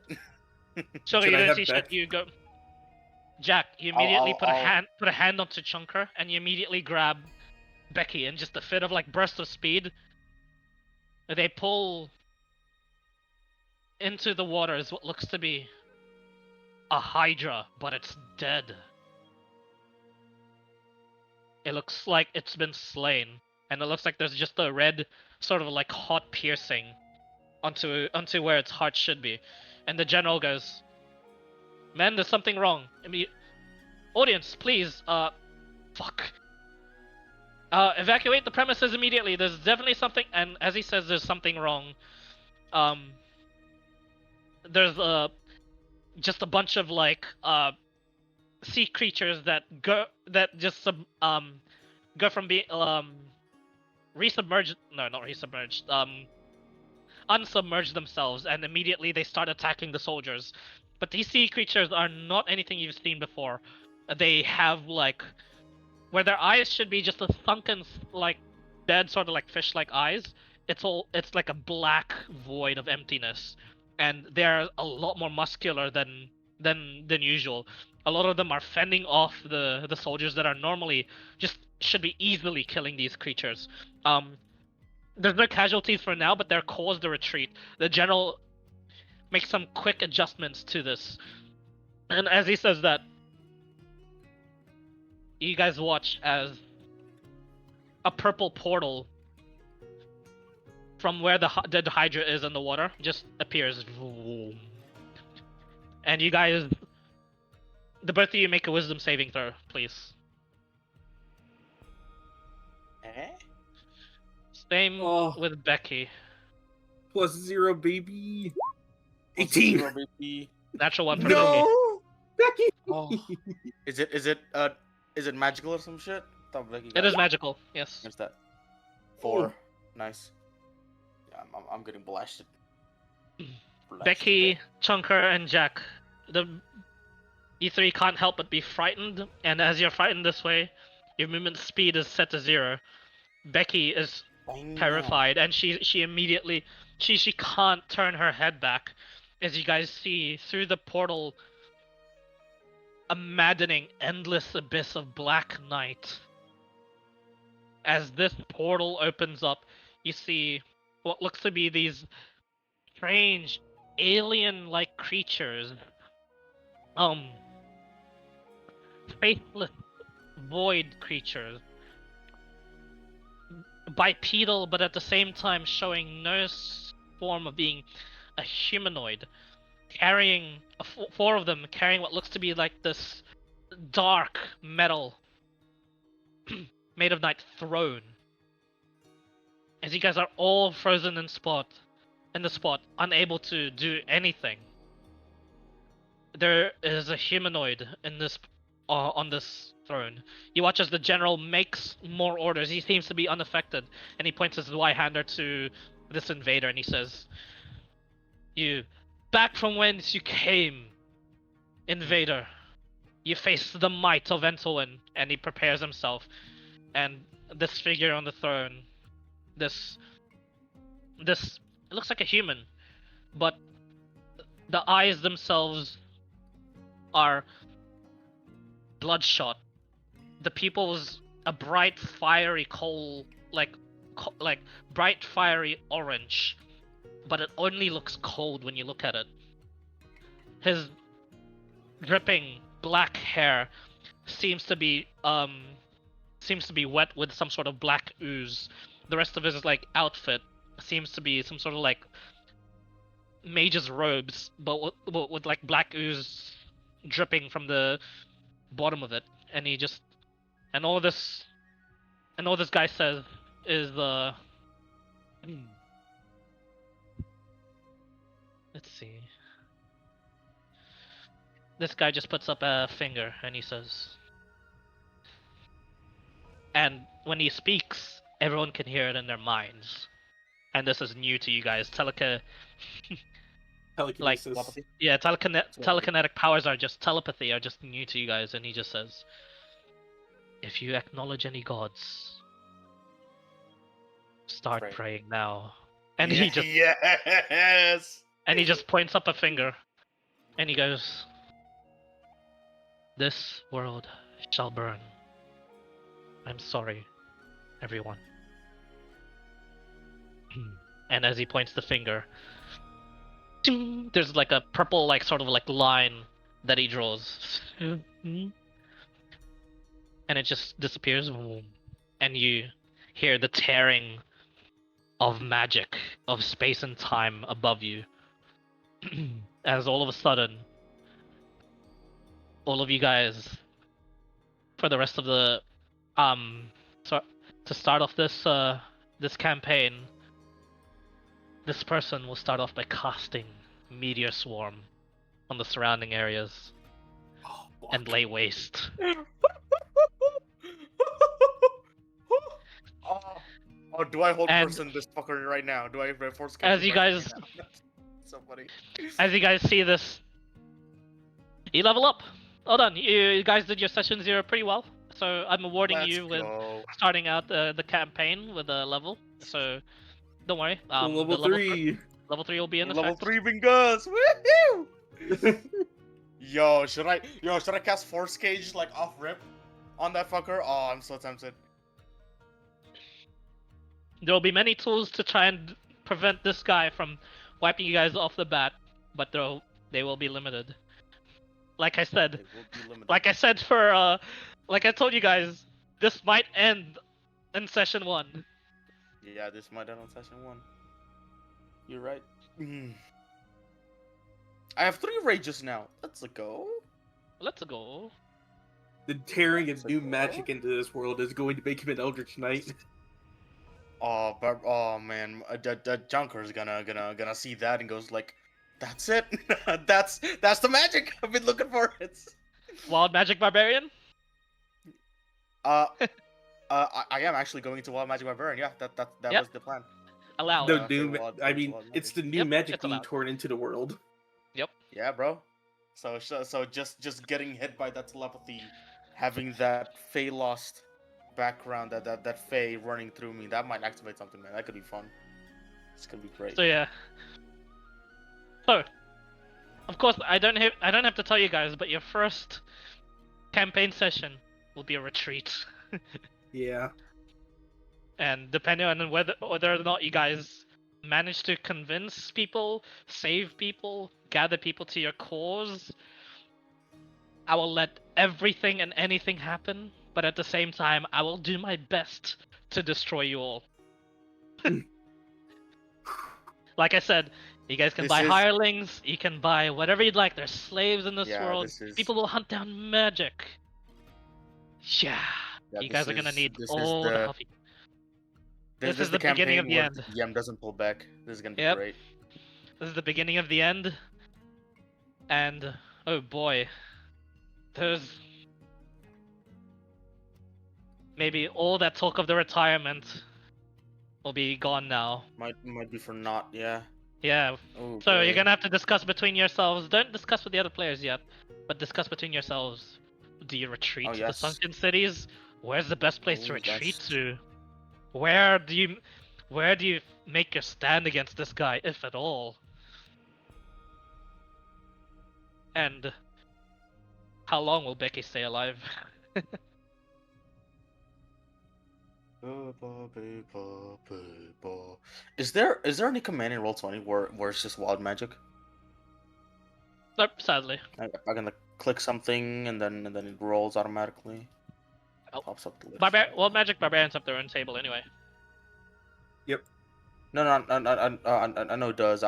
[SPEAKER 1] So
[SPEAKER 2] Should
[SPEAKER 1] you
[SPEAKER 2] I
[SPEAKER 1] don't
[SPEAKER 2] have
[SPEAKER 1] see shit.
[SPEAKER 2] Beck?
[SPEAKER 1] You go, Jack. You
[SPEAKER 3] I'll-
[SPEAKER 1] immediately
[SPEAKER 3] I'll-
[SPEAKER 1] put a
[SPEAKER 3] I'll-
[SPEAKER 1] hand onto Chunker, and you immediately grab Becky, and just a fit of like burst of speed, they pull into the waters what looks to be a hydra, but it's dead. It looks like it's been slain, and it looks like there's just a red, sort of like hot piercing onto where its heart should be. And the general goes, "Man, there's something wrong. Audience, please, fuck. Evacuate the premises immediately. There's definitely something." And as he says, there's something wrong. There's just a bunch of like sea creatures that go from being resubmerged. No, not resubmerged. Unsubmerged themselves, and immediately they start attacking the soldiers. But these sea creatures are not anything you've seen before. They have like where their eyes should be just a sunken, like dead, sort of like fish-like eyes. It's like a black void of emptiness, and they're a lot more muscular than usual. A lot of them are fending off the soldiers that are normally just should be easily killing these creatures. There's no casualties for now, but they're caused a retreat. The general makes some quick adjustments to this, and as he says that, you guys watch as a purple portal from where the dead hydra is in the water just appears. And you guys, the both of you, make a wisdom saving throw, please.
[SPEAKER 3] Eh?
[SPEAKER 1] Same
[SPEAKER 2] Oh.
[SPEAKER 1] with Becky.
[SPEAKER 2] +0, baby.
[SPEAKER 3] What's
[SPEAKER 2] 18.
[SPEAKER 3] zero, baby?
[SPEAKER 1] Natural one for Becky.
[SPEAKER 2] No, Becky.
[SPEAKER 3] Oh. Is it magical or some shit? Thought Becky
[SPEAKER 1] It
[SPEAKER 3] got
[SPEAKER 1] is magical, yes.
[SPEAKER 3] What's that? 4. Nice. Yeah, I'm getting blasted.
[SPEAKER 1] Becky, Chunker, and Jack. You three can't help but be frightened, and as you're frightened this way, your movement speed is set to 0. Becky is terrified, and she immediately she can't turn her head back as you guys see through the portal a maddening, endless abyss of black night. As this portal opens up, you see what looks to be these strange, alien-like creatures. Faceless, void creatures. Bipedal, but at the same time showing no form of being a humanoid. Carrying, 4 of them carrying what looks to be like this dark metal made of night throne. As you guys are all frozen in the spot, unable to do anything. There is a humanoid in this on this throne. You watch as the general makes more orders. He seems to be unaffected, and he points his Y-hander to this invader, and he says, "You, back from whence you came, invader. You face the might of Entolin," and he prepares himself. And this figure on the throne, this it looks like a human, but the eyes themselves are bloodshot. The pupils a bright fiery coal, like bright fiery orange, but it only looks cold when you look at it. His dripping black hair seems to be wet with some sort of black ooze. The rest of his like outfit seems to be some sort of like mage's robes, but with like black ooze dripping from the bottom of it. And he just all this guy says is let's see. This guy just puts up a finger and he says, and when he speaks, everyone can hear it in their minds. And this is new to you guys.
[SPEAKER 2] Telekinesis.
[SPEAKER 1] Yeah, telekinetic powers are just telepathy, are just new to you guys. And he just says, "If you acknowledge any gods, Start
[SPEAKER 3] Pray.
[SPEAKER 1] praying now. And
[SPEAKER 3] Yeah, yes.
[SPEAKER 1] he just points up a finger, and he goes, "This world shall burn. I'm sorry, everyone." And as he points the finger, ting, there's like a purple, like sort of like line that he draws, and it just disappears. And you hear the tearing of magic, of space and time above you, as all of a sudden, all of you guys, for the rest of the so to start off this campaign, this person will start off by casting meteor swarm on the surrounding areas and lay waste.
[SPEAKER 3] Oh, do I hold
[SPEAKER 1] And-
[SPEAKER 3] person this fucker right now? Do I force
[SPEAKER 1] As you
[SPEAKER 3] right
[SPEAKER 1] guys-
[SPEAKER 3] now? So funny.
[SPEAKER 1] As you guys see this, you level up. Well done. You guys did your session 0 pretty well. So I'm awarding
[SPEAKER 3] Let's
[SPEAKER 1] you with
[SPEAKER 3] go.
[SPEAKER 1] starting out the campaign with a level. So don't worry.
[SPEAKER 2] level
[SPEAKER 1] the
[SPEAKER 2] 3.
[SPEAKER 1] level 3 will be in
[SPEAKER 3] Level
[SPEAKER 1] effect.
[SPEAKER 3] 3 bingus. Woohoo! Yo, should I cast Force Cage like off rip on that fucker? Oh, I'm so tempted.
[SPEAKER 1] There will be many tools to try and prevent this guy from wiping you guys off the bat, but they will be limited. Like I said,
[SPEAKER 3] It will be limited.
[SPEAKER 1] like I said for like I told you guys, this might end in session 1.
[SPEAKER 3] Yeah, this might end on session 1. You're right. I have 3 rages now. Let's go.
[SPEAKER 1] Let's go.
[SPEAKER 2] The tearing of new magic into this world is going to make him an Eldritch Knight.
[SPEAKER 3] Oh, but oh man, the Junker's gonna see that and goes like, "That's it. that's the magic I've been looking for." It's
[SPEAKER 1] Wild Magic Barbarian?
[SPEAKER 3] I am actually going to Wild Magic Barbarian. Yeah, that
[SPEAKER 1] Yep.
[SPEAKER 3] was the plan.
[SPEAKER 1] Allowed.
[SPEAKER 2] The
[SPEAKER 3] Uh,
[SPEAKER 2] new,
[SPEAKER 3] for wild-
[SPEAKER 2] I
[SPEAKER 3] for
[SPEAKER 2] mean,
[SPEAKER 3] wild
[SPEAKER 2] it's
[SPEAKER 3] magic.
[SPEAKER 2] the new
[SPEAKER 1] Yep,
[SPEAKER 2] magic
[SPEAKER 1] it's
[SPEAKER 2] being
[SPEAKER 1] allowed.
[SPEAKER 2] torn into the world.
[SPEAKER 3] Yeah, bro. So just getting hit by that telepathy, having that Fey lost background, that Fey running through me, that might activate something, man. That could be fun. This could be great.
[SPEAKER 1] So yeah. So, of course, I don't have to tell you guys, but your first campaign session will be a retreat,
[SPEAKER 2] Yeah.
[SPEAKER 1] and depending on whether or not you guys manage to convince people, save people, gather people to your cause, I will let everything and anything happen. But at the same time, I will do my best to destroy you all. Like I said, you guys can
[SPEAKER 3] This
[SPEAKER 1] buy
[SPEAKER 3] is-
[SPEAKER 1] hirelings, you can buy whatever you'd like. There's slaves in this
[SPEAKER 3] Yeah,
[SPEAKER 1] world.
[SPEAKER 3] this is-
[SPEAKER 1] People will hunt down magic. Yeah,
[SPEAKER 3] Yeah,
[SPEAKER 1] you
[SPEAKER 3] this
[SPEAKER 1] guys are gonna
[SPEAKER 3] is-
[SPEAKER 1] need
[SPEAKER 3] this is
[SPEAKER 1] all the help. This is the beginning of the
[SPEAKER 3] campaign
[SPEAKER 1] end.
[SPEAKER 3] where Yem doesn't pull back. This is gonna be
[SPEAKER 1] Yep.
[SPEAKER 3] great.
[SPEAKER 1] This is the beginning of the end. And oh boy, there's maybe all that talk of the retirement will be gone now.
[SPEAKER 3] Might be for naught. Yeah.
[SPEAKER 1] Yeah.
[SPEAKER 3] Oh,
[SPEAKER 1] So
[SPEAKER 3] boy.
[SPEAKER 1] you're gonna have to discuss between yourselves. Don't discuss with the other players yet, but discuss between yourselves. Do you retreat
[SPEAKER 3] Oh,
[SPEAKER 1] to
[SPEAKER 3] yes.
[SPEAKER 1] the sunken cities? Where's the best place to
[SPEAKER 3] Oh,
[SPEAKER 1] retreat
[SPEAKER 3] that's-
[SPEAKER 1] to? Where do you make your stand against this guy, if at all? And how long will Becky stay alive?
[SPEAKER 3] Is there any command in Roll20 where it's just wild magic?
[SPEAKER 1] Nope, sadly.
[SPEAKER 3] I can like click something and then it rolls automatically.
[SPEAKER 1] Oh.
[SPEAKER 3] Pops up the list.
[SPEAKER 1] Well, Magic Barbarians have their own table anyway.
[SPEAKER 3] No, I know it does.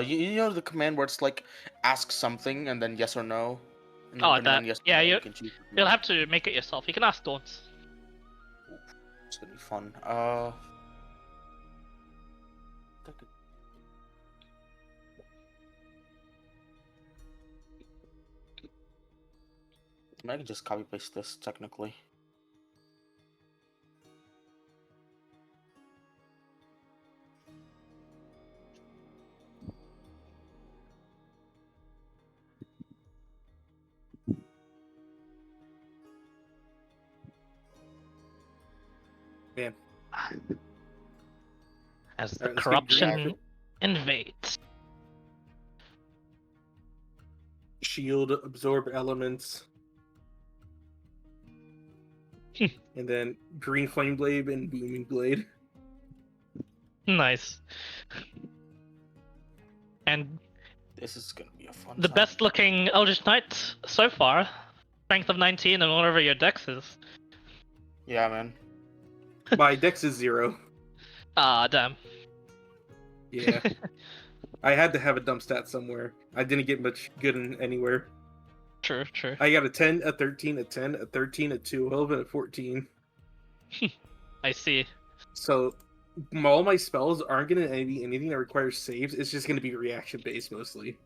[SPEAKER 3] You know the command where it's like ask something and then yes or no. And then
[SPEAKER 1] Oh,
[SPEAKER 3] depending on
[SPEAKER 1] that-
[SPEAKER 3] yes or
[SPEAKER 1] yeah,
[SPEAKER 3] no,
[SPEAKER 1] you-
[SPEAKER 3] can choose.
[SPEAKER 1] You'll have to make it yourself. You can ask Daunts.
[SPEAKER 3] It's gonna be fun. I can just copy paste this technically.
[SPEAKER 2] Man.
[SPEAKER 1] as the
[SPEAKER 2] Alright, let's get green.
[SPEAKER 1] corruption invades.
[SPEAKER 2] Shield, absorb elements. And then green flame blade and booming blade.
[SPEAKER 1] Nice. And
[SPEAKER 3] This is gonna be a fun
[SPEAKER 1] the
[SPEAKER 3] time.
[SPEAKER 1] best looking Eldritch Knight so far. Strength of 19 and whatever your dex is.
[SPEAKER 3] Yeah, man.
[SPEAKER 2] My dex is 0.
[SPEAKER 1] Ah, damn.
[SPEAKER 2] Yeah. I had to have a dump stat somewhere. I didn't get much good in anywhere.
[SPEAKER 1] True, true.
[SPEAKER 2] I got a 10, a 13, a 10, a 13, a 12, and a 14.
[SPEAKER 1] I see.
[SPEAKER 2] So all my spells aren't going to be anything that requires saves. It's just going to be reaction based mostly.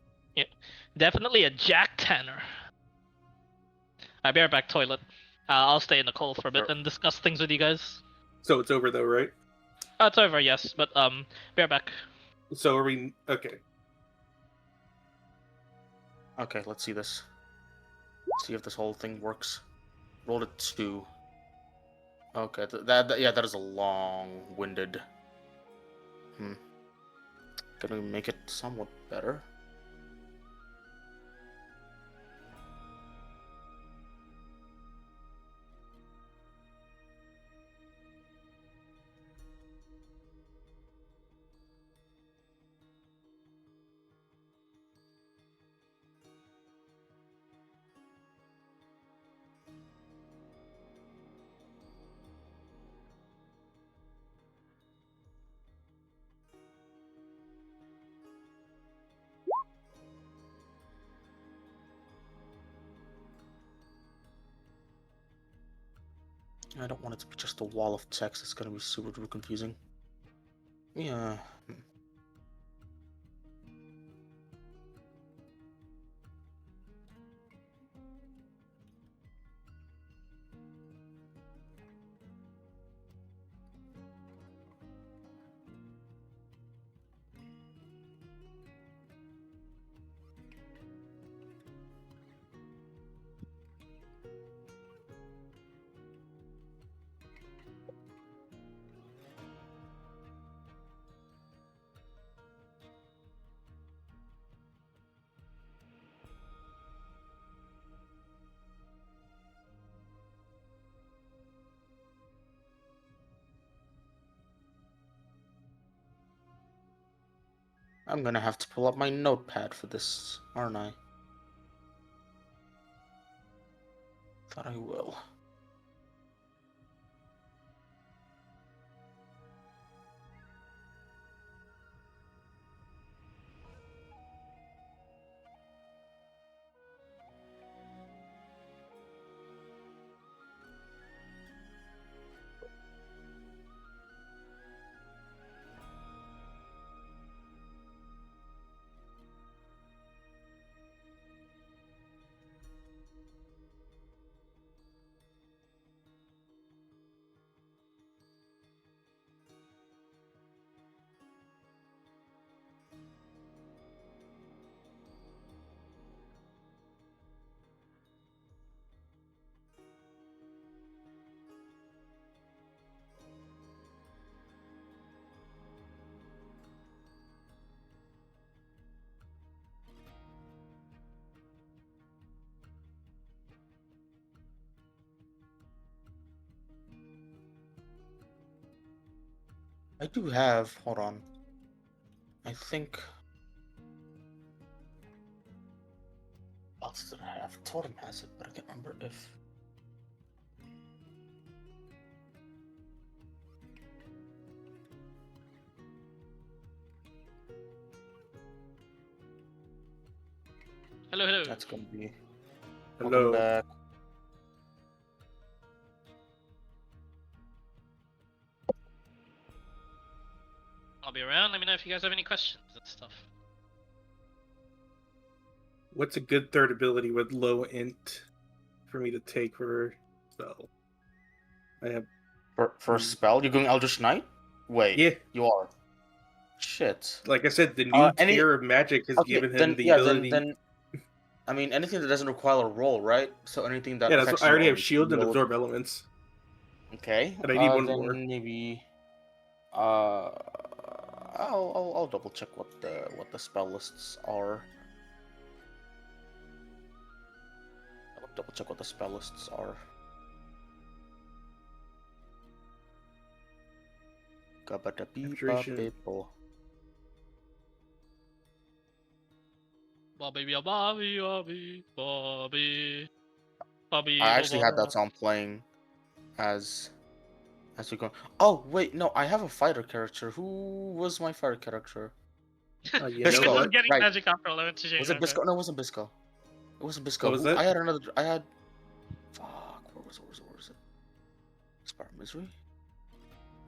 [SPEAKER 1] Definitely a Jack Tanner. I'll be right back, toilet. I'll stay in the call for a bit and discuss things with you guys.
[SPEAKER 2] So it's over though, right?
[SPEAKER 1] It's over, yes, but be right back.
[SPEAKER 2] So are we okay?
[SPEAKER 3] Okay, let's see this. See if this whole thing works. Rolled a 2. Okay, that is a long-winded. Gonna make it somewhat better. I don't want it to be just a wall of text. It's gonna be super duper confusing. Yeah. I'm gonna have to pull up my notepad for this, aren't I? Thought I will. I do have. Hold on. I think. What else did I have? Totem has it, but I can't remember if.
[SPEAKER 1] Hello, hello.
[SPEAKER 3] That's gonna be.
[SPEAKER 2] Hello.
[SPEAKER 3] Welcome back.
[SPEAKER 1] I'll be around. Let me know if you guys have any questions and stuff.
[SPEAKER 2] What's a good third ability with low int for me to take for spell? I have
[SPEAKER 3] For a spell, you're going Eldritch Knight? Wait.
[SPEAKER 2] Yeah.
[SPEAKER 3] You are. Shit.
[SPEAKER 2] Like I said, the new
[SPEAKER 3] Any-
[SPEAKER 2] tier of magic has
[SPEAKER 3] Okay,
[SPEAKER 2] given him
[SPEAKER 3] then,
[SPEAKER 2] the
[SPEAKER 3] yeah,
[SPEAKER 2] ability.
[SPEAKER 3] then, I mean, anything that doesn't require a roll, right? So anything that
[SPEAKER 2] Yeah, that's
[SPEAKER 3] affects
[SPEAKER 2] what, I already
[SPEAKER 3] you
[SPEAKER 2] have shield and
[SPEAKER 3] roll-
[SPEAKER 2] absorb elements.
[SPEAKER 3] Okay.
[SPEAKER 2] But I need one
[SPEAKER 3] then
[SPEAKER 2] more.
[SPEAKER 3] maybe. I'll double check what the spell lists are. I'll double check what the spell lists are.
[SPEAKER 2] Concentration.
[SPEAKER 1] Bobby, Bobby, Bobby, Bobby, Bobby.
[SPEAKER 3] I actually had that song playing as we go. Oh wait, no, I have a fighter character. Who was my fighter character?
[SPEAKER 2] You
[SPEAKER 3] Bisco,
[SPEAKER 2] know
[SPEAKER 1] You're
[SPEAKER 2] what?
[SPEAKER 1] just getting
[SPEAKER 3] right.
[SPEAKER 1] magic after all. I went to change
[SPEAKER 3] Was it
[SPEAKER 1] that,
[SPEAKER 3] Bisco?
[SPEAKER 1] right?
[SPEAKER 3] No, it wasn't Bisco. It wasn't Bisco.
[SPEAKER 2] What was that?
[SPEAKER 3] I had another. I had. Fuck. Where was it? Spire Misery?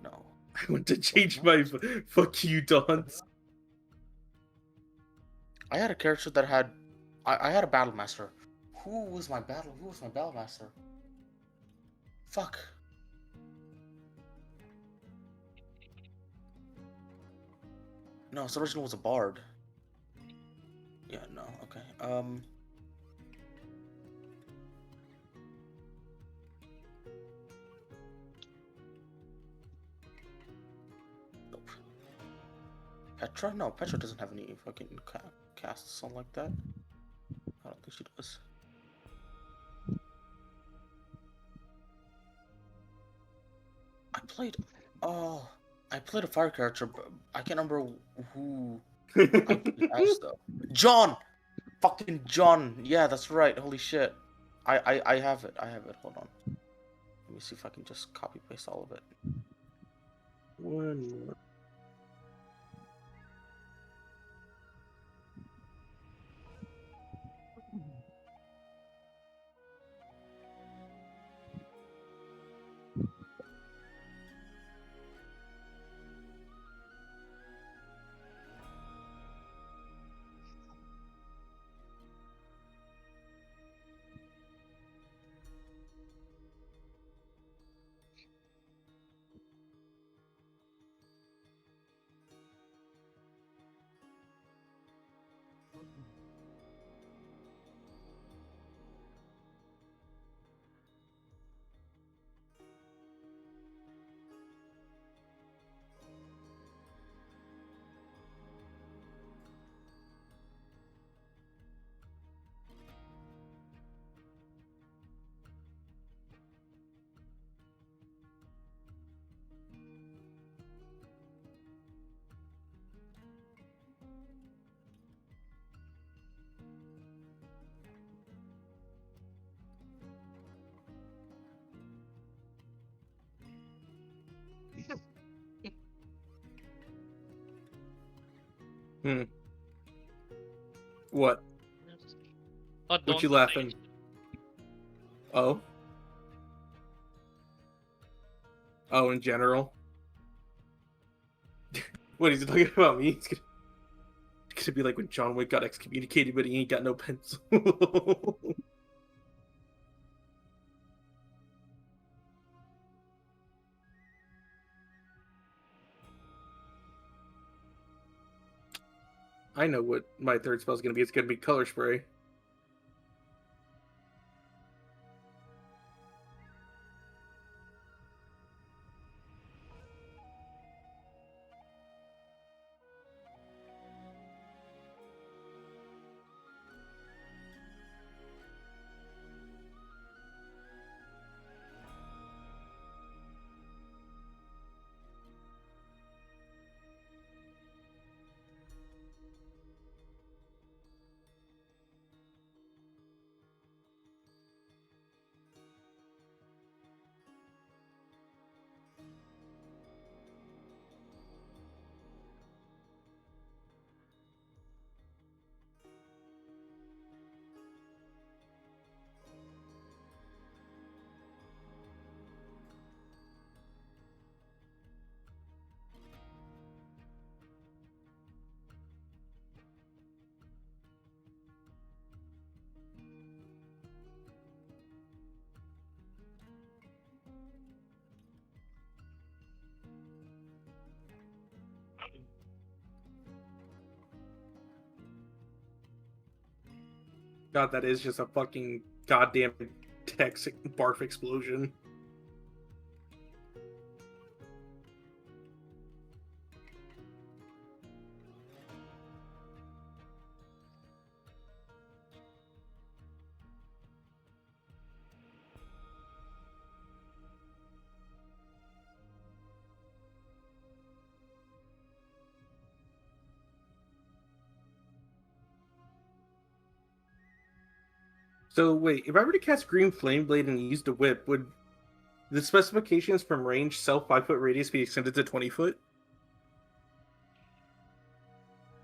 [SPEAKER 3] No.
[SPEAKER 2] I want to change my fuck you, Dons.
[SPEAKER 3] I had a character that had. I had a battle master. Who was my battle master? Fuck. No, its original was a bard. Yeah, no, okay. Nope. Petra? No, Petra doesn't have any fucking casts on like that. I don't think she does. I played a fire character, but I can't remember who I played as though. John! Fucking John! Yeah, that's right. Holy shit. I have it. Hold on. Let me see if I can just copy paste all of it.
[SPEAKER 2] One more. What? What you laughing? Oh? Oh, in general? What, he's talking about me? It's gonna be like when John Wick got excommunicated, but he ain't got no pencil. I know what my third spell is gonna be. It's gonna be color spray. God, that is just a fucking goddamn Tex barf explosion. So wait, if I were to cast Green Flame Blade and use the whip, would the specifications from range self 5-foot radius be extended to 20 foot?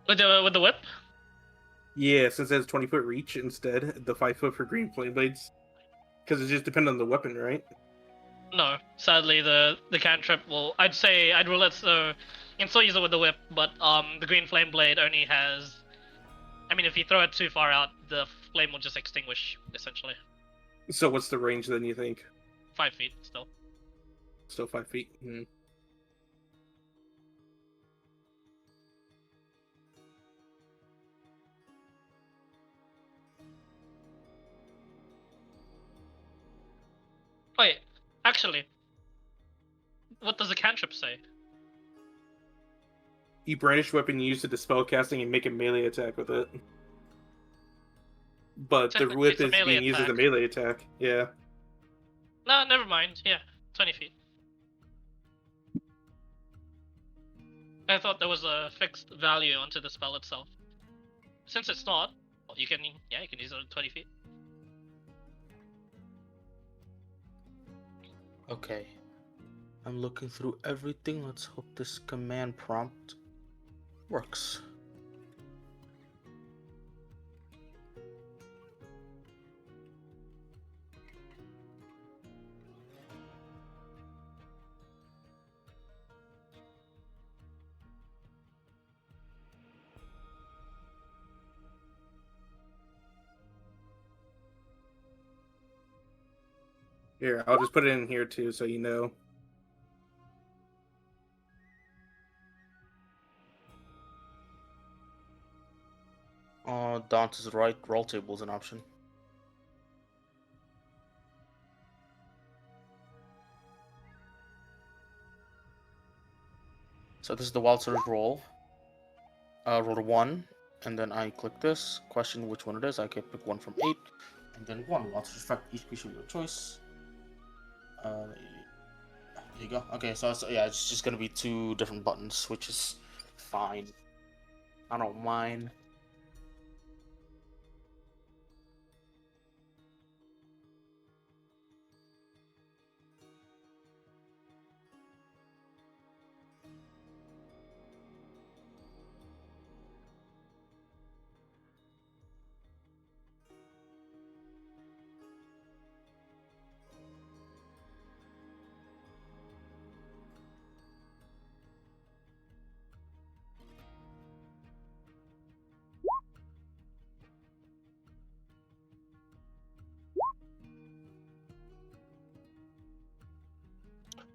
[SPEAKER 1] With the whip?
[SPEAKER 2] Yeah, since it has 20-foot reach instead, the 5-foot for Green Flame Blades. Because it just depends on the weapon, right?
[SPEAKER 1] No, sadly the cantrip will. I'd rule it so you can still use it with the whip, but the green flame blade only has. I mean, if you throw it too far out, the flame will just extinguish essentially.
[SPEAKER 2] So what's the range then, you think?
[SPEAKER 1] 5 feet still.
[SPEAKER 2] Still 5 feet? Hmm.
[SPEAKER 1] Wait, actually, what does the cantrip say?
[SPEAKER 2] You brandish weapon, you use it to spell casting, and make a melee attack with it. But the
[SPEAKER 1] Technically,
[SPEAKER 2] whip
[SPEAKER 1] it's a
[SPEAKER 2] is
[SPEAKER 1] melee
[SPEAKER 2] being used as a
[SPEAKER 1] attack.
[SPEAKER 2] melee attack. Yeah.
[SPEAKER 1] No, never mind. Yeah, 20 feet. I thought there was a fixed value onto the spell itself. Since it's not, you can use it at 20 feet.
[SPEAKER 3] Okay. I'm looking through everything. Let's hope this command prompt works.
[SPEAKER 2] Here, I'll just put it in here too, so you know.
[SPEAKER 3] Dante's right. Roll table is an option. So this is the wild surge roll. Roll a 1, and then I click this. Question which one it is. I can pick 1 from 8, and then 1. Wild surge affect each creature of your choice. There you go. Okay, so yeah, it's just gonna be 2 different buttons, which is fine. I don't mind.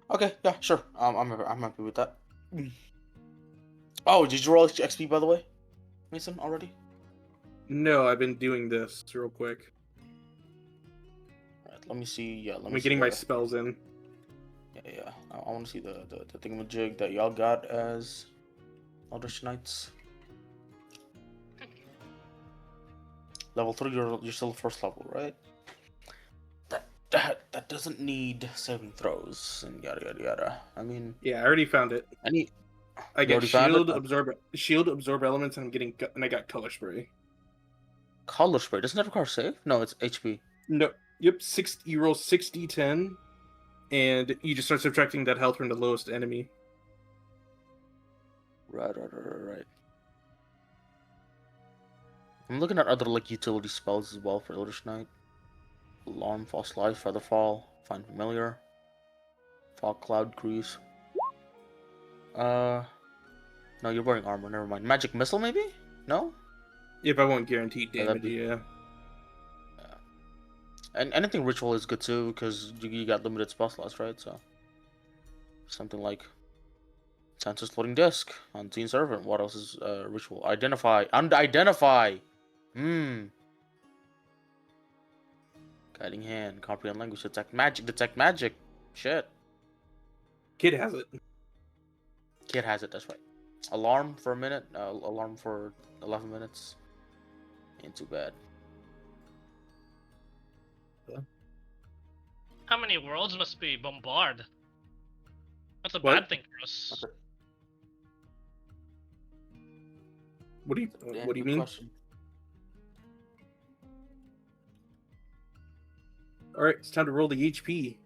[SPEAKER 3] Okay, yeah, sure. I'm happy with that. Oh, did you roll XP by the way, Mason? Already?
[SPEAKER 2] No, I've been doing this real quick.
[SPEAKER 3] Alright, let me see. Yeah, let me.
[SPEAKER 2] I'm getting my spells in.
[SPEAKER 3] Yeah. I want to see the thingamajig that y'all got as Eldritch Knights. Level 3, you're still first level, right? That doesn't need saving throws and yada. I mean,
[SPEAKER 2] Yeah, I already found it. I get
[SPEAKER 3] already found it?
[SPEAKER 2] shield absorb elements, and I got color spray.
[SPEAKER 3] color spray doesn't that require save? No, it's HP.
[SPEAKER 2] No, yep, you roll 6d10, and you just start subtracting that health from the lowest enemy.
[SPEAKER 3] Right. I'm looking at other like utility spells as well for Eldritch Knight. Alarm, False Life, Featherfall, Find Familiar, Fog Cloud, Grease. No, you're wearing armor. Never mind. Magic Missile, maybe? No.
[SPEAKER 2] If I want guaranteed
[SPEAKER 3] Yeah,
[SPEAKER 2] damage,
[SPEAKER 3] that'd be-
[SPEAKER 2] yeah.
[SPEAKER 3] And anything ritual is good too, because you got limited spell slots, right? So something like Census Floating Disc, Unseen Servant. What else is ritual? Identify, undidentify. Guiding Hand, Comprehend Language, Detect Magic. Shit.
[SPEAKER 2] Kid has it.
[SPEAKER 3] Kid has it. That's right. Alarm for a minute. Alarm for 11 minutes. Ain't too bad.
[SPEAKER 1] How many worlds must be bombarded? That's a
[SPEAKER 2] What?
[SPEAKER 1] bad thing for us.
[SPEAKER 2] What do you
[SPEAKER 3] Damn
[SPEAKER 2] What do you
[SPEAKER 3] good
[SPEAKER 2] mean?
[SPEAKER 3] question.
[SPEAKER 2] All right, it's time to roll the HP.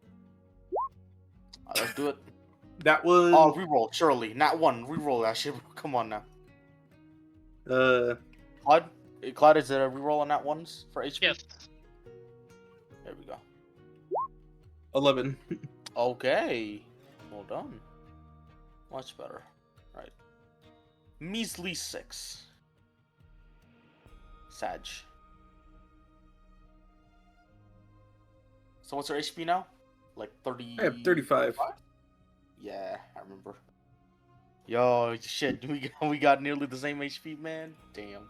[SPEAKER 3] Let's do it.
[SPEAKER 2] That was
[SPEAKER 3] Oh, reroll, surely. Not one. Reroll that shit. Come on now. Clyde? Clyde, is there a reroll on that ones for HP?
[SPEAKER 1] Yes.
[SPEAKER 3] There we go.
[SPEAKER 2] 11.
[SPEAKER 3] Okay. Well done. Much better. Right. Measly 6. Sag. So what's her HP now? Like 30.
[SPEAKER 2] I have 35.
[SPEAKER 3] Yeah, I remember. Yo, shit, we got nearly the same HP, man. Damn.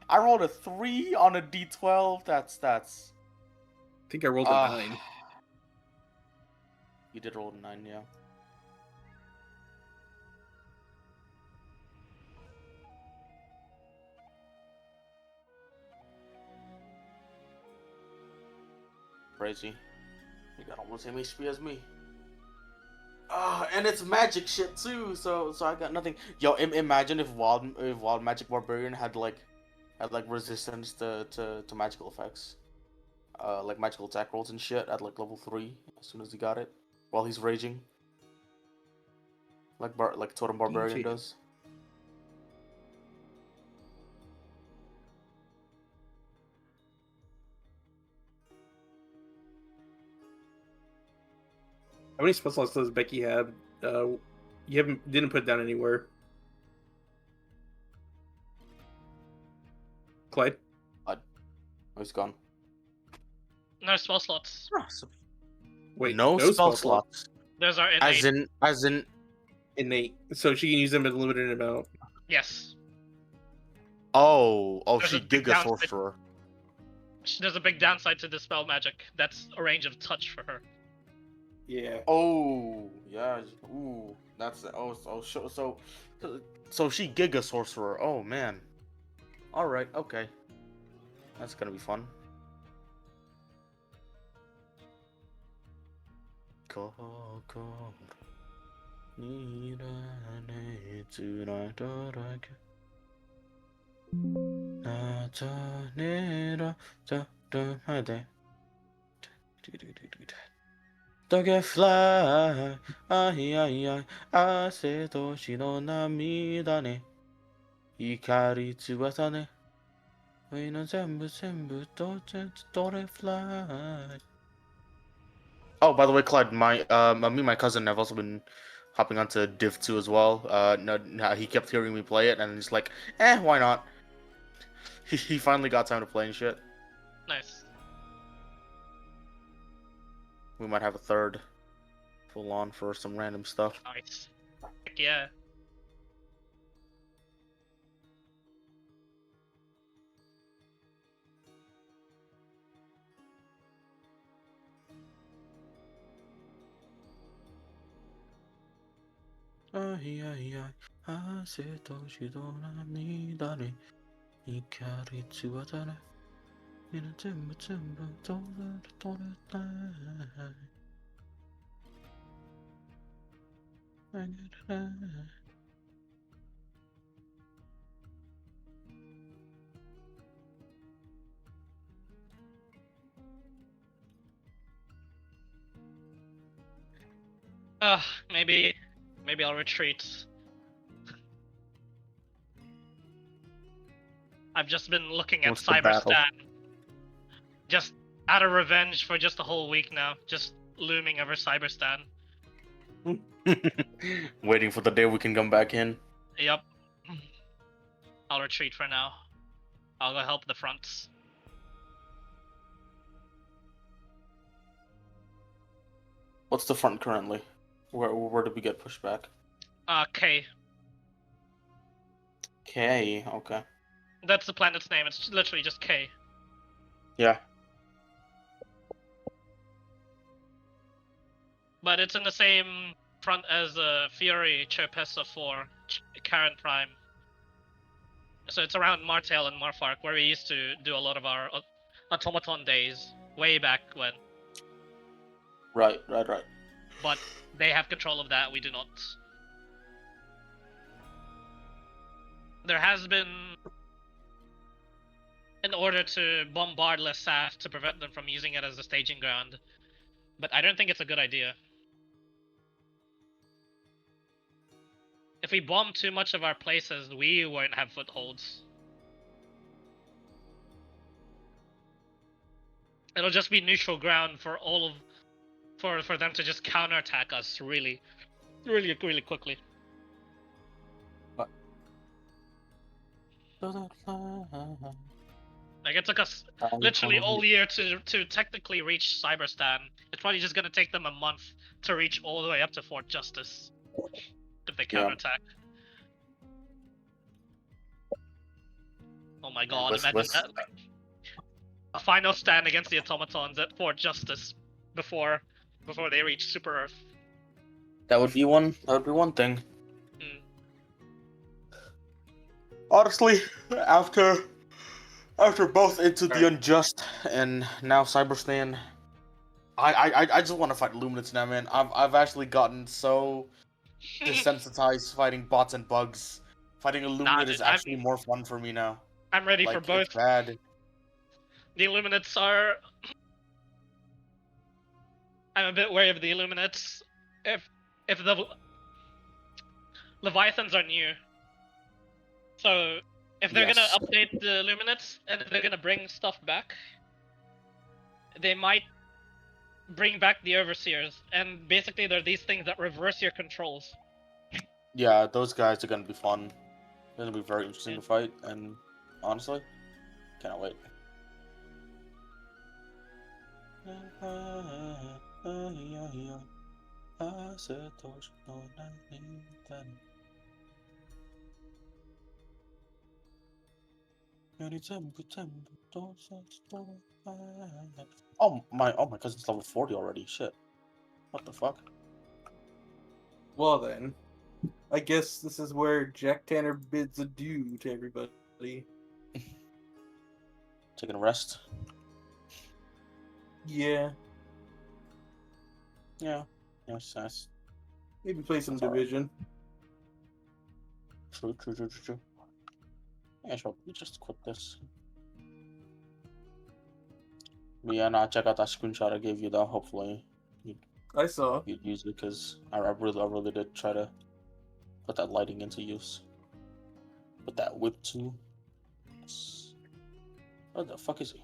[SPEAKER 3] I rolled a 3 on a D12. That's.
[SPEAKER 2] I think I rolled a 9.
[SPEAKER 3] You did roll a 9, yeah. Crazy. You got almost the same HP as me. And it's magic shit too, so I got nothing. Yo, imagine if wild magic barbarian had resistance to magical effects, like magical attack rolls and shit at like level 3 as soon as he got it, while he's raging, like Totem Barbarian
[SPEAKER 2] DJ.
[SPEAKER 3] does.
[SPEAKER 2] How many spell slots does Becky have? You didn't put it down anywhere. Clyde?
[SPEAKER 3] Oh, he's gone.
[SPEAKER 1] No spell slots.
[SPEAKER 2] Wait,
[SPEAKER 3] no spell slots.
[SPEAKER 1] Those are innate.
[SPEAKER 3] As in.
[SPEAKER 2] Innate. So she can use them in a limited amount.
[SPEAKER 1] Yes.
[SPEAKER 3] Oh,
[SPEAKER 1] There's
[SPEAKER 3] she
[SPEAKER 1] a big
[SPEAKER 3] Giga
[SPEAKER 1] downside.
[SPEAKER 3] Sorcerer.
[SPEAKER 1] There's a big downside to dispel magic. That's a range of touch for her.
[SPEAKER 2] Yeah.
[SPEAKER 3] Oh, yeah. Ooh, that's so she Giga Sorcerer. Oh man. All right. Okay. That's gonna be fun. Don't get fly, ai ai ai, 汗と血の涙ね。光り翼ね。上の全部どれ fly. Oh, by the way, Clyde, me and my cousin have also been hopping onto Div 2 as well. No, he kept hearing me play it, and he's like, why not? He finally got time to play and shit.
[SPEAKER 1] Nice.
[SPEAKER 3] We might have a third full on for some random stuff.
[SPEAKER 1] Nice. Heck yeah.
[SPEAKER 3] Ai ai ai, 汗と血の涙ね。光り翼ね。みんな全部どれたい。あげるね。
[SPEAKER 1] Maybe I'll retreat. I've just been looking at
[SPEAKER 3] What's the battle?
[SPEAKER 1] Cyberstan. Just out of revenge for just a whole week now. Just looming over Cyberstan.
[SPEAKER 3] Waiting for the day we can come back in.
[SPEAKER 1] Yep. I'll retreat for now. I'll go help the fronts.
[SPEAKER 3] What's the front currently? Where did we get pushed back?
[SPEAKER 1] K.
[SPEAKER 3] K, okay.
[SPEAKER 1] That's the planet's name. It's literally just K.
[SPEAKER 3] Yeah.
[SPEAKER 1] But it's in the same front as Fury, Cherpessa 4, Karen Prime. So it's around Martell and Marfark, where we used to do a lot of our automaton days, way back when.
[SPEAKER 3] Right.
[SPEAKER 1] But they have control of that, we do not. There has been in order to bombard Lestat to prevent them from using it as a staging ground. But I don't think it's a good idea. If we bomb too much of our places, we won't have footholds. It'll just be neutral ground for for them to just counterattack us really quickly. Like it took us literally all year to technically reach Cyberstan. It's probably just gonna take them a month to reach all the way up to Fort Justice if they counterattack. Oh my god, imagine that. A final stand against the automatons at Fort Justice before they reach Super Earth.
[SPEAKER 3] That would be one thing.
[SPEAKER 1] Mm.
[SPEAKER 3] Honestly, after both Into the Unjust and now Cyberstan, I just want to fight Luminance now, man. I've actually gotten so desensitized fighting bots and bugs. Fighting Illuminate is actually more fun for me now.
[SPEAKER 1] I'm ready for both.
[SPEAKER 3] It's bad.
[SPEAKER 1] The Illuminates are... I'm a bit wary of the Illuminates. If the Leviathans are new. So, if they're gonna update the Illuminates, and if they're gonna bring stuff back, they might bring back the Overseers, and basically they're these things that reverse your controls.
[SPEAKER 3] Yeah, those guys are gonna be fun. They're gonna be very interesting to fight, and honestly, cannot wait. Oh my cousin's level 40 already. Shit. What the fuck?
[SPEAKER 2] Well then, I guess this is where Jack Tanner bids adieu to everybody.
[SPEAKER 3] Taking a rest.
[SPEAKER 2] Yeah.
[SPEAKER 3] Yeah. Yes.
[SPEAKER 2] Maybe play some Division.
[SPEAKER 3] True. Yeah, sure. We just quit this. But yeah, nah, check out that screenshot I gave you though. Hopefully
[SPEAKER 2] I saw.
[SPEAKER 3] you'd use it, because I really did try to put that lighting into use. Put that whip too. Yes. Where the fuck is he?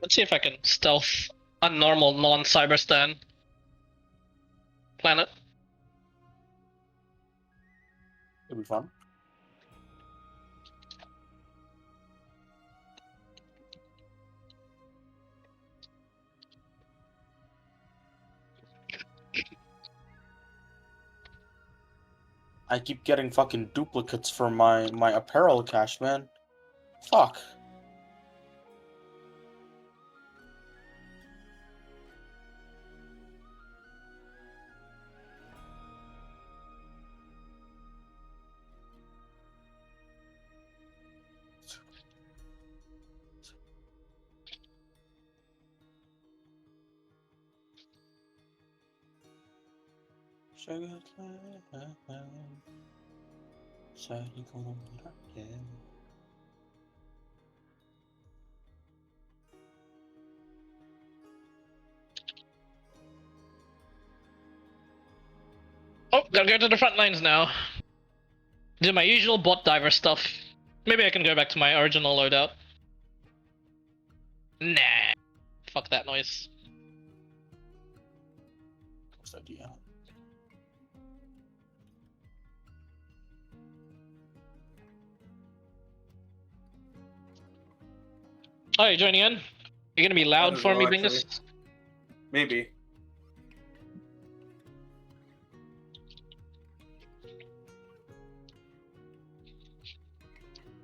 [SPEAKER 1] Let's see if I can stealth a normal non-Cyberstan planet.
[SPEAKER 3] It'll be fun. I keep getting fucking duplicates for my apparel cache, man. Fuck.
[SPEAKER 1] Oh, gotta go to the front lines now. Do my usual bot diver stuff. Maybe I can go back to my original loadout. Nah. Fuck that noise.
[SPEAKER 3] What's idea?
[SPEAKER 1] Oh, you're joining in? You're gonna be loud for me, Bingus?
[SPEAKER 2] Maybe.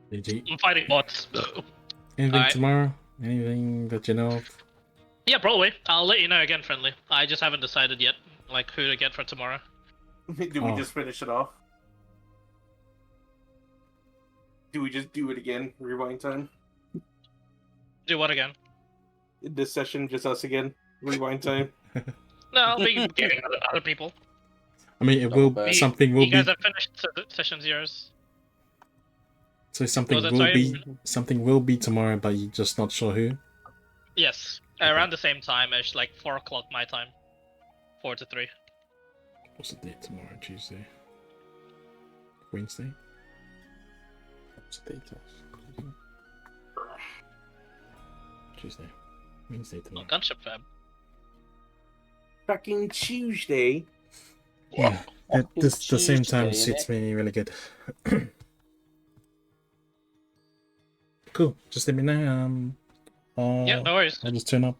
[SPEAKER 5] GG.
[SPEAKER 1] I'm fighting bots.
[SPEAKER 5] Anything
[SPEAKER 1] Alright.
[SPEAKER 5] tomorrow? Anything that you know of?
[SPEAKER 1] Yeah, probably. I'll let you know again, friendly. I just haven't decided yet, like, who to get for tomorrow.
[SPEAKER 2] Do we just finish it off? Do we just do it again? Rewind time.
[SPEAKER 1] Do what again?
[SPEAKER 2] This session, just us again. Rewind time.
[SPEAKER 1] No, I'll be getting other people.
[SPEAKER 5] I mean, it
[SPEAKER 3] Double
[SPEAKER 5] will
[SPEAKER 3] back.
[SPEAKER 5] something will
[SPEAKER 1] You guys
[SPEAKER 5] be
[SPEAKER 1] have finished session zeros.
[SPEAKER 5] so something
[SPEAKER 1] Was it,
[SPEAKER 5] will
[SPEAKER 1] sorry?
[SPEAKER 5] be something will be tomorrow, but you're just not sure who.
[SPEAKER 1] Yes, around the same time as like 4 o'clock my time. 4 to 3.
[SPEAKER 5] What's the date tomorrow? Tuesday. Wednesday. What's the date? Tuesday. Wednesday
[SPEAKER 1] Oh,
[SPEAKER 5] tomorrow.
[SPEAKER 1] gunship fab.
[SPEAKER 2] Fucking Tuesday.
[SPEAKER 5] Yeah, the same time
[SPEAKER 3] Tuesday,
[SPEAKER 5] suits me really good. Cool. Just let me know.
[SPEAKER 1] Yeah, no worries.
[SPEAKER 5] I'll just turn up.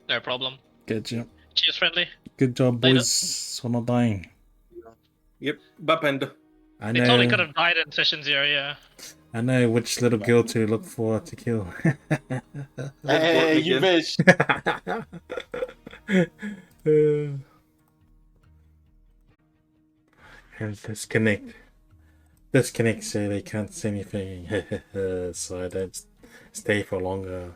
[SPEAKER 1] No problem.
[SPEAKER 5] Good job.
[SPEAKER 1] Cheers, friendly.
[SPEAKER 5] Good job,
[SPEAKER 1] Later.
[SPEAKER 5] boys. For not dying.
[SPEAKER 2] Yep, Bupend.
[SPEAKER 5] I
[SPEAKER 1] They totally
[SPEAKER 5] know.
[SPEAKER 1] could have died in session 0, yeah.
[SPEAKER 5] I know which little girl to look for to kill.
[SPEAKER 3] Hey, you
[SPEAKER 2] again.
[SPEAKER 3] bitch.
[SPEAKER 5] And disconnect so they can't say anything. So I don't stay for longer.